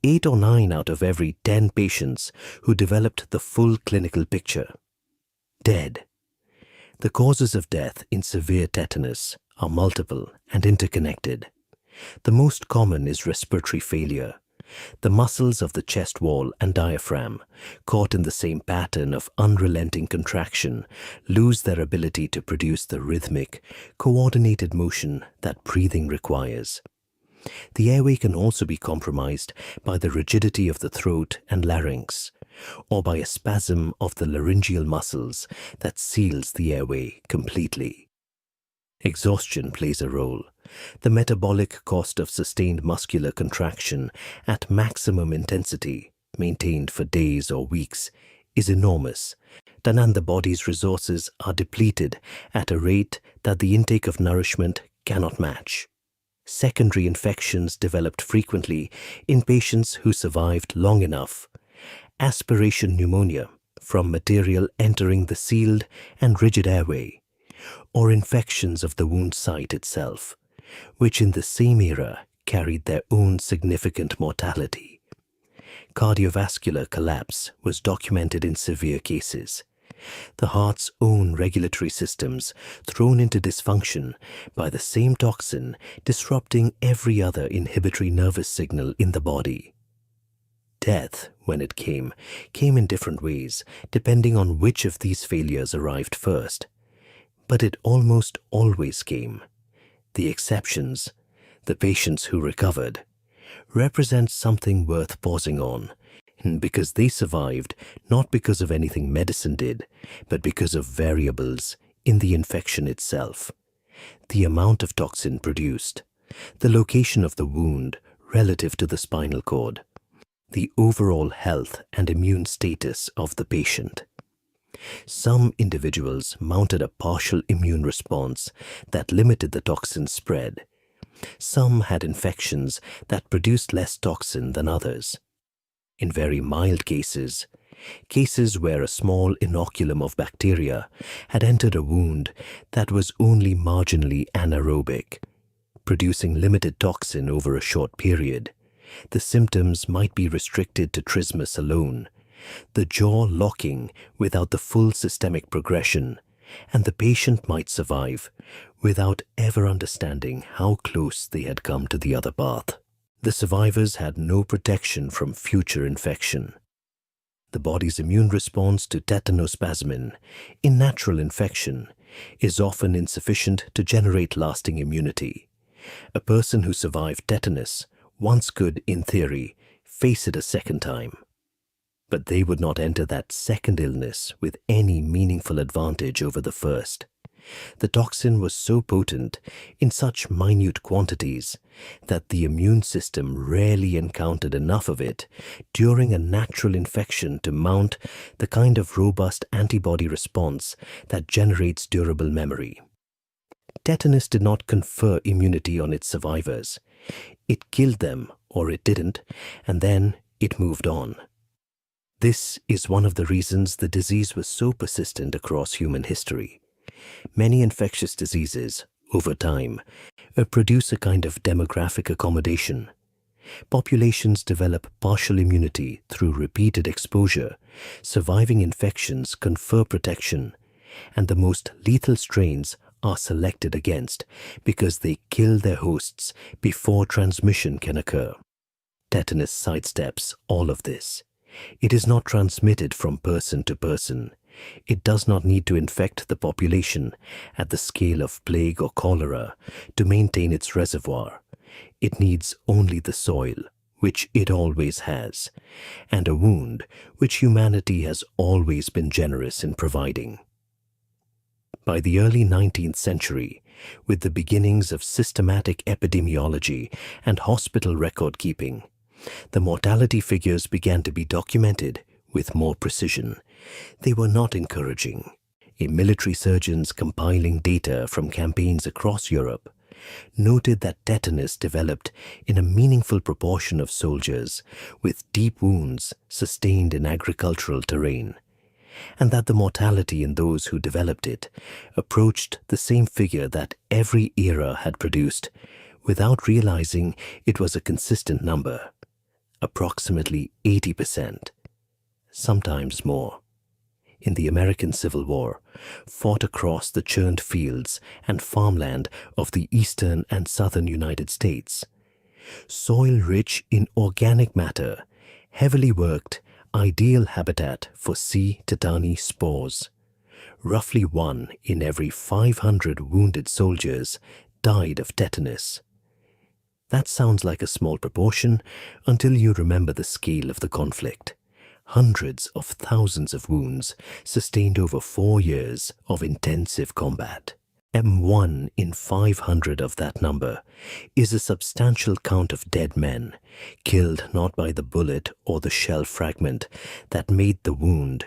8 or 9 out of every 10 patients who developed the full clinical picture dead. The causes of death in severe tetanus are multiple and interconnected. The most common is respiratory failure. The muscles of the chest wall and diaphragm, caught in the same pattern of unrelenting contraction, lose their ability to produce the rhythmic, coordinated motion that breathing requires. The airway can also be compromised by the rigidity of the throat and larynx, or by a spasm of the laryngeal muscles that seals the airway completely. Exhaustion plays a role. The metabolic cost of sustained muscular contraction at maximum intensity, maintained for days or weeks, is enormous, and the body's resources are depleted at a rate that the intake of nourishment cannot match. Secondary infections developed frequently in patients who survived long enough. Aspiration pneumonia from material entering the sealed and rigid airway, or infections of the wound site itself, which in the same era carried their own significant mortality. Cardiovascular collapse was documented in severe cases. The heart's own regulatory systems thrown into dysfunction by the same toxin disrupting every other inhibitory nervous signal in the body. Death, when it came in different ways depending on which of these failures arrived first. But it almost always came. The exceptions, the patients who recovered, represent something worth pausing on, Because they survived not because of anything medicine did, but because of variables in the infection itself. The amount of toxin produced, the location of the wound relative to the spinal cord, the overall health and immune status of the patient. Some individuals mounted a partial immune response that limited the toxin spread. Some had infections that produced less toxin than others. In very mild cases where a small inoculum of bacteria had entered a wound that was only marginally anaerobic, producing limited toxin over a short period, the symptoms might be restricted to trismus alone, the jaw locking without the full systemic progression, and the patient might survive without ever understanding how close they had come to the other path. The survivors had no protection from future infection. The body's immune response to tetanospasmin in natural infection is often insufficient to generate lasting immunity. A person who survived tetanus once could, in theory, face it a second time. But they would not enter that second illness with any meaningful advantage over the first. The toxin was so potent in such minute quantities that the immune system rarely encountered enough of it during a natural infection to mount the kind of robust antibody response that generates durable memory. Tetanus did not confer immunity on its survivors. It killed them, or it didn't, and then it moved on. This is one of the reasons the disease was so persistent across human history. Many infectious diseases, over time, produce a kind of demographic accommodation. Populations develop partial immunity through repeated exposure, surviving infections confer protection, and the most lethal strains are selected against because they kill their hosts before transmission can occur. Tetanus sidesteps all of this. It is not transmitted from person to person. It does not need to infect the population at the scale of plague or cholera to maintain its reservoir. It needs only the soil, which it always has, and a wound which humanity has always been generous in providing. By the early 19th century, with the beginnings of systematic epidemiology and hospital record-keeping, the mortality figures began to be documented with more precision. They were not encouraging. A military surgeons compiling data from campaigns across Europe noted that tetanus developed in a meaningful proportion of soldiers with deep wounds sustained in agricultural terrain, and that the mortality in those who developed it approached the same figure that every era had produced without realizing it was a consistent number, approximately 80%, sometimes more. In the American Civil War, fought across the churned fields and farmland of the eastern and southern United States, soil rich in organic matter, heavily worked, ideal habitat for C. tetani spores. Roughly 1 in every 500 wounded soldiers died of tetanus. That sounds like a small proportion until you remember the scale of the conflict. Hundreds of thousands of wounds sustained over 4 years of intensive combat. 1 in 500 of that number is a substantial count of dead men, killed not by the bullet or the shell fragment that made the wound,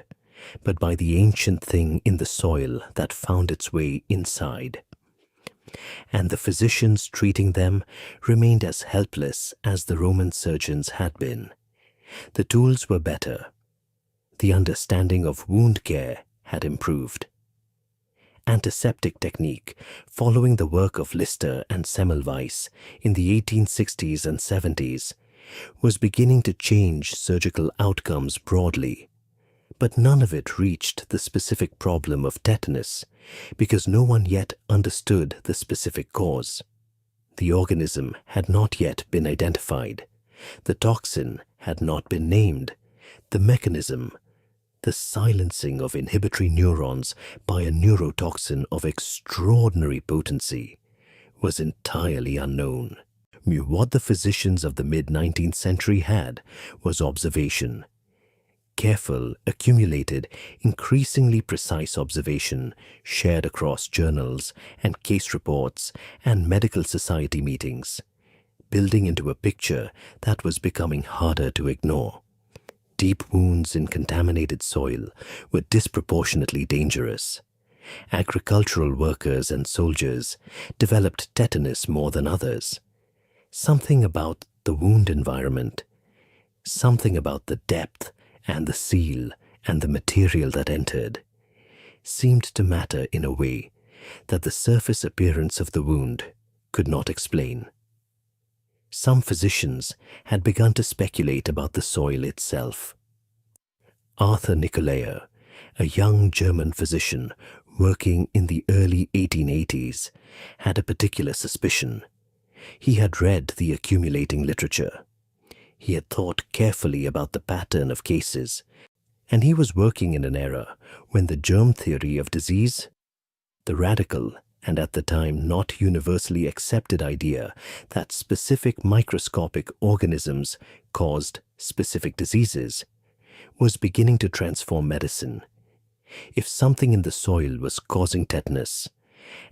but by the ancient thing in the soil that found its way inside. And the physicians treating them remained as helpless as the Roman surgeons had been. The tools were better. The understanding of wound care had improved. Antiseptic technique, following the work of Lister and Semmelweis in the 1860s and 70s, was beginning to change surgical outcomes broadly. But none of it reached the specific problem of tetanus because no one yet understood the specific cause. The organism had not yet been identified. The toxin had not been named. The mechanism, the silencing of inhibitory neurons by a neurotoxin of extraordinary potency, was entirely unknown. What the physicians of the mid-19th century had was observation. careful, accumulated, increasingly precise observation shared across journals and case reports and medical society meetings, building into a picture that was becoming harder to ignore. Deep wounds in contaminated soil were disproportionately dangerous. Agricultural workers and soldiers developed tetanus more than others. Something about the wound environment, something about the depth and the seal and the material that entered, seemed to matter in a way that the surface appearance of the wound could not explain. Some physicians had begun to speculate about the soil itself. Arthur Nicolaier, a young German physician working in the early 1880s, had a particular suspicion. He had read the accumulating literature. He had thought carefully about the pattern of cases, and he was working in an era when the germ theory of disease, the radical and at the time not universally accepted idea that specific microscopic organisms caused specific diseases, was beginning to transform medicine. If something in the soil was causing tetanus,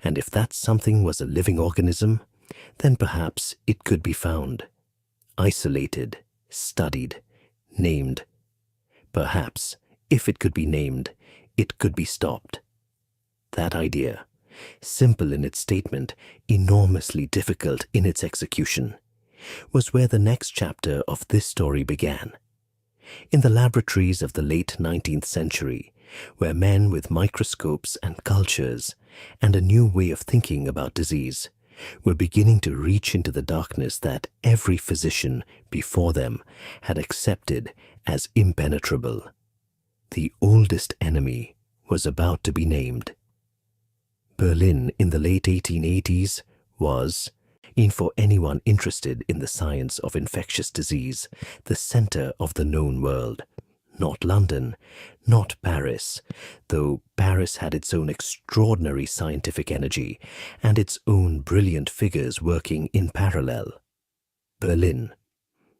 and if that something was a living organism, then perhaps it could be found, isolated, studied, named. Perhaps, if it could be named, it could be stopped. That idea, simple in its statement, enormously difficult in its execution, was where the next chapter of this story began. In the laboratories of the late 19th century, where men with microscopes and cultures and a new way of thinking about disease were beginning to reach into the darkness that every physician before them had accepted as impenetrable, the oldest enemy was about to be named. Berlin in the late 1880s was, and for anyone interested in the science of infectious disease, the center of the known world. Not London, not Paris, though Paris had its own extraordinary scientific energy and its own brilliant figures working in parallel. Berlin,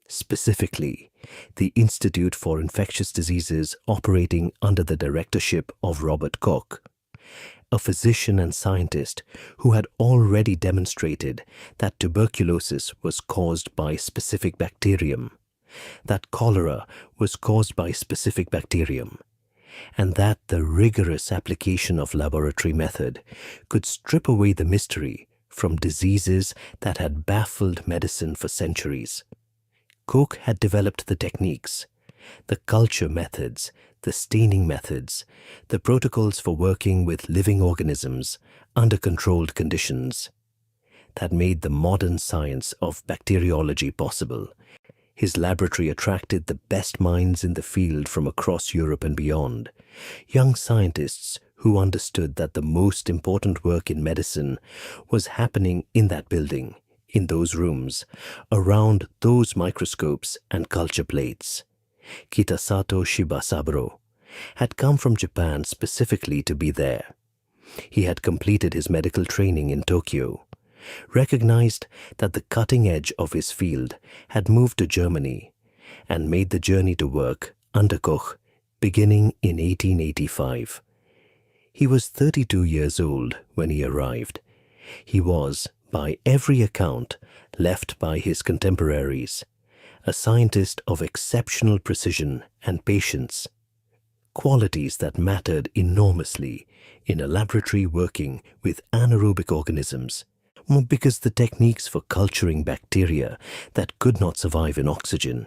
specifically, the Institute for Infectious Diseases operating under the directorship of Robert Koch, a physician and scientist who had already demonstrated that tuberculosis was caused by specific bacterium, that cholera was caused by specific bacterium, and that the rigorous application of laboratory method could strip away the mystery from diseases that had baffled medicine for centuries. Koch had developed the techniques, the culture methods, the staining methods, the protocols for working with living organisms under controlled conditions that made the modern science of bacteriology possible. His laboratory attracted the best minds in the field from across Europe and beyond, young scientists who understood that the most important work in medicine was happening in that building, in those rooms, around those microscopes and culture plates. Kitasato Shibasaburo had come from Japan specifically to be there. He had completed his medical training in Tokyo, recognized that the cutting edge of his field had moved to Germany, and made the journey to work under Koch beginning in 1885. He was 32 years old when he arrived. He was, by every account, left by his contemporaries, a scientist of exceptional precision and patience, qualities that mattered enormously in a laboratory working with anaerobic organisms, because the techniques for culturing bacteria that could not survive in oxygen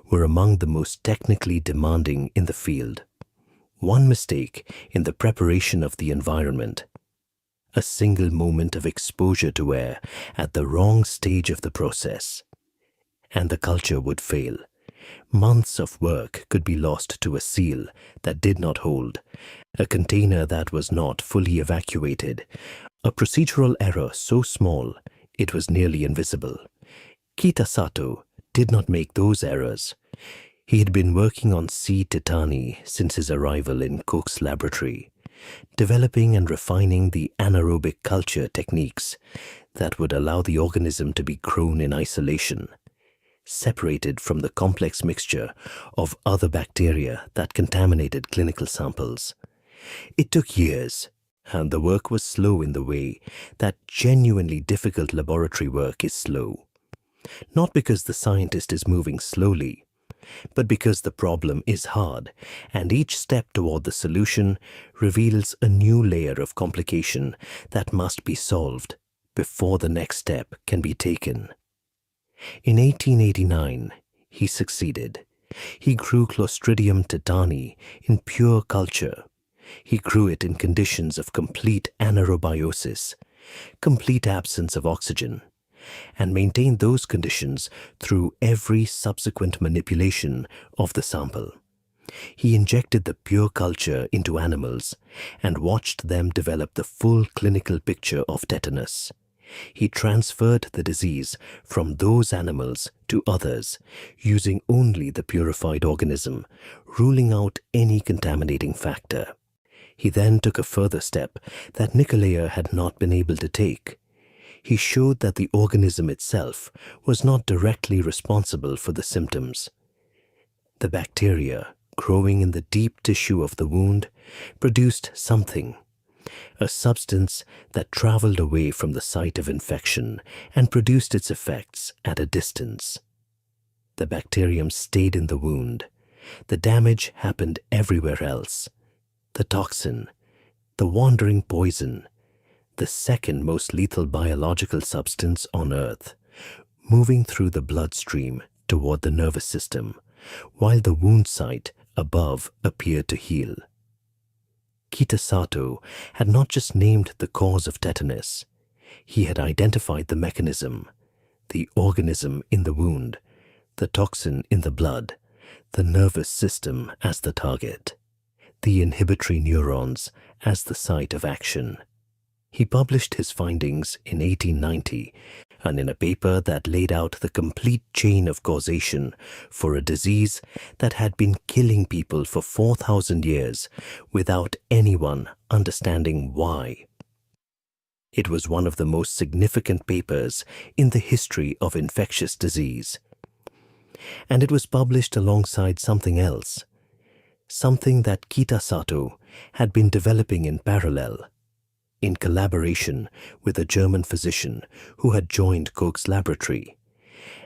were among the most technically demanding in the field. One mistake in the preparation of the environment, a single moment of exposure to air at the wrong stage of the process, and the culture would fail. Months of work could be lost to a seal that did not hold, a container that was not fully evacuated, a procedural error so small it was nearly invisible. Kitasato did not make those errors. He had been working on C. titani since his arrival in Koch's laboratory, developing and refining the anaerobic culture techniques that would allow the organism to be grown in isolation. separated from the complex mixture of other bacteria that contaminated clinical samples. It took years, and the work was slow in the way that genuinely difficult laboratory work is slow. Not because the scientist is moving slowly, but because the problem is hard, and each step toward the solution reveals a new layer of complication that must be solved before the next step can be taken. In 1889, he succeeded. He grew Clostridium tetani in pure culture. He grew it in conditions of complete anaerobiosis, complete absence of oxygen, and maintained those conditions through every subsequent manipulation of the sample. He injected the pure culture into animals and watched them develop the full clinical picture of tetanus. He transferred the disease from those animals to others, using only the purified organism, ruling out any contaminating factor. He then took a further step that Nicolaiah had not been able to take. He showed that the organism itself was not directly responsible for the symptoms. The bacteria growing in the deep tissue of the wound produced something, a substance that traveled away from the site of infection and produced its effects at a distance. The bacterium stayed in the wound. The damage happened everywhere else. The toxin, the wandering poison, the second most lethal biological substance on Earth, moving through the bloodstream toward the nervous system, while the wound site above appeared to heal. Kitasato had not just named the cause of tetanus. He had identified the mechanism, the organism in the wound, the toxin in the blood, the nervous system as the target, the inhibitory neurons as the site of action. He published his findings in 1890, and in a paper that laid out the complete chain of causation for a disease that had been killing people for 4,000 years without anyone understanding why. It was one of the most significant papers in the history of infectious disease. And it was published alongside something else, something that Kitasato had been developing in parallel, in collaboration with a German physician who had joined Koch's laboratory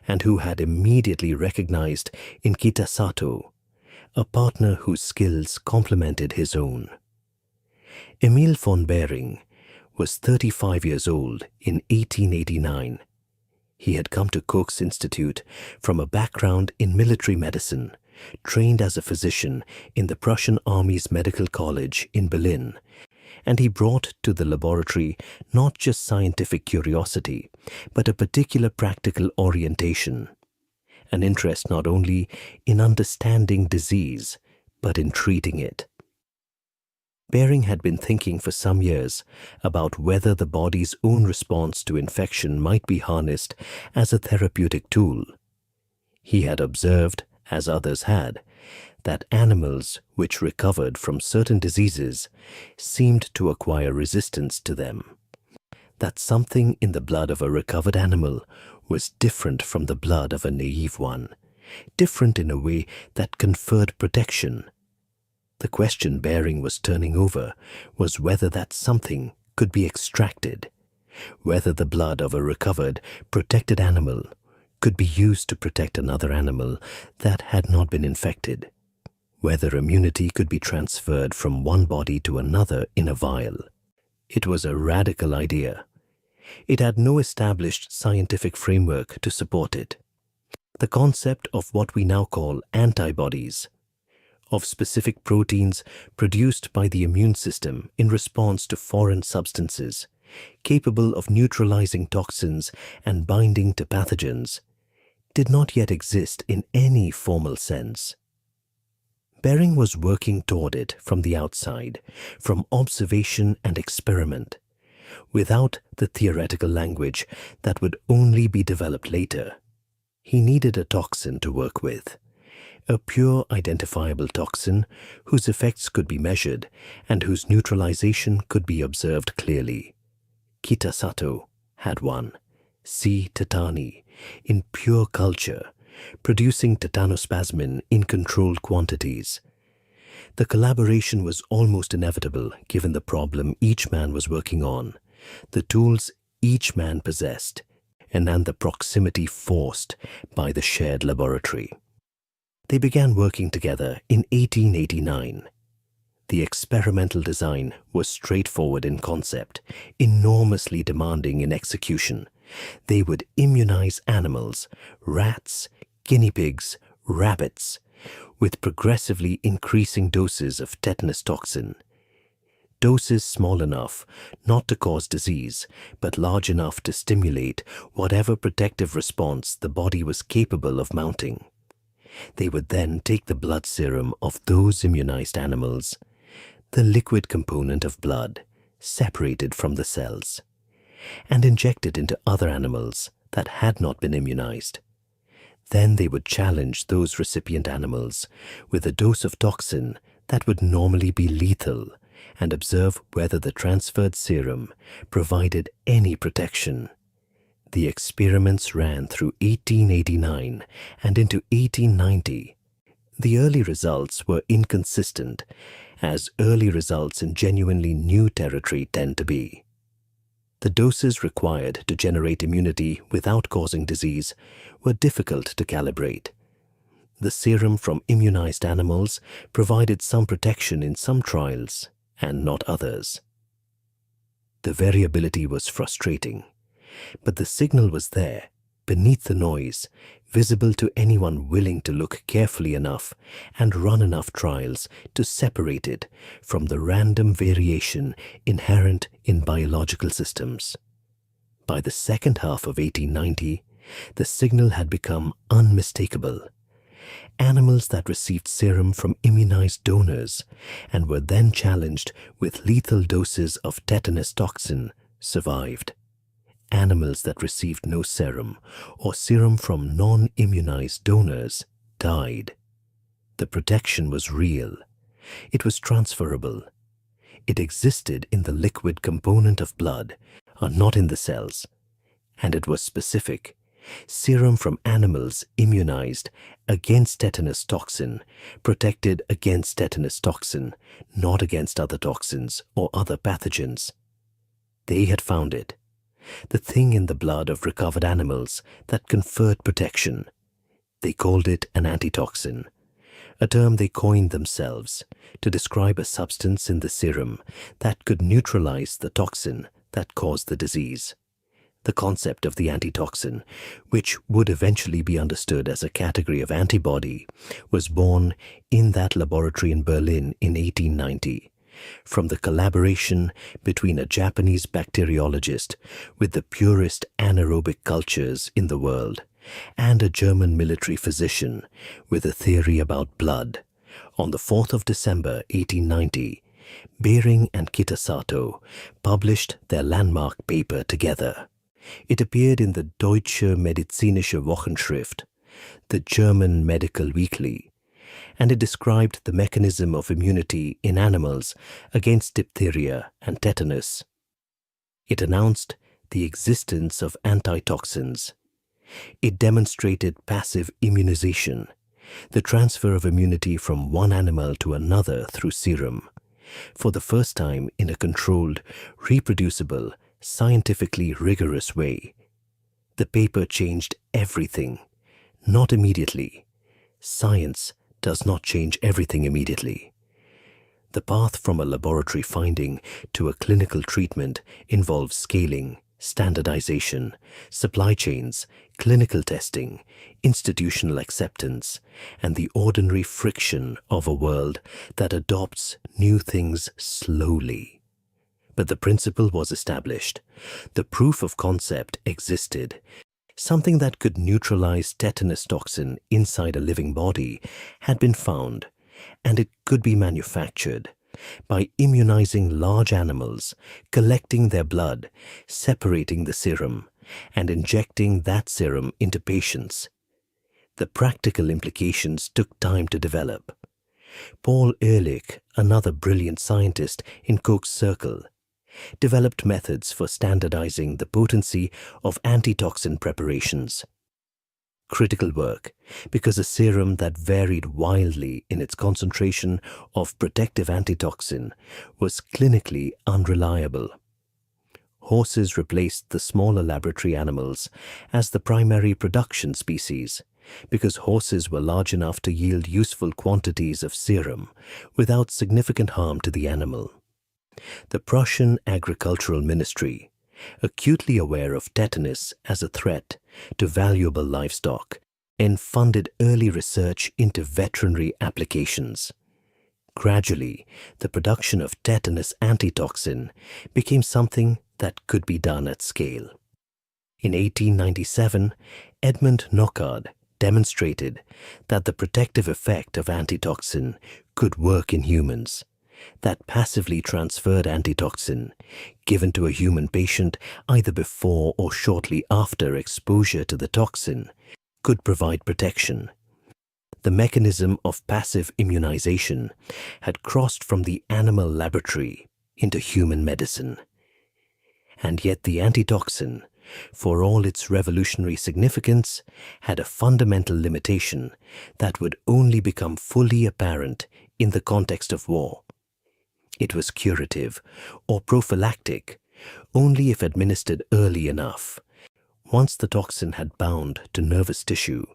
and who had immediately recognized in Kitasato a partner whose skills complemented his own. Emil von Behring was 35 years old in 1889. He had come to Koch's Institute from a background in military medicine, trained as a physician in the Prussian Army's Medical College in Berlin, and he brought to the laboratory not just scientific curiosity, but a particular practical orientation, an interest not only in understanding disease, but in treating it. Behring had been thinking for some years about whether the body's own response to infection might be harnessed as a therapeutic tool. He had observed, as others had, that animals which recovered from certain diseases seemed to acquire resistance to them, that something in the blood of a recovered animal was different from the blood of a naive one, different in a way that conferred protection. The question Behring was turning over was whether that something could be extracted, whether the blood of a recovered, protected animal could be used to protect another animal that had not been infected, whether immunity could be transferred from one body to another in a vial. It was a radical idea. It had no established scientific framework to support it. The concept of what we now call antibodies, of specific proteins produced by the immune system in response to foreign substances, capable of neutralizing toxins and binding to pathogens, did not yet exist in any formal sense. Behring was working toward it from the outside, from observation and experiment, without the theoretical language that would only be developed later. He needed a toxin to work with, a pure identifiable toxin whose effects could be measured and whose neutralization could be observed clearly. Kitasato had one, C. tetani, in pure culture, producing tetanospasmin in controlled quantities. The collaboration was almost inevitable given the problem each man was working on, the tools each man possessed, and the proximity forced by the shared laboratory. They began working together in 1889. The experimental design was straightforward in concept, enormously demanding in execution. They would immunize animals, rats, guinea pigs, rabbits, with progressively increasing doses of tetanus toxin. Doses small enough not to cause disease, but large enough to stimulate whatever protective response the body was capable of mounting. They would then take the blood serum of those immunized animals, the liquid component of blood, separated from the cells, and inject it into other animals that had not been immunized. Then they would challenge those recipient animals with a dose of toxin that would normally be lethal and observe whether the transferred serum provided any protection. The experiments ran through 1889 and into 1890. The early results were inconsistent, as early results in genuinely new territory tend to be. The doses required to generate immunity without causing disease were difficult to calibrate. The serum from immunized animals provided some protection in some trials and not others. The variability was frustrating, but the signal was there, beneath the noise, visible to anyone willing to look carefully enough and run enough trials to separate it from the random variation inherent in biological systems. By the second half of 1890, the signal had become unmistakable. Animals that received serum from immunized donors and were then challenged with lethal doses of tetanus toxin survived. Animals that received no serum or serum from non-immunized donors died. The protection was real. It was transferable. It existed in the liquid component of blood, not in the cells. And it was specific. Serum from animals immunized against tetanus toxin protected against tetanus toxin, not against other toxins or other pathogens. They had found it. The thing in the blood of recovered animals that conferred protection. They called it an antitoxin, a term they coined themselves to describe a substance in the serum that could neutralize the toxin that caused the disease. The concept of the antitoxin, which would eventually be understood as a category of antibody, was born in that laboratory in Berlin in 1890. From the collaboration between a Japanese bacteriologist with the purest anaerobic cultures in the world and a German military physician with a theory about blood. On the 4th of December 1890, Behring and Kitasato published their landmark paper together. It appeared in the Deutsche Medizinische Wochenschrift, the German medical weekly, and it described the mechanism of immunity in animals against diphtheria and tetanus. It announced the existence of antitoxins. It demonstrated passive immunization, the transfer of immunity from one animal to another through serum, for the first time in a controlled, reproducible, scientifically rigorous way. The paper changed everything, not immediately. Science does not change everything immediately. The path from a laboratory finding to a clinical treatment involves scaling, standardization, supply chains, clinical testing, institutional acceptance, and the ordinary friction of a world that adopts new things slowly. But the principle was established. The proof of concept existed. Something that could neutralize tetanus toxin inside a living body had been found, and it could be manufactured by immunizing large animals, collecting their blood, separating the serum, and injecting that serum into patients. The practical implications took time to develop. Paul Ehrlich, another brilliant scientist in Koch's circle, developed methods for standardizing the potency of antitoxin preparations. Critical work because a serum that varied wildly in its concentration of protective antitoxin was clinically unreliable. Horses replaced the smaller laboratory animals as the primary production species because horses were large enough to yield useful quantities of serum without significant harm to the animal. The Prussian Agricultural Ministry, acutely aware of tetanus as a threat to valuable livestock, and funded early research into veterinary applications. Gradually, the production of tetanus antitoxin became something that could be done at scale. In 1897, Edmund Knockard demonstrated that the protective effect of antitoxin could work in humans, that passively transferred antitoxin, given to a human patient either before or shortly after exposure to the toxin, could provide protection. The mechanism of passive immunization had crossed from the animal laboratory into human medicine. And yet the antitoxin, for all its revolutionary significance, had a fundamental limitation that would only become fully apparent in the context of war. It was curative or prophylactic only if administered early enough. Once the toxin had bound to nervous tissue,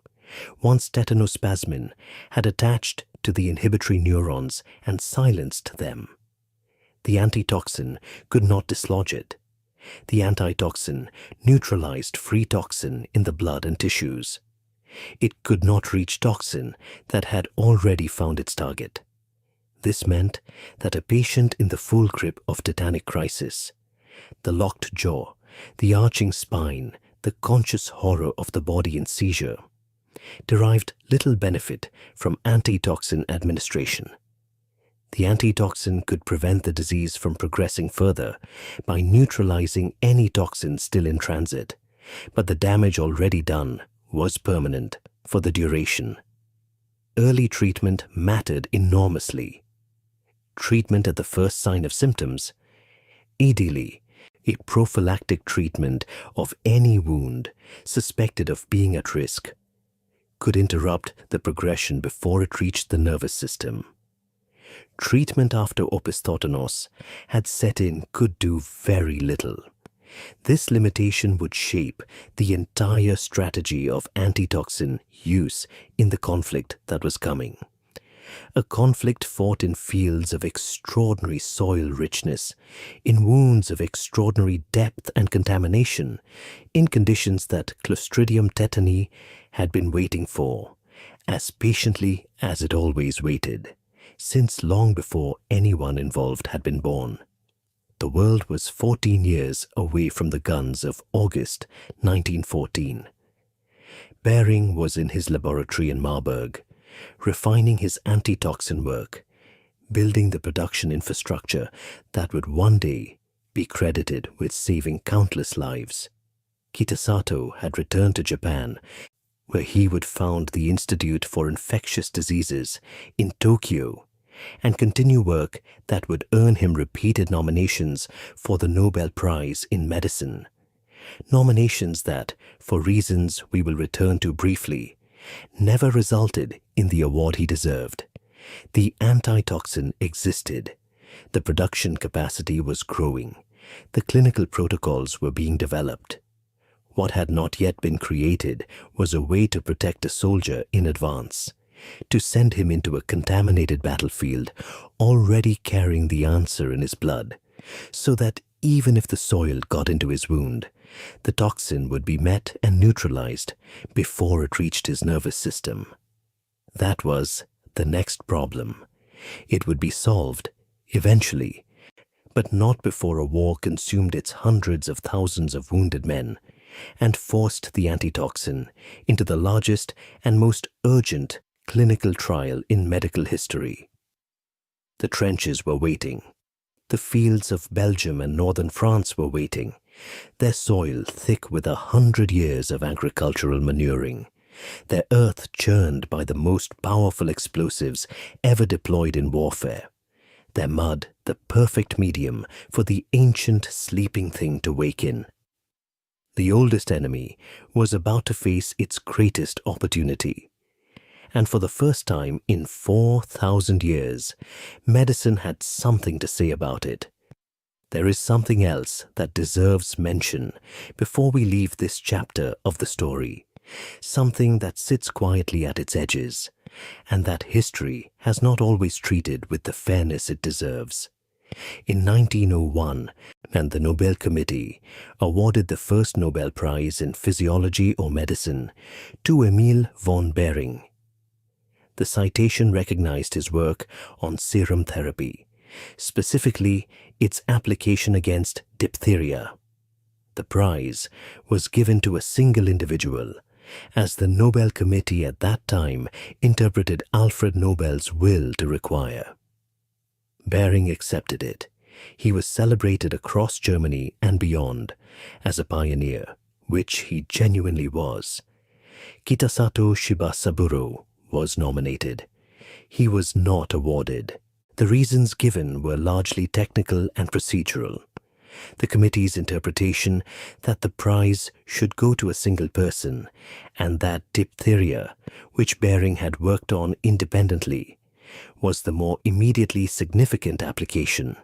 once tetanospasmin had attached to the inhibitory neurons and silenced them, the antitoxin could not dislodge it. The antitoxin neutralized free toxin in the blood and tissues. It could not reach toxin that had already found its target. This meant that a patient in the full grip of tetanic crisis, the locked jaw, the arching spine, the conscious horror of the body in seizure, derived little benefit from antitoxin administration. The antitoxin could prevent the disease from progressing further by neutralizing any toxin still in transit, but the damage already done was permanent for the duration. Early treatment mattered enormously. Treatment at the first sign of symptoms, ideally, a prophylactic treatment of any wound suspected of being at risk, could interrupt the progression before it reached the nervous system. Treatment after opisthotonos had set in could do very little. This limitation would shape the entire strategy of antitoxin use in the conflict that was coming. A conflict fought in fields of extraordinary soil richness, in wounds of extraordinary depth and contamination, in conditions that Clostridium tetani had been waiting for, as patiently as it always waited, since long before anyone involved had been born. The world was 14 years away from the guns of August 1914. Bering was in his laboratory in Marburg, refining his antitoxin work, building the production infrastructure that would one day be credited with saving countless lives. Kitasato had returned to Japan, where he would found the Institute for Infectious Diseases in Tokyo and continue work that would earn him repeated nominations for the Nobel Prize in Medicine. Nominations that, for reasons we will return to briefly, never resulted in the award he deserved. The antitoxin existed. The production capacity was growing. The clinical protocols were being developed. What had not yet been created was a way to protect a soldier in advance, to send him into a contaminated battlefield already carrying the answer in his blood, so that even if the soil got into his wound, the toxin would be met and neutralized before it reached his nervous system. That was the next problem. It would be solved, eventually, but not before a war consumed its hundreds of thousands of wounded men and forced the antitoxin into the largest and most urgent clinical trial in medical history. The trenches were waiting. The fields of Belgium and northern France were waiting, their soil thick with 100 years of agricultural manuring, their earth churned by the most powerful explosives ever deployed in warfare, their mud the perfect medium for the ancient sleeping thing to wake in. The oldest enemy was about to face its greatest opportunity. And for the first time in 4,000 years, medicine had something to say about it. There is something else that deserves mention before we leave this chapter of the story, something that sits quietly at its edges, and that history has not always treated with the fairness it deserves. In 1901, and the Nobel Committee awarded the first Nobel Prize in Physiology or Medicine to Emil von Behring. The citation recognized his work on serum therapy, specifically its application against diphtheria. The prize was given to a single individual, as the Nobel Committee at that time interpreted Alfred Nobel's will to require. Behring accepted it. He was celebrated across Germany and beyond as a pioneer, which he genuinely was. Kitasato Shibasaburo was nominated. He was not awarded. The reasons given were largely technical and procedural. The committee's interpretation that the prize should go to a single person, and that diphtheria, which Behring had worked on independently, was the more immediately significant application.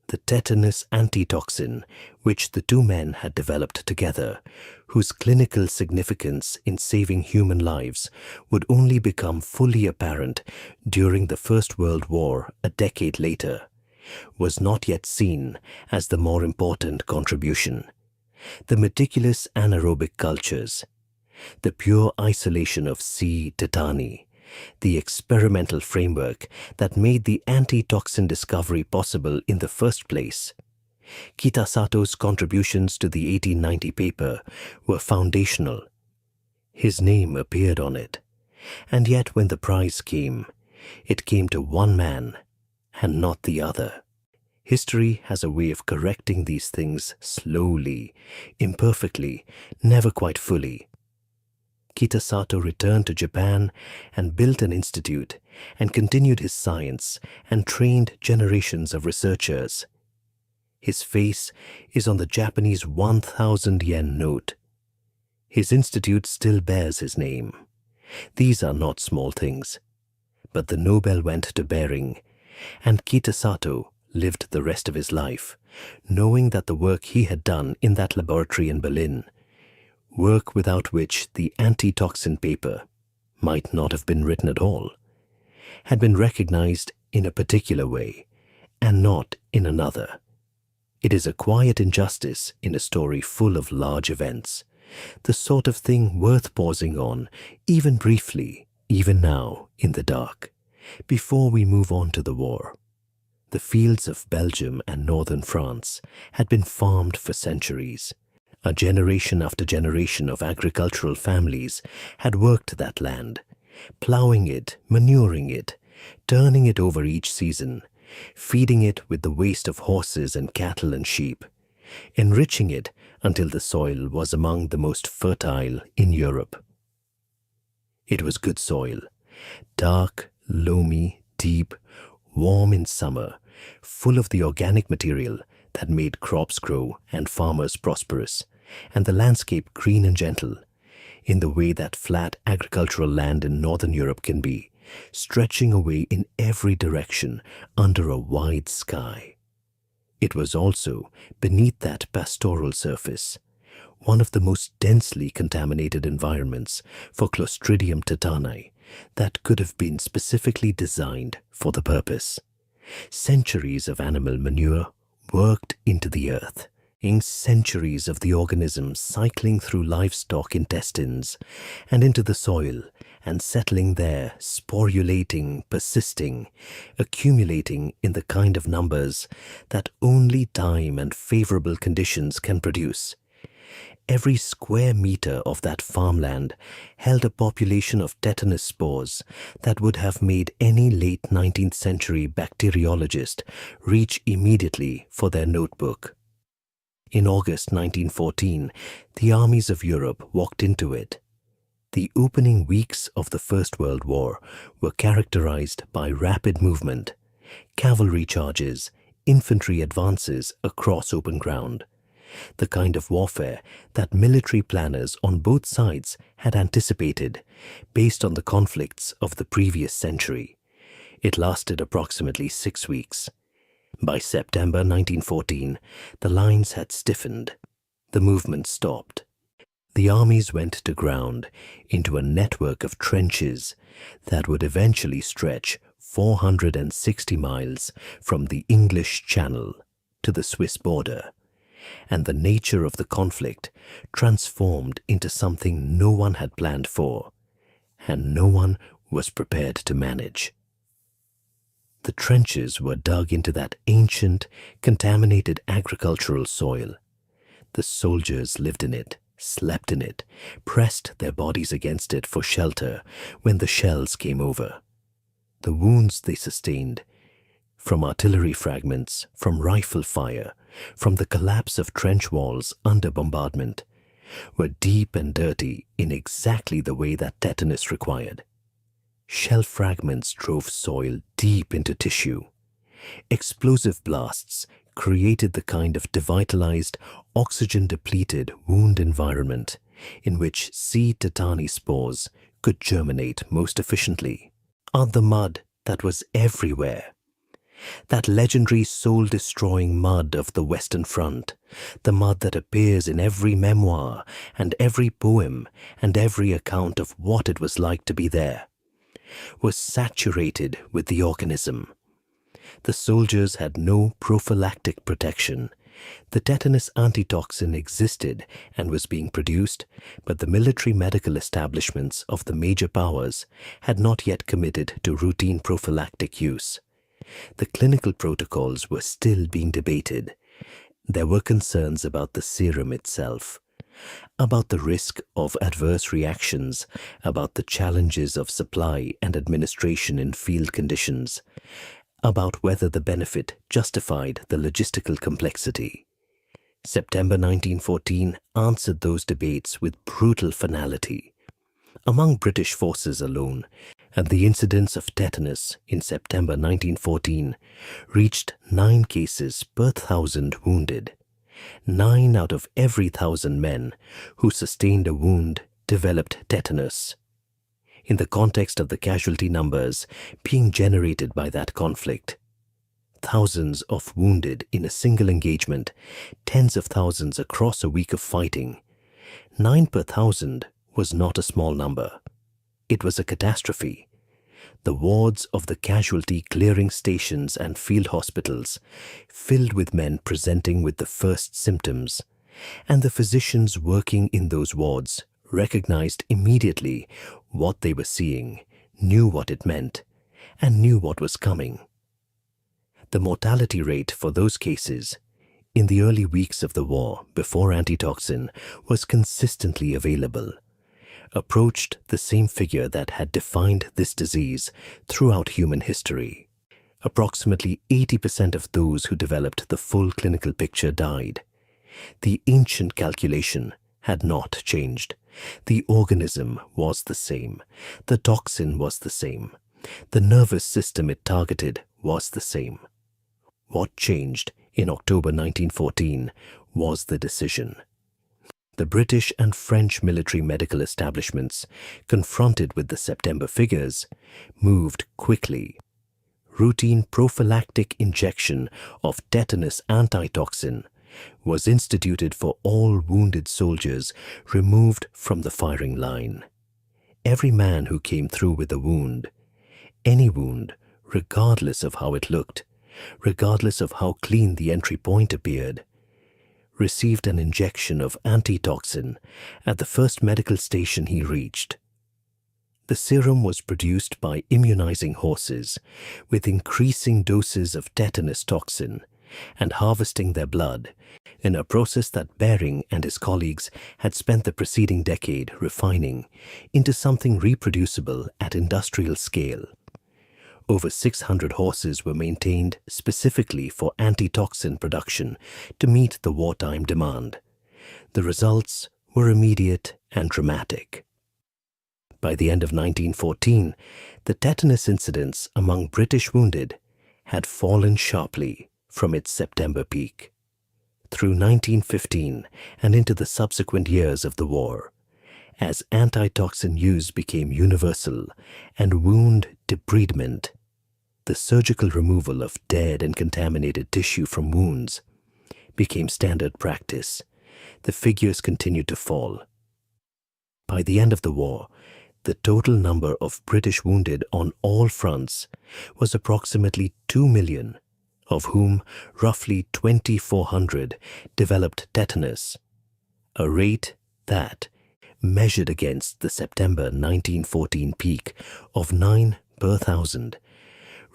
The tetanus antitoxin, which the two men had developed together, whose clinical significance in saving human lives would only become fully apparent during the First World War a decade later, was not yet seen as the more important contribution. The meticulous anaerobic cultures, the pure isolation of C. tetani, the experimental framework that made the antitoxin discovery possible in the first place. Kitasato's contributions to the 1890 paper were foundational. His name appeared on it, and yet when the prize came, it came to one man and not the other. History has a way of correcting these things slowly, imperfectly, never quite fully. Kitasato returned to Japan and built an institute and continued his science and trained generations of researchers. His face is on the Japanese 1,000 yen note. His institute still bears his name. These are not small things. But the Nobel went to Behring, and Kitasato lived the rest of his life, knowing that the work he had done in that laboratory in Berlin, work without which the antitoxin paper might not have been written at all, had been recognized in a particular way and not in another. It is a quiet injustice in a story full of large events, the sort of thing worth pausing on, even briefly, even now in the dark, before we move on to the war. The fields of Belgium and northern France had been farmed for centuries. A generation after generation of agricultural families had worked that land, plowing it, manuring it, turning it over each season, feeding it with the waste of horses and cattle and sheep, enriching it until the soil was among the most fertile in Europe. It was good soil, dark, loamy, deep, warm in summer, full of the organic material that made crops grow and farmers prosperous, and the landscape green and gentle, in the way that flat agricultural land in northern Europe can be, stretching away in every direction under a wide sky. It was also, beneath that pastoral surface, one of the most densely contaminated environments for Clostridium tetani that could have been specifically designed for the purpose. Centuries of animal manure worked into the earth, in centuries of the organism cycling through livestock intestines and into the soil and settling there, sporulating, persisting, accumulating in the kind of numbers that only time and favorable conditions can produce. Every square meter of that farmland held a population of tetanus spores that would have made any late 19th century bacteriologist reach immediately for their notebook. In August 1914, the armies of Europe walked into it. The opening weeks of the First World War were characterized by rapid movement, cavalry charges, infantry advances across open ground. the kind of warfare that military planners on both sides had anticipated based on the conflicts of the previous century. It lasted approximately 6 weeks. By September 1914, the lines had stiffened. The movement stopped. The armies went to ground into a network of trenches that would eventually stretch 460 miles from the English Channel to the Swiss border, and the nature of the conflict transformed into something no one had planned for, and no one was prepared to manage. The trenches were dug into that ancient, contaminated agricultural soil. The soldiers lived in it, slept in it, pressed their bodies against it for shelter when the shells came over. The wounds they sustained, from artillery fragments, from rifle fire, from the collapse of trench walls under bombardment, were deep and dirty in exactly the way that tetanus required. Shell fragments drove soil deep into tissue. Explosive blasts created the kind of devitalized, oxygen-depleted wound environment in which C. tetani spores could germinate most efficiently. The mud that was everywhere. That legendary soul-destroying mud of the Western Front, the mud that appears in every memoir and every poem and every account of what it was like to be there, was saturated with the organism. The soldiers had no prophylactic protection. The tetanus antitoxin existed and was being produced, but the military medical establishments of the major powers had not yet committed to routine prophylactic use. The clinical protocols were still being debated. There were concerns about the serum itself, about the risk of adverse reactions, about the challenges of supply and administration in field conditions, about whether the benefit justified the logistical complexity. September 1914 answered those debates with brutal finality. Among British forces alone, and the incidence of tetanus in September 1914 reached 9 cases per 1,000 wounded. 9 out of every 1,000 men who sustained a wound developed tetanus. In the context of the casualty numbers being generated by that conflict, thousands of wounded in a single engagement, tens of thousands across a week of fighting, 9 per 1,000 was not a small number. It was a catastrophe. The wards of the casualty clearing stations and field hospitals filled with men presenting with the first symptoms, and the physicians working in those wards recognized immediately what they were seeing, knew what it meant, and knew what was coming. The mortality rate for those cases in the early weeks of the war before antitoxin was consistently available, approached the same figure that had defined this disease throughout human history. Approximately 80% of those who developed the full clinical picture died. The ancient calculation had not changed. The organism was the same. The toxin was the same. The nervous system it targeted was the same. What changed in October 1914 was the decision. The British and French military medical establishments, confronted with the September figures, moved quickly. Routine prophylactic injection of tetanus antitoxin was instituted for all wounded soldiers removed from the firing line. Every man who came through with a wound, any wound, regardless of how it looked, regardless of how clean the entry point appeared, received an injection of antitoxin at the first medical station he reached. The serum was produced by immunizing horses with increasing doses of tetanus toxin and harvesting their blood, in a process that Bering and his colleagues had spent the preceding decade refining into something reproducible at industrial scale. Over 600 horses were maintained specifically for antitoxin production to meet the wartime demand. The results were immediate and dramatic. By the end of 1914, the tetanus incidence among British wounded had fallen sharply from its September peak. through 1915 and into the subsequent years of the war, as antitoxin use became universal and wound debridement, the surgical removal of dead and contaminated tissue from wounds, became standard practice, the figures continued to fall. By the end of the war, the total number of British wounded on all fronts was approximately 2 million, of whom roughly 2,400 developed tetanus, a rate that, measured against the September 1914 peak of 9 per 1,000,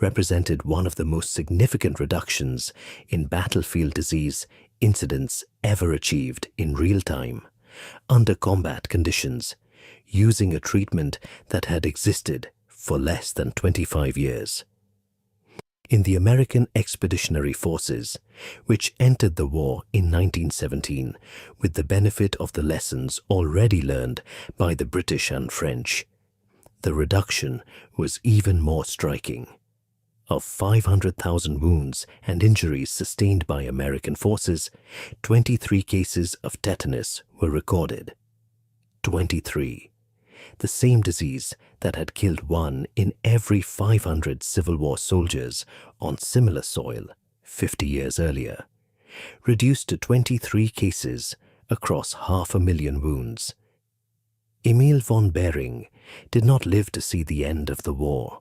represented one of the most significant reductions in battlefield disease incidence ever achieved in real time, under combat conditions, using a treatment that had existed for less than 25 years. In the American Expeditionary Forces, which entered the war in 1917 with the benefit of the lessons already learned by the British and French, the reduction was even more striking. Of 500,000 wounds and injuries sustained by American forces, 23 cases of tetanus were recorded. 23. The same disease that had killed 1 in every 500 Civil War soldiers on similar soil 50 years earlier, reduced to 23 cases across 500,000 wounds. Emil von Behring did not live to see the end of the war.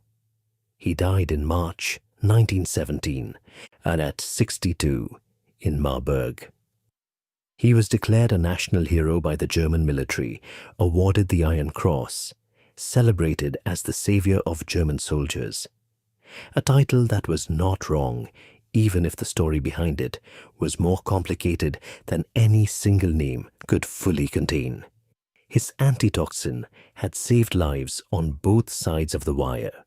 He died in March 1917 and at 62 in Marburg. He was declared a national hero by the German military, awarded the Iron Cross, celebrated as the savior of German soldiers. A title that was not wrong, even if the story behind it was more complicated than any single name could fully contain. His antitoxin had saved lives on both sides of the wire,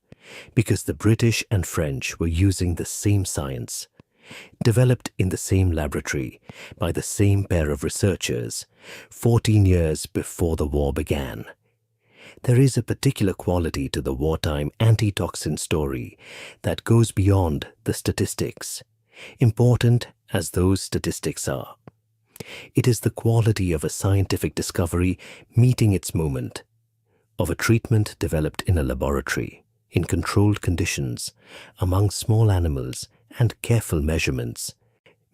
because the British and French were using the same science, developed in the same laboratory by the same pair of researchers 14 years before the war began. There is a particular quality to the wartime antitoxin story that goes beyond the statistics, important as those statistics are. It is the quality of a scientific discovery meeting its moment, of a treatment developed in a laboratory, in controlled conditions, among small animals and careful measurements,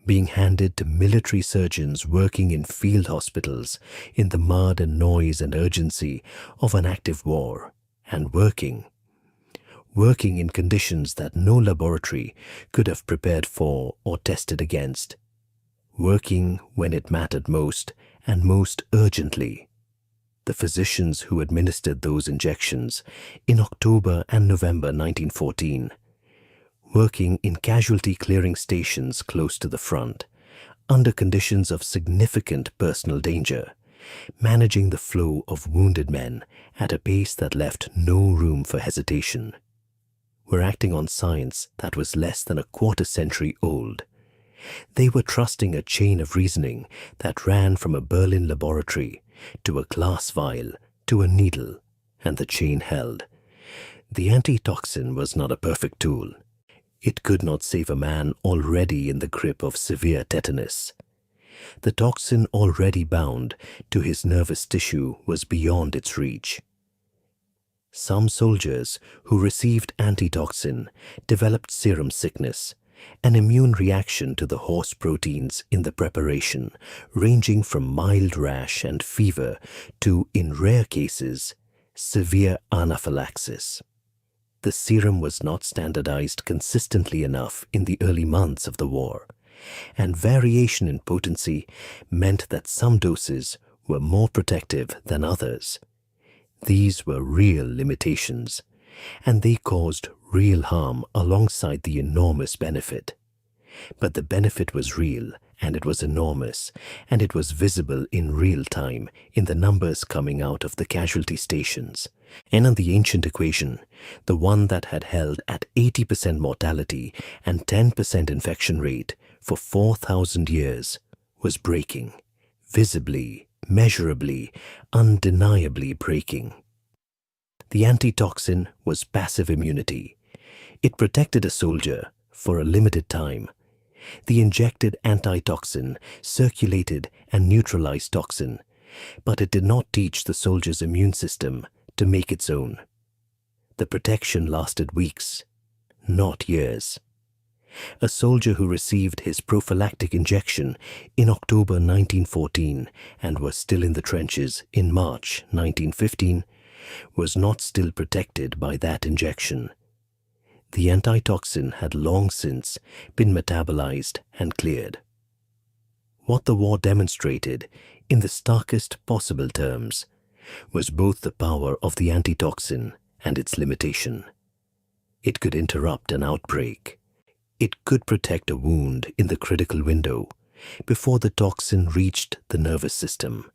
being handed to military surgeons working in field hospitals in the mud and noise and urgency of an active war, and working in conditions that no laboratory could have prepared for or tested against, working when it mattered most and most urgently. The physicians who administered those injections in October and November 1914, working in casualty clearing stations close to the front, under conditions of significant personal danger, managing the flow of wounded men at a pace that left no room for hesitation, were acting on science that was less than a quarter-century old. They were trusting a chain of reasoning that ran from a Berlin laboratory to a glass vial to a needle, and the chain held. The antitoxin was not a perfect tool. It could not save a man already in the grip of severe tetanus. The toxin already bound to his nervous tissue was beyond its reach. Some soldiers who received antitoxin developed serum sickness, an immune reaction to the horse proteins in the preparation, ranging from mild rash and fever to, in rare cases, severe anaphylaxis. The serum was not standardized consistently enough in the early months of the war, and variation in potency meant that some doses were more protective than others. These were real limitations, and they caused real harm alongside the enormous benefit. But the benefit was real, and it was enormous, and it was visible in real time in the numbers coming out of the casualty stations. And on the ancient equation, the one that had held at 80% mortality and 10% infection rate for 4,000 years was breaking, visibly, measurably, undeniably breaking. The antitoxin was passive immunity. It protected a soldier for a limited time, The injected antitoxin circulated and neutralized toxin, but it did not teach the soldier's immune system to make its own. The protection lasted weeks, not years. A soldier who received his prophylactic injection in October 1914 and was still in the trenches in March 1915 was not still protected by that injection. The antitoxin had long since been metabolized and cleared. What the war demonstrated, in the starkest possible terms, was both the power of the antitoxin and its limitation. It could interrupt an outbreak. It could protect a wound in the critical window before the toxin reached the nervous system.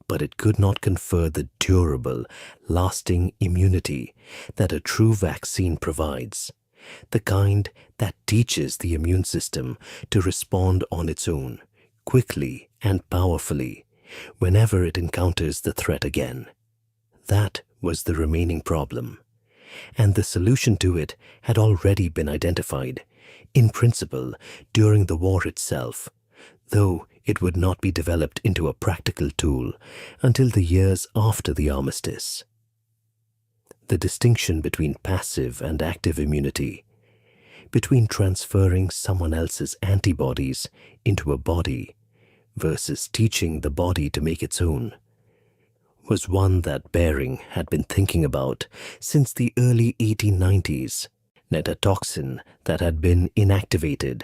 But it could not confer the durable, lasting immunity that a true vaccine provides, the kind that teaches the immune system to respond on its own, quickly and powerfully, whenever it encounters the threat again. That was the remaining problem, and the solution to it had already been identified, in principle, during the war itself, though it would not be developed into a practical tool until the years after the armistice. The distinction between passive and active immunity, between transferring someone else's antibodies into a body versus teaching the body to make its own, was one that Bering had been thinking about since the early 1890s. That a toxin that had been inactivated,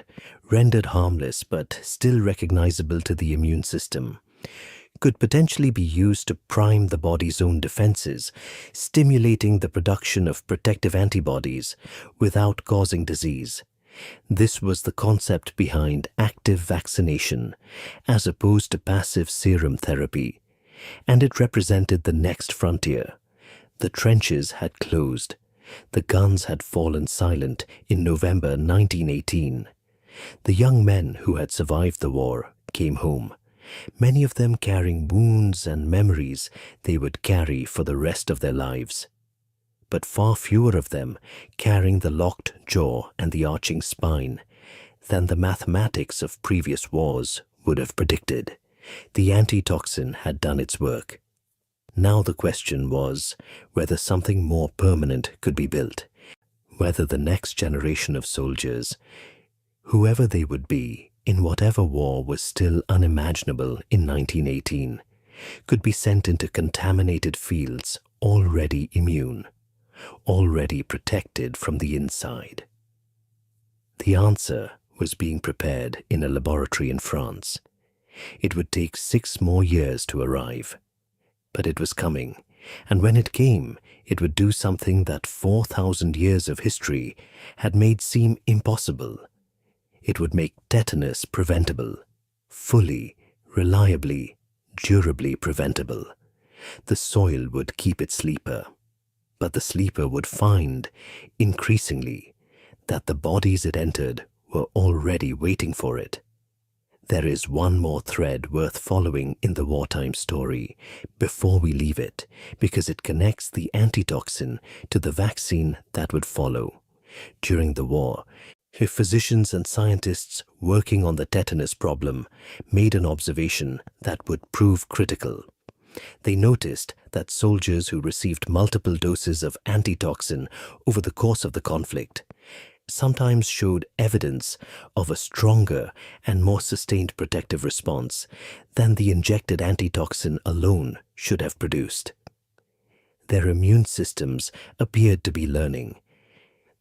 rendered harmless but still recognizable to the immune system, could potentially be used to prime the body's own defenses, stimulating the production of protective antibodies without causing disease. This was the concept behind active vaccination as opposed to passive serum therapy, and it represented the next frontier. The trenches had closed. The guns had fallen silent in November 1918. The young men who had survived the war came home, many of them carrying wounds and memories they would carry for the rest of their lives, but far fewer of them carrying the locked jaw and the arching spine than the mathematics of previous wars would have predicted. The antitoxin had done its work. Now the question was whether something more permanent could be built, whether the next generation of soldiers, whoever they would be, in whatever war was still unimaginable in 1918, could be sent into contaminated fields already immune, already protected from the inside. The answer was being prepared in a laboratory in France. It would take 6 more years to arrive. But it was coming, and when it came, it would do something that 4,000 years of history had made seem impossible. It would make tetanus preventable, fully, reliably, durably preventable. The soil would keep its sleeper, but the sleeper would find, increasingly, that the bodies it entered were already waiting for it. There is one more thread worth following in the wartime story before we leave it, because it connects the antitoxin to the vaccine that would follow. During the war, physicians and scientists working on the tetanus problem made an observation that would prove critical. They noticed that soldiers who received multiple doses of antitoxin over the course of the conflict sometimes showed evidence of a stronger and more sustained protective response than the injected antitoxin alone should have produced. Their immune systems appeared to be learning.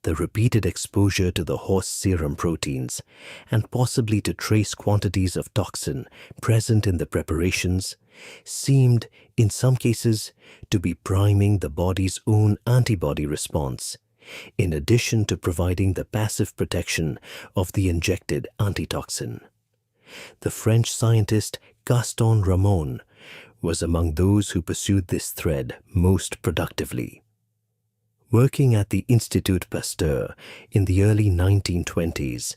The repeated exposure to the horse serum proteins, and possibly to trace quantities of toxin present in the preparations, seemed, in some cases, to be priming the body's own antibody response, in addition to providing the passive protection of the injected antitoxin. The French scientist Gaston Ramon was among those who pursued this thread most productively. Working at the Institut Pasteur in the early 1920s,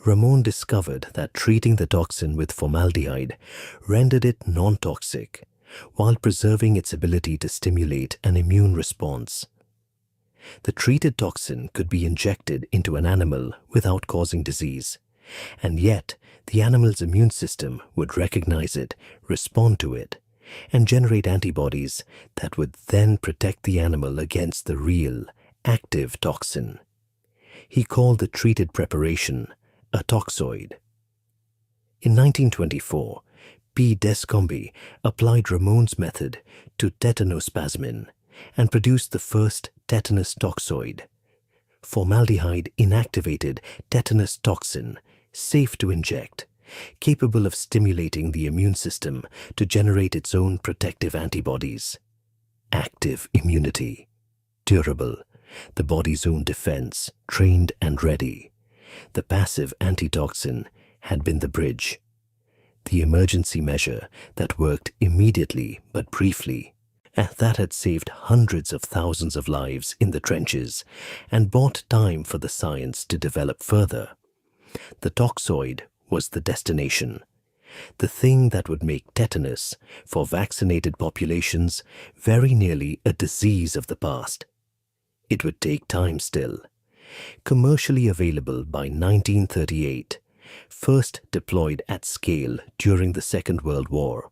Ramon discovered that treating the toxin with formaldehyde rendered it non-toxic, while preserving its ability to stimulate an immune response. The treated toxin could be injected into an animal without causing disease, And yet, the animal's immune system would recognize it, respond to it, and generate antibodies that would then protect the animal against the real, active toxin. He called the treated preparation a toxoid. In 1924, P. Descombe applied Ramon's method to tetanospasmin and produced the first tetanus toxoid, formaldehyde inactivated tetanus toxin, safe to inject, capable of stimulating the immune system to generate its own protective antibodies. Active immunity, durable, the body's own defense, trained and ready. The passive antitoxin had been the bridge, the emergency measure that worked immediately but briefly, and that had saved hundreds of thousands of lives in the trenches and bought time for the science to develop further. The toxoid was the destination, the thing that would make tetanus, for vaccinated populations, very nearly a disease of the past. It would take time still. Commercially available by 1938, first deployed at scale during the Second World War,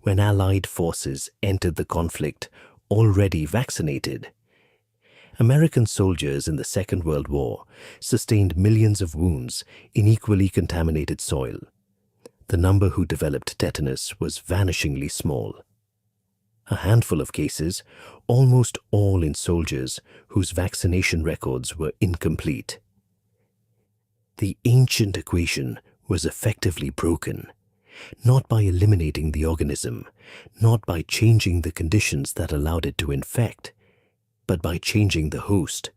when Allied forces entered the conflict already vaccinated. American soldiers in the Second World War sustained millions of wounds in equally contaminated soil. The number who developed tetanus was vanishingly small. A handful of cases, almost all in soldiers whose vaccination records were incomplete. The ancient equation was effectively broken, not by eliminating the organism, not by changing the conditions that allowed it to infect, but by changing the host,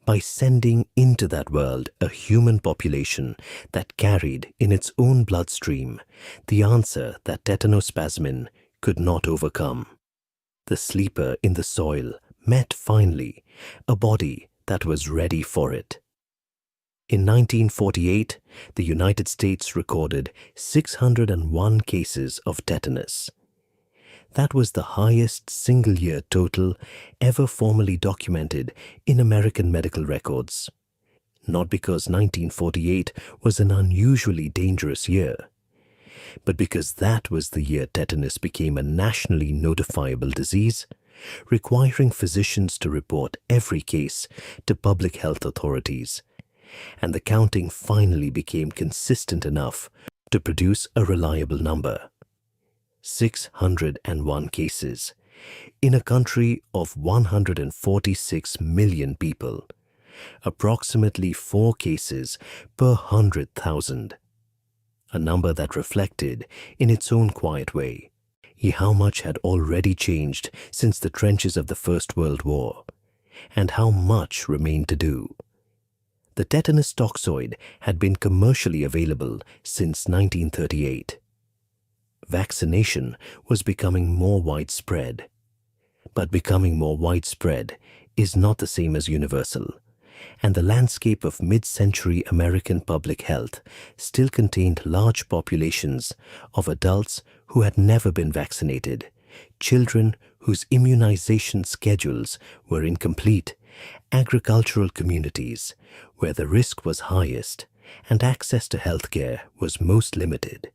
by sending into that world a human population that carried in its own bloodstream the answer that tetanospasmin could not overcome. The sleeper in the soil met finally a body that was ready for it. In 1948, the United States recorded 601 cases of tetanus. That was the highest single-year total ever formally documented in American medical records. Not because 1948 was an unusually dangerous year, but because that was the year tetanus became a nationally notifiable disease, requiring physicians to report every case to public health authorities, and the counting finally became consistent enough to produce a reliable number. 601 cases in a country of 146 million people, approximately 4 cases per 100,000. A number that reflected, in its own quiet way, how much had already changed since the trenches of the First World War, and how much remained to do. The tetanus toxoid had been commercially available since 1938. Vaccination was becoming more widespread. But becoming more widespread is not the same as universal, and the landscape of mid-century American public health still contained large populations of adults who had never been vaccinated, children whose immunization schedules were incomplete, agricultural communities where the risk was highest and access to healthcare was most limited.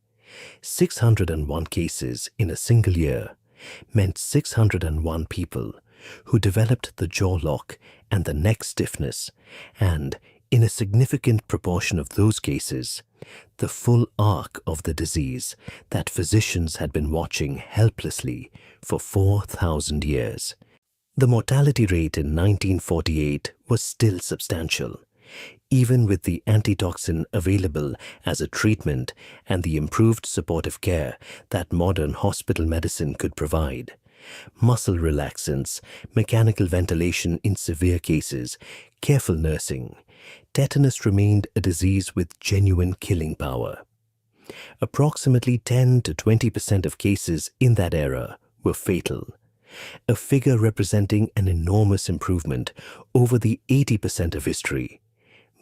601 cases in a single year meant 601 people who developed the jaw lock and the neck stiffness, and, in a significant proportion of those cases, the full arc of the disease that physicians had been watching helplessly for 4,000 years. The mortality rate in 1948 was still substantial, even with the antitoxin available as a treatment and the improved supportive care that modern hospital medicine could provide. Muscle relaxants, mechanical ventilation in severe cases, careful nursing, tetanus remained a disease with genuine killing power. Approximately 10 to 20% of cases in that era were fatal, a figure representing an enormous improvement over the 80% of history,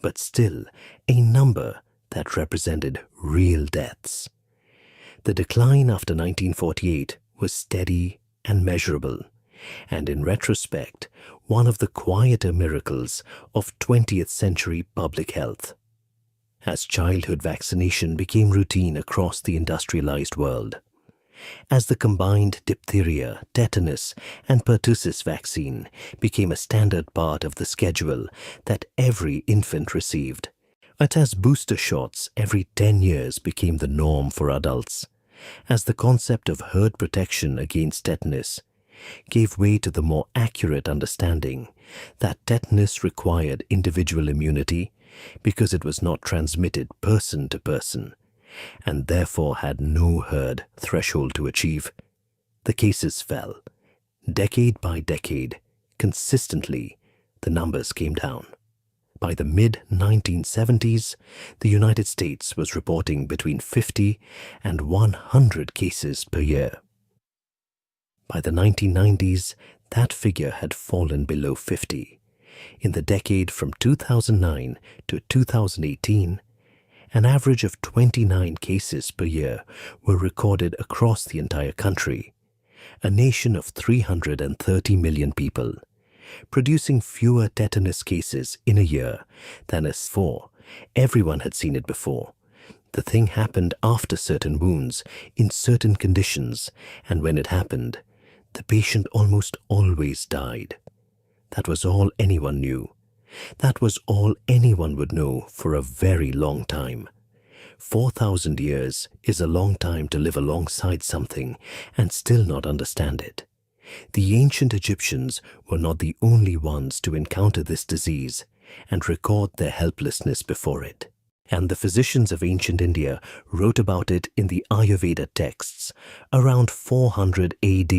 but still a number that represented real deaths. The decline after 1948 was steady and measurable, and in retrospect, one of the quieter miracles of 20th century public health. as childhood vaccination became routine across the industrialized world, as the combined diphtheria, tetanus, and pertussis vaccine became a standard part of the schedule that every infant received, and as booster shots every 10 years became the norm for adults, as the concept of herd protection against tetanus gave way to the more accurate understanding that tetanus required individual immunity because it was not transmitted person to person and therefore had no herd threshold to achieve, the cases fell. Decade by decade, consistently, the numbers came down. By the mid-1970s, the United States was reporting between 50 and 100 cases per year. By the 1990s, that figure had fallen below 50. In the decade from 2009 to 2018, an average of 29 cases per year were recorded across the entire country, a nation of 330 million people, producing fewer tetanus cases in a year than as before. Everyone had seen it before. The thing happened after certain wounds, in certain conditions, and when it happened, the patient almost always died. That was all anyone knew. That was all anyone would know for a very long time. 4,000 years is a long time to live alongside something and still not understand it. The ancient Egyptians were not the only ones to encounter this disease and record their helplessness before it. And the physicians of ancient India wrote about it in the Ayurveda texts around 400 AD,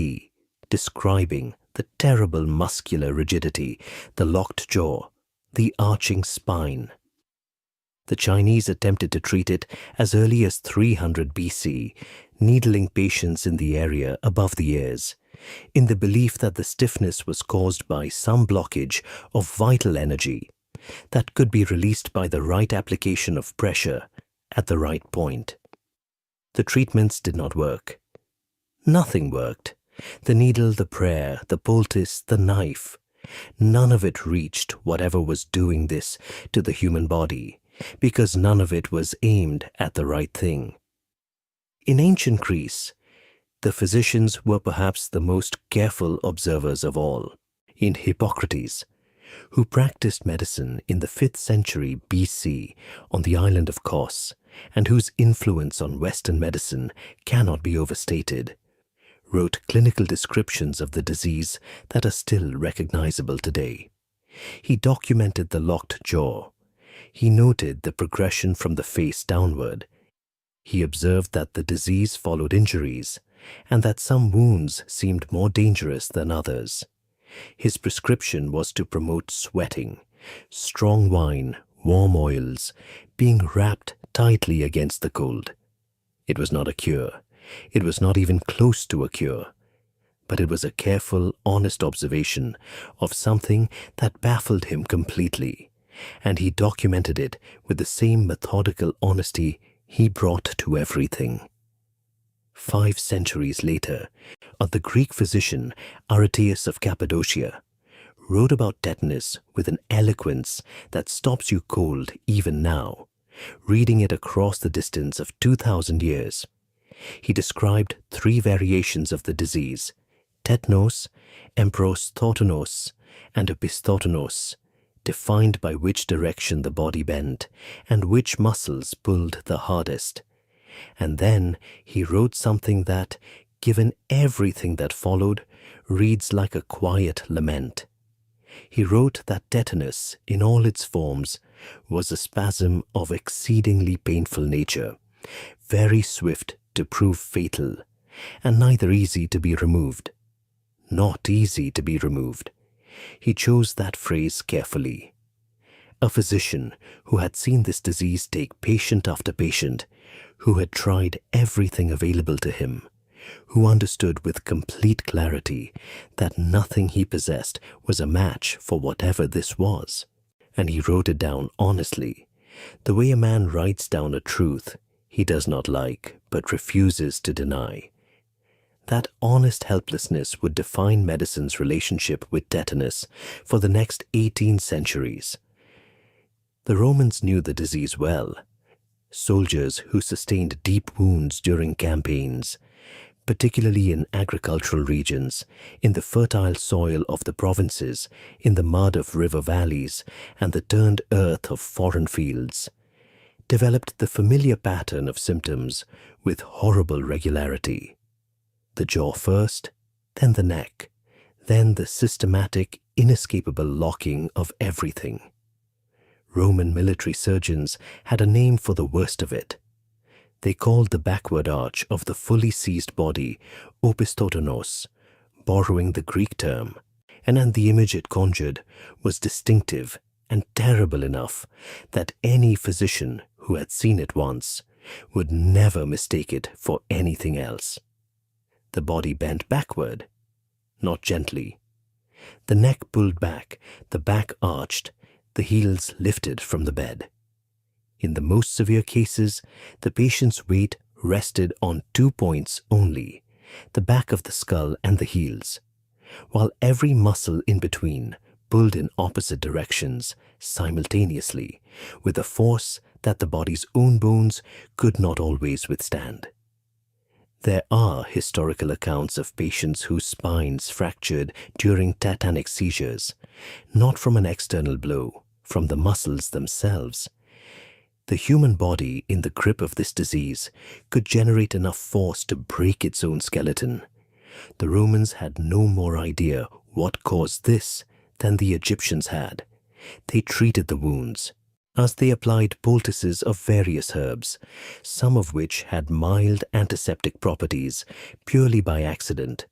describing the terrible muscular rigidity, the locked jaw, the arching spine. The Chinese attempted to treat it as early as 300 BC, needling patients in the area above the ears, in the belief that the stiffness was caused by some blockage of vital energy that could be released by the right application of pressure at the right point. The treatments did not work. Nothing worked. The needle, the prayer, the poultice, the knife. None of it reached whatever was doing this to the human body, because none of it was aimed at the right thing. In ancient Greece, the physicians were perhaps the most careful observers of all. In Hippocrates, who practiced medicine in the 5th century BC on the island of Kos, and whose influence on Western medicine cannot be overstated, wrote clinical descriptions of the disease that are still recognizable today. He documented the locked jaw. He noted the progression from the face downward. He observed that the disease followed injuries and that some wounds seemed more dangerous than others. His prescription was to promote sweating, strong wine, warm oils, being wrapped tightly against the cold. It was not a cure. It was not even close to a cure. But it was a careful, honest observation of something that baffled him completely, and he documented it with the same methodical honesty he brought to everything. 5 centuries later, the Greek physician Aretaeus of Cappadocia wrote about tetanus with an eloquence that stops you cold even now, reading it across the distance of 2,000 years. He described 3 variations of the disease: tetnos, emprosthotonos, and opisthotonos, defined by which direction the body bent and which muscles pulled the hardest. And then he wrote something that, given everything that followed, reads like a quiet lament. He wrote that tetanus, in all its forms, was a spasm of exceedingly painful nature, very swift to prove fatal, and neither easy to be removed. Not easy to be removed. He chose that phrase carefully. A physician who had seen this disease take patient after patient, who had tried everything available to him, who understood with complete clarity that nothing he possessed was a match for whatever this was. And he wrote it down honestly, the way a man writes down a truth he does not like but refuses to deny. That honest helplessness would define medicine's relationship with tetanus for the next 18 centuries. The Romans knew the disease well. soldiers who sustained deep wounds during campaigns, particularly in agricultural regions, in the fertile soil of the provinces, in the mud of river valleys, and the turned earth of foreign fields, developed the familiar pattern of symptoms with horrible regularity. The jaw first, then the neck, then the systematic, inescapable locking of everything. Roman military surgeons had a name for the worst of it. They called the backward arch of the fully seized body opistotonos, borrowing the Greek term, and the image it conjured was distinctive and terrible enough that any physician who had seen it once would never mistake it for anything else. The body bent backward, not gently. The neck pulled back, the back arched, the heels lifted from the bed. In the most severe cases, the patient's weight rested on 2 points only, the back of the skull and the heels, while every muscle in between pulled in opposite directions simultaneously with a force that the body's own bones could not always withstand. There are historical accounts of patients whose spines fractured during tetanic seizures, not from an external blow, from the muscles themselves. The human body in the grip of this disease could generate enough force to break its own skeleton. The Romans had no more idea what caused this than the Egyptians had. They treated the wounds as they applied poultices of various herbs, some of which had mild antiseptic properties purely by accident,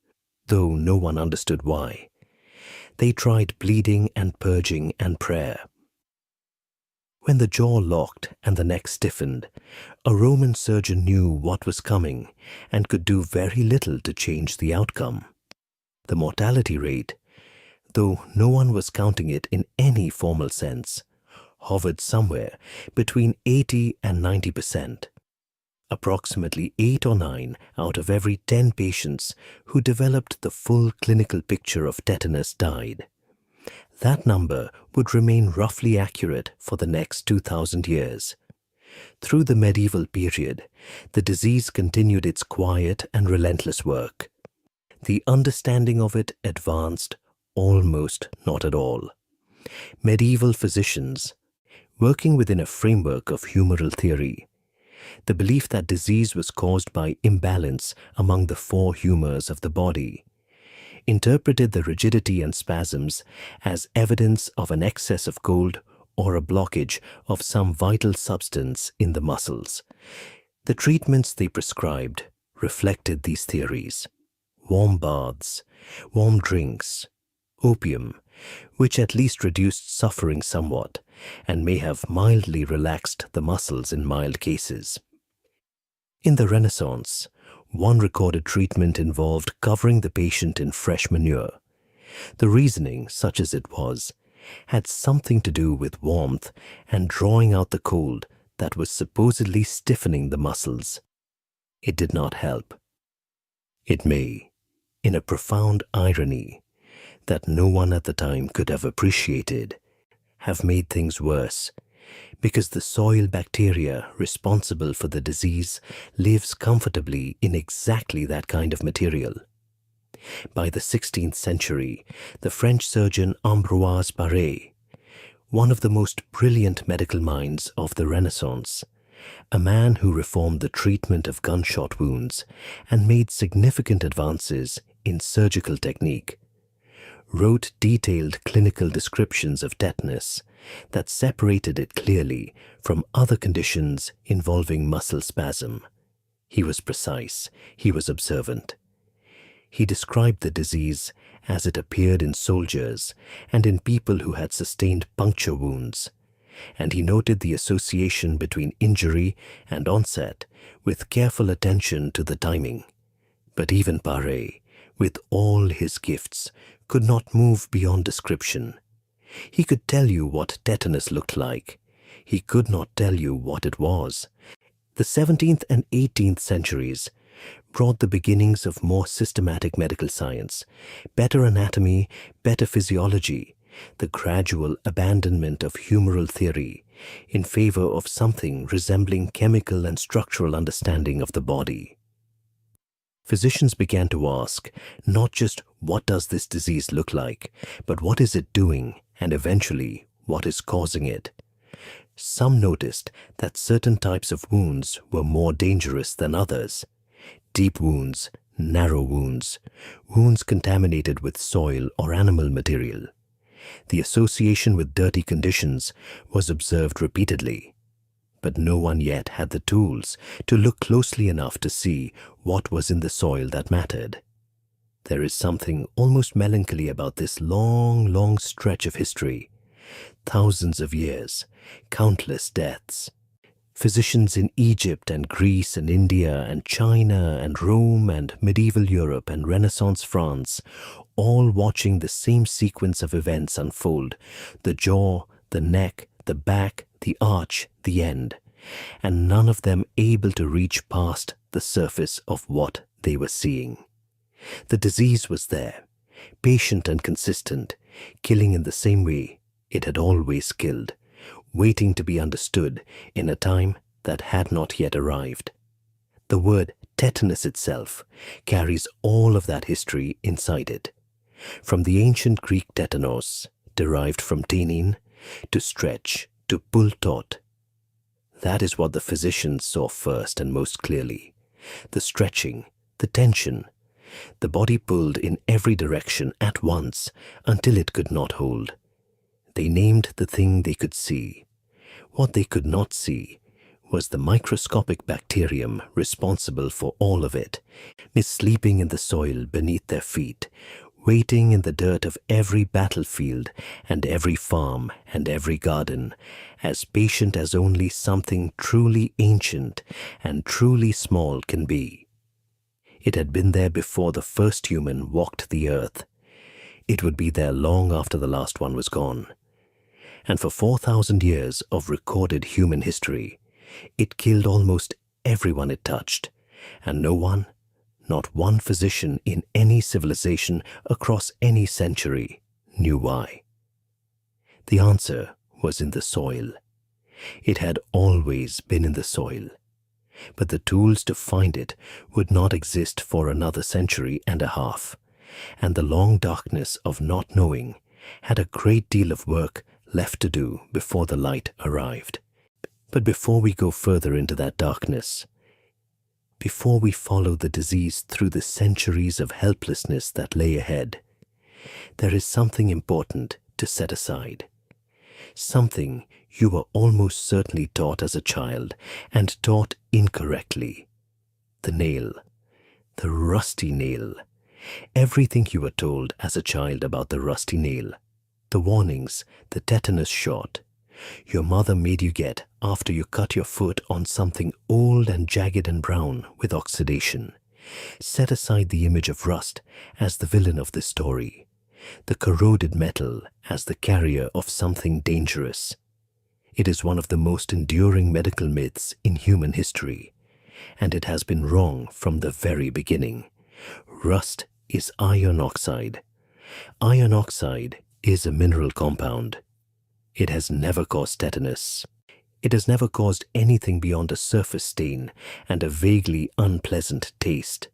though no one understood why. They tried bleeding and purging and prayer. When the jaw locked and the neck stiffened, a Roman surgeon knew what was coming and could do very little to change the outcome. The mortality rate, though no one was counting it in any formal sense, hovered somewhere between 80 and 90%. Approximately 8 or 9 out of every 10 patients who developed the full clinical picture of tetanus died. That number would remain roughly accurate for the next 2,000 years. Through the medieval period, the disease continued its quiet and relentless work. The understanding of it advanced almost not at all. Medieval physicians, working within a framework of humoral theory, the belief that disease was caused by imbalance among the 4 humors of the body, interpreted the rigidity and spasms as evidence of an excess of cold or a blockage of some vital substance in the muscles. The treatments they prescribed reflected these theories: warm baths, warm drinks, opium, which at least reduced suffering somewhat and may have mildly relaxed the muscles in mild cases. In the Renaissance, one recorded treatment involved covering the patient in fresh manure. The reasoning, such as it was, had something to do with warmth and drawing out the cold that was supposedly stiffening the muscles. It did not help. It may, in a profound irony that no one at the time could have appreciated, have made things worse, because the soil bacteria responsible for the disease lives comfortably in exactly that kind of material. By the 16th century, the French surgeon Ambroise Paré, one of the most brilliant medical minds of the Renaissance, a man who reformed the treatment of gunshot wounds and made significant advances in surgical technique, wrote detailed clinical descriptions of tetanus that separated it clearly from other conditions involving muscle spasm. He was precise, he was observant. He described the disease as it appeared in soldiers and in people who had sustained puncture wounds, and he noted the association between injury and onset with careful attention to the timing. But even Paré, with all his gifts, could not move beyond description. He could tell you what tetanus looked like. He could not tell you what it was. The 17th and 18th centuries brought the beginnings of more systematic medical science, better anatomy, better physiology, the gradual abandonment of humoral theory, in favor of something resembling chemical and structural understanding of the body. Physicians began to ask not just what does this disease look like, but what is it doing, and eventually what is causing it. Some noticed that certain types of wounds were more dangerous than others. Deep wounds, narrow wounds, wounds contaminated with soil or animal material. The association with dirty conditions was observed repeatedly, but no one yet had the tools to look closely enough to see what was in the soil that mattered. There is something almost melancholy about this long, long stretch of history. Thousands of years, countless deaths. Physicians in Egypt and Greece and India and China and Rome and medieval Europe and Renaissance France, all watching the same sequence of events unfold: the jaw, the neck, the back, the arch, the end, and none of them able to reach past the surface of what they were seeing. The disease was there, patient and consistent, killing in the same way it had always killed, waiting to be understood in a time that had not yet arrived. The word tetanus itself carries all of that history inside it. From the ancient Greek tetanos, derived from tenin, to stretch, to pull taut. That is what the physicians saw first and most clearly. The stretching, the tension. The body pulled in every direction at once until it could not hold. They named the thing they could see. What they could not see was the microscopic bacterium responsible for all of it, sleeping in the soil beneath their feet, waiting in the dirt of every battlefield and every farm and every garden, as patient as only something truly ancient and truly small can be. It had been there before the first human walked the earth. It would be there long after the last one was gone. And for 4,000 years of recorded human history, it killed almost everyone it touched, and no one, not one physician in any civilization across any century, knew why. The answer was in the soil. It had always been in the soil, but the tools to find it would not exist for another century and a half, and the long darkness of not knowing had a great deal of work left to do before the light arrived. But before we go further into that darkness, before we follow the disease through the centuries of helplessness that lay ahead, there is something important to set aside. Something you were almost certainly taught as a child, and taught incorrectly. The nail. The rusty nail. Everything you were told as a child about the rusty nail. The warnings, the tetanus shot. Your mother made you get after you cut your foot on something old and jagged and brown with oxidation. Set aside the image of rust as the villain of this story, the corroded metal as the carrier of something dangerous. It is one of the most enduring medical myths in human history, and it has been wrong from the very beginning. Rust is iron oxide. Iron oxide is a mineral compound. It has never caused tetanus. It has never caused anything beyond a surface stain and a vaguely unpleasant taste.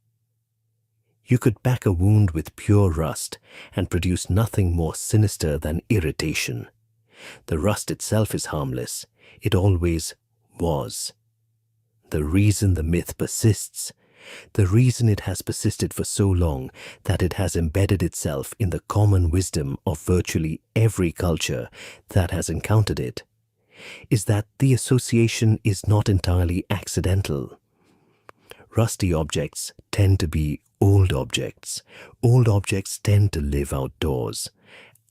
You could pack a wound with pure rust and produce nothing more sinister than irritation. The rust itself is harmless. It always was. The reason the myth persists, the reason it has persisted for so long that it has embedded itself in the common wisdom of virtually every culture that has encountered it, is that the association is not entirely accidental. Rusty objects tend to be old objects. Old objects tend to live outdoors.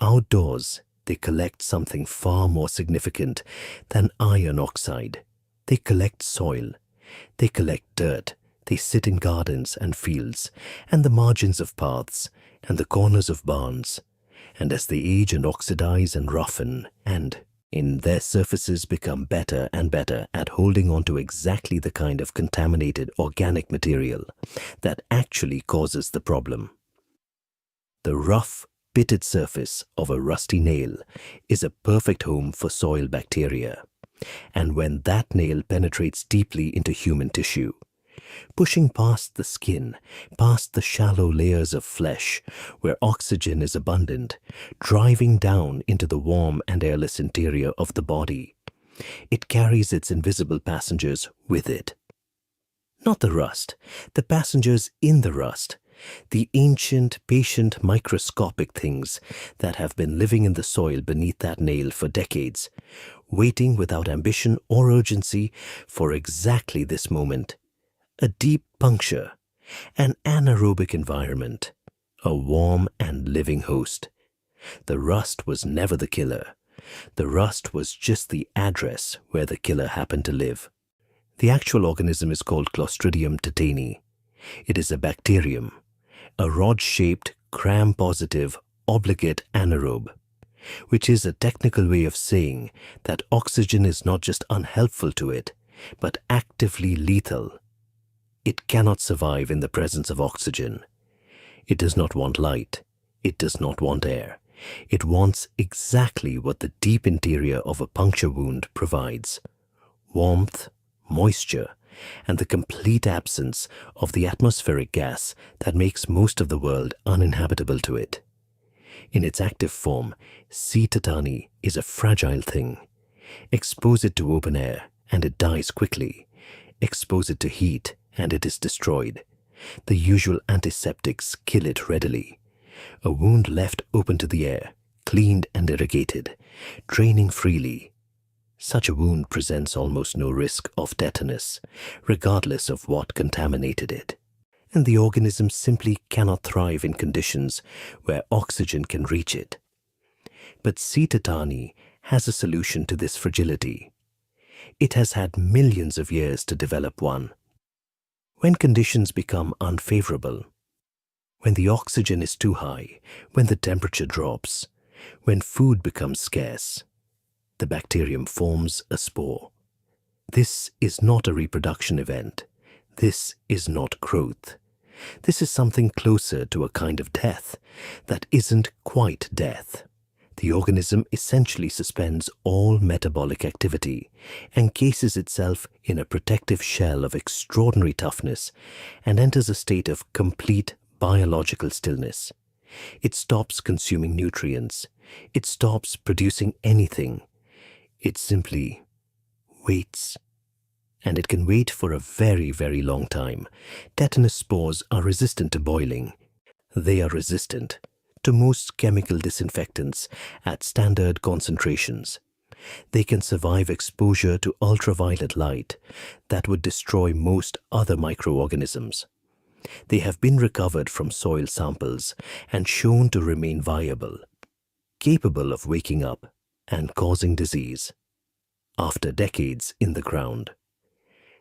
Outdoors, they collect something far more significant than iron oxide. They collect soil. They collect dirt. They sit in gardens and fields, and the margins of paths, and the corners of barns. And as they age and oxidize and roughen, and in their surfaces become better and better at holding on to exactly the kind of contaminated organic material that actually causes the problem. The rough, pitted surface of a rusty nail is a perfect home for soil bacteria. And when that nail penetrates deeply into human tissue, pushing past the skin, past the shallow layers of flesh where oxygen is abundant, driving down into the warm and airless interior of the body, it carries its invisible passengers with it. Not the rust, the passengers in the rust, the ancient, patient, microscopic things that have been living in the soil beneath that nail for decades, waiting without ambition or urgency for exactly this moment. A deep puncture, an anaerobic environment, a warm and living host. The rust was never the killer. The rust was just the address where the killer happened to live. The actual organism is called Clostridium tetani. It is a bacterium, a rod-shaped, gram-positive, obligate anaerobe, which is a technical way of saying that oxygen is not just unhelpful to it, but actively lethal. It cannot survive in the presence of oxygen. It does not want light. It does not want air. It wants exactly what the deep interior of a puncture wound provides: warmth, moisture, and the complete absence of the atmospheric gas that makes most of the world uninhabitable to it. In its active form, C. tetani is a fragile thing. Expose it to open air, and it dies quickly. Expose it to heat, and it is destroyed. The usual antiseptics kill it readily. A wound left open to the air, cleaned and irrigated, draining freely. Such a wound presents almost no risk of tetanus, regardless of what contaminated it. And the organism simply cannot thrive in conditions where oxygen can reach it. But C. tetani has a solution to this fragility. It has had millions of years to develop one. When conditions become unfavorable, when the oxygen is too high, when the temperature drops, when food becomes scarce, the bacterium forms a spore. This is not a reproduction event. This is not growth. This is something closer to a kind of death that isn't quite death. The organism essentially suspends all metabolic activity, encases itself in a protective shell of extraordinary toughness, and enters a state of complete biological stillness. It stops consuming nutrients. It stops producing anything. It simply waits. And it can wait for a very, very long time. Tetanus spores are resistant to boiling. They are resistant to most chemical disinfectants at standard concentrations. They can survive exposure to ultraviolet light that would destroy most other microorganisms. They have been recovered from soil samples and shown to remain viable, capable of waking up and causing disease after decades in the ground.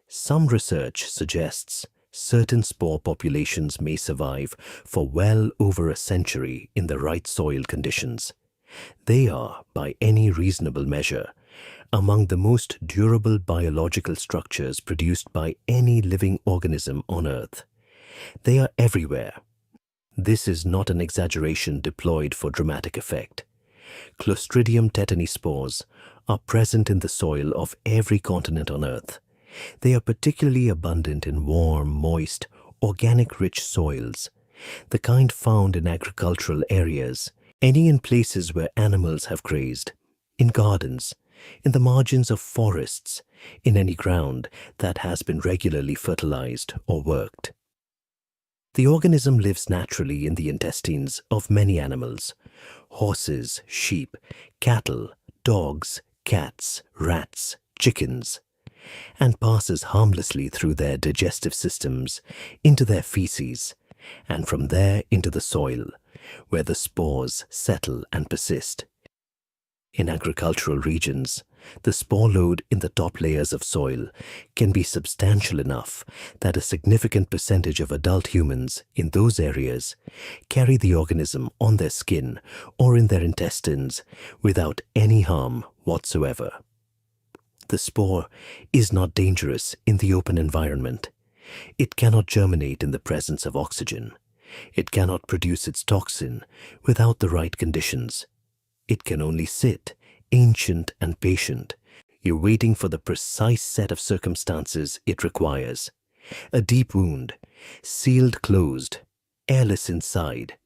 Some research suggests certain spore populations may survive for well over a century in the right soil conditions. They are, by any reasonable measure, among the most durable biological structures produced by any living organism on Earth. They are everywhere. This is not an exaggeration deployed for dramatic effect. Clostridium tetani spores are present in the soil of every continent on Earth. They are particularly abundant in warm, moist, organic-rich soils, the kind found in agricultural areas, any in places where animals have grazed, in gardens, in the margins of forests, in any ground that has been regularly fertilized or worked. The organism lives naturally in the intestines of many animals: horses, sheep, cattle, dogs, cats, rats, chickens, and passes harmlessly through their digestive systems into their feces, and from there into the soil, where the spores settle and persist. In agricultural regions, the spore load in the top layers of soil can be substantial enough that a significant percentage of adult humans in those areas carry the organism on their skin or in their intestines without any harm whatsoever. The spore is not dangerous in the open environment. It cannot germinate in the presence of oxygen. It cannot produce its toxin without the right conditions. It can only sit, ancient and patient, You're waiting for the precise set of circumstances it requires. A deep wound, sealed closed, airless inside.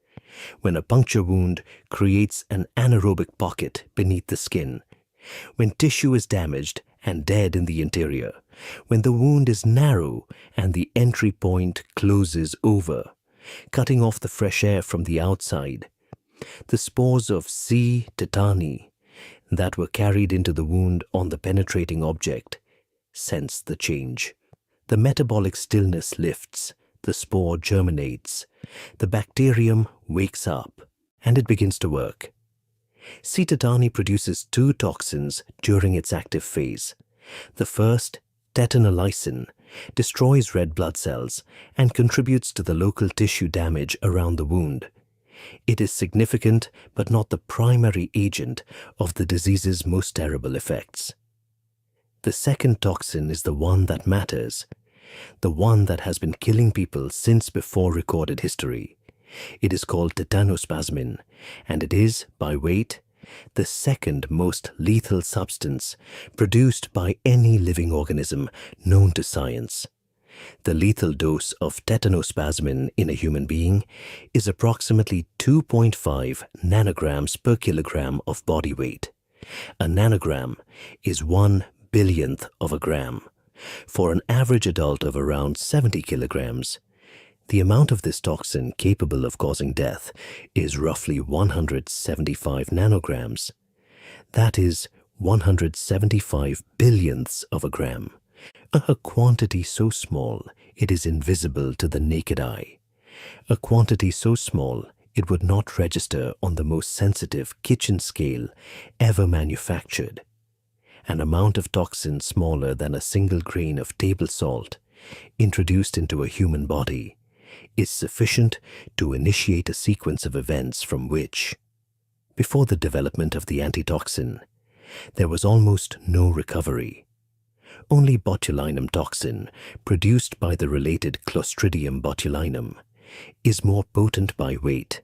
When a puncture wound creates an anaerobic pocket beneath the skin. When tissue is damaged and dead in the interior. When the wound is narrow and the entry point closes over, cutting off the fresh air from the outside. The spores of C. tetani that were carried into the wound on the penetrating object sense the change. The metabolic stillness lifts, the spore germinates, the bacterium wakes up, and it begins to work. C. tetani produces two toxins during its active phase. The first, tetanolysin, destroys red blood cells and contributes to the local tissue damage around the wound. It is significant but not the primary agent of the disease's most terrible effects. The second toxin is the one that matters, the one that has been killing people since before recorded history. It is called tetanospasmin, and it is, by weight, the second most lethal substance produced by any living organism known to science. The lethal dose of tetanospasmin in a human being is approximately 2.5 nanograms per kilogram of body weight. A nanogram is 1/1000th of a gram. For an average adult of around 70 kilograms, the amount of this toxin capable of causing death is roughly 175 nanograms. That is 175 billionths of a gram. A quantity so small it is invisible to the naked eye. A quantity so small it would not register on the most sensitive kitchen scale ever manufactured. An amount of toxin smaller than a single grain of table salt introduced into a human body is sufficient to initiate a sequence of events from which, before the development of the antitoxin, there was almost no recovery. Only botulinum toxin, produced by the related Clostridium botulinum, is more potent by weight.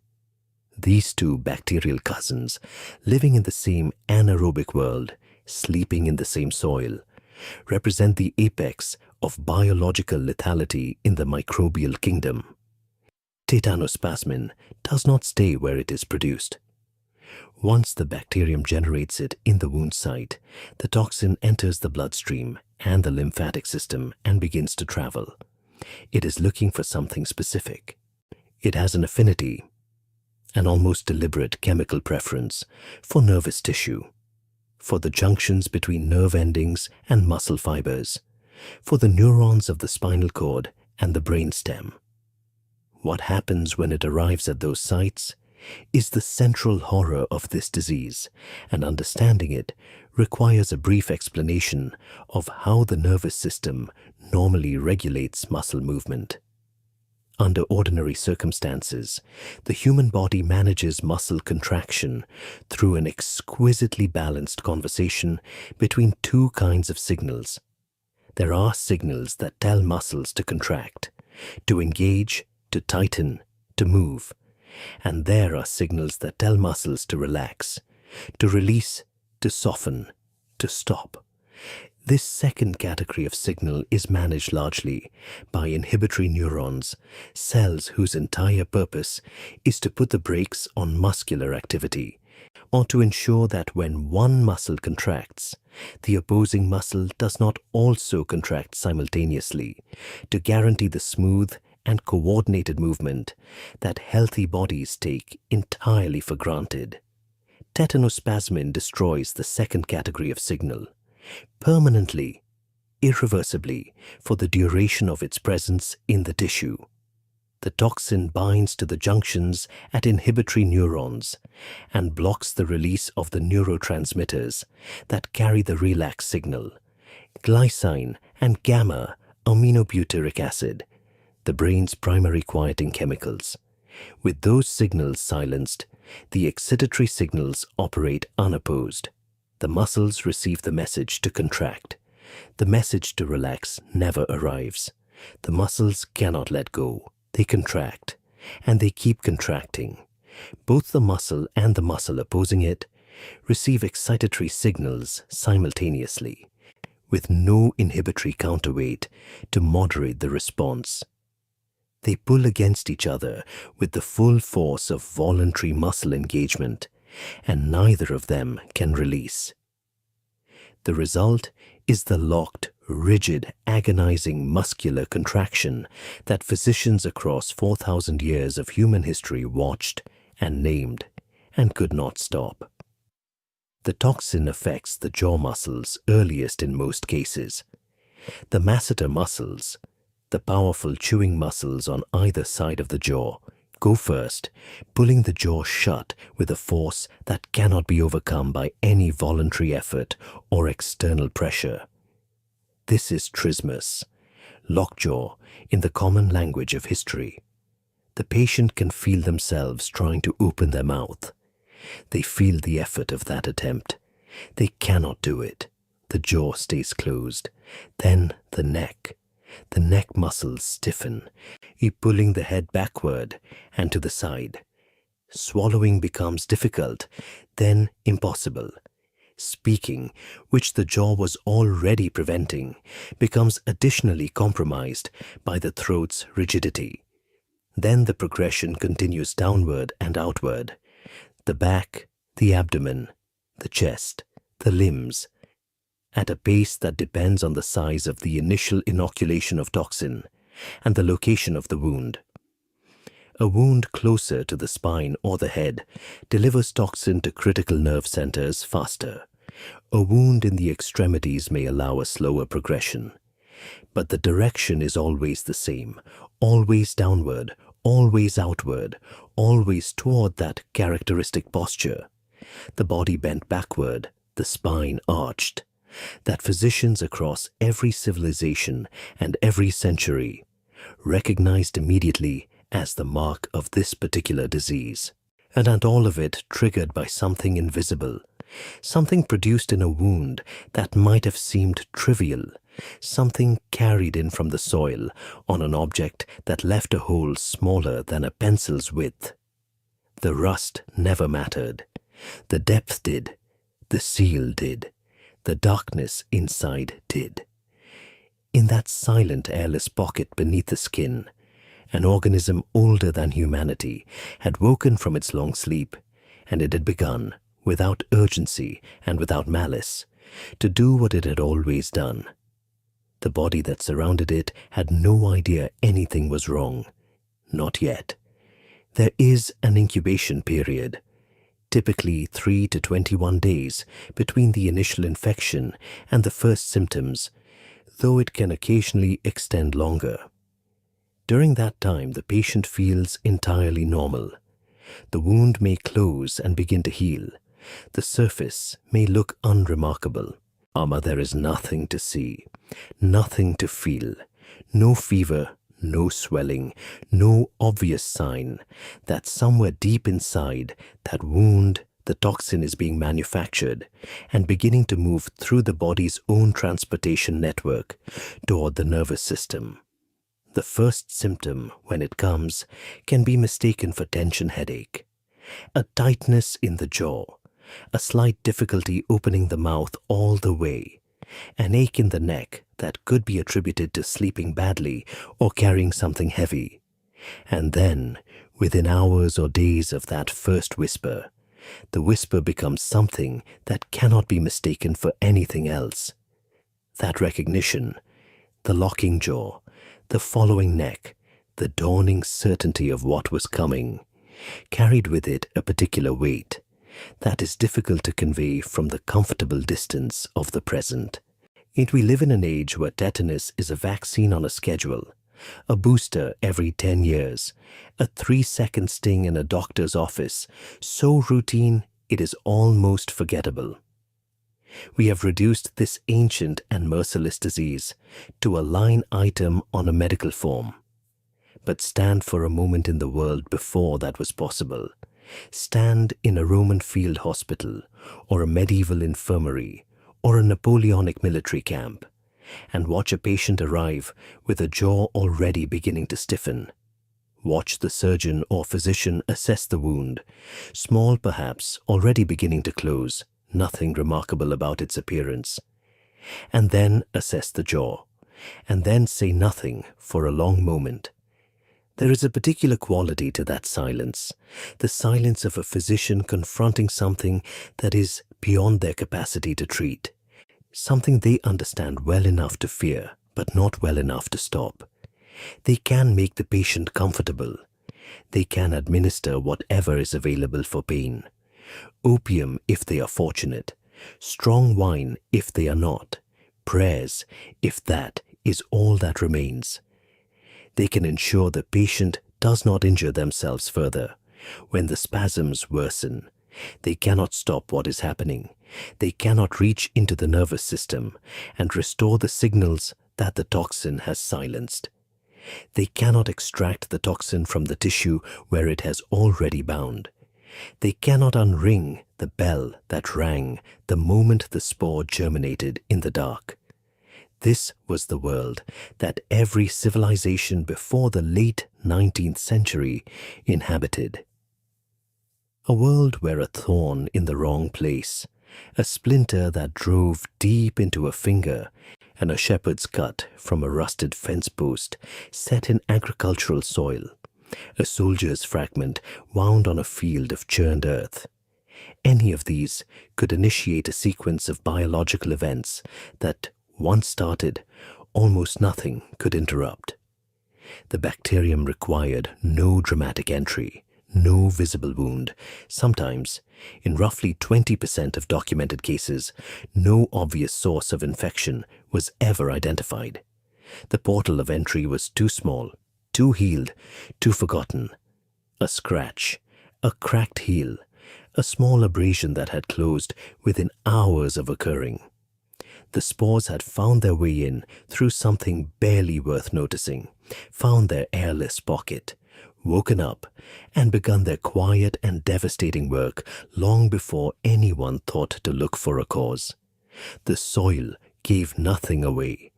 These two bacterial cousins, living in the same anaerobic world, sleeping in the same soil, represent the apex of biological lethality in the microbial kingdom. Tetanospasmin does not stay where it is produced. Once the bacterium generates it in the wound site, the toxin enters the bloodstream and the lymphatic system and begins to travel. It is looking for something specific. It has an affinity, an almost deliberate chemical preference for nervous tissue, for the junctions between nerve endings and muscle fibers, for the neurons of the spinal cord and the brainstem. What happens when it arrives at those sites is the central horror of this disease, and understanding it requires a brief explanation of how the nervous system normally regulates muscle movement. Under ordinary circumstances, the human body manages muscle contraction through an exquisitely balanced conversation between two kinds of signals. There are signals that tell muscles to contract, to engage, to tighten, to move. And there are signals that tell muscles to relax, to release, to soften, to stop. This second category of signal is managed largely by inhibitory neurons, cells whose entire purpose is to put the brakes on muscular activity, or to ensure that when one muscle contracts, the opposing muscle does not also contract simultaneously, to guarantee the smooth and coordinated movement that healthy bodies take entirely for granted. Tetanospasmin destroys the second category of signal, permanently, irreversibly, for the duration of its presence in the tissue. The toxin binds to the junctions at inhibitory neurons and blocks the release of the neurotransmitters that carry the relax signal, glycine and gamma aminobutyric acid, the brain's primary quieting chemicals. With those signals silenced, the excitatory signals operate unopposed. The muscles receive the message to contract. The message to relax never arrives. The muscles cannot let go. They contract, and they keep contracting. Both the muscle and the muscle opposing it receive excitatory signals simultaneously, with no inhibitory counterweight to moderate the response. They pull against each other with the full force of voluntary muscle engagement, and neither of them can release. The result is the locked, rigid, agonizing muscular contraction that physicians across 4,000 years of human history watched and named and could not stop. The toxin affects the jaw muscles earliest in most cases. The masseter muscles, the powerful chewing muscles on either side of the jaw, go first, pulling the jaw shut with a force that cannot be overcome by any voluntary effort or external pressure. This is trismus, lockjaw in the common language of history. The patient can feel themselves trying to open their mouth. They feel the effort of that attempt. They cannot do it. The jaw stays closed. Then the neck. The neck muscles stiffen, pulling the head backward and to the side. Swallowing becomes difficult, then impossible. Speaking, which the jaw was already preventing, becomes additionally compromised by the throat's rigidity. Then the progression continues downward and outward. The back, the abdomen, the chest, the limbs, at a pace that depends on the size of the initial inoculation of toxin and the location of the wound. A wound closer to the spine or the head delivers toxin to critical nerve centers faster. A wound in the extremities may allow a slower progression. But the direction is always the same, always downward, always outward, always toward that characteristic posture. The body bent backward, the spine arched. That physicians across every civilization and every century recognized immediately as the mark of this particular disease. And all of it triggered by something invisible, something produced in a wound that might have seemed trivial, something carried in from the soil on an object that left a hole smaller than a pencil's width. The rust never mattered. The depth did. The seal did. The darkness inside did. In that silent, airless pocket beneath the skin, an organism older than humanity had woken from its long sleep, and it had begun, without urgency and without malice, to do what it had always done. The body that surrounded it had no idea anything was wrong. Not yet. There is an incubation period, typically 3 to 21 days between the initial infection and the first symptoms, though it can occasionally extend longer. During that time, the patient feels entirely normal. The wound may close and begin to heal. The surface may look unremarkable. There is nothing to see, nothing to feel, no fever, no swelling, no obvious sign that somewhere deep inside that wound, the toxin is being manufactured and beginning to move through the body's own transportation network toward the nervous system. The first symptom, when it comes, can be mistaken for tension headache, a tightness in the jaw, a slight difficulty opening the mouth all the way, an ache in the neck that could be attributed to sleeping badly or carrying something heavy. And then, within hours or days of that first whisper, the whisper becomes something that cannot be mistaken for anything else. That recognition, the locking jaw, the following neck, the dawning certainty of what was coming, carried with it a particular weight that is difficult to convey from the comfortable distance of the present. Yet we live in an age where tetanus is a vaccine on a schedule, a booster every 10 years, a 3-second sting in a doctor's office, so routine it is almost forgettable. We have reduced this ancient and merciless disease to a line item on a medical form. But stand for a moment in the world before that was possible. Stand in a Roman field hospital, or a medieval infirmary, or a Napoleonic military camp, and watch a patient arrive with a jaw already beginning to stiffen. watch the surgeon or physician assess the wound, small perhaps, already beginning to close, nothing remarkable about its appearance, and then assess the jaw, and then say nothing for a long moment. There is a particular quality to that silence, the silence of a physician confronting something that is beyond their capacity to treat, something they understand well enough to fear, but not well enough to stop. They can make the patient comfortable. They can administer whatever is available for pain. Opium if they are fortunate, strong wine if they are not, prayers if that is all that remains. They can ensure the patient does not injure themselves further. When the spasms worsen, they cannot stop what is happening. They cannot reach into the nervous system and restore the signals that the toxin has silenced. They cannot extract the toxin from the tissue where it has already bound. They cannot unring the bell that rang the moment the spore germinated in the dark. This was the world that every civilization before the late 19th century inhabited. A world where a thorn in the wrong place, a splinter that drove deep into a finger, and a shepherd's cut from a rusted fence post set in agricultural soil, a soldier's fragment wound on a field of churned earth. Any of these could initiate a sequence of biological events that, once started, almost nothing could interrupt. The bacterium required no dramatic entry, no visible wound. Sometimes, in roughly 20% of documented cases, no obvious source of infection was ever identified. The portal of entry was too small, too healed, too forgotten. A scratch, a cracked heel, a small abrasion that had closed within hours of occurring. The spores had found their way in through something barely worth noticing, found their airless pocket, woken up, and begun their quiet and devastating work long before anyone thought to look for a cause. The soil gave nothing away.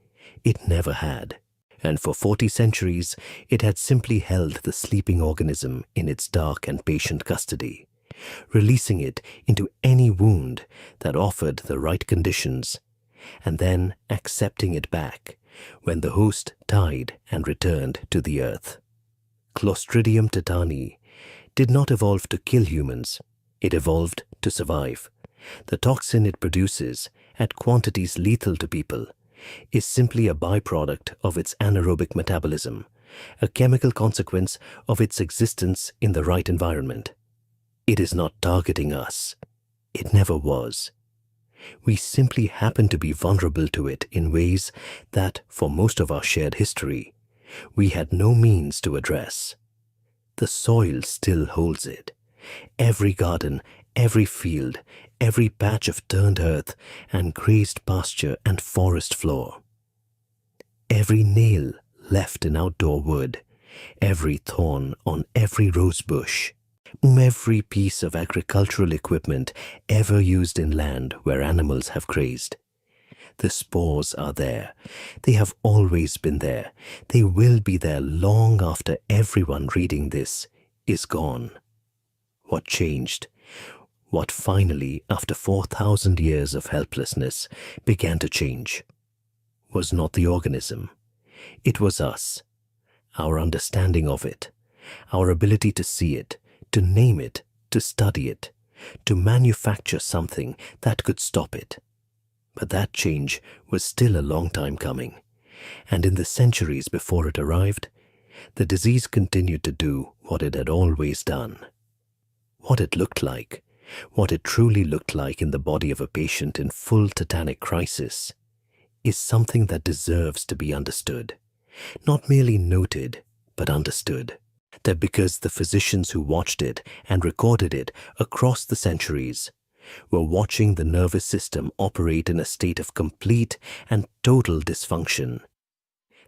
It never had. And for 40 centuries, it had simply held the sleeping organism in its dark and patient custody, releasing it into any wound that offered the right conditions, and then accepting it back when the host died and returned to the earth. Clostridium tetani did not evolve to kill humans. It evolved to survive. The toxin it produces, at quantities lethal to people, is simply a byproduct of its anaerobic metabolism, a chemical consequence of its existence in the right environment. It is not targeting us. It never was. We simply happen to be vulnerable to it in ways that, for most of our shared history, we had no means to address. The soil still holds it. Every garden, every field, every patch of turned earth and grazed pasture and forest floor. Every nail left in outdoor wood, every thorn on every rose bush, every piece of agricultural equipment ever used in land where animals have grazed. The spores are there. They have always been there. They will be there long after everyone reading this is gone. What changed? What finally, after 4,000 years of helplessness, began to change was not the organism. It was us, our understanding of it, our ability to see it, to name it, to study it, to manufacture something that could stop it. But that change was still a long time coming, and in the centuries before it arrived, the disease continued to do what it had always done. What it looked like, what it truly looked like in the body of a patient in full tetanic crisis, is something that deserves to be understood. Not merely noted, but understood. That because the physicians who watched it and recorded it across the centuries were watching the nervous system operate in a state of complete and total dysfunction,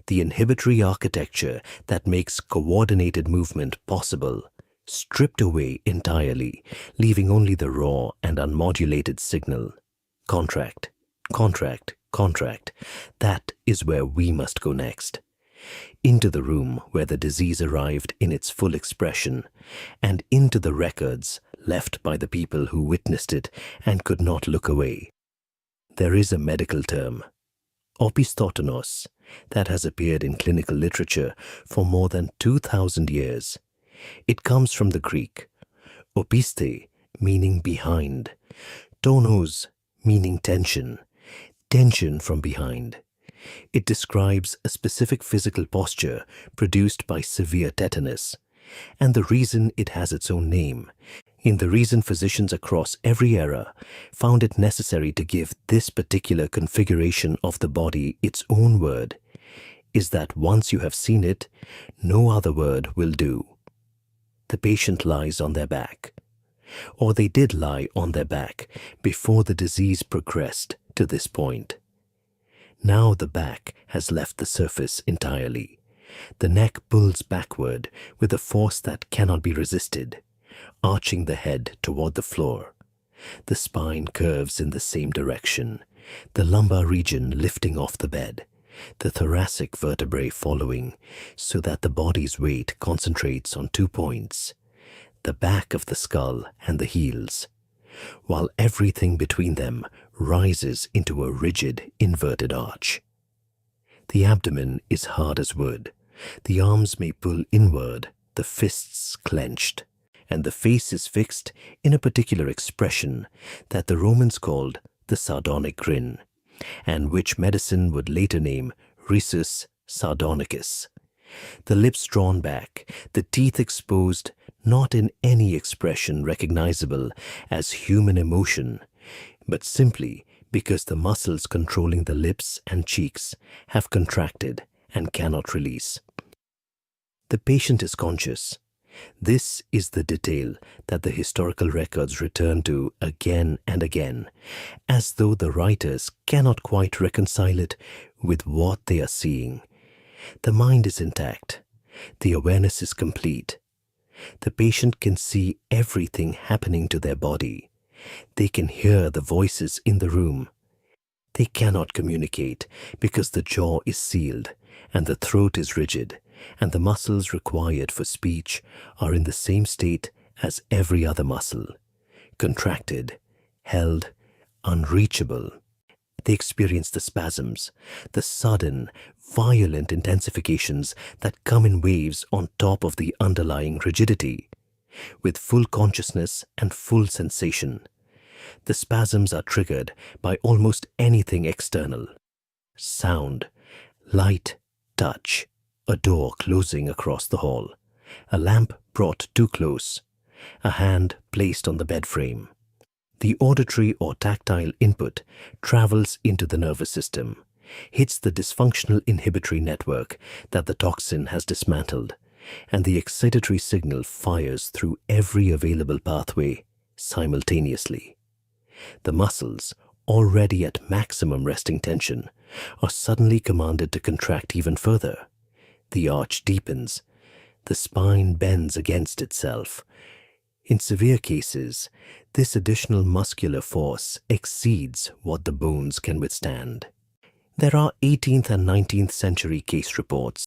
the inhibitory architecture that makes coordinated movement possible stripped away entirely, leaving only the raw and unmodulated signal. Contract, contract, contract. That is where we must go next. into the room where the disease arrived in its full expression, and into the records left by the people who witnessed it and could not look away. There is a medical term, opisthottonos, that has appeared in clinical literature for more than 2,000 years. It comes from the Greek, opiste, meaning behind, tonos, meaning tension, tension from behind. It describes a specific physical posture produced by severe tetanus, and the reason it has its own name, in the reason physicians across every era found it necessary to give this particular configuration of the body its own word, is that once you have seen it, no other word will do. The patient lies on their back, or they did lie on their back before the disease progressed to this point. Now the back has left the surface entirely. The neck pulls backward with a force that cannot be resisted, arching the head toward the floor. The spine curves in the same direction, the lumbar region lifting off the bed, the thoracic vertebrae following, so that the body's weight concentrates on 2 points, the back of the skull and the heels, while everything between them rises into a rigid, inverted arch. The abdomen is hard as wood. The arms may pull inward, the fists clenched, and the face is fixed in a particular expression that the Romans called the sardonic grin, and which medicine would later name risus sardonicus. The lips drawn back, the teeth exposed, not in any expression recognizable as human emotion, but simply because the muscles controlling the lips and cheeks have contracted and cannot release. The patient is conscious. This is the detail that the historical records return to again and again, as though the writers cannot quite reconcile it with what they are seeing. The mind is intact. The awareness is complete. The patient can see everything happening to their body. They can hear the voices in the room. They cannot communicate because the jaw is sealed and the throat is rigid, and the muscles required for speech are in the same state as every other muscle, contracted, held, unreachable. They experience the spasms, the sudden, violent intensifications that come in waves on top of the underlying rigidity, with full consciousness and full sensation. The spasms are triggered by almost anything external: sound, light, touch, a door closing across the hall, a lamp brought too close, a hand placed on the bed frame. The auditory or tactile input travels into the nervous system, hits the dysfunctional inhibitory network that the toxin has dismantled, and the excitatory signal fires through every available pathway simultaneously. The muscles, already at maximum resting tension, are suddenly commanded to contract even further. The arch deepens. The spine bends against itself. In severe cases, this additional muscular force exceeds what the bones can withstand. There are 18th and 19th century case reports